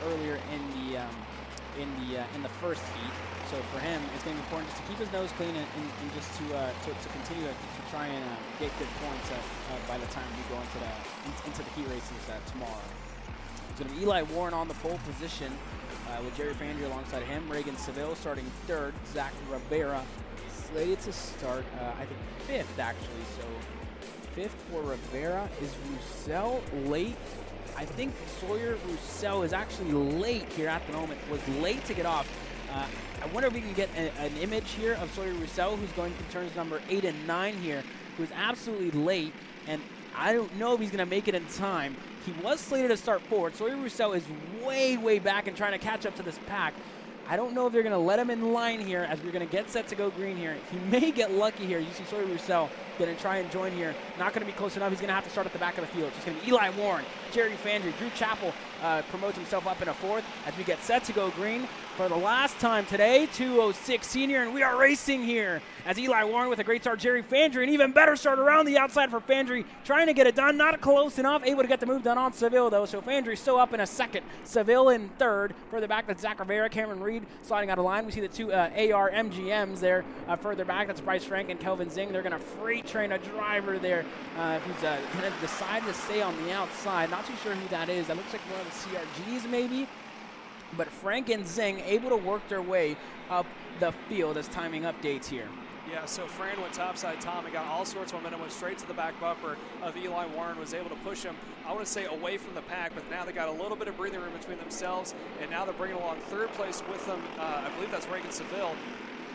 earlier in the first heat. So for him, it's going to be important just to keep his nose clean and just to continue to try and get good points by the time we go into the heat races tomorrow. It's going to be Eli Warren on the pole position with Jerry Fandry alongside him. Reagan Seville starting 3rd. Zach Rivera slated to start, I think, 5th actually. So 5th for Rivera. Is Roussel late? I think Sawyer Roussel is actually late here at the moment. Was late to get off. I wonder if we can get an image here of Sawyer Roussel, who's going through turns number 8 and 9 here, who's absolutely late, and I don't know if he's going to make it in time. He was slated to start 4th. Sawyer Roussel is way back and trying to catch up to this pack. I don't know if they're going to let him in line here as we're going to get set to go green here. He may get lucky here. You see Sawyer Roussel going to try and join here. Not going to be close enough. He's going to have to start at the back of the field. It's going to be Eli Warren, Jerry Fandry, Drew Chappell promotes himself up in a 4th as we get set to go green for the last time today. 206 Senior, and we are racing here as Eli Warren with a great start. Jerry Fandry, an even better start around the outside for Fandry, trying to get it done. Not close enough. Able to get the move done on Seville, though. So Fandry still up in a 2nd. Seville in 3rd. Further back, that's Zach Rivera, Cameron Reed sliding out of line. We see the two AR MGMs there further back. That's Bryce Frank and Kelvin Zing. They're going to freight train a driver there who's going to decide to stay on the outside. Not too sure who that is. That looks like one of the CRGs maybe. But Frank and Zing able to work their way up the field as timing updates here. Yeah, so Fran went topside Tom and got all sorts of momentum, went straight to the back bumper of Eli Warren, was able to push him, I want to say, away from the pack, but now they got a little bit of breathing room between themselves, and now they're bringing along 3rd place with them. I believe that's Reagan Seville.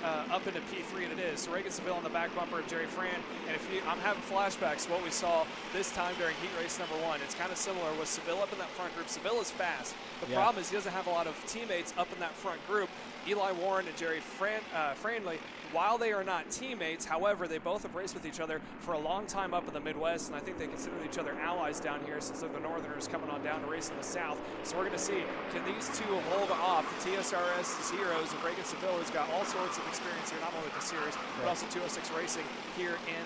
Up into P3, and it is. So Reagan Seville on the back bumper of Jerry Fran. And I'm having flashbacks to what we saw this time during heat race number 1. It's kind of similar with Seville up in that front group. Seville is fast. The problem is he doesn't have a lot of teammates up in that front group. Eli Warren and Jerry Franley, while they are not teammates, however, they both have raced with each other for a long time up in the Midwest, and I think they consider each other allies down here since they're the Northerners coming on down to race in the South. So we're going to see, can these two hold off the TSRS's heroes of Reagan Seville, who's got all sorts of experience here, not only the series, but also 206 racing here in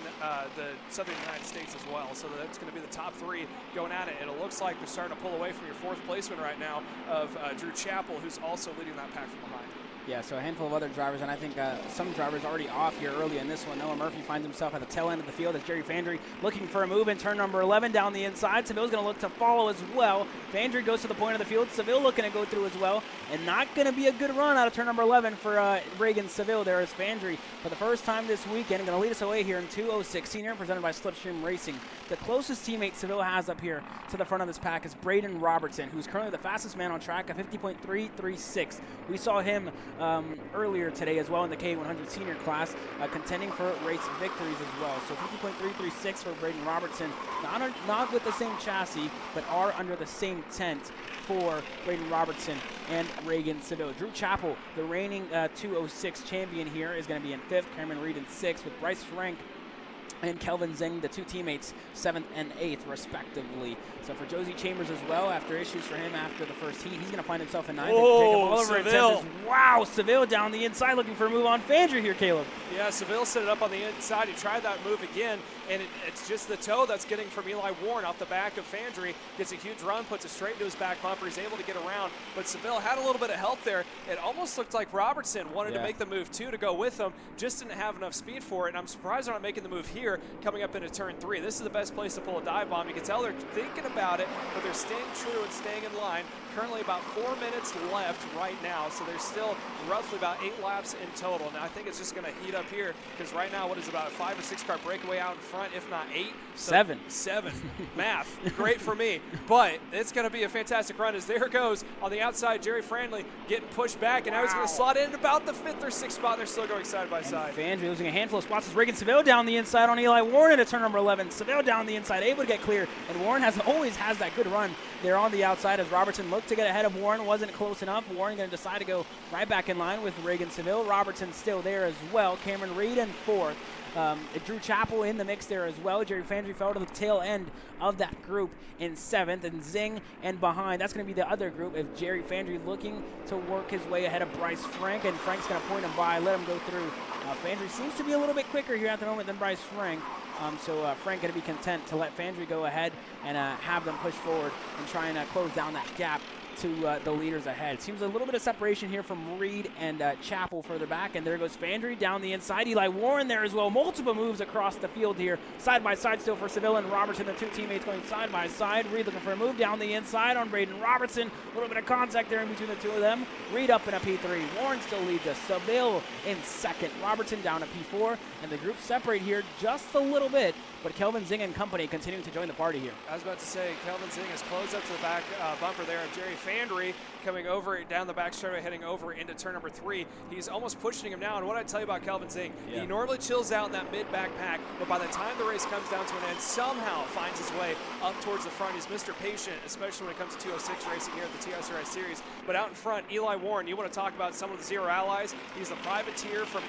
the Southern United States as well. So that's going to be the top 3 going at it. And it looks like they're starting to pull away from your 4th placement right now of Drew Chappell, who's also leading that pack from behind. Yeah, so a handful of other drivers, and I think some drivers already off here early in this one. Noah Murphy finds himself at the tail end of the field as Jerry Fandry looking for a move in turn number 11 down the inside. Seville's going to look to follow as well. Fandry goes to the point of the field. Seville looking to go through as well, and not going to be a good run out of turn number 11 for Reagan Seville there as Fandry for the first time this weekend going to lead us away here in 2:06 Senior, presented by Slipstream Racing. The closest teammate Seville has up here to the front of this pack is Braden Robertson, who's currently the fastest man on track at 50.336. We saw him earlier today as well in the K100 Senior class, contending for race victories as well. So 50.336 for Braden Robertson, not with the same chassis, but are under the same tent for Braden Robertson and Reagan Seville. Drew Chappell, the reigning 2:06 champion here, is going to be in 5th. Cameron Reed in 6th, with Bryce Frank and Kelvin Zing, the two teammates, 7th and 8th, respectively. So for Josie Chambers as well, after issues for him after the first heat, he's going to find himself in 9th. Oh, Seville. Wow, Seville down the inside looking for a move on Fandry here, Caleb. Yeah, Seville set it up on the inside. He tried that move again, and it's just the toe that's getting from Eli Warren off the back of Fandry. Gets a huge run, puts it straight into his back bumper. He's able to get around, but Seville had a little bit of help there. It almost looked like Robertson wanted to make the move too to go with him, just didn't have enough speed for it, and I'm surprised they're not making the move here coming up into turn 3. This is the best place to pull a dive bomb. You can tell they're thinking about it, but they're staying true and staying in line. Currently about 4 minutes left right now, so there's still roughly about 8 laps in total. Now I think it's just going to heat up here, because right now, what is about a 5 or 6 car breakaway out in front, if not 8? So 7. Math, great for me. But it's going to be a fantastic run as there goes on the outside, Jerry Franley getting pushed back, and now he's going to slot in about the 5th or 6th spot. They're still going side by side. Fandry losing a handful of spots as Reagan Seville down the inside on Eli Warren at turn number 11. Seville down the inside, able to get clear, and Warren always has that good run there on the outside as Robertson looked to get ahead of Warren, wasn't close enough. Warren going to decide to go right back in line with Reagan Seville. Robertson still there as well. Cameron Reed in 4th. Drew Chappell in the mix there as well. Jerry Fandry fell to the tail end of that group in 7th, and Zing and behind. That's going to be the other group if Jerry Fandry looking to work his way ahead of Bryce Frank, and Frank's going to point him by, let him go through. Fandry seems to be a little bit quicker here at the moment than Bryce Frank. So Frank going to be content to let Fandry go ahead and have them push forward and try and close down that gap to the leaders ahead. Seems a little bit of separation here from Reed and Chappell further back, and there goes Fandry down the inside. Eli Warren there as well. Multiple moves across the field here. Side by side still for Seville and Robertson, the two teammates going side by side. Reed looking for a move down the inside on Braden Robertson. A little bit of contact there in between the two of them. Reed up in a P3. Warren still leads us. Seville in 2nd. Robertson down to P4, and the groups separate here just a little bit, but Kelvin Zing and company continuing to join the party here. I was about to say, Kelvin Zing has closed up to the back bumper there of Jerry Fandry, coming over down the back straightaway, heading over into turn number 3. He's almost pushing him now, and what I tell you about Kelvin Zing, he normally chills out in that mid-back pack, but by the time the race comes down to an end, somehow finds his way up towards the front. He's Mr. Patient, especially when it comes to 206 racing here at the TSRI Series. But out in front, Eli Warren, you want to talk about some of the Zero Allies. He's the privateer from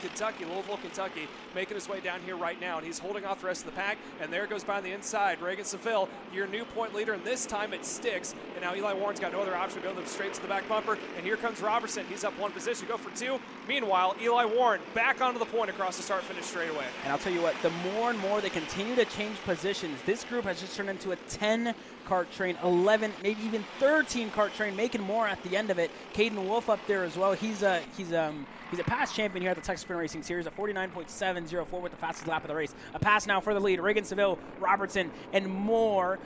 Kentucky, Louisville, Kentucky, making his way down here right now, and he's holding off the rest of the pack, and there goes by the inside, Reagan Seville, your new point leader, and this time it sticks, and now Eli Warren's got no other option to go straight to the back bumper, and here comes Robertson. He's up 1 position, go for 2. Meanwhile, Eli Warren back onto the point across the start-finish straightaway. And I'll tell you what, the more and more they continue to change positions, this group has just turned into a 10 kart train, 11, maybe even 13 kart train, making more at the end of it. Caden Wolf up there as well. He's a past champion here at the Texas Sprint Racing Series, a 49.704 with the fastest lap of the race. A pass now for the lead. Reagan Seville, Robertson, and more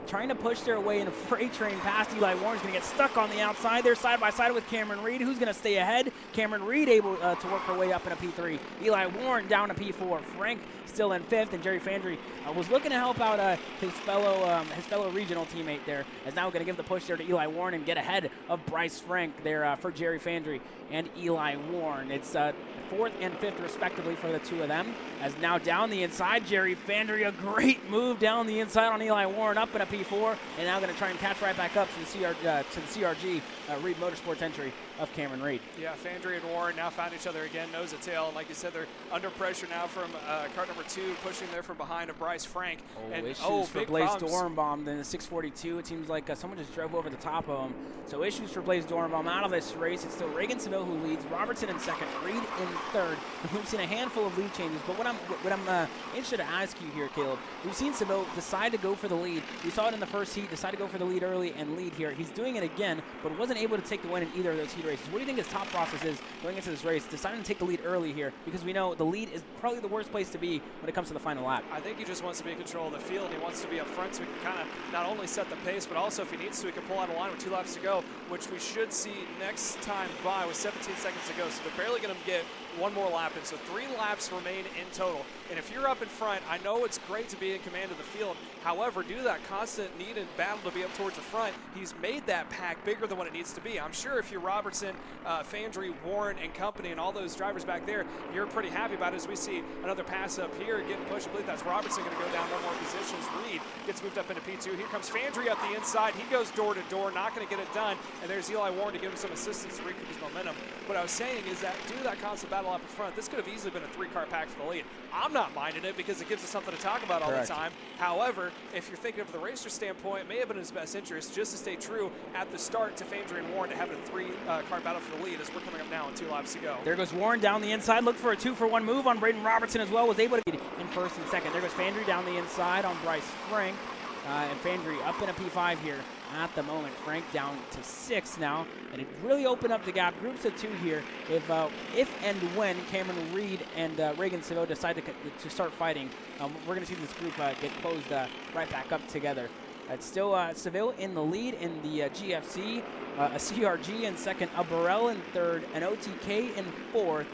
trying to push their way in a freight train past Eli Warren's going to get stuck on the outside. They're side by side with Cameron Reed, who's going to stay ahead. Cameron Reed able to work her way up in a P3. Eli Warren down to P4. Frank still in 5th, and Jerry Fandry was looking to help out his fellow regional teammate there, as now going to give the push there to Eli Warren and get ahead of Bryce Frank there for Jerry Fandry and Eli Warren. It's 4th and 5th respectively for the two of them, as now down the inside, Jerry Fandry, a great move down the inside on Eli Warren, up in a P4, and now going to try and catch right back up to the CRG Reed Motorsports entry of Cameron Reed. Yeah, Fandry and Warren now found each other again, nose to tail, and like you said, they're under pressure now from kart number 2, pushing there from behind of Bryce Frank. Issues for Blaze Dornbaum, then the 642. It seems like someone just drove over the top of him. So issues for Blaze Dornbaum out of this race. It's still Reagan Seville who leads. Robertson in in second, Reed in third. We've seen a handful of lead changes, but what I'm interested to ask you here, Caleb, we've seen Seville decide to go for the lead. We saw it in the first heat, decide to go for the lead early and lead here. He's doing it again, but wasn't able to take the win in either of those heat races. What do you think his top process is going into this race, deciding to take the lead early here? Because we know the lead is probably the worst place to be when it comes to the final lap. I think he just wants to be in control of the field. He wants to be up front so he can kind of not only set the pace, but also if he needs to, he can pull out a line with 2 laps to go, which we should see next time by with 17 seconds to go. So they're barely going to get one more lap in. So 3 laps remain in total. And if you're up in front, I know it's great to be in command of the field. However, due to that constant need and battle to be up towards the front, he's made that pack bigger than what it needs to be. I'm sure if you're Robertson, Fandry, Warren, and company, and all those drivers back there, you're pretty happy about it as we see another pass up here getting pushed. I believe that's Robertson going to go down 1 more positions. Reed gets moved up into P2. Here comes Fandry up the inside. He goes door to door, not going to get it done. And there's Eli Warren to give him some assistance to recoup his momentum. What I was saying is that due to that constant battle up in front, this could have easily been a 3-car pack for the lead. I'm not minding it because it gives us something to talk about all the time. However, if you're thinking of the racer's standpoint, it may have been in his best interest just to stay true at the start to Fandry and Warren to have a 3-car battle for the lead as we're coming up now in 2 laps to go. There goes Warren down the inside, looked for a 2-for-1 move on Braden Robertson as well, was able to get in first and second. There goes Fandry down the inside on Bryce Frank, and Fandry up in a P5 here at the moment. Frank down to 6 now, and it really opened up the gap. Groups of 2 here. If and when Cameron Reed and Reagan Seville decide to start fighting, we're going to see this group get closed right back up together. It's still Seville in the lead in the GFC, a CRG in second, a Burrell in third, an OTK in fourth,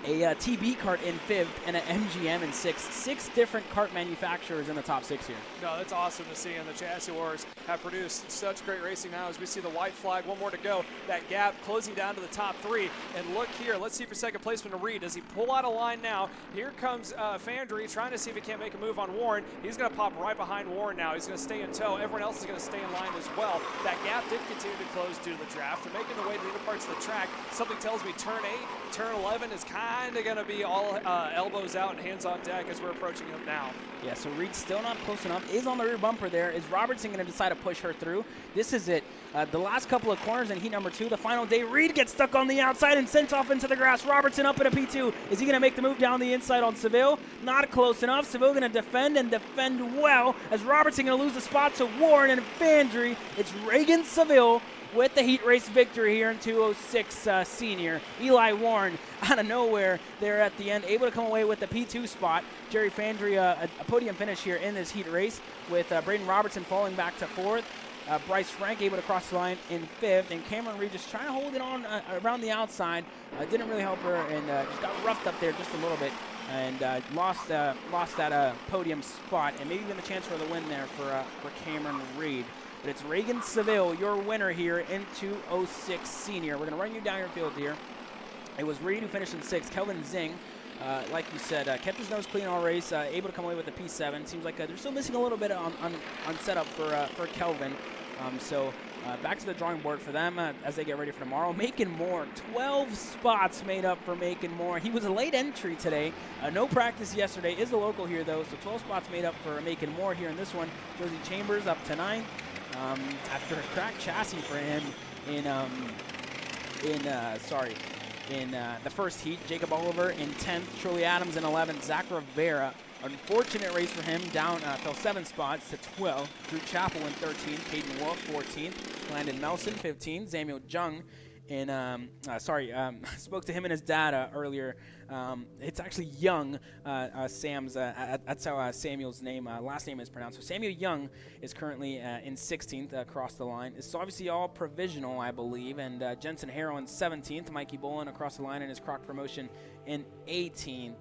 a TB kart in fifth, and an MGM in sixth. 6 different kart manufacturers in the top 6 here. No, that's awesome to see, and the Chassis Wars have produced such great racing now as we see the white flag, 1 more to go. That gap closing down to the top 3, and look here, let's see for second placement to Reed. Does he pull out a line now? Here comes Fandry trying to see if he can't make a move on Warren. He's going to pop right behind Warren now. He's going to stay in tow. Everyone else is going to stay in line as well. That gap did continue to close due to the draft. They're making their way to the other parts of the track. Something tells me turn 8, turn 11 is kind of going to be all elbows out and hands on deck as we're approaching him now. Yeah, so Reed's still not close enough. Is on the rear bumper there. Is Robertson going to decide to push her through? This is it. The last couple of corners in heat number 2, the final day. Reed gets stuck on the outside and sent off into the grass. Robertson up in a P2. Is he going to make the move down the inside on Seville? Not close enough. Seville going to defend and defend well as Robertson going to lose the spot to Warren and Fandry. It's Reagan Seville with the heat race victory here in 206 senior. Eli Warren out of nowhere there at the end, able to come away with the P2 spot. Jerry Fandry a podium finish here in this heat race with Braden Robertson falling back to 4th. Bryce Frank able to cross the line in 5th, and Cameron Reed just trying to hold it on around the outside. Didn't really help her, and just got roughed up there just a little bit, and lost that podium spot, and maybe even the chance for the win there for Cameron Reed. But it's Reagan Seville, your winner here in 206 senior. We're going to run you down your field here. It was Reed who finished in 6th. Kelvin Zing, like you said, kept his nose clean all race, able to come away with the P7. Seems like they're still missing a little bit on setup for Kelvin. So back to the drawing board for them as they get ready for tomorrow. Macon Moore, 12 spots made up for Macon Moore. He was a late entry today. No practice yesterday. Is the local here, though, so 12 spots made up for Macon Moore here in this one. Josie Chambers up to 9th. After a cracked chassis for him in the first heat. Jacob Oliver in 10th, Shirley Adams in 11th, Zach Rivera. Unfortunate race for him, down, fell 7 spots to 12. Drew Chappell in 13th, Caden Wolf 14th, Landon Melson 15th, Samuel Jung in, spoke to him and his dad earlier. It's actually Young, Sam's, that's how Samuel's last name is pronounced. So Samuel Young is currently in 16th across the line. It's obviously all provisional, I believe, and Jensen Harrell in 17th, Mikey Bolin across the line in his Croc promotion in 18th.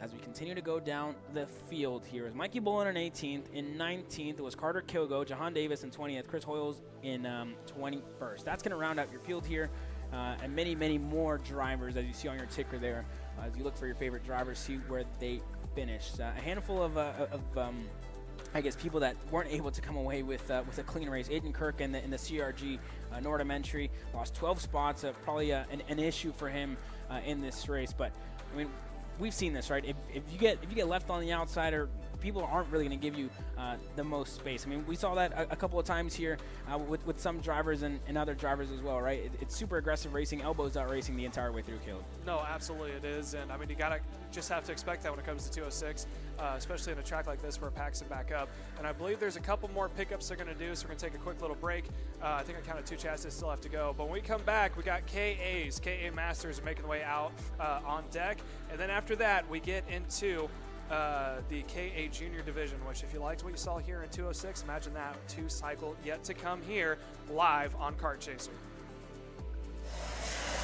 As we continue to go down the field here, is Mikey Bolin in 18th. In 19th, it was Carter Kilgo, Jahan Davis in 20th, Chris Hoyles in 21st. That's going to round out your field here, and many, many more drivers, as you see on your ticker there, as you look for your favorite drivers, see where they finished. A handful of I guess, people that weren't able to come away with a clean race. Aiden Kirk in the CRG Nordham entry lost 12 spots. Probably an issue for him in this race, but I mean, we've seen this, right? If you get left on the outside or people aren't really going to give you the most space. I mean, we saw that a couple of times here with some drivers and other drivers as well, right? It's super aggressive racing, elbows out racing the entire way through, Caleb. No, absolutely it is. And I mean, you just have to expect that when it comes to 206, especially in a track like this where it packs it back up. And I believe there's a couple more pickups they're going to do, so we're going to take a quick little break. I think I counted 2 chassis still have to go. But when we come back, we got KAs. KA Masters are making their way out on deck. And then after that, we get into the KA Junior Division, which if you liked what you saw here in 206, imagine that 2-cycle yet to come here live on Kart Chaser.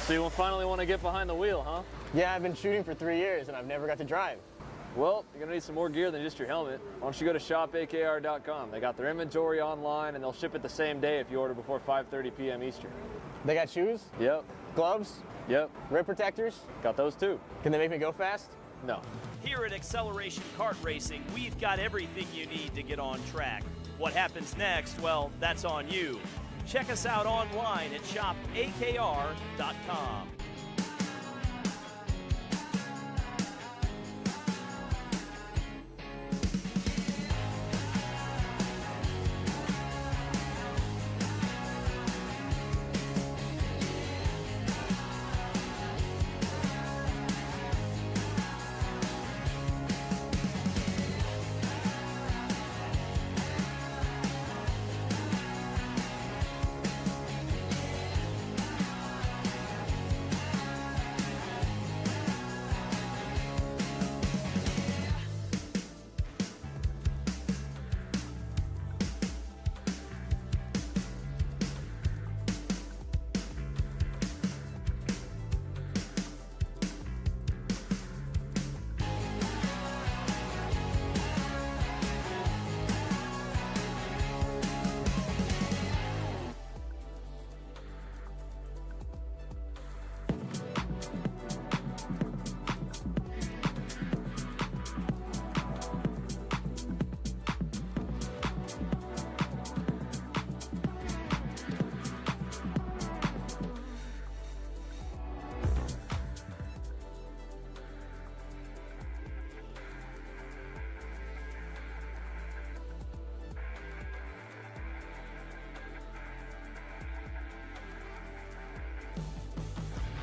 So you finally want to get behind the wheel, huh? Yeah, I've been shooting for 3 years and I've never got to drive. Well, you're going to need some more gear than just your helmet. Why don't you go to shopakr.com. They got their inventory online, and they'll ship it the same day if you order before 5:30 p.m. Eastern. They got shoes? Yep. Gloves? Yep. Rib protectors? Got those too. Can they make me go fast? No. Here at Acceleration Kart Racing, we've got everything you need to get on track. What happens next? Well, that's on you. Check us out online at shopakr.com.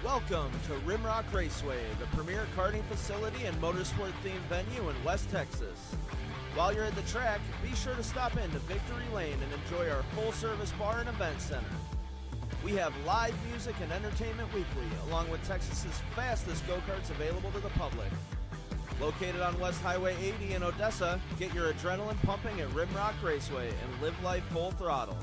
Welcome to Rimrock Raceway, the premier karting facility and motorsport-themed venue in West Texas. While you're at the track, be sure to stop into Victory Lane and enjoy our full-service bar and event center. We have live music and entertainment weekly, along with Texas's fastest go-karts available to the public. Located on West Highway 80 in Odessa, get your adrenaline pumping at Rimrock Raceway and live life full throttle.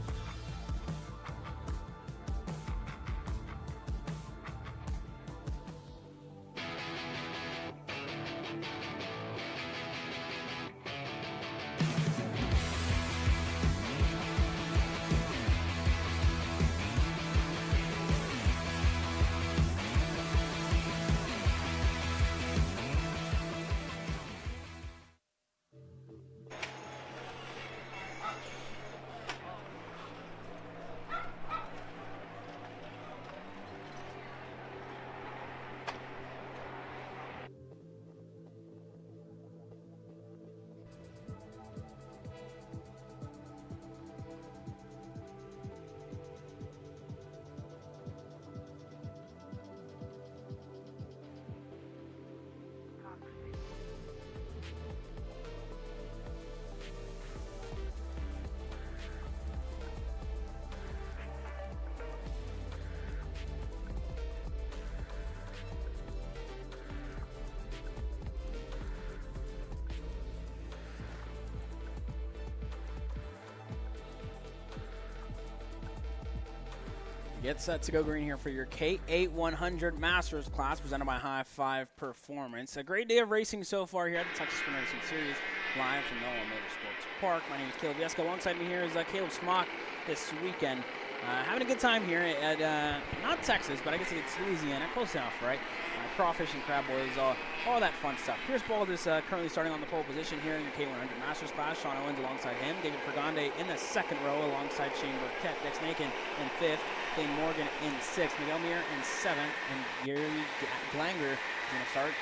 Get set to go green here for your K8 Masters class presented by High Five Performance. A great day of racing so far here at the Texas Sprint Racing Series, live from NOLA Motorsports Park. My name is Caleb Vieska. Alongside me here is Caleb Smock this weekend. Having a good time here at, not Texas, but I guess it's Louisiana, close enough, right? crawfish and crab boils, all that fun stuff. Pierce Bald is currently starting on the pole position here in the K100 Masters class. Sean Owens alongside him. David Pregande in the second row alongside Shane Burkett. Dex Nakin in fifth. Dane Morgan in sixth. Miguel Muir in seventh. And Gary Glanger is going to start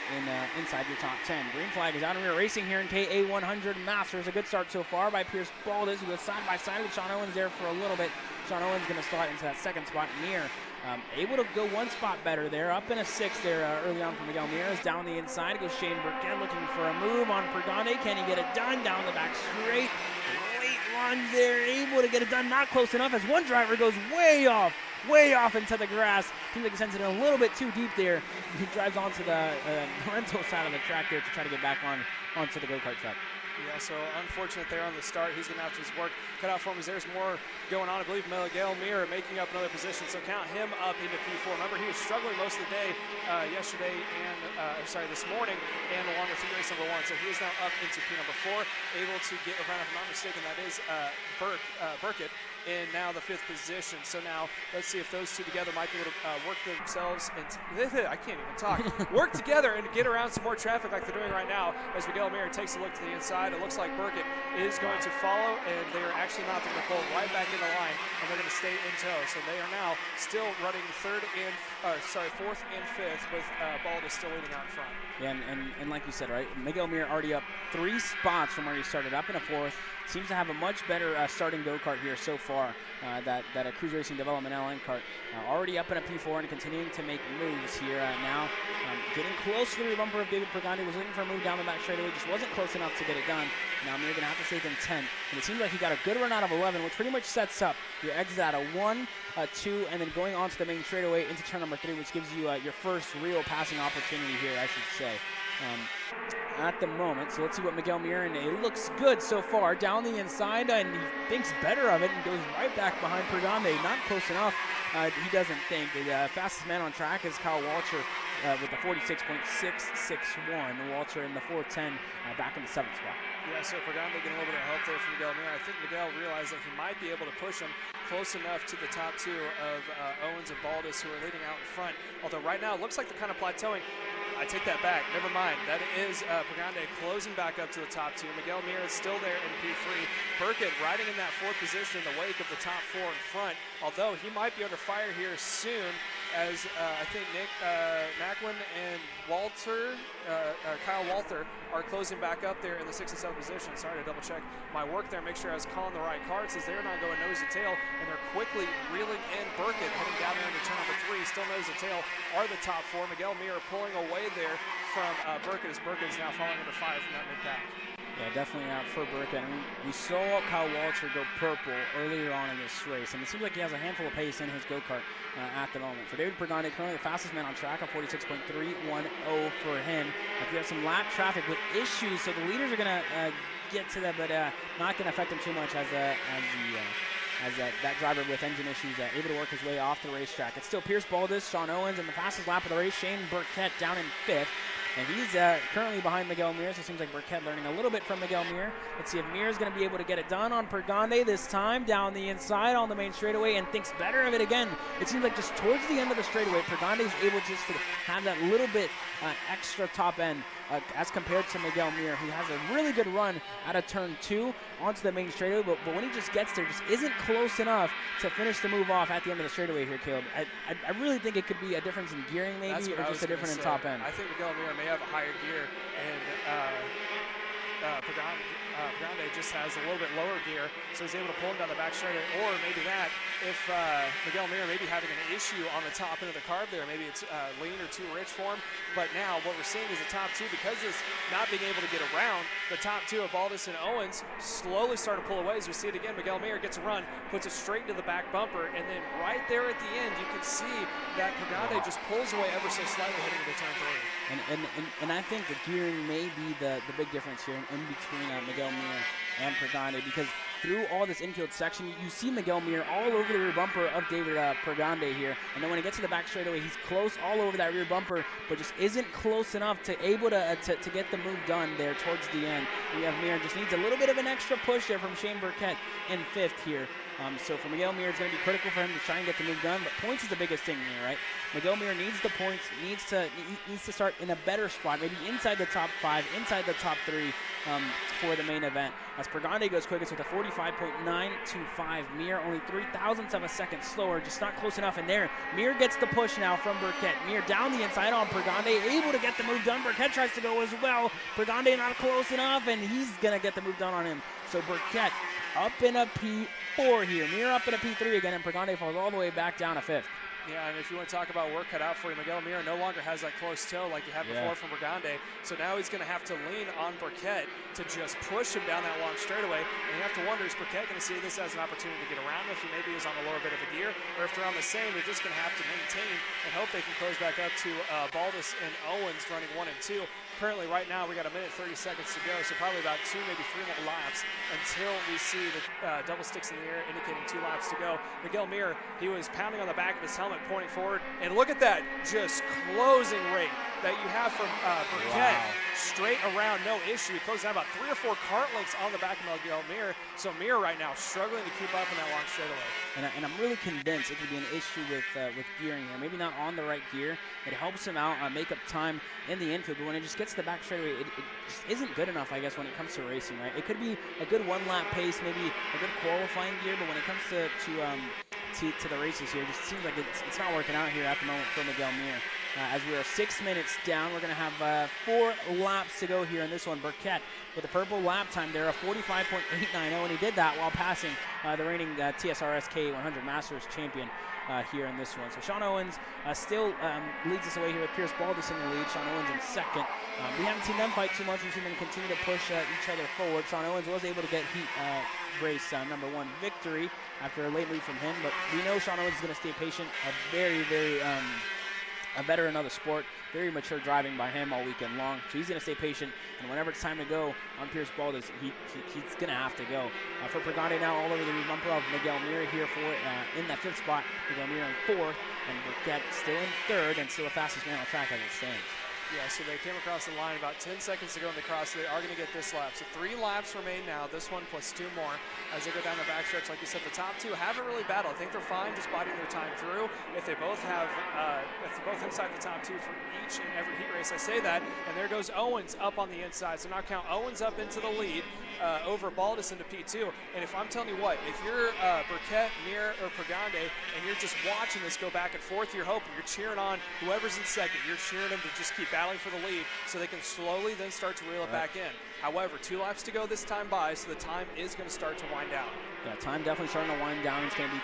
inside your top 10. Green flag is out and we are racing here in KA100 Masters. A good start so far by Pierce Baldus, who goes side by side with Sean Owens there for a little bit. Sean Owens going to slide into that second spot. Muir able to go one spot better there. Up in a sixth there early on for Miguel Muir. Down the inside goes Shane Burkett looking for a move on Pregande. Can he get it done? Down the back straight. Late runs there. Able to get it done. Not close enough as one driver goes way off into the grass. Seems like he sends it a little bit too deep there. He drives onto the rental side of the track there to try to get back onto the go-kart track. Yeah, so unfortunate there on the start. He's going to have his work cut out for him as there's more going on. I believe Miguel Muir making up another position, so count him up into P4. Remember, he was struggling most of the day yesterday and, this morning and along with race number 1. So he is now up into P number 4, able to get around, if I'm not mistaken, that is Burkett in now the 5th position. So now let's see if those two together might be able to work themselves and I can't even talk. Work together and get around some more traffic like they're doing right now as Miguel Muir takes a look to the inside. It looks like Burkett is going to follow, and they're actually not going to pull right back in the line, and they're going to stay in tow. So they are now still running 4th and 5th with Baldus still leading out in front. Yeah, and like you said, right, Miguel Muir already up 3 spots from where he started, up in a 4th. Seems to have a much better starting go-kart here so far. That a Cruise Racing Development LN kart already up in a P4 and continuing to make moves here now. Getting close to the rear bumper of David Pregande. Was looking for a move down the back straightaway, just wasn't close enough to get it done. Now Muir going to have to stay in 10. And it seems like he got a good run out of 11, which pretty much sets up your exit out of 1, 2, and then going onto the main straightaway into turn number 3, which gives you your first real passing opportunity here, I should say. At the moment, so let's see what Miguel Muir, and it looks good so far down the inside, and he thinks better of it and goes right back behind Pregande. Not close enough, he doesn't think. The fastest man on track is Kyle Walter with the 46.661. Walter in the 410 back in the 7th spot. Yeah, so Pregande getting a little bit of help there from Miguel Muir. I think Miguel realized that he might be able to push him close enough to the top 2 of Owens and Baldus, who are leading out in front. Although right now it looks like they're kind of plateauing. I take that back. Never mind. That is Pregande closing back up to the top 2. Miguel Muir is still there in P3. Burkett riding in that 4th position in the wake of the top 4 in front. Although he might be under fire here soon, as I think Nick Macklin and Kyle Walter are closing back up there in the 6th and 7th position. Sorry to double check my work there. Make sure I was calling the right cards, as they're not going nose to tail, and they're quickly reeling in Burkett heading down there into turn number 3. Still nose to tail are the top 4. Miguel Muir pulling away there from Burkett, as Burkett is now falling under fire from that mid-pack. Yeah, definitely out for Burkett. I mean, we saw Kyle Walter go purple earlier on in this race, and it seems like he has a handful of pace in his go-kart at the moment. For David Pregande, currently the fastest man on track, at 46.310 for him. We have some lap traffic with issues, so the leaders are going to get to that, but not going to affect him too much as that driver with engine issues able to work his way off the racetrack. It's still Pierce Baldus, Sean Owens, and the fastest lap of the race, Shane Burkett, down in 5th. And he's currently behind Miguel Muir, so it seems like Burkett learning a little bit from Miguel Muir. Let's see if Muir is going to be able to get it done on Pregande this time, down the inside on the main straightaway, and thinks better of it again. It seems like just towards the end of the straightaway, Pregande is able just to have that little bit extra top end as compared to Miguel Muir, who has a really good run out of turn 2 onto the main straightaway, but when he just gets there, just isn't close enough to finish the move off at the end of the straightaway here, Caleb. I really think it could be a difference in gearing maybe, or just a difference in top end. I think Miguel Muir may have a higher gear, and Pregande just has a little bit lower gear, so he's able to pull him down the back straightaway. Or maybe that, if Miguel Muir may be having an issue on the top end of the carb there, maybe it's lean or too rich for him. But now what we're seeing is the top 2, because it's not being able to get around, the top 2 of Baldus and Owens slowly start to pull away. As we see it again, Miguel Muir gets a run, puts it straight into the back bumper, and then right there at the end, you can see that Pregande just pulls away ever so slightly heading into turn 3. And I think the gearing may be the big difference here in between Miguel Muir and Pregande, because through all this infield section, you see Miguel Muir all over the rear bumper of David Pregande here, and then when he gets to the back straightaway, he's close all over that rear bumper, but just isn't close enough to able to get the move done there towards the end. We have Muir just needs a little bit of an extra push there from Shane Burkett in 5th here. So for Miguel Mir, it's going to be critical for him to try and get the move done, but points is the biggest thing here, right? Miguel Mir needs the points, needs to start in a better spot, maybe inside the top 5, inside the top 3 for the main event. As Pregande goes quickest with a 45.925. Mir only 0.03 of a second slower, just not close enough in there. Mir gets the push now from Burkett. Mir down the inside on Pregande, able to get the move done. Burkett tries to go as well. Pregande not close enough, and he's going to get the move done on him. So Burkett up in a P4 here. Mir up in a P3 again, and Pregande falls all the way back down to 5th. Yeah, and if you want to talk about work cut out for you, Miguel Mir no longer has that close toe like he had before from Pregande. So now he's going to have to lean on Burkett to just push him down that long straightaway. And you have to wonder, is Burkett going to see this as an opportunity to get around if he maybe is on a lower bit of a gear? Or if they're on the same, they're just going to have to maintain and hope they can close back up to Baldus and Owens running 1 and 2. Currently, right now, we got a minute 30 seconds to go, so probably about 2, maybe 3 more laps until we see the double sticks in the air indicating 2 laps to go. Miguel Mir, he was pounding on the back of his helmet, pointing forward, and look at that just closing rate that you have from Burkett. Straight around, no issue. He closed down about 3 or 4 cart lengths on the back of Miguel Mir. So Mir right now struggling to keep up in that long straightaway. And I'm really convinced it could be an issue with gearing here. Maybe not on the right gear. It helps him out make up time in the infield, but when it just gets to the back straightaway, it just isn't good enough, I guess, when it comes to racing, right? It could be a good 1-lap pace, maybe a good qualifying gear, but when it comes to the races here, it just seems like it's not working out here at the moment for Miguel Mir. As we are 6 minutes down, we're going to have 4 laps to go here in this one. Burkett with a purple lap time there, a 45.890, and he did that while passing the reigning TSRS K100 Masters champion here in this one. So Sean Owens still leads us away here with Pierce Baldus in the lead. Sean Owens in second. We haven't seen them fight too much. We've seen them continue to push each other forward. Sean Owens was able to get Heat race number 1 victory after a late lead from him, but we know Sean Owens is going to stay patient. A very, very a veteran of the sport, very mature driving by him all weekend long. So he's going to stay patient, and whenever it's time to go on Pierce Baldus, he's going to have to go. For Pregande now all over the bumper of Miguel Mir here for in that 5th spot. Miguel Mir in 4th, and Burkett still in 3rd, and still the fastest man on track as it stands. Yeah, so they came across the line about 10 seconds to go in the cross, so they are going to get this lap. So 3 laps remain now, this one plus 2 more as they go down the backstretch. Like you said, the top 2 haven't really battled. I think they're fine just biding their time through. If they both have, if they're both inside the top 2 for each and every heat race, I say that, and there goes Owens up on the inside. So now count Owens up into the lead over Baldus into P2. And if I'm telling you what, if you're Burkett, Mir, or Pregande, and you're just watching this go back and forth, you're hoping, you're cheering on whoever's in second. You're cheering them to just keep battling for the lead so they can slowly then start to reel it back in. However, 2 laps to go this time by, so the time is going to start to wind down. Yeah, time definitely starting to wind down. It's going to be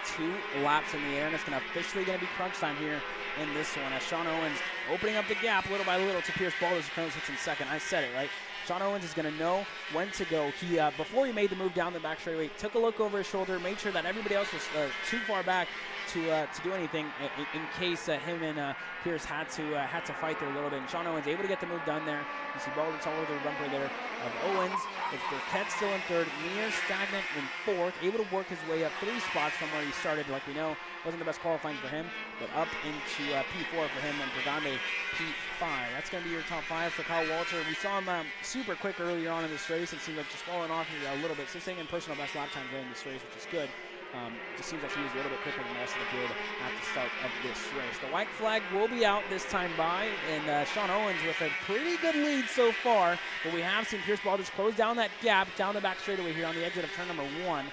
2 laps in the air, and it's going to officially be crunch time here in this one. As Sean Owens opening up the gap little by little to Pierce Baldus, who currently sits in second. I said it, right? Sean Owens is going to know when to go. He before he made the move down the back straightaway, took a look over his shoulder, made sure that everybody else was too far back to do anything in case him and Pierce had to fight there a little bit. And Sean Owens able to get the move done there. You see Baldus all over the bumper there of Owens. It's Burkett still in 3rd, Mir stagnant in 4th, able to work his way up 3 spots from where he started. Like we know, wasn't the best qualifying for him, but up into P4 for him, and Pregande P5. That's going to be your top 5 for Kyle Walter. We saw him super quick earlier on in this race. It seemed like just falling off here a little bit. So staying in personal best lap time during this race, which is good. Just seems like he was a little bit quicker than the rest of the field at the start of this race. The white flag will be out this time by, and Sean Owens with a pretty good lead so far, but we have seen Pierce Baldus close down that gap down the back straightaway here on the exit of turn number 1.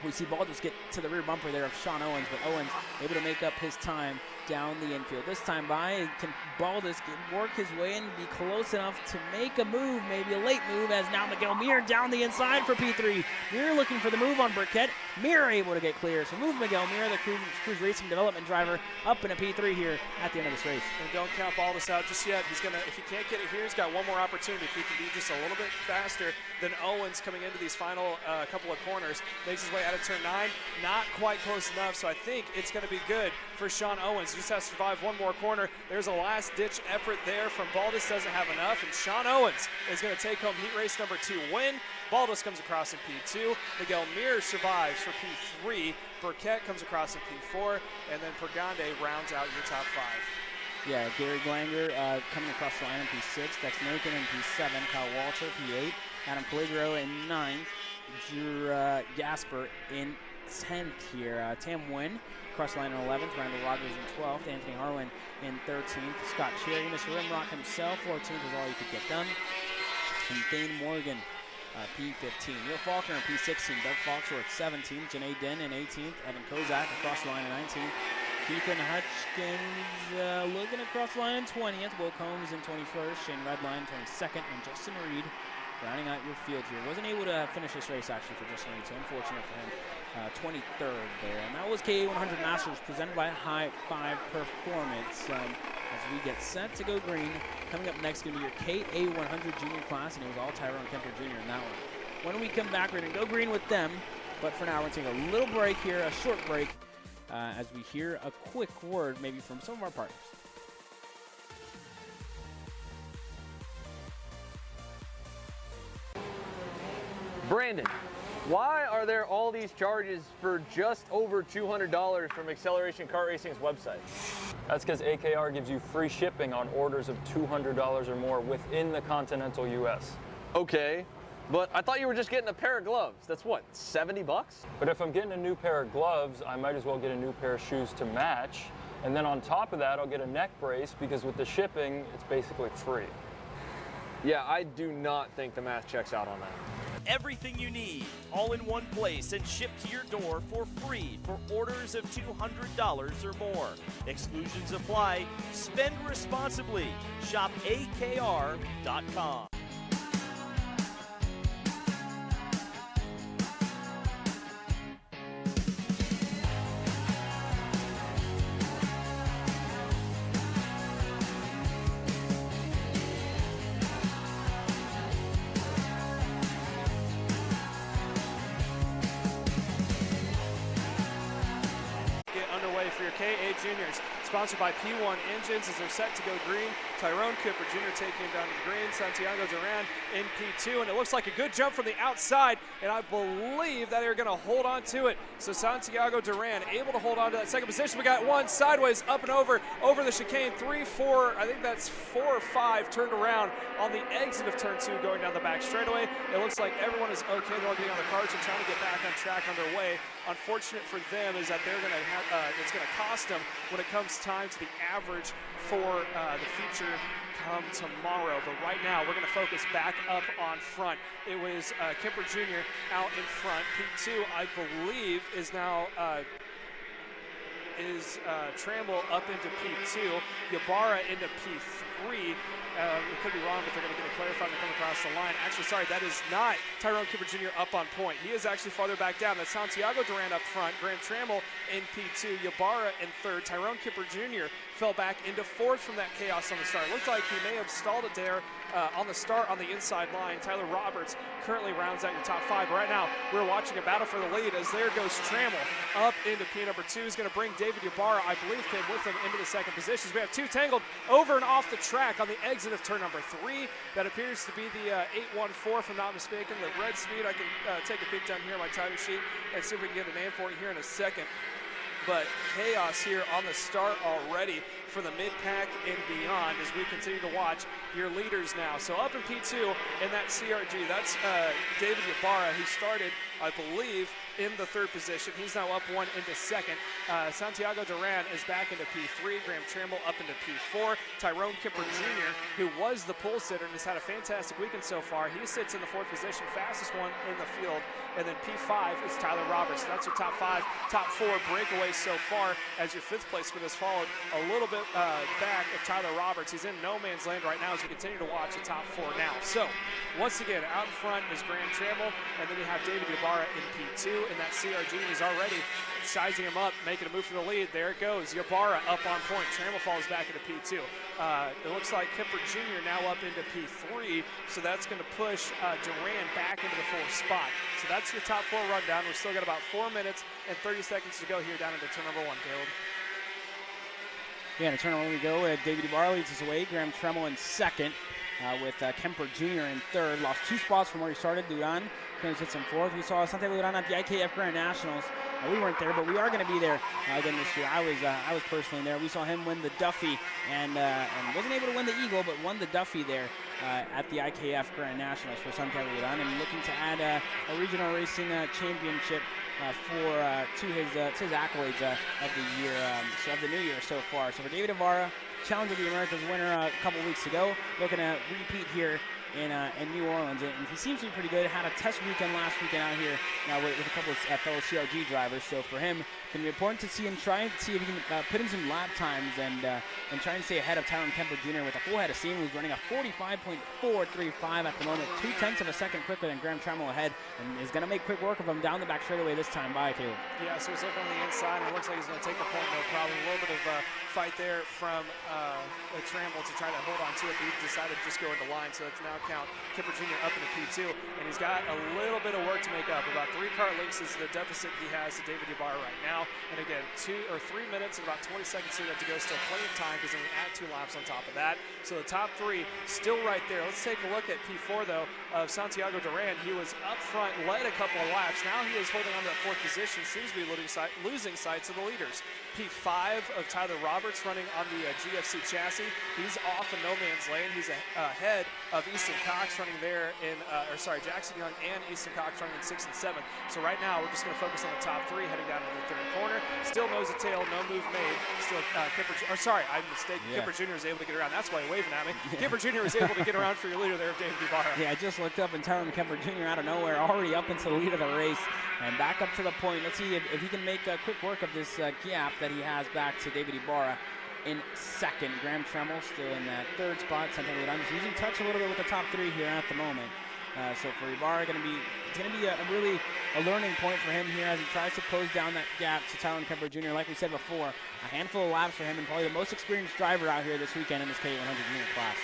We see Baldus get to the rear bumper there of Sean Owens, but Owens able to make up his time down the infield. This time by, can Baldus work his way in, be close enough to make a move, maybe a late move, as now Miguel Mir down the inside for P3. Mir looking for the move on Burkett. Mir able to get clear. So move Miguel Mir, the Cruise Racing Development driver, up in a P3 here at the end of this race. And don't count Baldus out just yet. He's going to, if he can't get it here, he's got one more opportunity. If he can be just a little bit faster than Owens coming into these final couple of corners, makes his way out of turn 9. Not quite close enough, so I think it's going to be good for Sean Owens. He just has to survive one more corner. There's a last-ditch effort there from Baldus, doesn't have enough, and Sean Owens is going to take home heat race number 2 win. Baldus comes across in P2. Miguel Mir survives for P3. Burkett comes across in P4, and then Pregande rounds out your top 5. Yeah, Gary Glanger coming across the line in P6. Dex Nathan in P7. Kyle Walter, P8. Adam Caligaro in 9th. Drew Gasper in 10th here. Tam Nguyen across the line in 11th, Randall Rogers in 12th, Anthony Harlan in 13th, Scott Cherry, Mr. Rimrock himself, 14th is all you could get done, and Thane Morgan, P15. Neil Faulkner in P16, Doug Foxworth 17th, Janae Den in 18th, Evan Kozak across the line in 19th, Ethan Hutchins looking across the line in 20th, Will Combs in 21st, Shane Redline 22nd, and Justin Reed rounding out your field here. Wasn't able to finish this race actually for Justin Reed, so unfortunate for him. 23rd there. And that was KA100 Masters presented by High Five Performance. As we get set to go green, coming up next is going to be your KA100 junior class, and it was all Tyrone Kemper Jr. in that one. When we come back, we're going to go green with them, but for now we're going to take a little break here, a short break, as we hear a quick word maybe from some of our partners. Brandon, why are there all these charges for just over $200 from Acceleration Kart Racing's website? That's because AKR gives you free shipping on orders of $200 or more within the continental US. Okay, but I thought you were just getting a pair of gloves. That's what, 70 bucks? But if I'm getting a new pair of gloves, I might as well get a new pair of shoes to match. And then on top of that, I'll get a neck brace because with the shipping, it's basically free. Yeah, I do not think the math checks out on that. Everything you need, all in one place and shipped to your door for free for orders of $200 or more. Exclusions apply. Spend responsibly. Shop AKR.com. For your KA Juniors, sponsored by P1 Engines as they're set to go green. Tyrone Kemper Jr. taking him down to the green. Santiago Duran in P2, and it looks like a good jump from the outside, and I believe that they're going to hold on to it. So Santiago Duran able to hold on to that second position. We got one sideways, up and over the chicane, 3, 4, I think that's 4 or 5 turned around on the exit of turn 2 going down the back straightaway. It looks like everyone is okay. They're all getting on the carts and trying to get back on track on their way. Unfortunate for them is that they're going to have, it's going to cost them when it comes time to the average for the feature come tomorrow. But right now, we're going to focus back up on front. It was Kemper Jr. out in front. P2, I believe, is now Tramble up into P2. Ybarra into P3. We could be wrong, but they're going to get it clarified and come across the line. Actually, sorry, that is not Tyrone Kemper Jr. up on point. He is actually farther back down. That's Santiago Duran up front. Graham Trammell in P2. Ybarra in third. Tyrone Kemper Jr. fell back into fourth from that chaos on the start. Looked like he may have stalled it there on the start on the inside line. Tyler Roberts currently rounds out your top 5. Right now, we're watching a battle for the lead as there goes Trammell up into P number 2. He's going to bring David Ybarra, I believe, came with him into the second positions. We have 2 tangled over and off the track on the exit of turn number 3. That appears to be the 814, if I'm not mistaken. The red speed, I can take a peek down here on my title sheet and see if we can get a name for it here in a second. But chaos here on the start already for the mid-pack and beyond as we continue to watch your leaders now. So up in P2 in that CRG, that's David Ybarra, who started, I believe, in the 3rd position. He's now up 1 into 2nd. Santiago Duran is back into P3. Graham Trammell up into P4. Tyrone Kemper Jr., who was the pole sitter and has had a fantastic weekend so far, he sits in the 4th position, fastest one in the field. And then P5 is Tyler Roberts. So that's your top 5, top 4 breakaways so far, as your 5th placement has followed a little bit back of Tyler Roberts. He's in no man's land right now as we continue to watch the top 4 now. So once again, out in front is Graham Trammell, and then you have David Ybarra in P2 in that CRG. He's already sizing him up, making a move for the lead. There it goes. Ybarra up on point. Trammell falls back into P2. It looks like Kemper Jr. now up into P3, so that's going to push Duran back into the 4th spot. So that's your top 4 rundown. We've still got about 4 minutes and 30 seconds to go here down into turn number 1, Caleb. Yeah, in turn 1 we go. David Ybarra leads us away. Graham Trammell in 2nd. With Kemper Jr. in 3rd. Lost 2 spots from where he started. Duran finished in 4th. We saw Santiago Duran at the IKF Grand Nationals. We weren't there, but we are going to be there again this year. I was personally there. We saw him win the Duffy and wasn't able to win the Eagle, but won the Duffy there at the IKF Grand Nationals for Santiago Duran, and looking to add a regional racing championship to his accolades of the year, of the new year so far. So for David Ibarra, Challenge of the Americas winner a couple weeks ago, looking to repeat here in New Orleans, and he seems to be pretty good. Had a test weekend last weekend out here with a couple of fellow CRG drivers. So for him, it's going to be important to see him try and see if he can put in some lap times and try and stay ahead of Tyron Kemper Jr. with a full head of steam, who's running a 45.435 at the moment, 0.2 of a second quicker than Graham Tremmel ahead, and is going to make quick work of him down the back straightaway this time by Caleb. Yeah, so he's looking on the inside, and it looks like he's going to take a point, no problem. A little bit of fight there from Trammell to try to hold on to it, but he decided to just go into line, so it's now count Kemper Jr. up into P2, and he's got a little bit of work to make up. About 3 car lengths is the deficit he has to David Ibarra right now, and again, 2 or 3 minutes and about 20 seconds to go. Still plenty of time because then we add 2 laps on top of that. So the top 3 still right there. Let's take a look at P4 though of Santiago Duran. He was up front, led a couple of laps. Now he is holding on to that 4th position. Seems to be losing sight to the leaders. P5 of Tyler Roberts running on the GFC chassis. He's off in no man's lane. He's ahead of Easton Cox running there in, Jackson Young and Easton Cox running in 6th and 7th. So right now we're just going to focus on the top 3 heading down to the 3rd corner. Still nose to tail, no move made. Still I'm mistaken. Yeah. Kemper Jr. is able to get around. That's why he's waving at me. Yeah. Kemper Jr. is able to get around for your leader there, David Ibarra. Yeah, I just looked up and Tyron Kemper Jr. out of nowhere, already up into the lead of the race and back up to the point. Let's see if he can make quick work of this gap that he has back to David Ibarra in 2nd. Graham Tremmel still in that 3rd spot. Santiago Duran just losing touch a little bit with the top 3 here at the moment. So for Ibarra, it's going to be a learning point for him here as he tries to close down that gap to Tyron Kemper Jr. Like we said before, a handful of laps for him and probably the most experienced driver out here this weekend in this K100 unit class.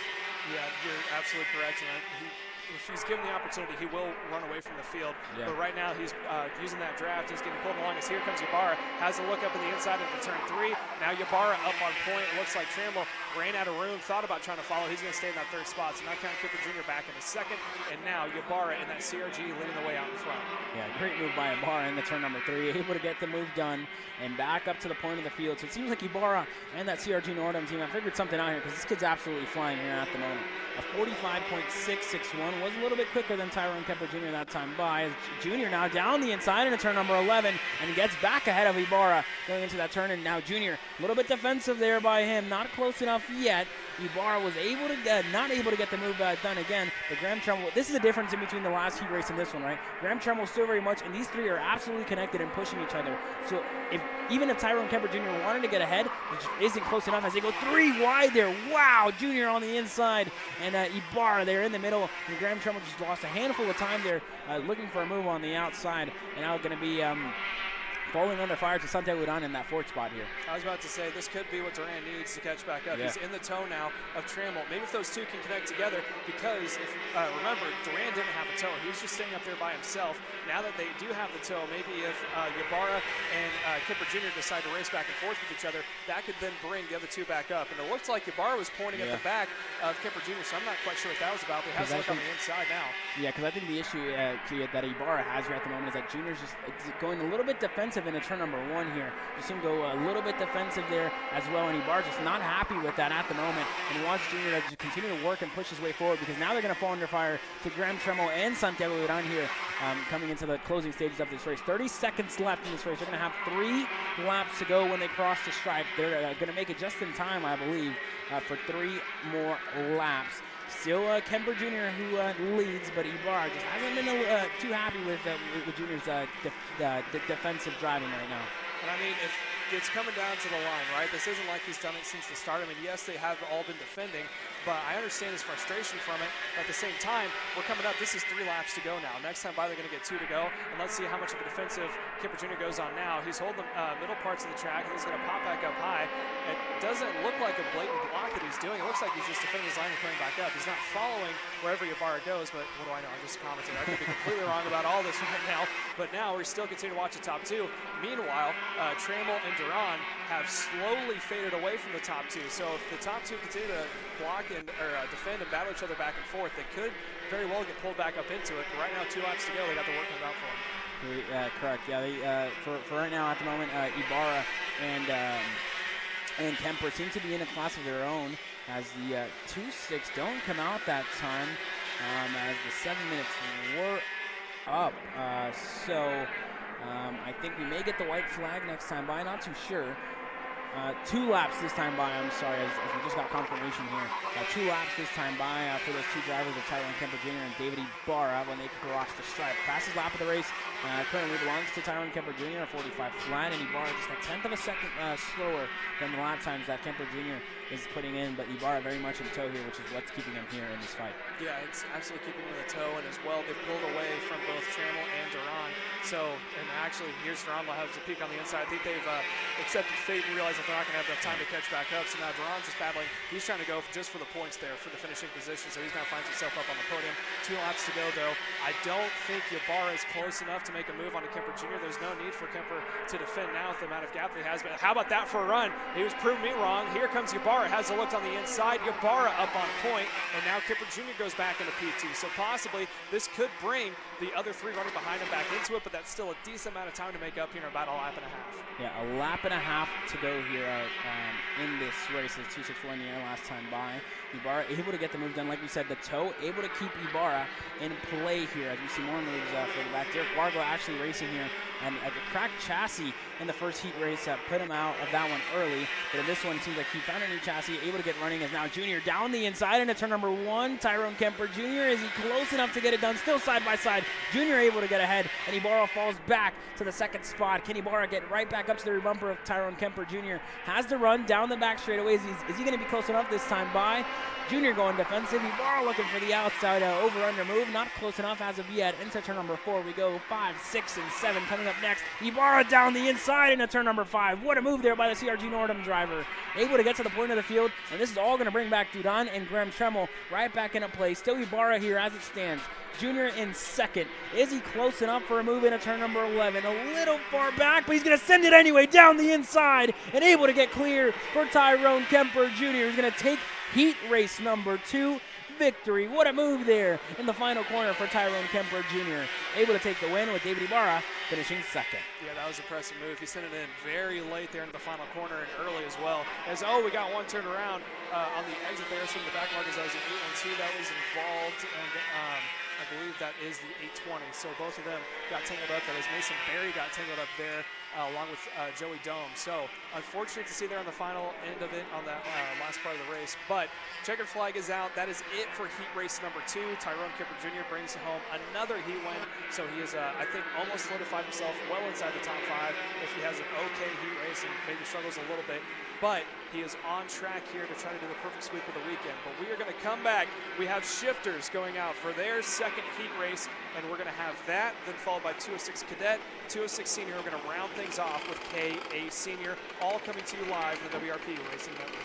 Yeah, you're absolutely correct. And if he's given the opportunity, he will run away from the field. Yeah. But right now, he's using that draft. He's getting pulled along as here comes Ibarra. Has a look up in the inside into turn 3. Now Ibarra up on point. It looks like Trammell ran out of room, thought about trying to follow. He's going to stay in that 3rd spot. So now count Kemper Jr. back into 2nd. And now Ibarra in that CRG leading the way out in front. Yeah, great move by Ibarra in the turn number 3. Able to get the move done and back up to the point of the field. So it seems like Ibarra and that CRG Nordam team have figured something out here because this kid's absolutely flying here at the moment. A 45.661 was a little bit quicker than Tyron Kemper Jr. that time by. As Junior now down the inside into turn number 11 and gets back ahead of Ibarra going into that turn. And now Junior, a little bit defensive there by him, not close enough yet. Ibarra was not able to get the move done again. But Graham Tremmel, this is the difference in between the last heat race and this one, right? Graham Tremmel still very much, and these 3 are absolutely connected and pushing each other. So even if Tyron Kemper Jr. wanted to get ahead, which isn't close enough as they go 3 wide there. Wow, Junior on the inside and Ibarra there in the middle. And Graham Tremmel just lost a handful of time there looking for a move on the outside. And now going to be falling under fire to Santiago Duran in that 4th spot here. I was about to say, this could be what Duran needs to catch back up. Yeah. He's in the toe now of Trammell. Maybe if those 2 can connect together, because remember, Duran didn't have a toe. He was just staying up there by himself. Now that they do have the toe, maybe if Ibarra and Kemper Jr. decide to race back and forth with each other, that could then bring the other 2 back up. And it looked like Ibarra was pointing at the back of Kemper Jr., so I'm not quite sure what that was about, but he has to look on the inside now. Yeah, because I think the issue that Ibarra has here at the moment is that Junior's just going a little bit defensive into turn number 1 here. You see him go a little bit defensive there as well, and Ibarra just not happy with that at the moment and wants Junior to continue to work and push his way forward, because now they're going to fall under fire to Graham Tremmel and Santiago Duran here coming into the closing stages of this race. 30 seconds left in this race. They're going to have 3 laps to go when they cross the stripe. They're going to make it just in time, I believe, for 3 more laps. Still Kemper Jr. who leads, but Ibarra just hasn't been too happy with Junior's defensive driving right now. And I mean, if it's coming down to the line, right? This isn't like he's done it since the start. I mean, yes, they have all been defending, but I understand his frustration from it. At the same time, we're coming up. This is 3 laps to go now. Next time by, they're going to get 2 to go. And let's see how much of a defensive Kemper Jr. goes on now. He's holding the middle parts of the track, and he's going to pop back up high. It doesn't look like a blatant block that he's doing. It looks like he's just defending his line and coming back up. He's not following wherever Ibarra goes, but what do I know? I'm just commenting. I could be completely wrong about all this right now. But now we're still continuing to watch the top 2. Meanwhile, Trammell and Duran have slowly faded away from the top 2. So if the top 2 continue to block and defend and battle each other back and forth. They could very well get pulled back up into it. But right now, 2 laps to go. They got the work cut out for them. Correct. Yeah. They, for right now, at the moment, Ibarra and Kemper seem to be in a class of their own, as the 2.6 don't come out that time, as the 7 minutes were up. I think we may get the white flag next time by. Not too sure. 2 laps this time by, I'm sorry, as we just got confirmation here. 2 laps this time by for those 2 drivers of Tyrone Kemper Jr. and David Ibarra when they cross the stripe. Fastest lap of the race currently belongs to Tyrone Kemper Jr., a 45 flat, and Ibarra just a 1/10 of a second slower than the lap times that Kemper Jr. is putting in, but Ibarra very much in tow here, which is what's keeping him here in this fight. Yeah, it's absolutely keeping him in the tow, and as well, they've pulled away from both Trammell and Duran. So, and actually, here's Duran will have a peek on the inside. I think they've accepted fate and realized that they're not going to have enough time to catch back up. So now Duran's just battling. He's trying to go just for the points there for the finishing position. So he's now finds himself up on the podium. 2 laps to go, though. I don't think Ibarra is close enough to make a move on to Kemper Jr. There's no need for Kemper to defend now with the amount of gap that he has. But how about that for a run? He was proving me wrong. Here comes Ibarra. Has a look on the inside. Ibarra up on point. And now Kemper Jr. goes back into P2. So possibly this could bring the other 3 running behind him back into it. But that's still a decent amount of time to make up here in about a lap and a half. Yeah, a lap and a half to go here in this race. As 2.64 in the air last time by. Ibarra able to get the move done. Like we said, the toe able to keep Ibarra in play here as we see more moves for the back. Derek Wargo actually racing here, and a cracked chassis in the first heat race put him out of that one early. But in this one, it seems like he found a new chassis, able to get running as now Junior down the inside into turn number 1. Tyrone Kemper Jr. Is he close enough to get it done? Still side by side. Junior able to get ahead, and Ibarra falls back to the 2nd spot. Can Ibarra get right back up to the rear bumper of Tyrone Kemper Jr.? Has to run down the back straightaways. Is he going to be close enough this time by? Junior going defensive. Ibarra looking for the outside over-under move. Not close enough as of yet. Into turn number 4 we go. 5, 6, and 7 coming up next. Ibarra down the inside into turn number 5. What a move there by the CRG Nordum driver. Able to get to the point of the field, and this is all going to bring back Duran and Graham Trammell right back into play. Still Ibarra here as it stands. Junior in 2nd. Is he close enough for a move into turn number 11? A little far back, but he's going to send it anyway down the inside and able to get clear for Tyrone Kemper Jr. He's going to take heat race number 2 victory. What a move there in the final corner for Tyrone Kemper Jr. Able to take the win with David Ibarra finishing 2nd. Yeah, that was an impressive move. He sent it in very late there in the final corner and early as well. As, we got one turned around on the exit there. So the back markers, that was an 812 that was involved. And I believe that is the 820. So both of them got tangled up. That is Mason Berry got tangled up there along with Joey Dome. So unfortunate to see there on the final end of it on that last part of the race. But checkered flag is out. That is it for heat race number 2. Tyrone Kemper Jr. brings home another heat win. So he is, I think, almost solidified himself well inside the top 5 if he has an okay heat race and maybe struggles a little bit. But he is on track here to try to do the perfect sweep of the weekend. But we are going to come back. We have shifters going out for their 2nd heat race, and we're going to have that, then followed by 206 Cadet, 206 Senior. We're going to round things off with KA Senior, all coming to you live from the WRP Racing Network.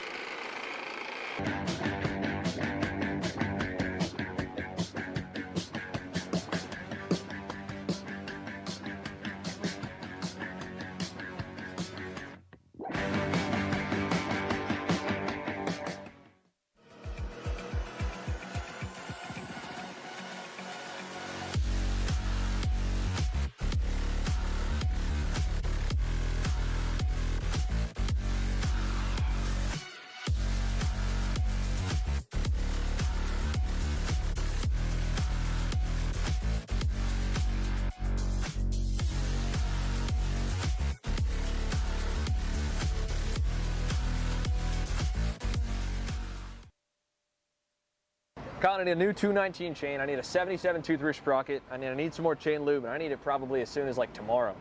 I need a new 219 chain. I need a 77 tooth roof sprocket. I need some more chain lube, and I need it probably as soon as like tomorrow.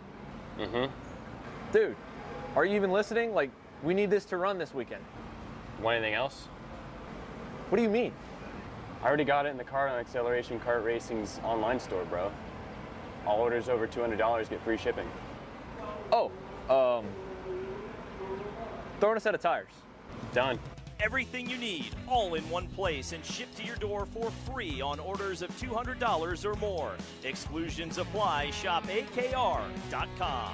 Dude, are you even listening? Like, we need this to run this weekend. Want anything else? What do you mean? I already got it in the Kart on Acceleration Kart Racing's online store, bro. All orders over $200 get free shipping. Oh, throw in a set of tires. Done. Everything you need, all in one place and shipped to your door for free on orders of $200 or more. Exclusions apply. Shop AKR.com.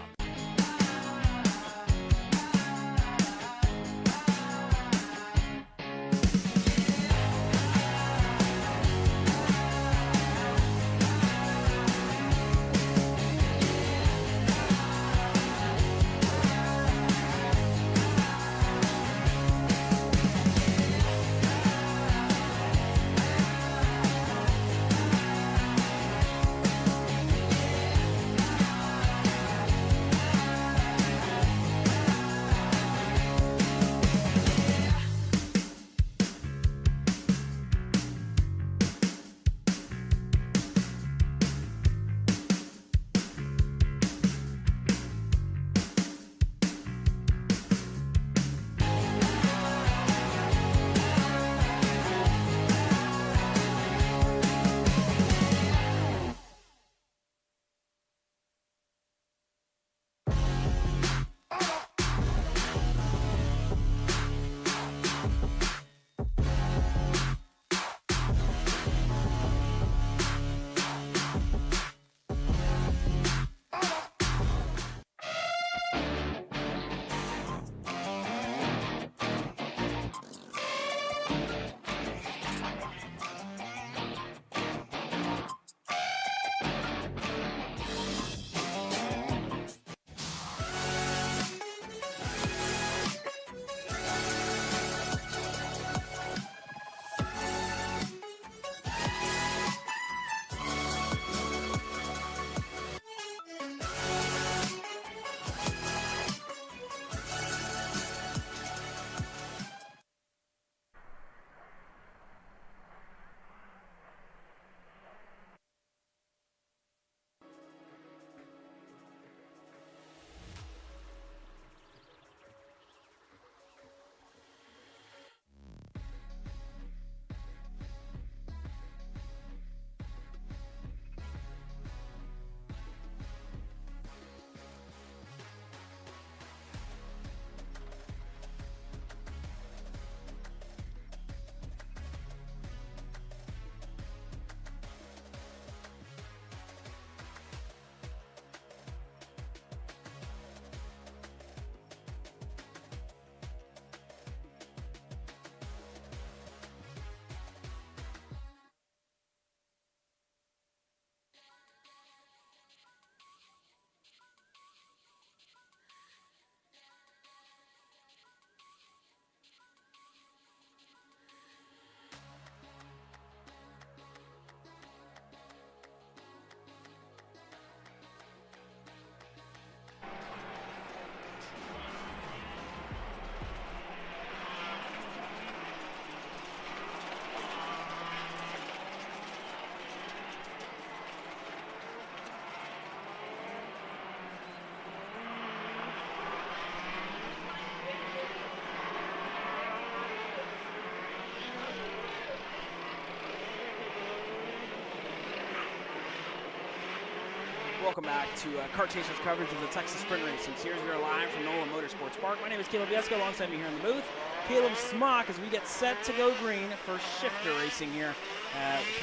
welcome back to Kart Chaser's coverage of the Texas Sprint Racing Series. We are live from NOLA Motorsports Park. My name is Caleb Yesko, alongside me here in the booth, Caleb Smock, as we get set to go green for shifter racing here,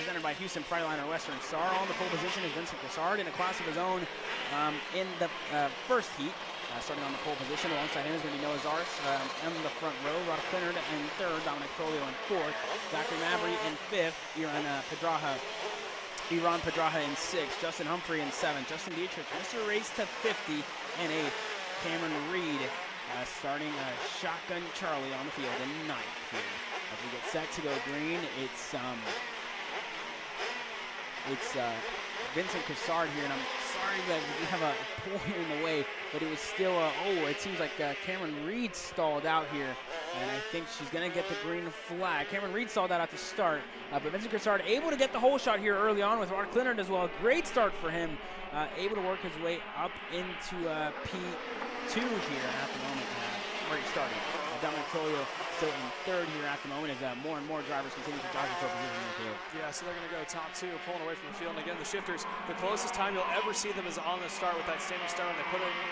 presented by Houston Freightliner Western Star. On the pole position is Vincent Cassard in a class of his own in the first heat. Starting on the pole position, alongside him is going to be Noah Zars in the front row, Rod Clinard in third, Dominic Trolio in fourth, Zachary Mabry in fifth, Iran Pedraja in sixth, Justin Humphrey in seventh, Justin Dietrich just a race to 50, and a Cameron Reed starting Shotgun Charlie on the field in ninth here. As we get set to go green, it's Vincent Cassard here, and I'm sorry that we have a pole here in the way, but it was still, it seems like Cameron Reed stalled out here, and I think she's going to get the green flag. Cameron Reed stalled out at the start, but Vincent Cassard able to get the whole shot here early on with Rod Clinard as well. Great start for him, able to work his way up into P2 here at the moment, where he started. Dominic Trolio still in third here at the moment as more and more drivers continue to drive for position in the field. Yeah, so they're going to go top two, pulling away from the field. And again, the shifters, the closest time you'll ever see them is on the start with that standing start. And they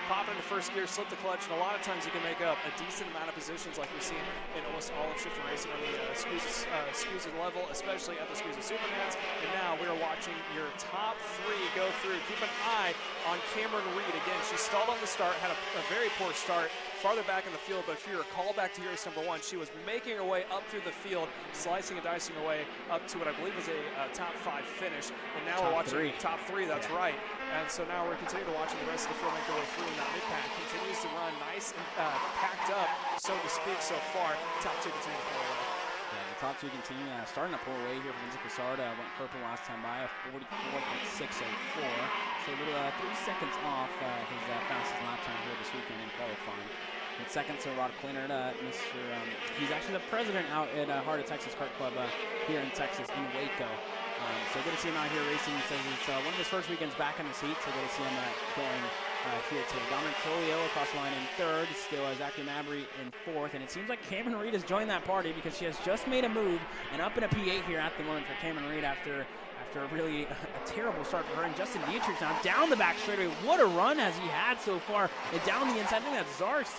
pop into first gear, slip the clutch, and a lot of times you can make up a decent amount of positions like we've seen in almost all of shifter racing on the Scusa level, especially at the Scusa Supermans. And now we're watching your top three go through. Keep an eye on Cameron Reed. Again, she stalled on the start, had a very poor start, farther back in the field, but if you recall back to race number one, she was making her way up through the field, slicing and dicing her way up to what I believe was a top 5 finish. And now we're watching top three, that's right. And so now we're continuing to watch the rest of the field make their way through, and that mid-pack continues to run nice and packed up, so to speak, so far. Top two continue to pull away. Yeah, the top two continue, starting to pull away here from Vincent Cassard. Went purple last time by, a 44.604. So a little 3 seconds off his fastest lap time here this weekend in qualifying. And second to Rod Clinard, he's actually the president out at Heart of Texas Kart Club here in Texas, in Waco. So good to see him out here racing. He says it's one of his first weekends back in the seat, so good to see him going here today. Dominic Trolio across the line in third, still Zachary Mabry in fourth, and it seems like Cameron Reed has joined that party because she has just made a move and up in a P8 here at the moment for Cameron Reed after a really a terrible start for her. And Justin Dietrich now down the back straightaway. What a run has he had so far. And down the inside, I think that's Zars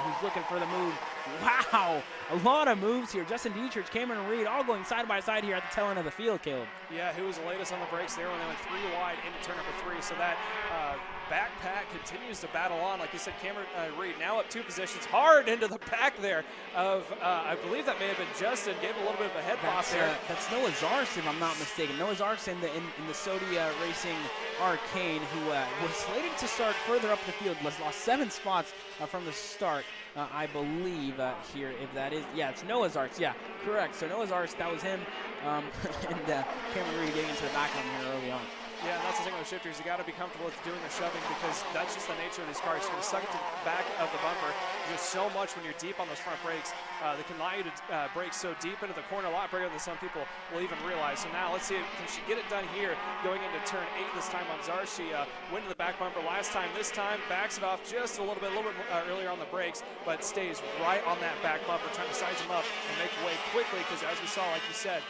who's looking for the move. Wow, a lot of moves here. Justin Dietrich, Cameron Reed, all going side by side here at the tail end of the field, Caleb. Yeah, who was the latest on the brakes there when they went 3 wide into turn number 3. So that backpack continues to battle on. Like you said, Cameron Reed now up 2 positions, hard into the back there of, I believe that may have been Justin, gave a little bit of a head pop there. That's Noah Zars, if I'm not mistaken. Noah Zars in the Sodia Racing Arcane, who was slated to start further up the field, lost 7 spots from the start, I believe, here. If that is, yeah, it's Noah Zars. Yeah, correct. So Noah Zars, that was him, and Cameron Reed getting into the back of him here early on. Yeah, and that's the thing with shifters. You got to be comfortable with doing the shoving because that's just the nature of these cars. You're going to suck it to the back of the bumper just so much when you're deep on those front brakes. They can allow you to brake so deep into the corner, a lot bigger than some people will even realize. So now let's see, can she get it done here going into turn 8 this time on Zars? She went to the back bumper last time. This time backs it off just a little bit earlier on the brakes, but stays right on that back bumper, trying to size them up and make way quickly because as we saw, like you said,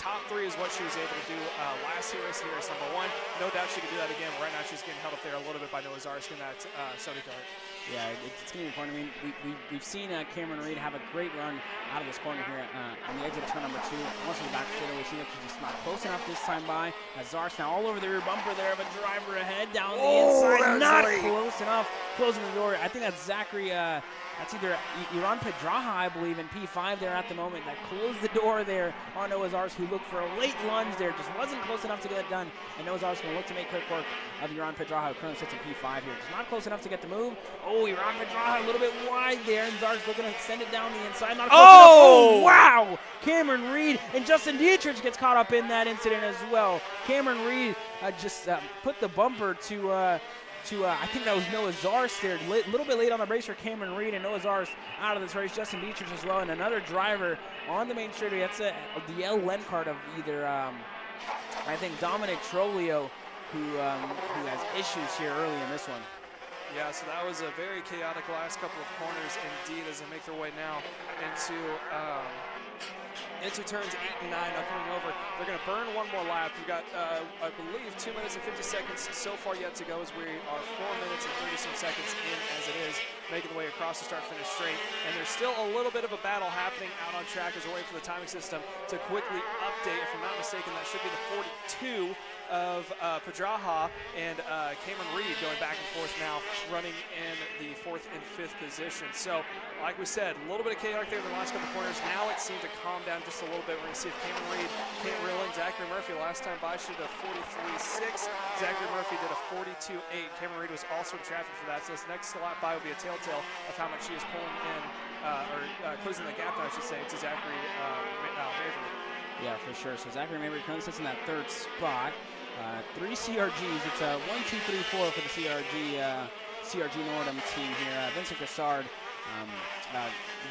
top 3 is what she was able to do last race number 1. No doubt she could do that again. Right now she's getting held up there a little bit by Noah Zarsk in that Sony Kart. Yeah, it's going to be important. I mean, we've seen Cameron Reed have a great run out of this corner here on the edge of turn number 2. Once in the back straightaway, she's just not close enough this time by. Zarsk now all over the rear bumper there of a driver ahead down the inside. Not close enough. Closing the door. I think that's Zachary. That's either Iran Pedraja, I believe, in P5 there at the moment, that closed the door there on Noah Zars, who looked for a late lunge there, just wasn't close enough to get it done. And Noah Zars going to look to make quick work of Iran Pedraja, who currently sits in P5 here. Just not close enough to get the move. Oh, Iran Pedraja a little bit wide there, and Zars looking to send it down the inside. Not close enough. Oh, wow! Cameron Reed and Justin Dietrich gets caught up in that incident as well. Cameron Reed just put the bumper to I think that was Noah Zars there. A little bit late on the brakes for Cameron Reed, and Noah Zars out of this race. Justin Dietrich as well, and another driver on the main straightaway. That's the L Len card of either, I think, Dominic Trolio, who has issues here early in this one. Yeah, so that was a very chaotic last couple of corners indeed as they make their way now into into turns 8 and 9, now coming over. They're going to burn one more lap. We've got, I believe, 2 minutes and 50 seconds so far yet to go, as we are 4 minutes and 30 seconds in as it is, making the way across the start-finish straight. And there's still a little bit of a battle happening out on track as we're waiting for the timing system to quickly update. If I'm not mistaken, that should be the 42 of Pedraja and Cameron Reed going back and forth now, running in the 4th and 5th position. So, like we said, a little bit of chaotic there in the last couple of corners. Now it seemed to calm down just a little bit. We're going to see if Cameron Reed can't reel in Zachary Murphy. Last time by, she did a 43.6. Zachary Murphy did a 42.8. Cameron Reed was also in traffic for that. So this next lap by will be a telltale of how much she is pulling in, closing the gap, I should say, to Zachary Mabry. Yeah, for sure. So Zachary Mabry currently sits in that 3rd spot. 3 CRGs. It's a 1, 2, 3, 4 for the CRG Nordum team here. Vincent Cassard,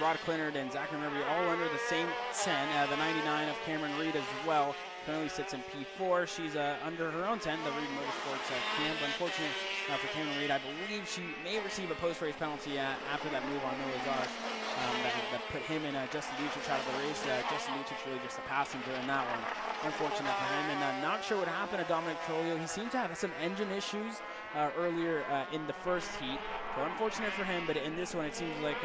Rod Clinard, and Zachary Murphy all under the same 10. The 99 of Cameron Reed as well currently sits in P4. She's under her own 10, the Reed Motorsports camp. Unfortunately for Cameron Reed, I believe she may receive a post-race penalty after that move on Noah's Ark that put him and Justin Dietrich out of the race. Justin Dietrich really just a passenger in that one. Unfortunate for him, and I'm not sure what happened to Dominic Trolio. He seemed to have some engine issues earlier in the first heat. So unfortunate for him, but in this one it seems like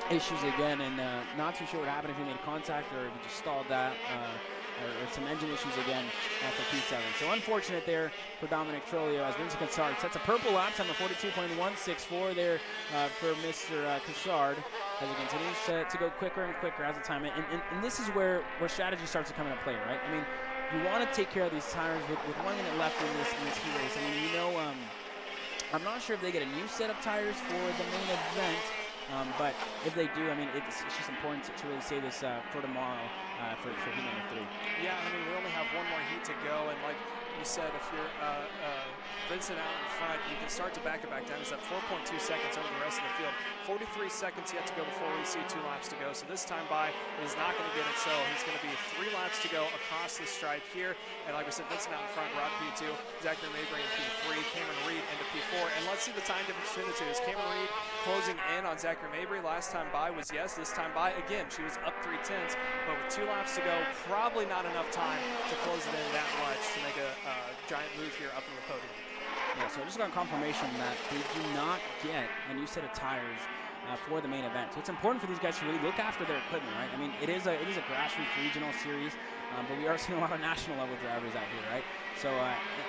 issues again, and not too sure what happened, if he made contact or if he just stalled that. Or some engine issues again for P7. So unfortunate there for Dominic Trolio as Vincent Cassard sets a purple lap time of 42.164 there for Mr. Cassard as he continues to go quicker and quicker as the time. And this is where strategy starts to come into play, right? I mean, you want to take care of these tires with 1 minute left in this heat race. I mean, you know, I'm not sure if they get a new set of tires for the main event. But if they do, I mean, it's just important to really say this for tomorrow for heat number 3. Yeah, I mean, we only have one more heat to go, and like you said, if you're Vincent out in front, you can start to back-to-back time. It's at 4.2 seconds over the rest of the field. 43 seconds yet to go before we see 2 laps to go. So this time by is not going to get it. So he's going to be 3 laps to go across the stripe here. And like we said, Vincent out in front, Rod P2, Zachary Mabry in P3, Cameron Reed into P4. And let's see the time difference between the two. Is Cameron Reed closing in on Zachary Mabry? Last time by was yes. This time by, again, she was up 3/10, but with 2 laps to go, probably not enough time to close it in that much to make a giant move here up in the podium. Yeah, so I just got confirmation that they do not get a new set of tires for the main event. So it's important for these guys to really look after their equipment, right? I mean, it is a grassroots regional series, but we are seeing a lot of national level drivers out here, right? So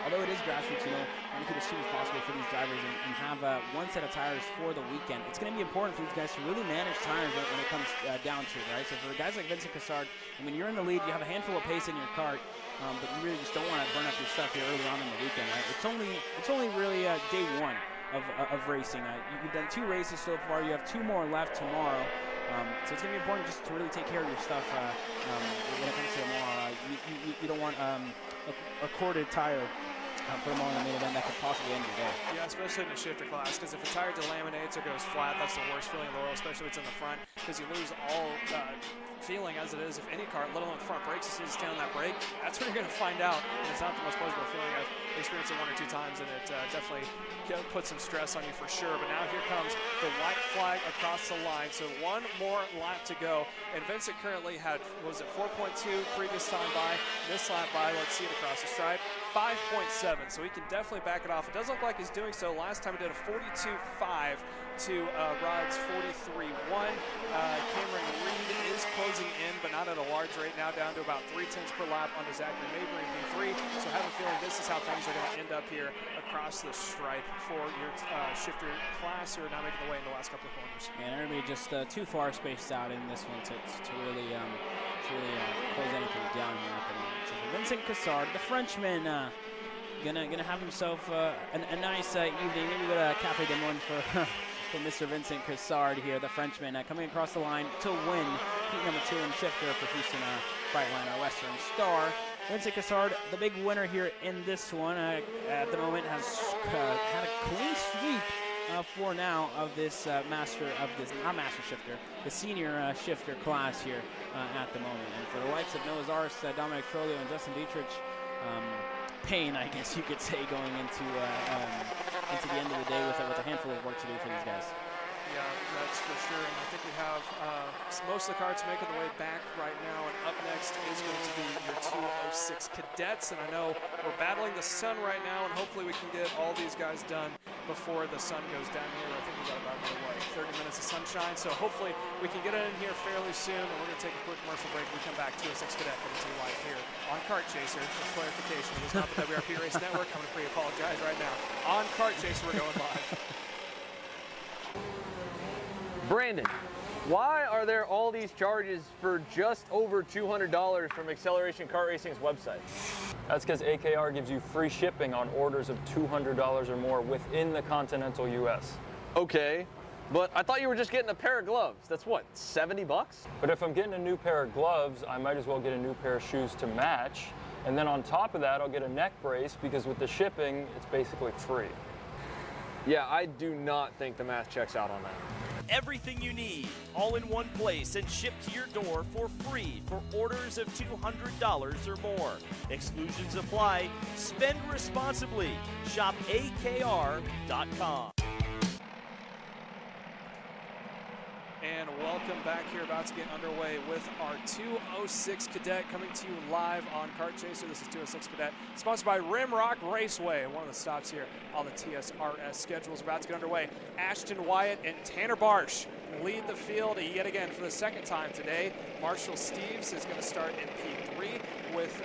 although it is grassroots, you know, want to keep it as cheap as possible for these drivers and have 1 set of tires for the weekend. It's going to be important for these guys to really manage tires when it comes down to it, right? So for guys like Vincent Cassard, I mean, you're in the lead, you have a handful of pace in your cart, but you really just don't want to burn up your stuff here early on in the weekend, right? It's only really day 1 of racing. You've done 2 races so far. You have 2 more left tomorrow. So it's going to be important just to really take care of your stuff when it comes to tomorrow. You don't want a corded tire for tomorrow in the main event that could possibly end your day. Yeah, especially in the shifter class, because if a tire delaminates or goes flat, that's the worst feeling in the world, especially if it's in the front, because you lose all feeling as it is if any car, let alone front brakes, as soon as you stand on that brake, that's when you're going to find out. And it's not the most pleasurable feeling. I've experienced it 1 or 2 times, and it definitely puts some stress on you for sure. But now here comes the white flag across the line. So 1 more lap to go. And Vincent currently had, was it 4.2 previous time by? This lap by, let's see it across the stripe, 5.7. So he can definitely back it off. It does look like he's doing so. Last time he did a 42.5 to Rod's 43.1. Cameron Reed is closing in, but not at a large rate, now down to about 3/10 per lap under Zachary Mabry in P3. So I have a feeling this is how things are going to end up here across the stripe for your shifter class who are now making the way in the last couple of corners. And everybody just too far spaced out in this one to really close anything down here at the moment. So for Vincent Cassard, the Frenchman, gonna have himself a nice evening. Maybe go to Café de Monde for Mr. Vincent Cassard here, the Frenchman, coming across the line to win heat number 2 in shifter for Houston Brightline, our Western Star. Vincent Cassard, the big winner here in this one, at the moment has had a clean sweep for now of this not master shifter, the senior shifter class here at the moment. And for the likes of Noah's Ark, Dominic Trolio, and Justin Dietrich, pain, I guess you could say, going into the end of the day with a handful of work to do for these guys. Yeah, that's for sure. And I think we have most of the carts making the way back right now. And up next is going to be your 206 Cadets. And I know we're battling the sun right now, and hopefully we can get all these guys done before the sun goes down here. I think we've got about another, 30 minutes of sunshine. So hopefully we can get it in here fairly soon. And we're going to take a quick commercial break. When we come back, 206 Cadet coming to you live here on Kart Chaser. For clarification, it is not the WRP Race Network. I'm going to pre-apologize right now. On Kart Chaser, we're going live. Brandon, why are there all these charges for just over $200 from Acceleration Kart Racing's website? That's because AKR gives you free shipping on orders of $200 or more within the continental US. Okay, but I thought you were just getting a pair of gloves. That's what, 70 bucks? But if I'm getting a new pair of gloves, I might as well get a new pair of shoes to match. And then on top of that, I'll get a neck brace because with the shipping, it's basically free. Yeah, I do not think the math checks out on that. Everything you need, all in one place and shipped to your door for free for orders of $200 or more. Exclusions apply. Spend responsibly. Shop AKR.com. And welcome back here, about to get underway with our 206 Cadet coming to you live on Kart Chaser. This is 206 Cadet, sponsored by Rimrock Raceway. One of the stops here on the TSRS schedule is about to get underway. Ashton Wyatt and Tanner Barsh lead the field yet again for the second time today. Marshall Steves is going to start in P3 with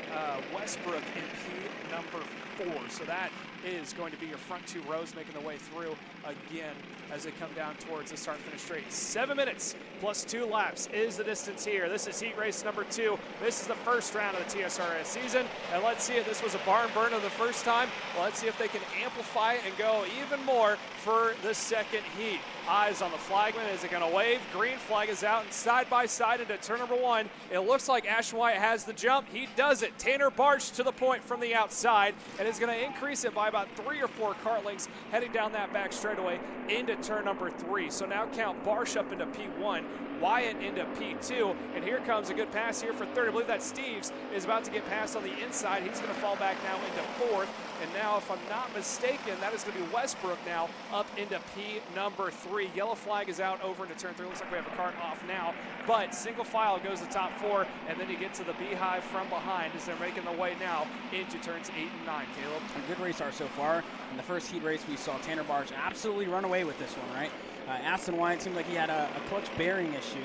Westbrook in P number 4. So that is going to be your front two rows making their way through again as they come down towards the start-finish straight. 7 minutes plus 2 laps is the distance here. This is heat race number 2. This is the first round of the TSRS season, and let's see if this was a barn burner the first time. Well, let's see if they can amplify it and go even more for the second heat. Eyes on the flagman. Is it going to wave? Green flag is out, and side by side into turn number 1. It looks like Ashton Wyatt has the jump. He does it. Tanner Barsh to the point from the outside, and is going to increase it by about 3 or 4 kart lengths heading down that back straightaway into turn number 3. So now count Barsh up into P1, Wyatt into P2, and here comes a good pass here for 3rd. I believe that Steves is about to get past on the inside. He's going to fall back now into 4th, and now, if I'm not mistaken, that is going to be Westbrook now up into P number 3. Yellow flag is out over into turn 3. Looks like we have a kart off now, but single file goes to top 4, and then you get to the beehive from behind as they're making their way now into turns 8 and 9. Caleb? A good race so far. In the first heat race, we saw Tanner Barsh absolutely run away with this one, right? Aston Wyatt seemed like he had a clutch bearing issue.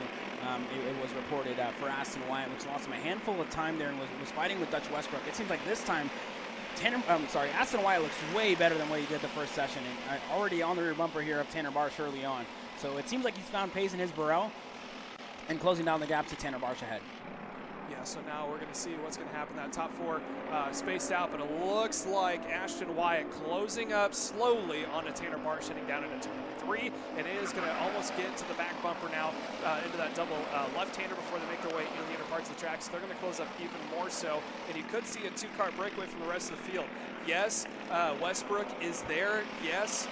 It was reported for Aston Wyatt, which lost him a handful of time there and was fighting with Dutch Westbrook. It seems like this time, Aston Wyatt looks way better than what he did the first session, and already on the rear bumper here of Tanner Barsh early on. So it seems like he's found pace in his Burrell and closing down the gap to Tanner Barsh ahead. Yeah, so now we're going to see what's going to happen. That top 4 spaced out, but it looks like Ashton Wyatt closing up slowly onto Tanner Barsh heading down into turn 3, and it is going to almost get to the back bumper now into that double left-hander before they make their way into the inner parts of the track. So they're going to close up even more so, and you could see a 2-car breakaway from the rest of the field. Yes, Westbrook is there. Yes,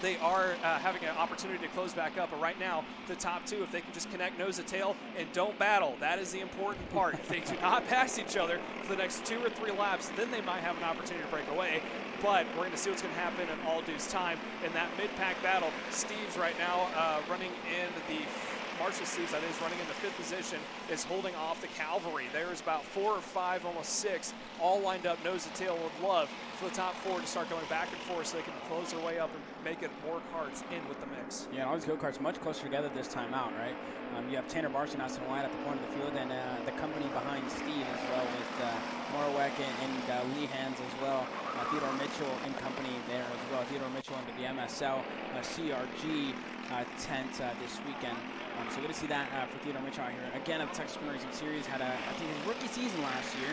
they are having an opportunity to close back up, but right now the top 2, if they can just connect nose to tail and don't battle, that is the important part. If they do not pass each other for the next 2 or 3 laps, then they might have an opportunity to break away. But we're going to see what's going to happen in all due time in that mid-pack battle. Steves right now running in the Marshall Steves, that is, running in the 5th position, is holding off the Cavalry. There's about 4 or 5, almost 6, all lined up nose to tail. Would love for the top 4 to start going back and forth so they can close their way up and make it more karts in with the mix. Yeah, all these go-karts much closer together this time out, right? You have Tanner Barsh and Aston Wyatt at the point of the field, and the company behind Steve as well, with Morowek and Lee Hands as well. Theodore Mitchell and company there as well. Theodore Mitchell into the MSL CRG tent this weekend. So good to see that for Theodore Mitchell out here. Again, at the Texas Spin Racing Series, had I think his rookie season last year,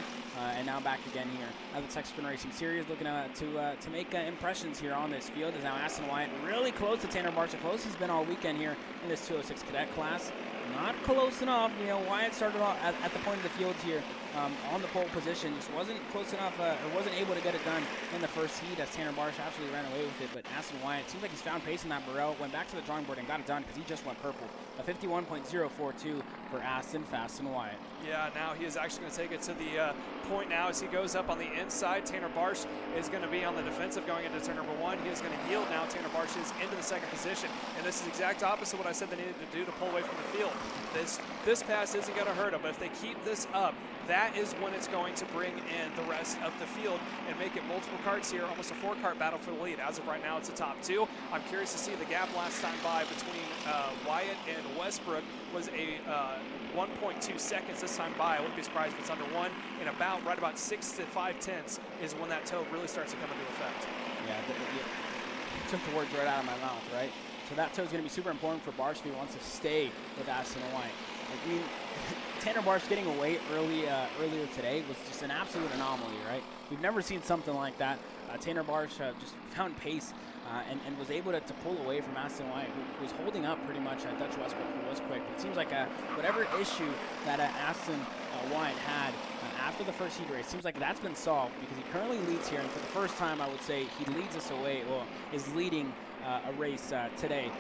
and now back again here at the Texas Spin Racing Series, looking to make impressions here on this field. Is now Aston Wyatt really close to Tanner Barsh, close he's been all weekend here in this 206 Cadet class. Not close enough. You know, Wyatt started off at the point of the field here on the pole position. Just wasn't close enough, or wasn't able to get it done in the first heat as Tanner Barsh absolutely ran away with it. But Aston Wyatt seems like he's found pace in that Burrell, went back to the drawing board and got it done because he just went purple. A 51.042 for Aston Fast and Wyatt. Yeah, now he is actually going to take it to the point now as he goes up on the inside. Tanner Barsh is going to be on the defensive going into turn number 1. He is going to yield now. Tanner Barsh is into the second position. And this is exact opposite of what I said they needed to do to pull away from the field. This pass isn't going to hurt them, but if they keep this up, that is when it's going to bring in the rest of the field and make it multiple karts here, almost a 4-kart battle for the lead. As of right now, it's the top 2. I'm curious to see the gap last time by between Wyatt and Westbrook was a 1.2 seconds this time by. I wouldn't be surprised if it's under 1. And right about 6 to 5/10 is when that toe really starts to come into effect. Yeah, you took the words right out of my mouth, right? So that toe is going to be super important for Barsh if he wants to stay with Aston Wyatt. I mean, Tanner Barsh getting away earlier today was just an absolute anomaly, right? We've never seen something like that. Tanner Barsh just found pace and was able to pull away from Aston Wyatt, who was holding up pretty much at Dutch Westbrook, who was quick. But it seems like whatever issue that Aston Wyatt had after the first heat race, seems like that's been solved because he currently leads here. And for the first time, I would say he leads us away, well, is leading a race today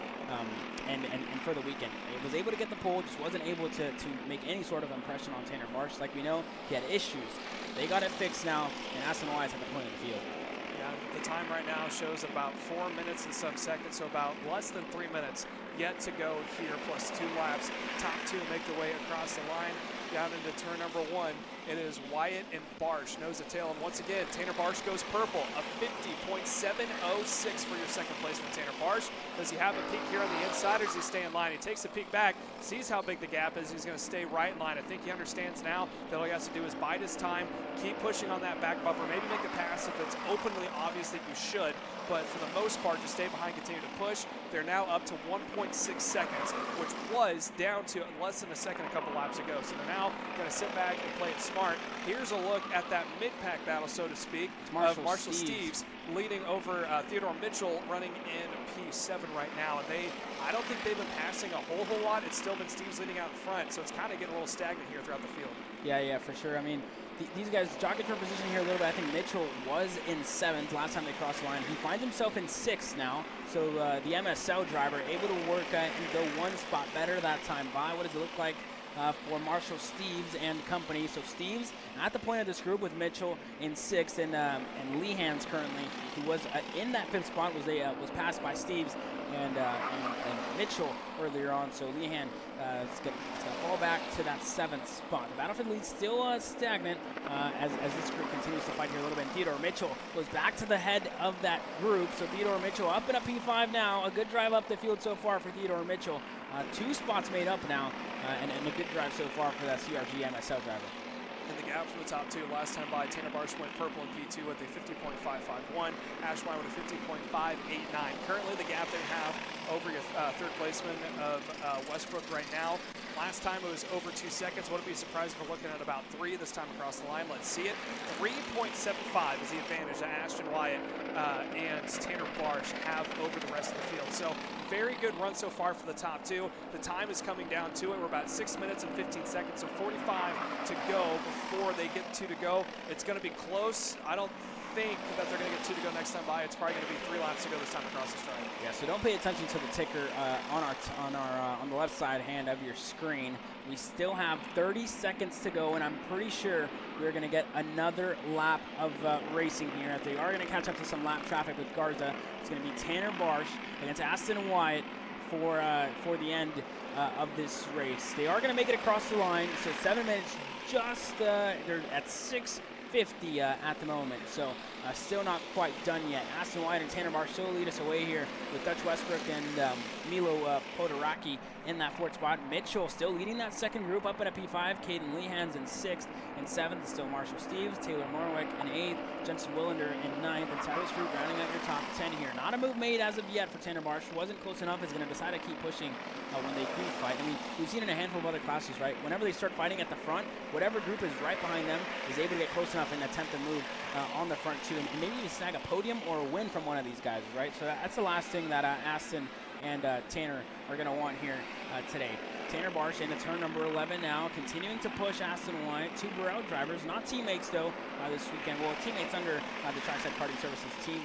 and for the weekend. He was able to get the pole, just wasn't able to make any sort of impression on Tanner Barsh. Like we know, he had issues. They got it fixed now, and Aston Wyatt's at the point of the field. Yeah, the time right now shows about 4 minutes and some seconds, so about less than 3 minutes yet to go here, plus 2 laps. Top 2 make their way across the line down into turn number 1. It is Wyatt and Barsh, nose to tail. And once again, Tanner Barsh goes purple, a 50.706 for your second placement, Tanner Barsh. Does he have a peak here on the inside, or does he stay in line? He takes the peek back, sees how big the gap is. He's going to stay right in line. I think he understands now that all he has to do is bide his time, keep pushing on that back bumper, maybe make a pass if it's openly obvious that you should. But for the most part, just stay behind, continue to push. They're now up to 1.6 seconds, which was down to less than a second a couple laps ago. So they're now going to sit back and play it smart. Here's a look at that mid-pack battle, so to speak, of Marshall Steves leading over Theodore Mitchell, running in P7 right now. And I don't think they've been passing a whole lot. It's still been Steves leading out in front, so it's kind of getting a little stagnant here throughout the field. Yeah, for sure. I mean, these guys jockeying for position here a little bit. I think Mitchell was in 7th last time they crossed the line. He finds himself in 6th now. So the MSL driver able to work and go 1 spot better that time by. What does it look like for Marshall Steves and company? So Steves at the point of this group with Mitchell in 6th, and Lehan's currently, who was in that 5th spot, was passed by Steves and Mitchell earlier on. So Lehan is going to fall back to that 7th spot. The battlefield lead's still stagnant as this group continues to fight here a little bit. And Theodore Mitchell goes back to the head of that group. So Theodore Mitchell up in a P5 now. A good drive up the field so far for Theodore Mitchell. 2 spots made up now, and a good drive so far for that CRG MSL driver. In the gap from the top 2, last time by, Tanner Barsh went purple in P2 with a 50.551. Ashby with a 50.589. Currently, the gap they have over your third placeman of Westbrook right now. Last time it was over 2 seconds. Wouldn't be surprised if we're looking at about 3 this time across the line. Let's see it. 3.75 is the advantage that Ashton Wyatt and Tanner Barsh have over the rest of the field. So very good run so far for the top 2. The time is coming down to it. We're about 6 minutes and 15 seconds, so 45 to go before they get 2 to go. It's going to be close. I don't think that they're going to get 2 to go next time by. It's probably going to be 3 laps to go this time across the stride. Yeah, so don't pay attention to the ticker on the left side hand of your screen. We still have 30 seconds to go, and I'm pretty sure we're going to get another lap of racing here. They are going to catch up to some lap traffic with Garza. It's going to be Tanner Barsh against Aston Wyatt for the end of this race. They are going to make it across the line, so 7 minutes just, they're at 6:50 at the moment, so still not quite done yet. Aston Wyatt and Tanner Barsh still lead us away here with Dutch Westbrook and Milo Podoraki in that 4th spot. Mitchell still leading that second group up at a P5. Caden Lehan's in 6th. In 7th, still Marshall Steves, Taylor Morwick in 8th, Jensen Willander in 9th, and Tyler Street rounding out your top 10 here. Not a move made as of yet for Tanner Barsh. Wasn't close enough. Is going to decide to keep pushing when they do fight. I mean, we've seen in a handful of other classes, right? Whenever they start fighting at the front, whatever group is right behind them is able to get close enough and attempt to move on the front too, and maybe even snag a podium or a win from one of these guys, right? So that's the last thing that Aston and Tanner are going to want here today. Tanner Barsh into turn number 11 now, continuing to push Aston Wyatt. 2 Burrell drivers, not teammates though this weekend. Well, teammates under the Trackside Karting Services team,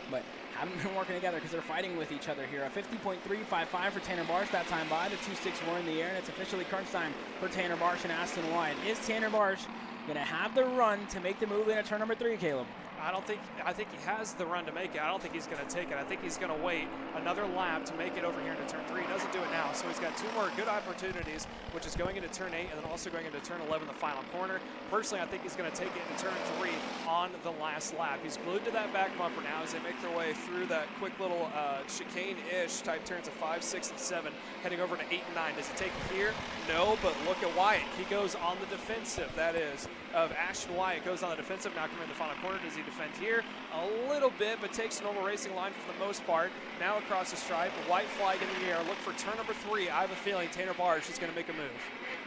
but haven't been working together because they're fighting with each other here. A 50.355 for Tanner Barsh that time by. The 2.64 in the air, and it's officially crunch time for Tanner Barsh and Aston Wyatt. Is Tanner Barsh going to have the run to make the move into turn number 3, Caleb? I think he has the run to make it. I don't think he's going to take it. I think he's going to wait another lap to make it over here into turn 3. He doesn't do it now, so he's got 2 more good opportunities, which is going into turn 8 and then also going into turn 11, the final corner. Personally, I think he's going to take it into turn 3 on the last lap. He's glued to that back bumper now as they make their way through that quick little chicane-ish type turns of 5, 6, and 7, heading over to 8 and 9. Does he take it here? No, but look at Wyatt. He goes on the defensive, that is, of Ashton Wyatt goes on the defensive. Now coming in the final corner, does he defend here? A little bit, but takes a normal racing line for the most part. Now across the stripe, a white flag in the air. Look for turn number 3. I have a feeling Tanner Barsh is going to make a move.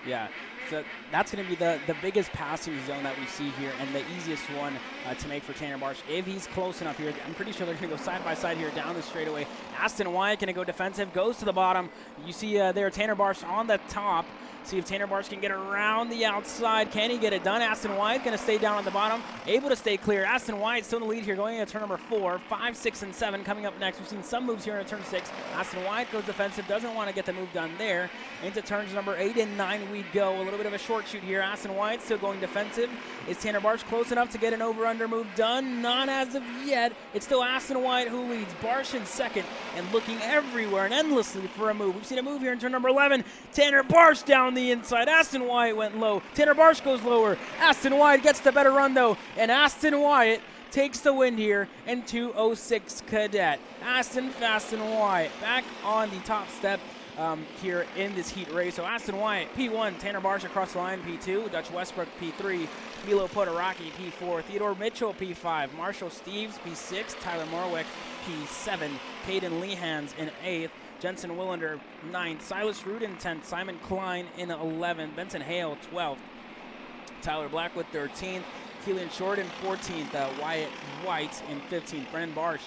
Yeah, so that's going to be the biggest passing zone that we see here, and the easiest one to make for Tanner Barsh. If he's close enough here, I'm pretty sure they're going to go side by side here down the straightaway. Aston Wyatt going to go defensive, goes to the bottom. You see there Tanner Barsh on the top. See if Tanner Barsh can get around the outside. Can he get it done? Aston Wyatt going to stay down on the bottom, able to stay clear. Aston Wyatt still in the lead here, going into turn number 4. 5, 6, and 7 coming up next. We've seen some moves here in turn 6. Aston Wyatt goes defensive, doesn't want to get the move done there. Into turns number 8 and 9 we go. A little bit of a short shoot here. Aston Wyatt still going defensive. Is Tanner Barsh close enough to get an over-under move done? Not as of yet. It's still Aston Wyatt who leads. Barsh in second and looking everywhere and endlessly for a move. We've seen a move here in turn number 11. Tanner Barsh down the inside. Aston Wyatt went low. Tanner Barsh goes lower. Aston Wyatt gets the better run though, and Aston Wyatt takes the win here in 2:06 Cadet. Aston Wyatt back on the top step here in this heat race. So Aston Wyatt P1, Tanner Barsh across the line P2, Dutch Westbrook P3, Milo Podoraki P4, Theodore Mitchell P5, Marshall Steves P6, Tyler Morwick P7, Caden Lehans in 8th, Jensen Willander 9th, Silas Root in 10th, Simon Klein in 11th, Benson Hale 12th, Tyler Blackwood 13th, Keelan Short in 14th, Wyatt White in 15th, Brennan Barsh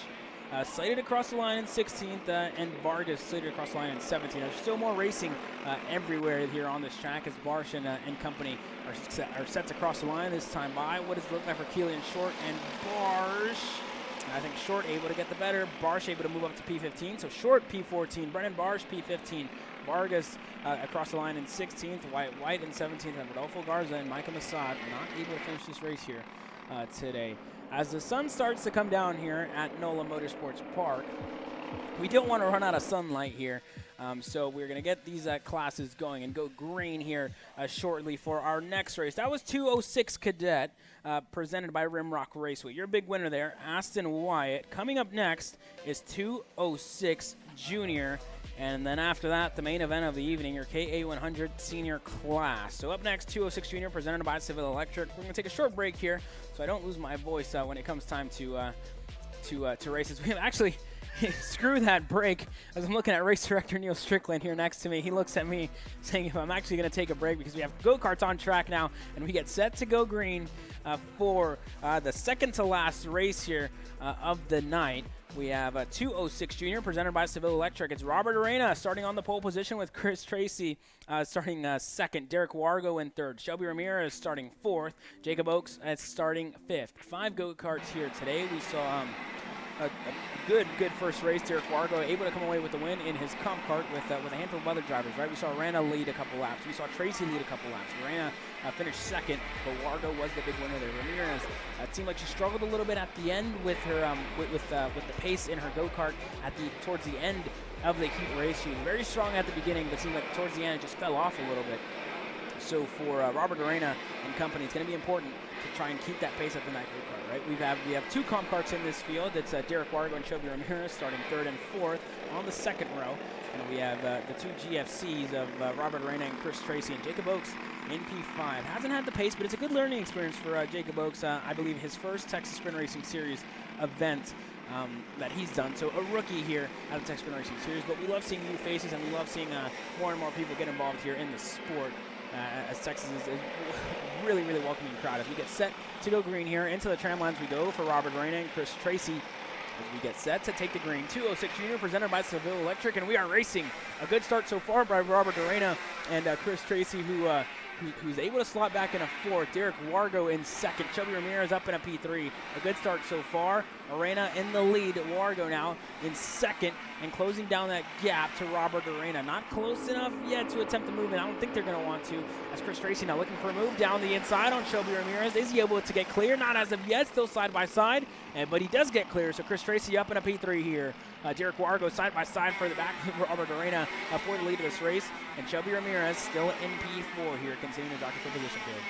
slated across the line in 16th, and Vargas slated across the line in 17th. There's still more racing everywhere here on this track as Barsh and company are set to cross the line this time by. What does it look like for Keelan Short and Barsh? I think Short able to get the better. Barsh able to move up to P15. So Short P14, Brennan Barsh P15, Vargas across the line in 16th, White in 17th, and Rodolfo Garza and Micah Massad not able to finish this race here today. As the sun starts to come down here at NOLA Motorsports Park, we don't want to run out of sunlight here. So we're going to get these classes going and go green here shortly for our next race. That was 2:06 Cadet presented by Rimrock Raceway. Your big winner there, Aston Wyatt. Coming up next is 2:06 Junior. And then after that, the main event of the evening, your KA100 senior class. So up next, 2:06 Junior presented by Seville Electric. We're going to take a short break here so I don't lose my voice when it comes time to races. We have actually... Screw that break. As I'm looking at race director Neil Strickland here next to me, he looks at me saying if I'm actually going to take a break because we have go-karts on track now and we get set to go green for the second to last race here of the night. We have 2:06 Junior presented by Seville Electric. It's Robert Arena starting on the pole position with Chris Tracy starting second. Derek Wargo in third. Shelby Ramirez starting fourth. Jacob Oakes starting fifth. 5 go-karts here today. We saw a good first race. Derek Wargo able to come away with the win in his comp cart with a handful of other drivers, right? We saw Rana lead a couple laps. We saw Tracy lead a couple laps. Rana finished second, but Wargo was the big winner there. Ramirez seemed like she struggled a little bit at the end with her with the pace in her go-kart towards the end of the heat race. She was very strong at the beginning, but seemed like towards the end it just fell off a little bit. So for Robert Arena and company, it's going to be important to try and keep that pace up in that go-kart, right? We have 2 comp karts in this field. It's Derek Wargo and Shelby Ramirez starting 3rd and 4th on the second row. And we have the 2 GFCs of Robert Arena and Chris Tracy, and Jacob Oakes in P5. Hasn't had the pace, but it's a good learning experience for Jacob Oakes. I believe his first Texas Sprint Racing Series event that he's done. So a rookie here at the Texas Sprint Racing Series, but we love seeing new faces and we love seeing more and more people get involved here in the sport. As Texas is a really, really welcoming crowd. As we get set to go green here, into the tram lines we go for Robert Arena and Chris Tracy as we get set to take the green. 206 Junior presented by Seville Electric, and we are racing. A good start so far by Robert Dorena and Chris Tracy, who's able to slot back in a fourth. Derek Wargo in second. Shelby Ramirez up in a P3. A good start so far. Arena in the lead. Wargo now in second and closing down that gap to Robert Arena. Not close enough yet to attempt to move in. I don't think they're going to want to. As Chris Tracy now looking for a move down the inside on Shelby Ramirez. Is he able to get clear? Not as of yet. Still side by side. But he does get clear. So Chris Tracy up in a P3 here. Derek Wargo side by side for the back of Robert Arena for the lead of this race. And Shelby Ramirez still in P4 here, continuing to jockey for position here.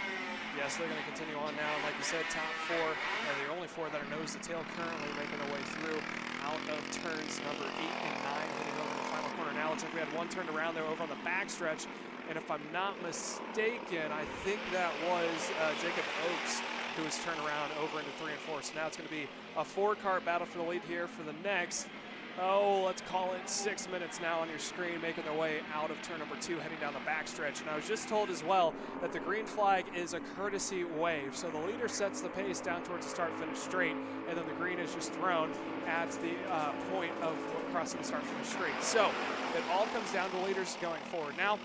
Yes, they're going to continue on now. Like you said, top four are the only four that are nose to tail currently making their way through out of turns number 8 and 9, heading over the final corner. Now looks like we had one turned around there over on the backstretch. And if I'm not mistaken, I think that was Jacob Oakes who was turned around over into 3 and 4. So now it's going to be a 4-car battle for the lead here for the next, let's call it 6 minutes now on your screen, making their way out of turn number 2, heading down the backstretch. And I was just told as well that the green flag is a courtesy wave. So the leader sets the pace down towards the start-finish straight, and then the green is just thrown at the point of crossing the start-finish straight. So it all comes down to leaders going forward. Now,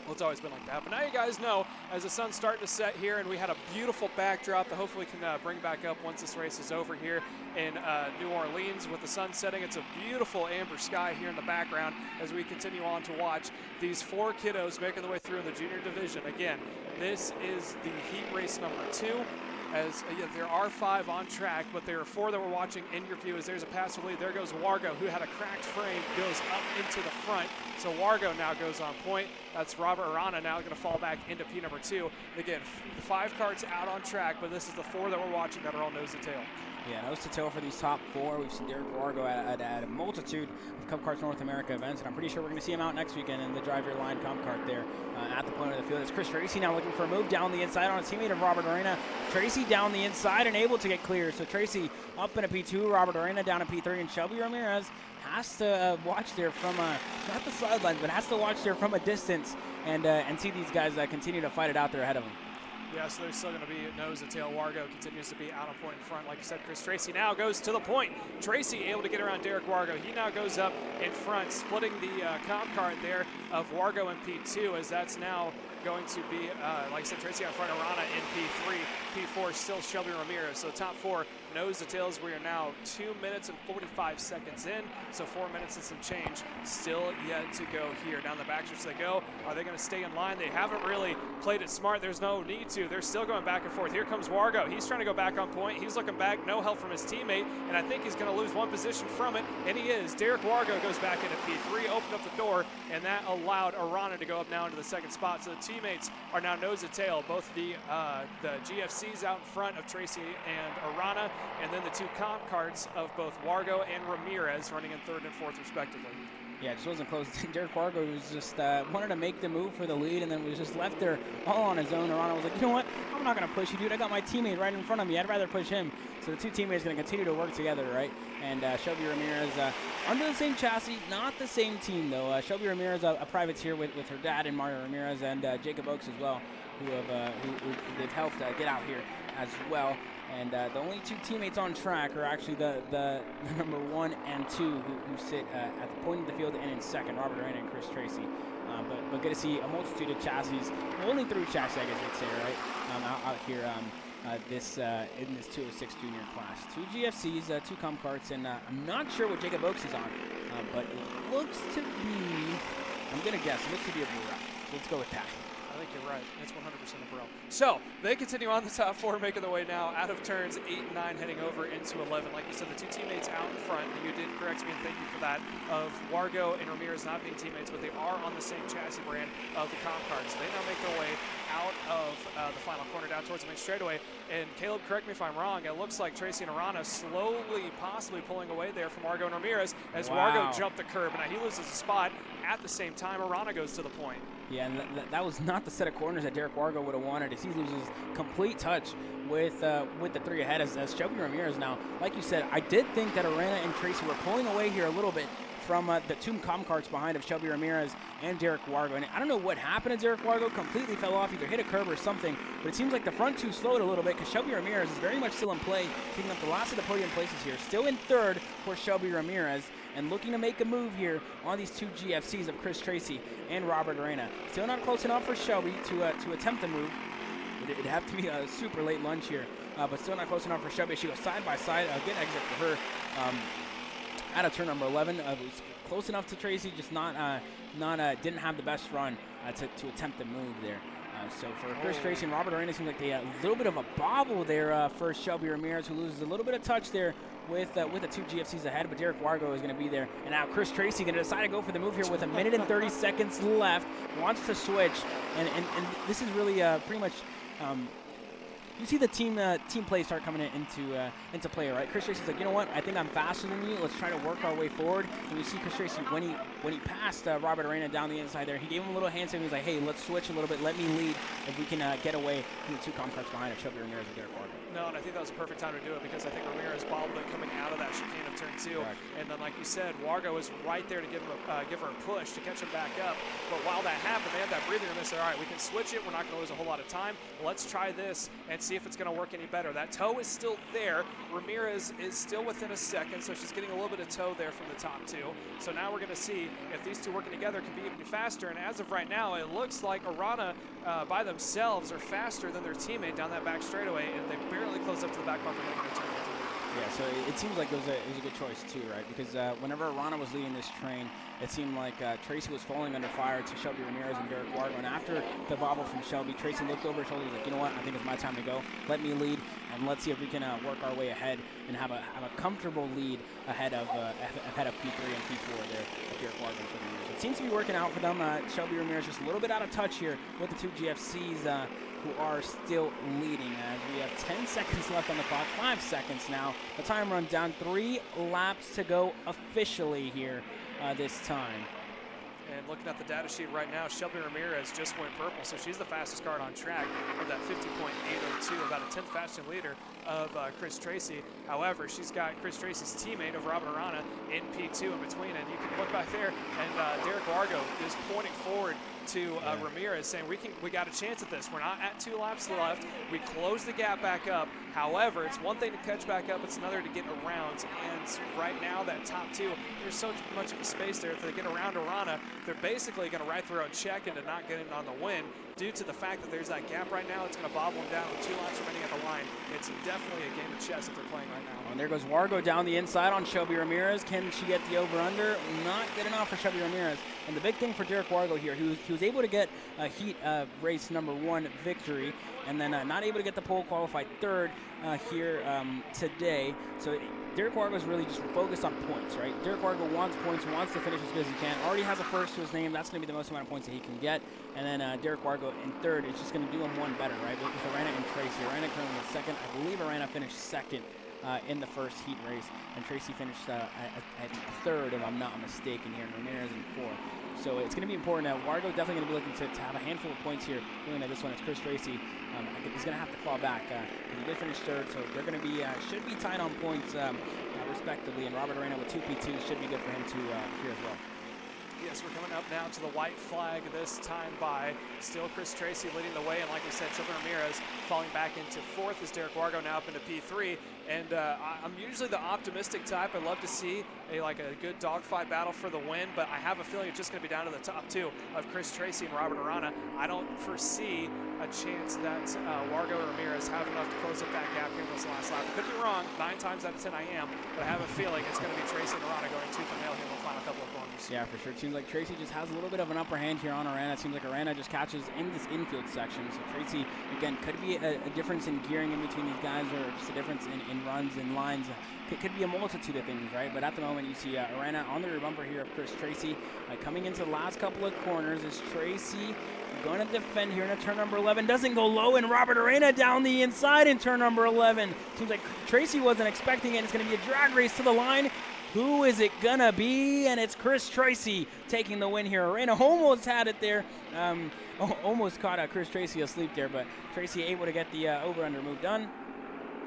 well, it's always been like that, but now you guys know as the sun's starting to set here, and we had a beautiful backdrop that hopefully can bring back up once this race is over here in New Orleans with the sun setting. It's a beautiful amber sky here in the background as we continue on to watch these 4 kiddos making their way through in the junior division. Again, this is the heat race number 2. As there are 5 on track, but there are 4 that we're watching in your view as there's a passive lead. There goes Wargo, who had a cracked frame, goes up into the front. So Wargo now goes on point. That's Robert Arana now going to fall back into P number 2. Again, 5 carts out on track, but this is the 4 that we're watching that are all nose to tail. Yeah, nose to tail for these top 4. We've seen Derek Wargo at a multitude of Cup Karts North America events, and I'm pretty sure we're going to see him out next weekend in the Drive Your Line Comp Kart there at the point of the field. It's Chris Tracy now looking for a move down the inside on a teammate of Robert Arena. Tracy down the inside and able to get clear. So Tracy up in a P2, Robert Arena down a P3, and Shelby Ramirez has to watch there from not the sidelines, but has to watch there from a distance and see these guys continue to fight it out there ahead of him. Yeah, so there's still going to be nose to tail. Wargo continues to be out on point in front. Like you said, Chris Tracy now goes to the point. Tracy able to get around Derek Wargo. He now goes up in front, splitting the comp cart there of Wargo in P2, as that's now going to be, like I said, Tracy out front, Arana in P3. P4 still Shelby Ramirez. So top 4 nose to tails. We are now 2 minutes and 45 seconds in. So 4 minutes and some change still yet to go here. Down the backstretch they go. Are they going to stay in line? They haven't really played it smart. There's no need to. They're still going back and forth. Here comes Wargo. He's trying to go back on point. He's looking back. No help from his teammate. And I think he's going to lose 1 position from it. And he is. Derek Wargo goes back into P3, opened up the door, and that allowed Arana to go up now into the 2nd spot. So the teammates are now nose to tail. Both the GFCs out in front of Tracy and Arana, and then the 2 comp carts of both Wargo and Ramirez running in 3rd and 4th respectively. Yeah, it just wasn't close. Derek Wargo was just wanted to make the move for the lead, and then was just left there all on his own. Arana was like, you know what? I'm not going to push you, dude. I got my teammate right in front of me. I'd rather push him. So the 2 teammates are going to continue to work together, right? And Shelby Ramirez under the same chassis, not the same team, though. Shelby Ramirez, a privateer with her dad and Mario Ramirez, and Jacob Oakes as well, who they've helped get out here as well. And the only 2 teammates on track are actually the number 1 and 2 who sit at the point of the field and in second, Robert Arana and Chris Tracy. But good to see a multitude of chassis, rolling through chassis, I guess you'd say, right? Out here in this 206 junior class. 2 GFCs, 2 comp carts, and I'm not sure what Jacob Oakes is on, but it looks to be, I'm going to guess, it looks to be a blue route. So let's go with that. I think you're right. It's 100% a bro. So they continue on the top 4, making their way now out of turns 8 and 9, heading over into 11. Like you said, the 2 teammates out in front, and you did correct me, and thank you for that, of Wargo and Ramirez not being teammates, but they are on the same chassis brand of the comp carts. So they now make their way out of the final corner down towards the main straightaway. And Caleb, correct me if I'm wrong, it looks like Tracy and Arana slowly, possibly pulling away there from Wargo and Ramirez as Wargo jumped the curb. And now he loses a spot. At the same time, Arana goes to the point. Yeah, and that was not the set of corners that Derek Wargo would have wanted, as he loses complete touch with the 3 ahead as Shelby Ramirez now. Like you said, I did think that Arana and Tracy were pulling away here a little bit from the 2 comp carts behind of Shelby Ramirez and Derek Wargo. And I don't know what happened to Derek Wargo, completely fell off. He either hit a curb or something, but it seems like the front two slowed a little bit because Shelby Ramirez is very much still in play, taking up the last of the podium places here. Still in third for Shelby Ramirez and looking to make a move here on these two GFCs of Chris Tracy and Robert Arena. Still not close enough for Shelby to attempt the move. It'd have to be a super late lunge here, but still not close enough for Shelby. She goes side by side, a good exit for her out of turn number 11. It was close enough to Tracy, just didn't have the best run to attempt the move there. So for Chris Tracy and Robert Arena, it seems like a little bit of a bobble there for Shelby Ramirez, who loses a little bit of touch there with the two GFCs ahead, but Derek Wargo is going to be there. And now Chris Tracy going to decide to go for the move here with 1 minute and 30 seconds left, wants to switch, and this is really pretty much you see the team play start coming into play, right? Chris Tracy's like, you know what? I think I'm faster than you. Let's try to work our way forward. And you see Chris Tracy when he passed Robert Arena down the inside there, he gave him a little hand signal. He was like, hey, let's switch a little bit. Let me lead if we can get away from the two comp carts behind of Shelby Ramirez and Derek Wargo. No, and I think that was a perfect time to do it because I think Ramirez bobbled it coming out of that chicane of turn 2. Correct. And then, like you said, Wargo was right there to give her a push to catch him back up. But while that happened, they had that breathing room. They said, all right, we can switch it. We're not going to lose a whole lot of time. Let's try this and see if it's going to work any better. That toe is still there. Ramirez is still within a second, so she's getting a little bit of toe there from the top two. So now we're going to see if these two working together can be even faster. And as of right now, it looks like Arana by themselves are faster than their teammate down that back straightaway, and they barely close up to the back bumper making a turn. Yeah, so it seems like it was a good choice too, right? Because whenever Arana was leading this train, it seemed like Tracy was falling under fire to Shelby Ramirez and Derek Wargo. And after the bobble from Shelby, Tracy looked over her shoulder. He's like, you know what? I think it's my time to go. Let me lead, and let's see if we can work our way ahead and have a comfortable lead ahead of P3 and P4 there with Derek Wargo and Shelby Ramirez. It seems to be working out for them. Shelby Ramirez just a little bit out of touch here with the two GFCs. Who are still leading as we have 10 seconds left on the clock, 5 seconds now. The time run down, 3 laps to go officially here this time. And looking at the data sheet right now, Shelby Ramirez just went purple, so she's the fastest car on track of that 50.802, about a 10th fastest leader of Chris Tracy. However, she's got Chris Tracy's teammate of Robert Arana in P2 in between, and you can look back there, and Derek Wargo is pointing forward to Ramirez, saying we got a chance at this. We're not at 2 laps left. We close the gap back up. However, it's one thing to catch back up, it's another to get around. And right now, that top 2, there's so much of a space there. If they get around Arana, they're basically going to write their own check into not getting on the win. Due to the fact that there's that gap right now, it's going to bobble them down with 2 laps remaining at the line. It's definitely a game of chess that they're playing right now. And there goes Wargo down the inside on Shelby Ramirez. Can she get the over-under? Not good enough for Shelby Ramirez. And the big thing for Derek Wargo here, he was able to get a Heat race number 1 victory, and then not able to get the pole qualified 3rd here today. So Derek Wargo is really just focused on points, right? Derek Wargo wants points, wants to finish as good as he can. Already has a first to his name. That's going to be the most amount of points that he can get. And then Derek Wargo in 3rd is just going to do him 1 better, right? With Arana and Tracy. Arana currently in 2nd. I believe Arana finished 2nd in the first Heat race, and Tracy finished at 3rd, if I'm not mistaken, here, and Ramirez in 4th. So it's going to be important. Wargo definitely going to be looking to have a handful of points here. Looking at this one, it's Chris Tracy. He's going to have to claw back. He did finish 3rd, so they're going to be should be tied on points respectively. And Robert Arena with 2 P2s should be good for him to here as well. Yes, we're coming up now to the white flag this time by still Chris Tracy leading the way, and like we said, Shelby Ramirez falling back into 4th as Derek Wargo now up into P3. And I'm usually the optimistic type. I love to see a good dogfight battle for the win, but I have a feeling it's just going to be down to the top 2 of Chris Tracy and Robert Arana. I don't foresee a chance that Wargo or Ramirez have enough to close up that gap here in this last lap. I could be wrong. 9 times out of 10 I am, but I have a feeling it's going to be Tracy and Arana going tooth and nail here in the final couple of corners. Yeah, for sure. It seems like Tracy just has a little bit of an upper hand here on Arana. It seems like Arana just catches in this infield section. So Tracy, again, could be a difference in gearing in between these guys, or just a difference in runs and lines. It could be a multitude of things, right? But at the moment, you see Arana on the rear bumper here of Chris Tracy. Coming into the last couple of corners is Tracy going to defend here in turn number 11. Doesn't go low, and Robert Arena down the inside in turn number 11. Seems like Tracy wasn't expecting it. It's going to be a drag race to the line. Who is it gonna be? And it's Chris Tracy taking the win here. Arena almost had it there. Almost caught Chris Tracy asleep there, but Tracy able to get the over-under move done.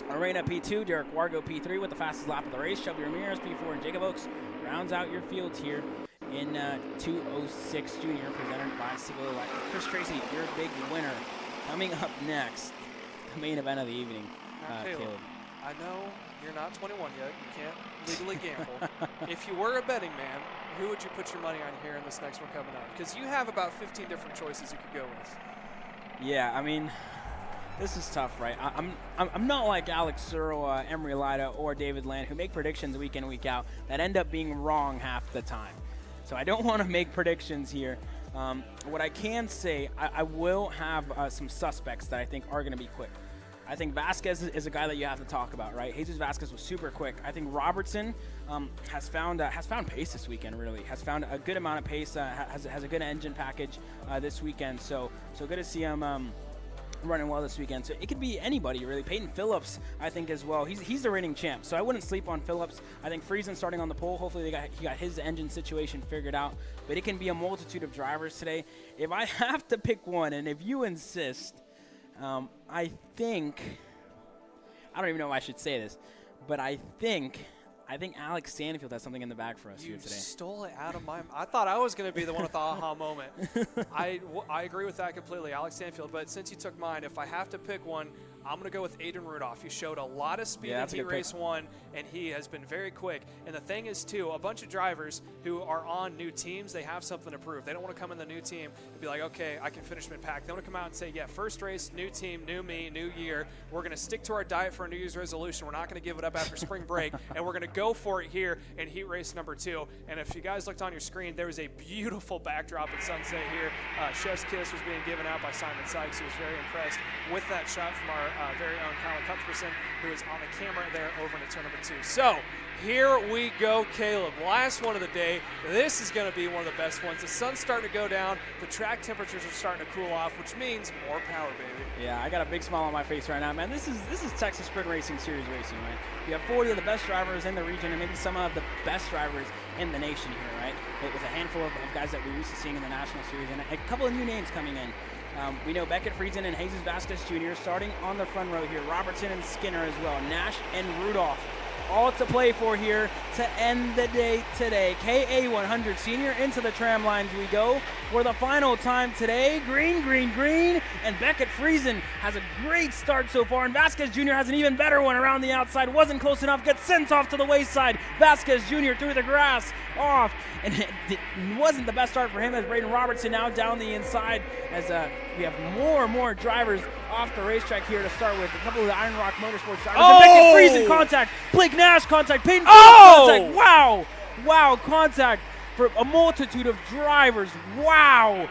Arena P2, Derek Wargo P3 with the fastest lap of the race. Shelby Ramirez P4, and Jacob Oakes rounds out your fields here in 2:06 Junior, presented by Civil Electric. Chris Tracy, your big winner Coming up next, the main event of the evening. Caleb. I know you're not 21 yet. You can't legally gamble. If you were a betting man, who would you put your money on here in this next one coming up? Because you have about 15 different choices you could go with. Yeah, I mean, this is tough, right? I'm not like Alex Searle, Emery Lida, or David Land, who make predictions week in, week out that end up being wrong half the time. So I don't want to make predictions here. What I can say, I will have some suspects that I think are going to be quick. I think Vasquez is a guy that you have to talk about, right? Jesus Vasquez was super quick. I think Robertson has found pace this weekend. Really has found a good amount of pace. Has a good engine package this weekend. So good to see him running well this weekend. So it could be anybody really. Peyton Phillips, I think as well. He's the reigning champ. So I wouldn't sleep on Phillips. I think Friesen starting on the pole. Hopefully he got his engine situation figured out. But it can be a multitude of drivers today. If I have to pick one, and if you insist. I think, I don't even know if I should say this, but I think Alex Stanfield has something in the bag for us here today. You stole it out of my. I thought I was going to be the one with the aha moment. I agree with that completely, Alex Stanfield. But since you took mine, if I have to pick one, I'm going to go with Aiden Rudolph. He showed a lot of speed in Heat Race 1, and he has been very quick. And the thing is, too, a bunch of drivers who are on new teams, they have something to prove. They don't want to come in the new team and be like, okay, I can finish mid-pack. They want to come out and say, yeah, first race, new team, new me, new year. We're going to stick to our diet for a New Year's resolution. We're not going to give it up after spring break, and we're going to go for it here in Heat Race number 2. And if you guys looked on your screen, there was a beautiful backdrop at Sunset here. Chef's Kiss was being given out by Simon Sykes, who was very impressed with that shot from our very own Kyle Cuthbertson, who is on the camera there over into turn number 2. So here we go, Caleb. Last one of the day. This is going to be one of the best ones. The sun's starting to go down. The track temperatures are starting to cool off, which means more power, baby. Yeah, I got a big smile on my face right now, man. This is Texas Sprint Racing Series racing, right? You have 40 of the best drivers in the region and maybe some of the best drivers in the nation here, right? With a handful of guys that we're used to seeing in the National Series and a couple of new names coming in. We know Beckett Friesen and Jesus Vasquez Jr. starting on the front row here. Robertson and Skinner as well. Nash and Rudolph all to play for here to end the day today. KA100 Senior into the tram lines we go for the final time today. Green, green, green. And Beckett Friesen has a great start so far. And Vasquez Jr. has an even better one around the outside. Wasn't close enough. Gets sent off to the wayside. Vasquez Jr. through the grass off. And it wasn't the best start for him as Braden Robertson now down the inside as we have more drivers off the racetrack here to start with. A couple of the Iron Rock Motorsports drivers. Oh! Beckett Friesen contact. Blake Nash contact. Peyton contact. Wow, contact for a multitude of drivers. Wow.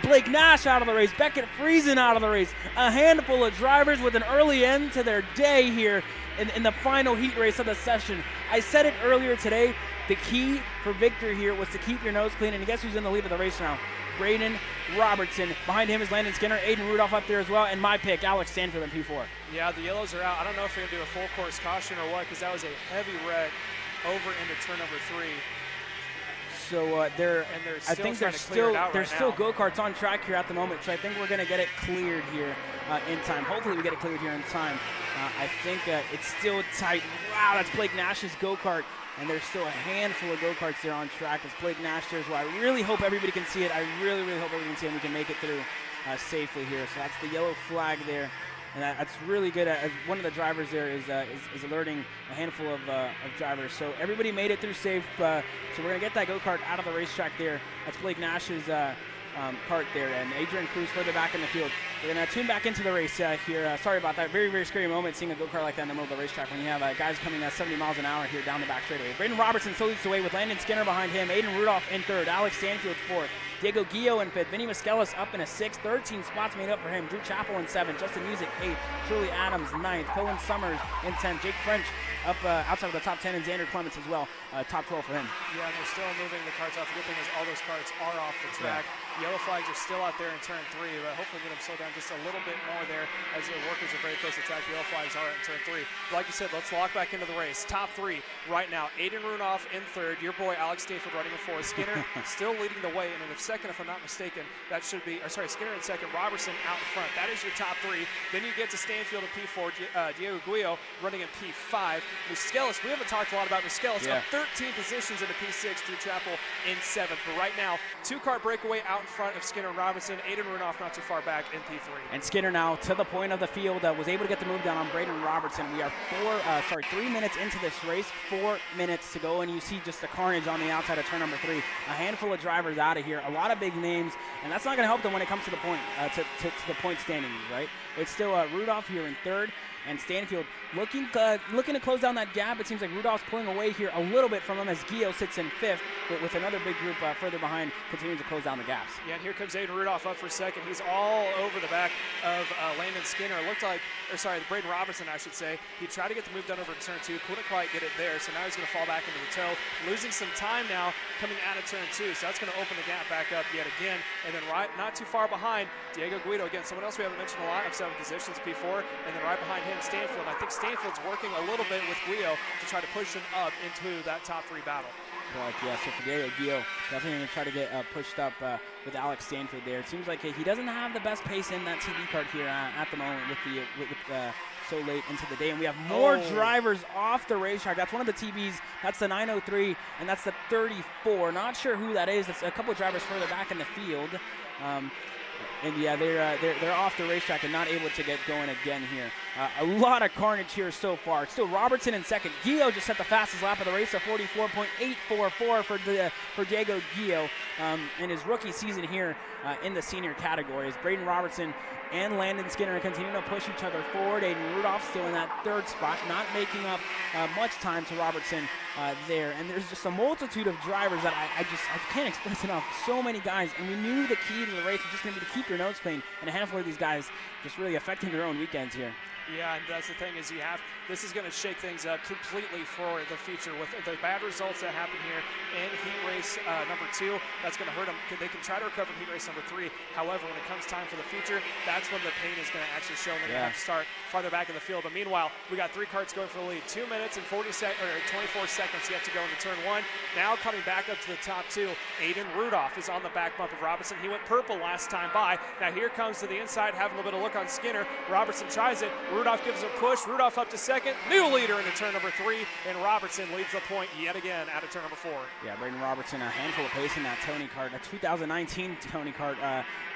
Blake Nash out of the race. Beckett Friesen out of the race. A handful of drivers with an early end to their day here in the final heat race of the session. I said it earlier today. The key for victory here was to keep your nose clean. And guess who's in the lead of the race now? Braden Robertson. Behind him is Landon Skinner, Aiden Rudolph up there as well, and my pick, Alex Stanfield in P4. Yeah, the yellows are out. I don't know if they're going to do a full course caution or what, because that was a heavy wreck over into turn number 3. So I think there's still go-karts on track here at the moment, so I think we're going to get it cleared here in time. Hopefully we get it cleared here in time. I think it's still tight. Wow, that's Blake Nash's go-kart. And there's still a handful of go-karts there on track. It's Blake Nash there as well. I really hope everybody can see it. I really hope everybody can see it and we can make it through safely here. So that's the yellow flag there. And that's really good. As one of the drivers there is alerting a handful of drivers. So everybody made it through safe. So we're going to get that go-kart out of the racetrack there. That's Blake Nash's kart there. And Adrian Cruz further back in the field. We're going to tune back into the race here. Sorry about that. Very scary moment seeing a go-kart like that in the middle of the racetrack when you have guys coming at 70 miles an hour here down the back straightaway. Braden Robertson still leads the way with Landon Skinner behind him. Aiden Rudolph in third. Alex Stanfield fourth. Diego Guillo in fifth. Vinny Miskelis up in a sixth. 13 spots made up for him. Drew Chappell in seventh. Justin Music eighth. Shirley Adams ninth. Colin Summers in 10th. Jake French up outside of the top 10, and Xander Clements as well. Top 12 for him. Yeah, and they're still moving the carts off. The good thing is all those carts are off the track. Yeah. Yellow flags are still out there in turn 3, but hopefully get them slow down just a little bit more there as the workers are very close to attack. Yellow flags are in turn 3. Like you said, let's lock back into the race. Top 3 right now. Aiden Rudolph in third. Your boy Alex Stanfield running in fourth. Skinner still leading the way, and in the second, if I'm not mistaken, that should be, Skinner in second, Robertson out in front. That is your top 3. Then you get to Stanfield in P4, Diego Guillo running in P5. Muskelis, we haven't talked a lot about Muskelis. Yeah. Up 13 positions in the P6, Drew Chappell in 7th. But right now, 2-car breakaway out in front of Skinner and Robinson. Aiden Rudolph not too far back in P3. And Skinner now to the point of the field, was able to get the move down on Braden Robertson. We are 3 minutes into this race, 4 minutes to go, and you see just the carnage on the outside of turn number 3. A handful of drivers out of here, a lot of big names, and that's not going to help them when it comes to the point, to the point standings, right? It's still Rudolph here in 3rd, and Stanfield looking to close down that gap. It seems like Rudolph's pulling away here a little bit from him as Gio sits in 5th, with another big group further behind continuing to close down the gaps. Yeah, and here comes Aiden Rudolph up for 2nd. He's all over the back of Landon Skinner. It looked like, Braden Robertson, I should say. He tried to get the move done over to turn 2, couldn't quite get it there, so now he's going to fall back into the toe, losing some time now coming out of turn 2, so that's going to open the gap back up yet again. And then right, not too far behind, Diego Guido, again, someone else we haven't mentioned a lot, of 7 positions, P4, and then right behind him, Stanfield. I think Stanfield's working a little bit with Guido to try to push him up into that top 3 battle. Correct, yeah, so for Diego Guido, definitely going to try to get pushed up with Alex Stanfield there. It seems like he doesn't have the best pace in that TV cart here at the moment with so late into the day. And we have more drivers off the racetrack. That's one of the TVs. That's the 903, and that's the 34. Not sure who that is. That's a couple of drivers further back in the field. And yeah, they're off the racetrack and not able to get going again here. A lot of carnage here so far. It's still Robertson in 2nd. Gio just set the fastest lap of the race, a 44.844 for Diego Gio in his rookie season here in the senior category. As Braden Robertson and Landon Skinner continue to push each other forward. Aiden Rudolph still in that 3rd spot, not making up much time to Robertson there. And there's just a multitude of drivers that I can't express enough. So many guys, and we knew the key to the race was just going to be to keep your nose clean, and a handful of these guys just really affecting their own weekends here. Yeah, and that's the thing is this is going to shake things up completely for the future with the bad results that happen here in heat race number 2. That's going to hurt them. They can try to recover heat race number 3. However, when it comes time for the future, that's when the pain is going to actually show. They're going to have to start farther back in the field. But meanwhile, we got 3 carts going for the lead. 2 minutes and 24 seconds yet to go into turn 1. Now coming back up to the top 2, Aiden Rudolph is on the back bump of Robertson. He went purple last time by. Now here comes to the inside, having a little bit of look on Skinner. Robertson tries it. Rudolph gives him a push. Rudolph up to 2nd. New leader into turn number 3, and Robertson leads the point yet again out of turn number 4. Yeah, Braden Robertson, a handful of pace in that Tony Kart, a 2019 Tony Kart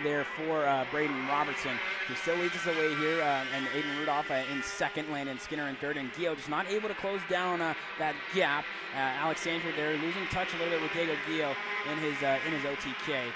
there for Braden Robertson. He still leads us away here, and Aiden Rudolph in 2nd, Landon Skinner in 3rd, and Gio just not able to close down that gap. Alex Stanfield there losing touch a little bit with Diego Gio in his OTK.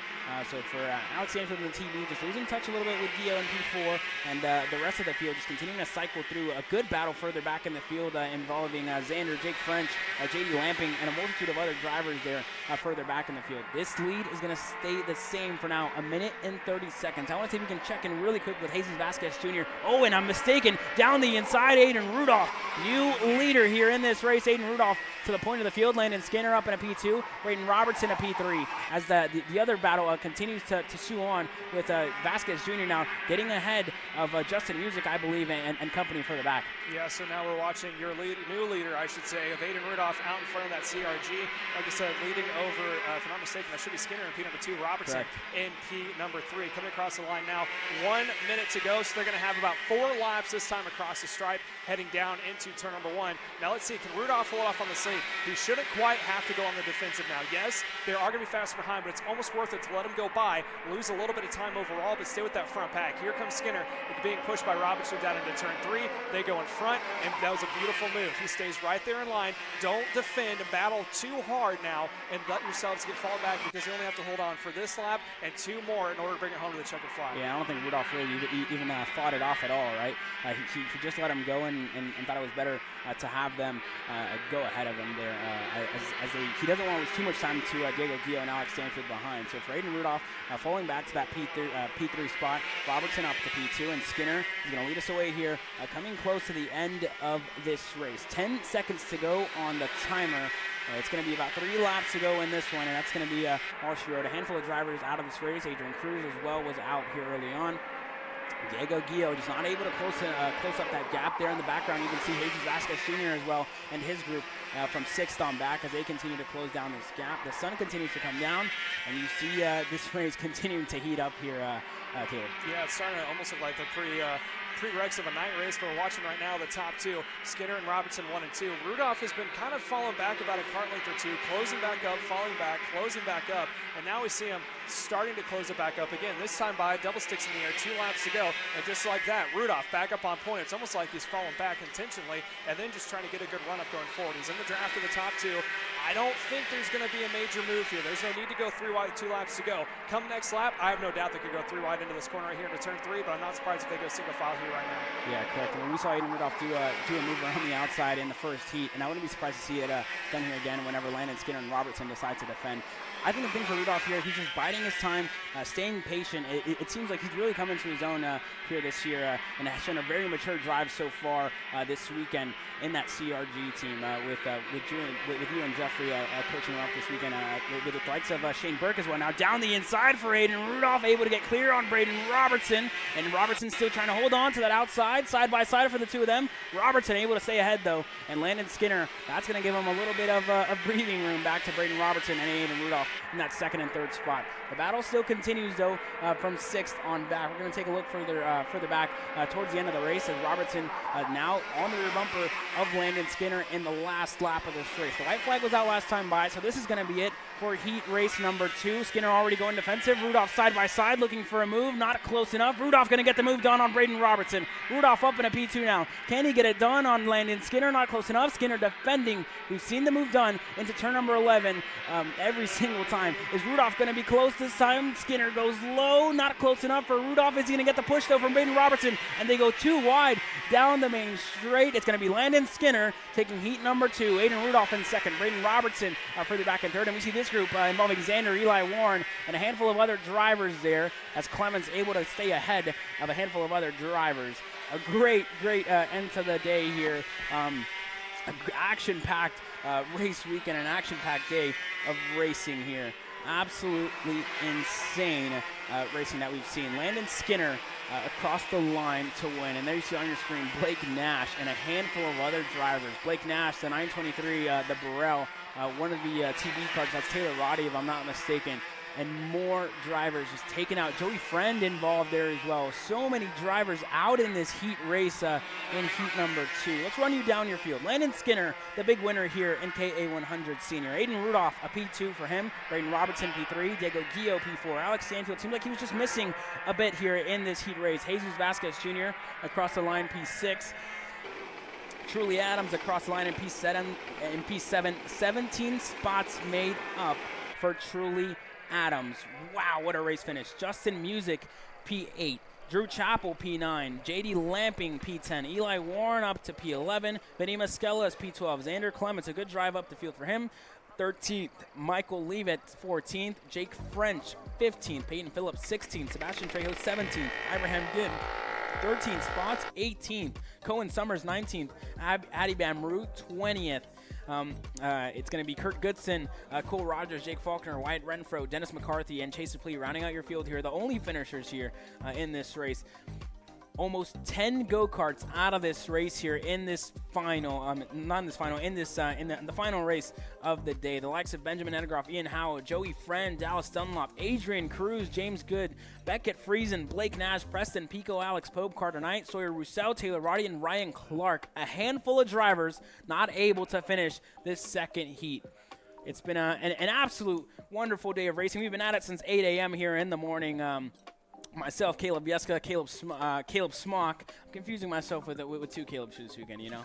So for Alex Stanfield in the TV, just losing touch a little bit with Gio in P4, and the rest of the field just continuing to cycle through a good battle further back in the field involving Xander, Jake French, J.D. Lamping, and a multitude of other drivers there further back in the field. This lead is going to stay the same for now, 1 minute and 30 seconds. I want to see if we can check in really quick with Jesus Vasquez Jr. Oh, and I'm mistaken. Down the inside, Aiden Rudolph. New leader here in this race, Aiden Rudolph to the point of the field. Landon Skinner up in a P2, Braden Robertson a P3, as the other battle continues to sue on with Vasquez Jr. now getting ahead of Justin Music, I believe, and company further back. Yeah, so now we're watching your new leader, I should say, of Aiden Rudolph out in front of that CRG. Like I said, leading over, if I'm not mistaken, that should be Skinner in P number 2, Robertson in P number 3. Coming across the line now, 1 minute to go, so they're going to have about 4 laps this time across the stripe, heading down into turn number 1. Now let's see, can Rudolph hold off on the slate? He shouldn't quite have to go on the defensive now. Yes, they are going to be fast behind, but it's almost worth it to let him go by, lose a little bit of time overall, but stay with that front pack. Here comes Skinner being pushed by Robertson down into turn 3. They go in front, and that was a beautiful move. He stays right there in line. Don't defend and battle too hard now and let yourselves get fall back, because you only have to hold on for this lap and 2 more in order to bring it home to the checkered flag. Yeah, I don't think Rudolph really even fought it off at all, right? He just let him go and thought it was better to have them go ahead of him there. He doesn't want to lose too much time to Diego Gio and Alex Stanfield behind. So for Aiden Rudolph, falling back to that P3 spot, Robertson up to P2, and Skinner is going to lead us away here, coming close to the end of this race. 10 seconds to go on the timer. It's going to be about 3 laps to go in this one, and that's going to be all she wrote. A handful of drivers out of this race. Adrian Cruz as well was out here early on. Diego Gio just not able to close up that gap there in the background. You can see Jesus Vasquez Jr. as well and his group from 6th on back as they continue to close down this gap. The sun continues to come down, and you see this race continuing to heat up here, Taylor. Yeah, it's starting to almost look like the prereqs of a night race, but we're watching right now the top two, Skinner and Robertson 1 and 2. Rudolph has been kind of falling back about a kart length or two, closing back up, falling back, closing back up, and now we see him starting to close it back up again. This time by double sticks in the air, 2 laps to go, and just like that, Rudolph back up on point. It's almost like he's falling back intentionally and then just trying to get a good run up going forward. He's in the draft of the top two. I don't think there's going to be a major move here. There's no need to go 3 wide with 2 laps to go. Come next lap, I have no doubt they could go 3 wide into this corner right here into turn 3, but I'm not surprised if they go single file here right now. Yeah, correct. I mean, we saw Aiden Rudolph do a move around the outside in the first heat, and I wouldn't be surprised to see it done here again whenever Landon Skinner and Robertson decide to defend. I think the thing for Rudolph here, he's just biding his time, staying patient. It seems like he's really come into his own here this year and has shown a very mature drive so far this weekend in that CRG team with you and Jeffrey coaching him up this weekend with the likes of Shane Burke as well. Now down the inside for Aiden Rudolph, able to get clear on Braden Robertson, and Robertson still trying to hold on to that outside, side by side for the two of them. Robertson able to stay ahead though, and Landon Skinner, that's going to give him a little bit of breathing room back to Braden Robertson and Aiden Rudolph in that second and third spot. The battle still continues though from 6th on back. We're going to take a look further back towards the end of the race as Robertson now on the rear bumper of Landon Skinner in the last lap of this race. The white flag was out last time by, so this is going to be it for heat race number 2. Skinner already going defensive. Rudolph side by side looking for a move, not close enough. Rudolph going to get the move done on Braden Robertson. Rudolph up in a P2 now. Can he get it done on Landon Skinner? Not close enough. Skinner defending. We've seen the move done into turn number 11 every single time. Is Rudolph going to be close this time? Skinner goes low, not close enough for Rudolph. Is he going to get the push though from Braden Robertson? And they go 2 wide down the main straight. It's going to be Landon Skinner taking heat number 2. Aiden Rudolph in second. Braden Robertson further back in third. And we see this group involving Xander, Eli Warren, and a handful of other drivers there as Clemens able to stay ahead of a handful of other drivers. A great end to the day here. Action-packed race weekend, an action-packed day of racing here. Absolutely insane racing that we've seen. Landon Skinner across the line to win. And there you see on your screen Blake Nash and a handful of other drivers. Blake Nash, the 923, the Burrell, one of the TV cars, that's Taylor Roddy if I'm not mistaken. And more drivers just taken out. Joey Friend involved there as well. So many drivers out in this heat race in heat number 2. Let's run you down your field. Landon Skinner, the big winner here in KA100 Senior. Aiden Rudolph, a P2 for him. Braden Robertson, P3. Diego Guillo, P4. Alex Stanfield seemed like he was just missing a bit here in this heat race. Jesus Vasquez Jr. across the line, P6. Truly Adams across the line in P7. 17 spots made up for Truly Adams. Wow, what a race finish. Justin Music, P8. Drew Chappell, P9. J.D. Lamping, P10. Eli Warren up to P11. Vinny Mascella is P12. Xander Clements, a good drive up the field for him. 13th. Michael Leavitt, 14th. Jake French, 15th. Peyton Phillips, 16th. Sebastian Trejo, 17th. Abraham Gibb, 13 spots, 18th. Cohen Summers, 19th. Addy Bamrou, 20th. It's going to be Kurt Goodson, Cole Rogers, Jake Faulkner, Wyatt Renfro, Dennis McCarthy, and Chase Duplee rounding out your field here. The only finishers here in this race. Almost 10 go-karts out of this race here in this final, not in this final, in this in the final race of the day. The likes of Benjamin Edegroff, Ian Howe, Joey Friend, Dallas Dunlop, Adrian Cruz, James Good, Beckett Friesen, Blake Nash, Preston Pico, Alex Pope, Carter Knight, Sawyer Roussel, Taylor Roddy, and Ryan Clark. A handful of drivers not able to finish this second heat. It's been an absolute wonderful day of racing. We've been at it since 8 a.m. here in the morning. Myself, Caleb Yeska, Caleb Smock. I'm confusing myself with 2 Caleb shoes weekend, you know.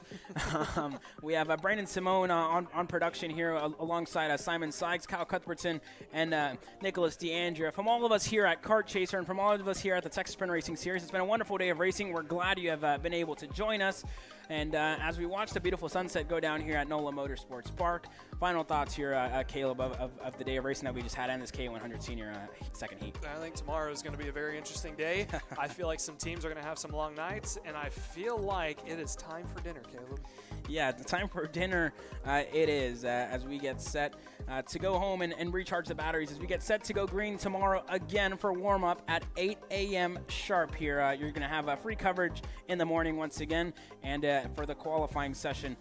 We have Brandon Simone on production here alongside Simon Sykes, Kyle Cuthbertson, and Nicholas DeAndrea. From all of us here at Kart Chaser and from all of us here at the Texas Sprint Racing Series, it's been a wonderful day of racing. We're glad you have been able to join us. And as we watch the beautiful sunset go down here at NOLA Motorsports Park, final thoughts here, Caleb, of the day of racing that we just had in this K100 Senior second heat. I think tomorrow is going to be a very interesting day. I feel like some teams are going to have some long nights, and I feel like it is time for dinner, Caleb. Yeah, the time for dinner it is as we get set to go home and recharge the batteries as we get set to go green tomorrow again for warm-up at 8 a.m. sharp here. You're going to have free coverage in the morning once again, and for the qualifying session,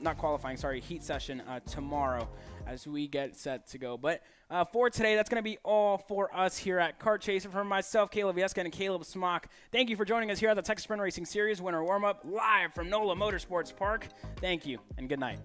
not qualifying, sorry, heat session tomorrow as we get set to go. But for today, that's going to be all for us here at Kart Chaser. From myself, Caleb Vieska, and Caleb Smock, thank you for joining us here at the Texas Sprint Racing Series Winter Warm-Up live from NOLA Motorsports Park. Thank you, and good night.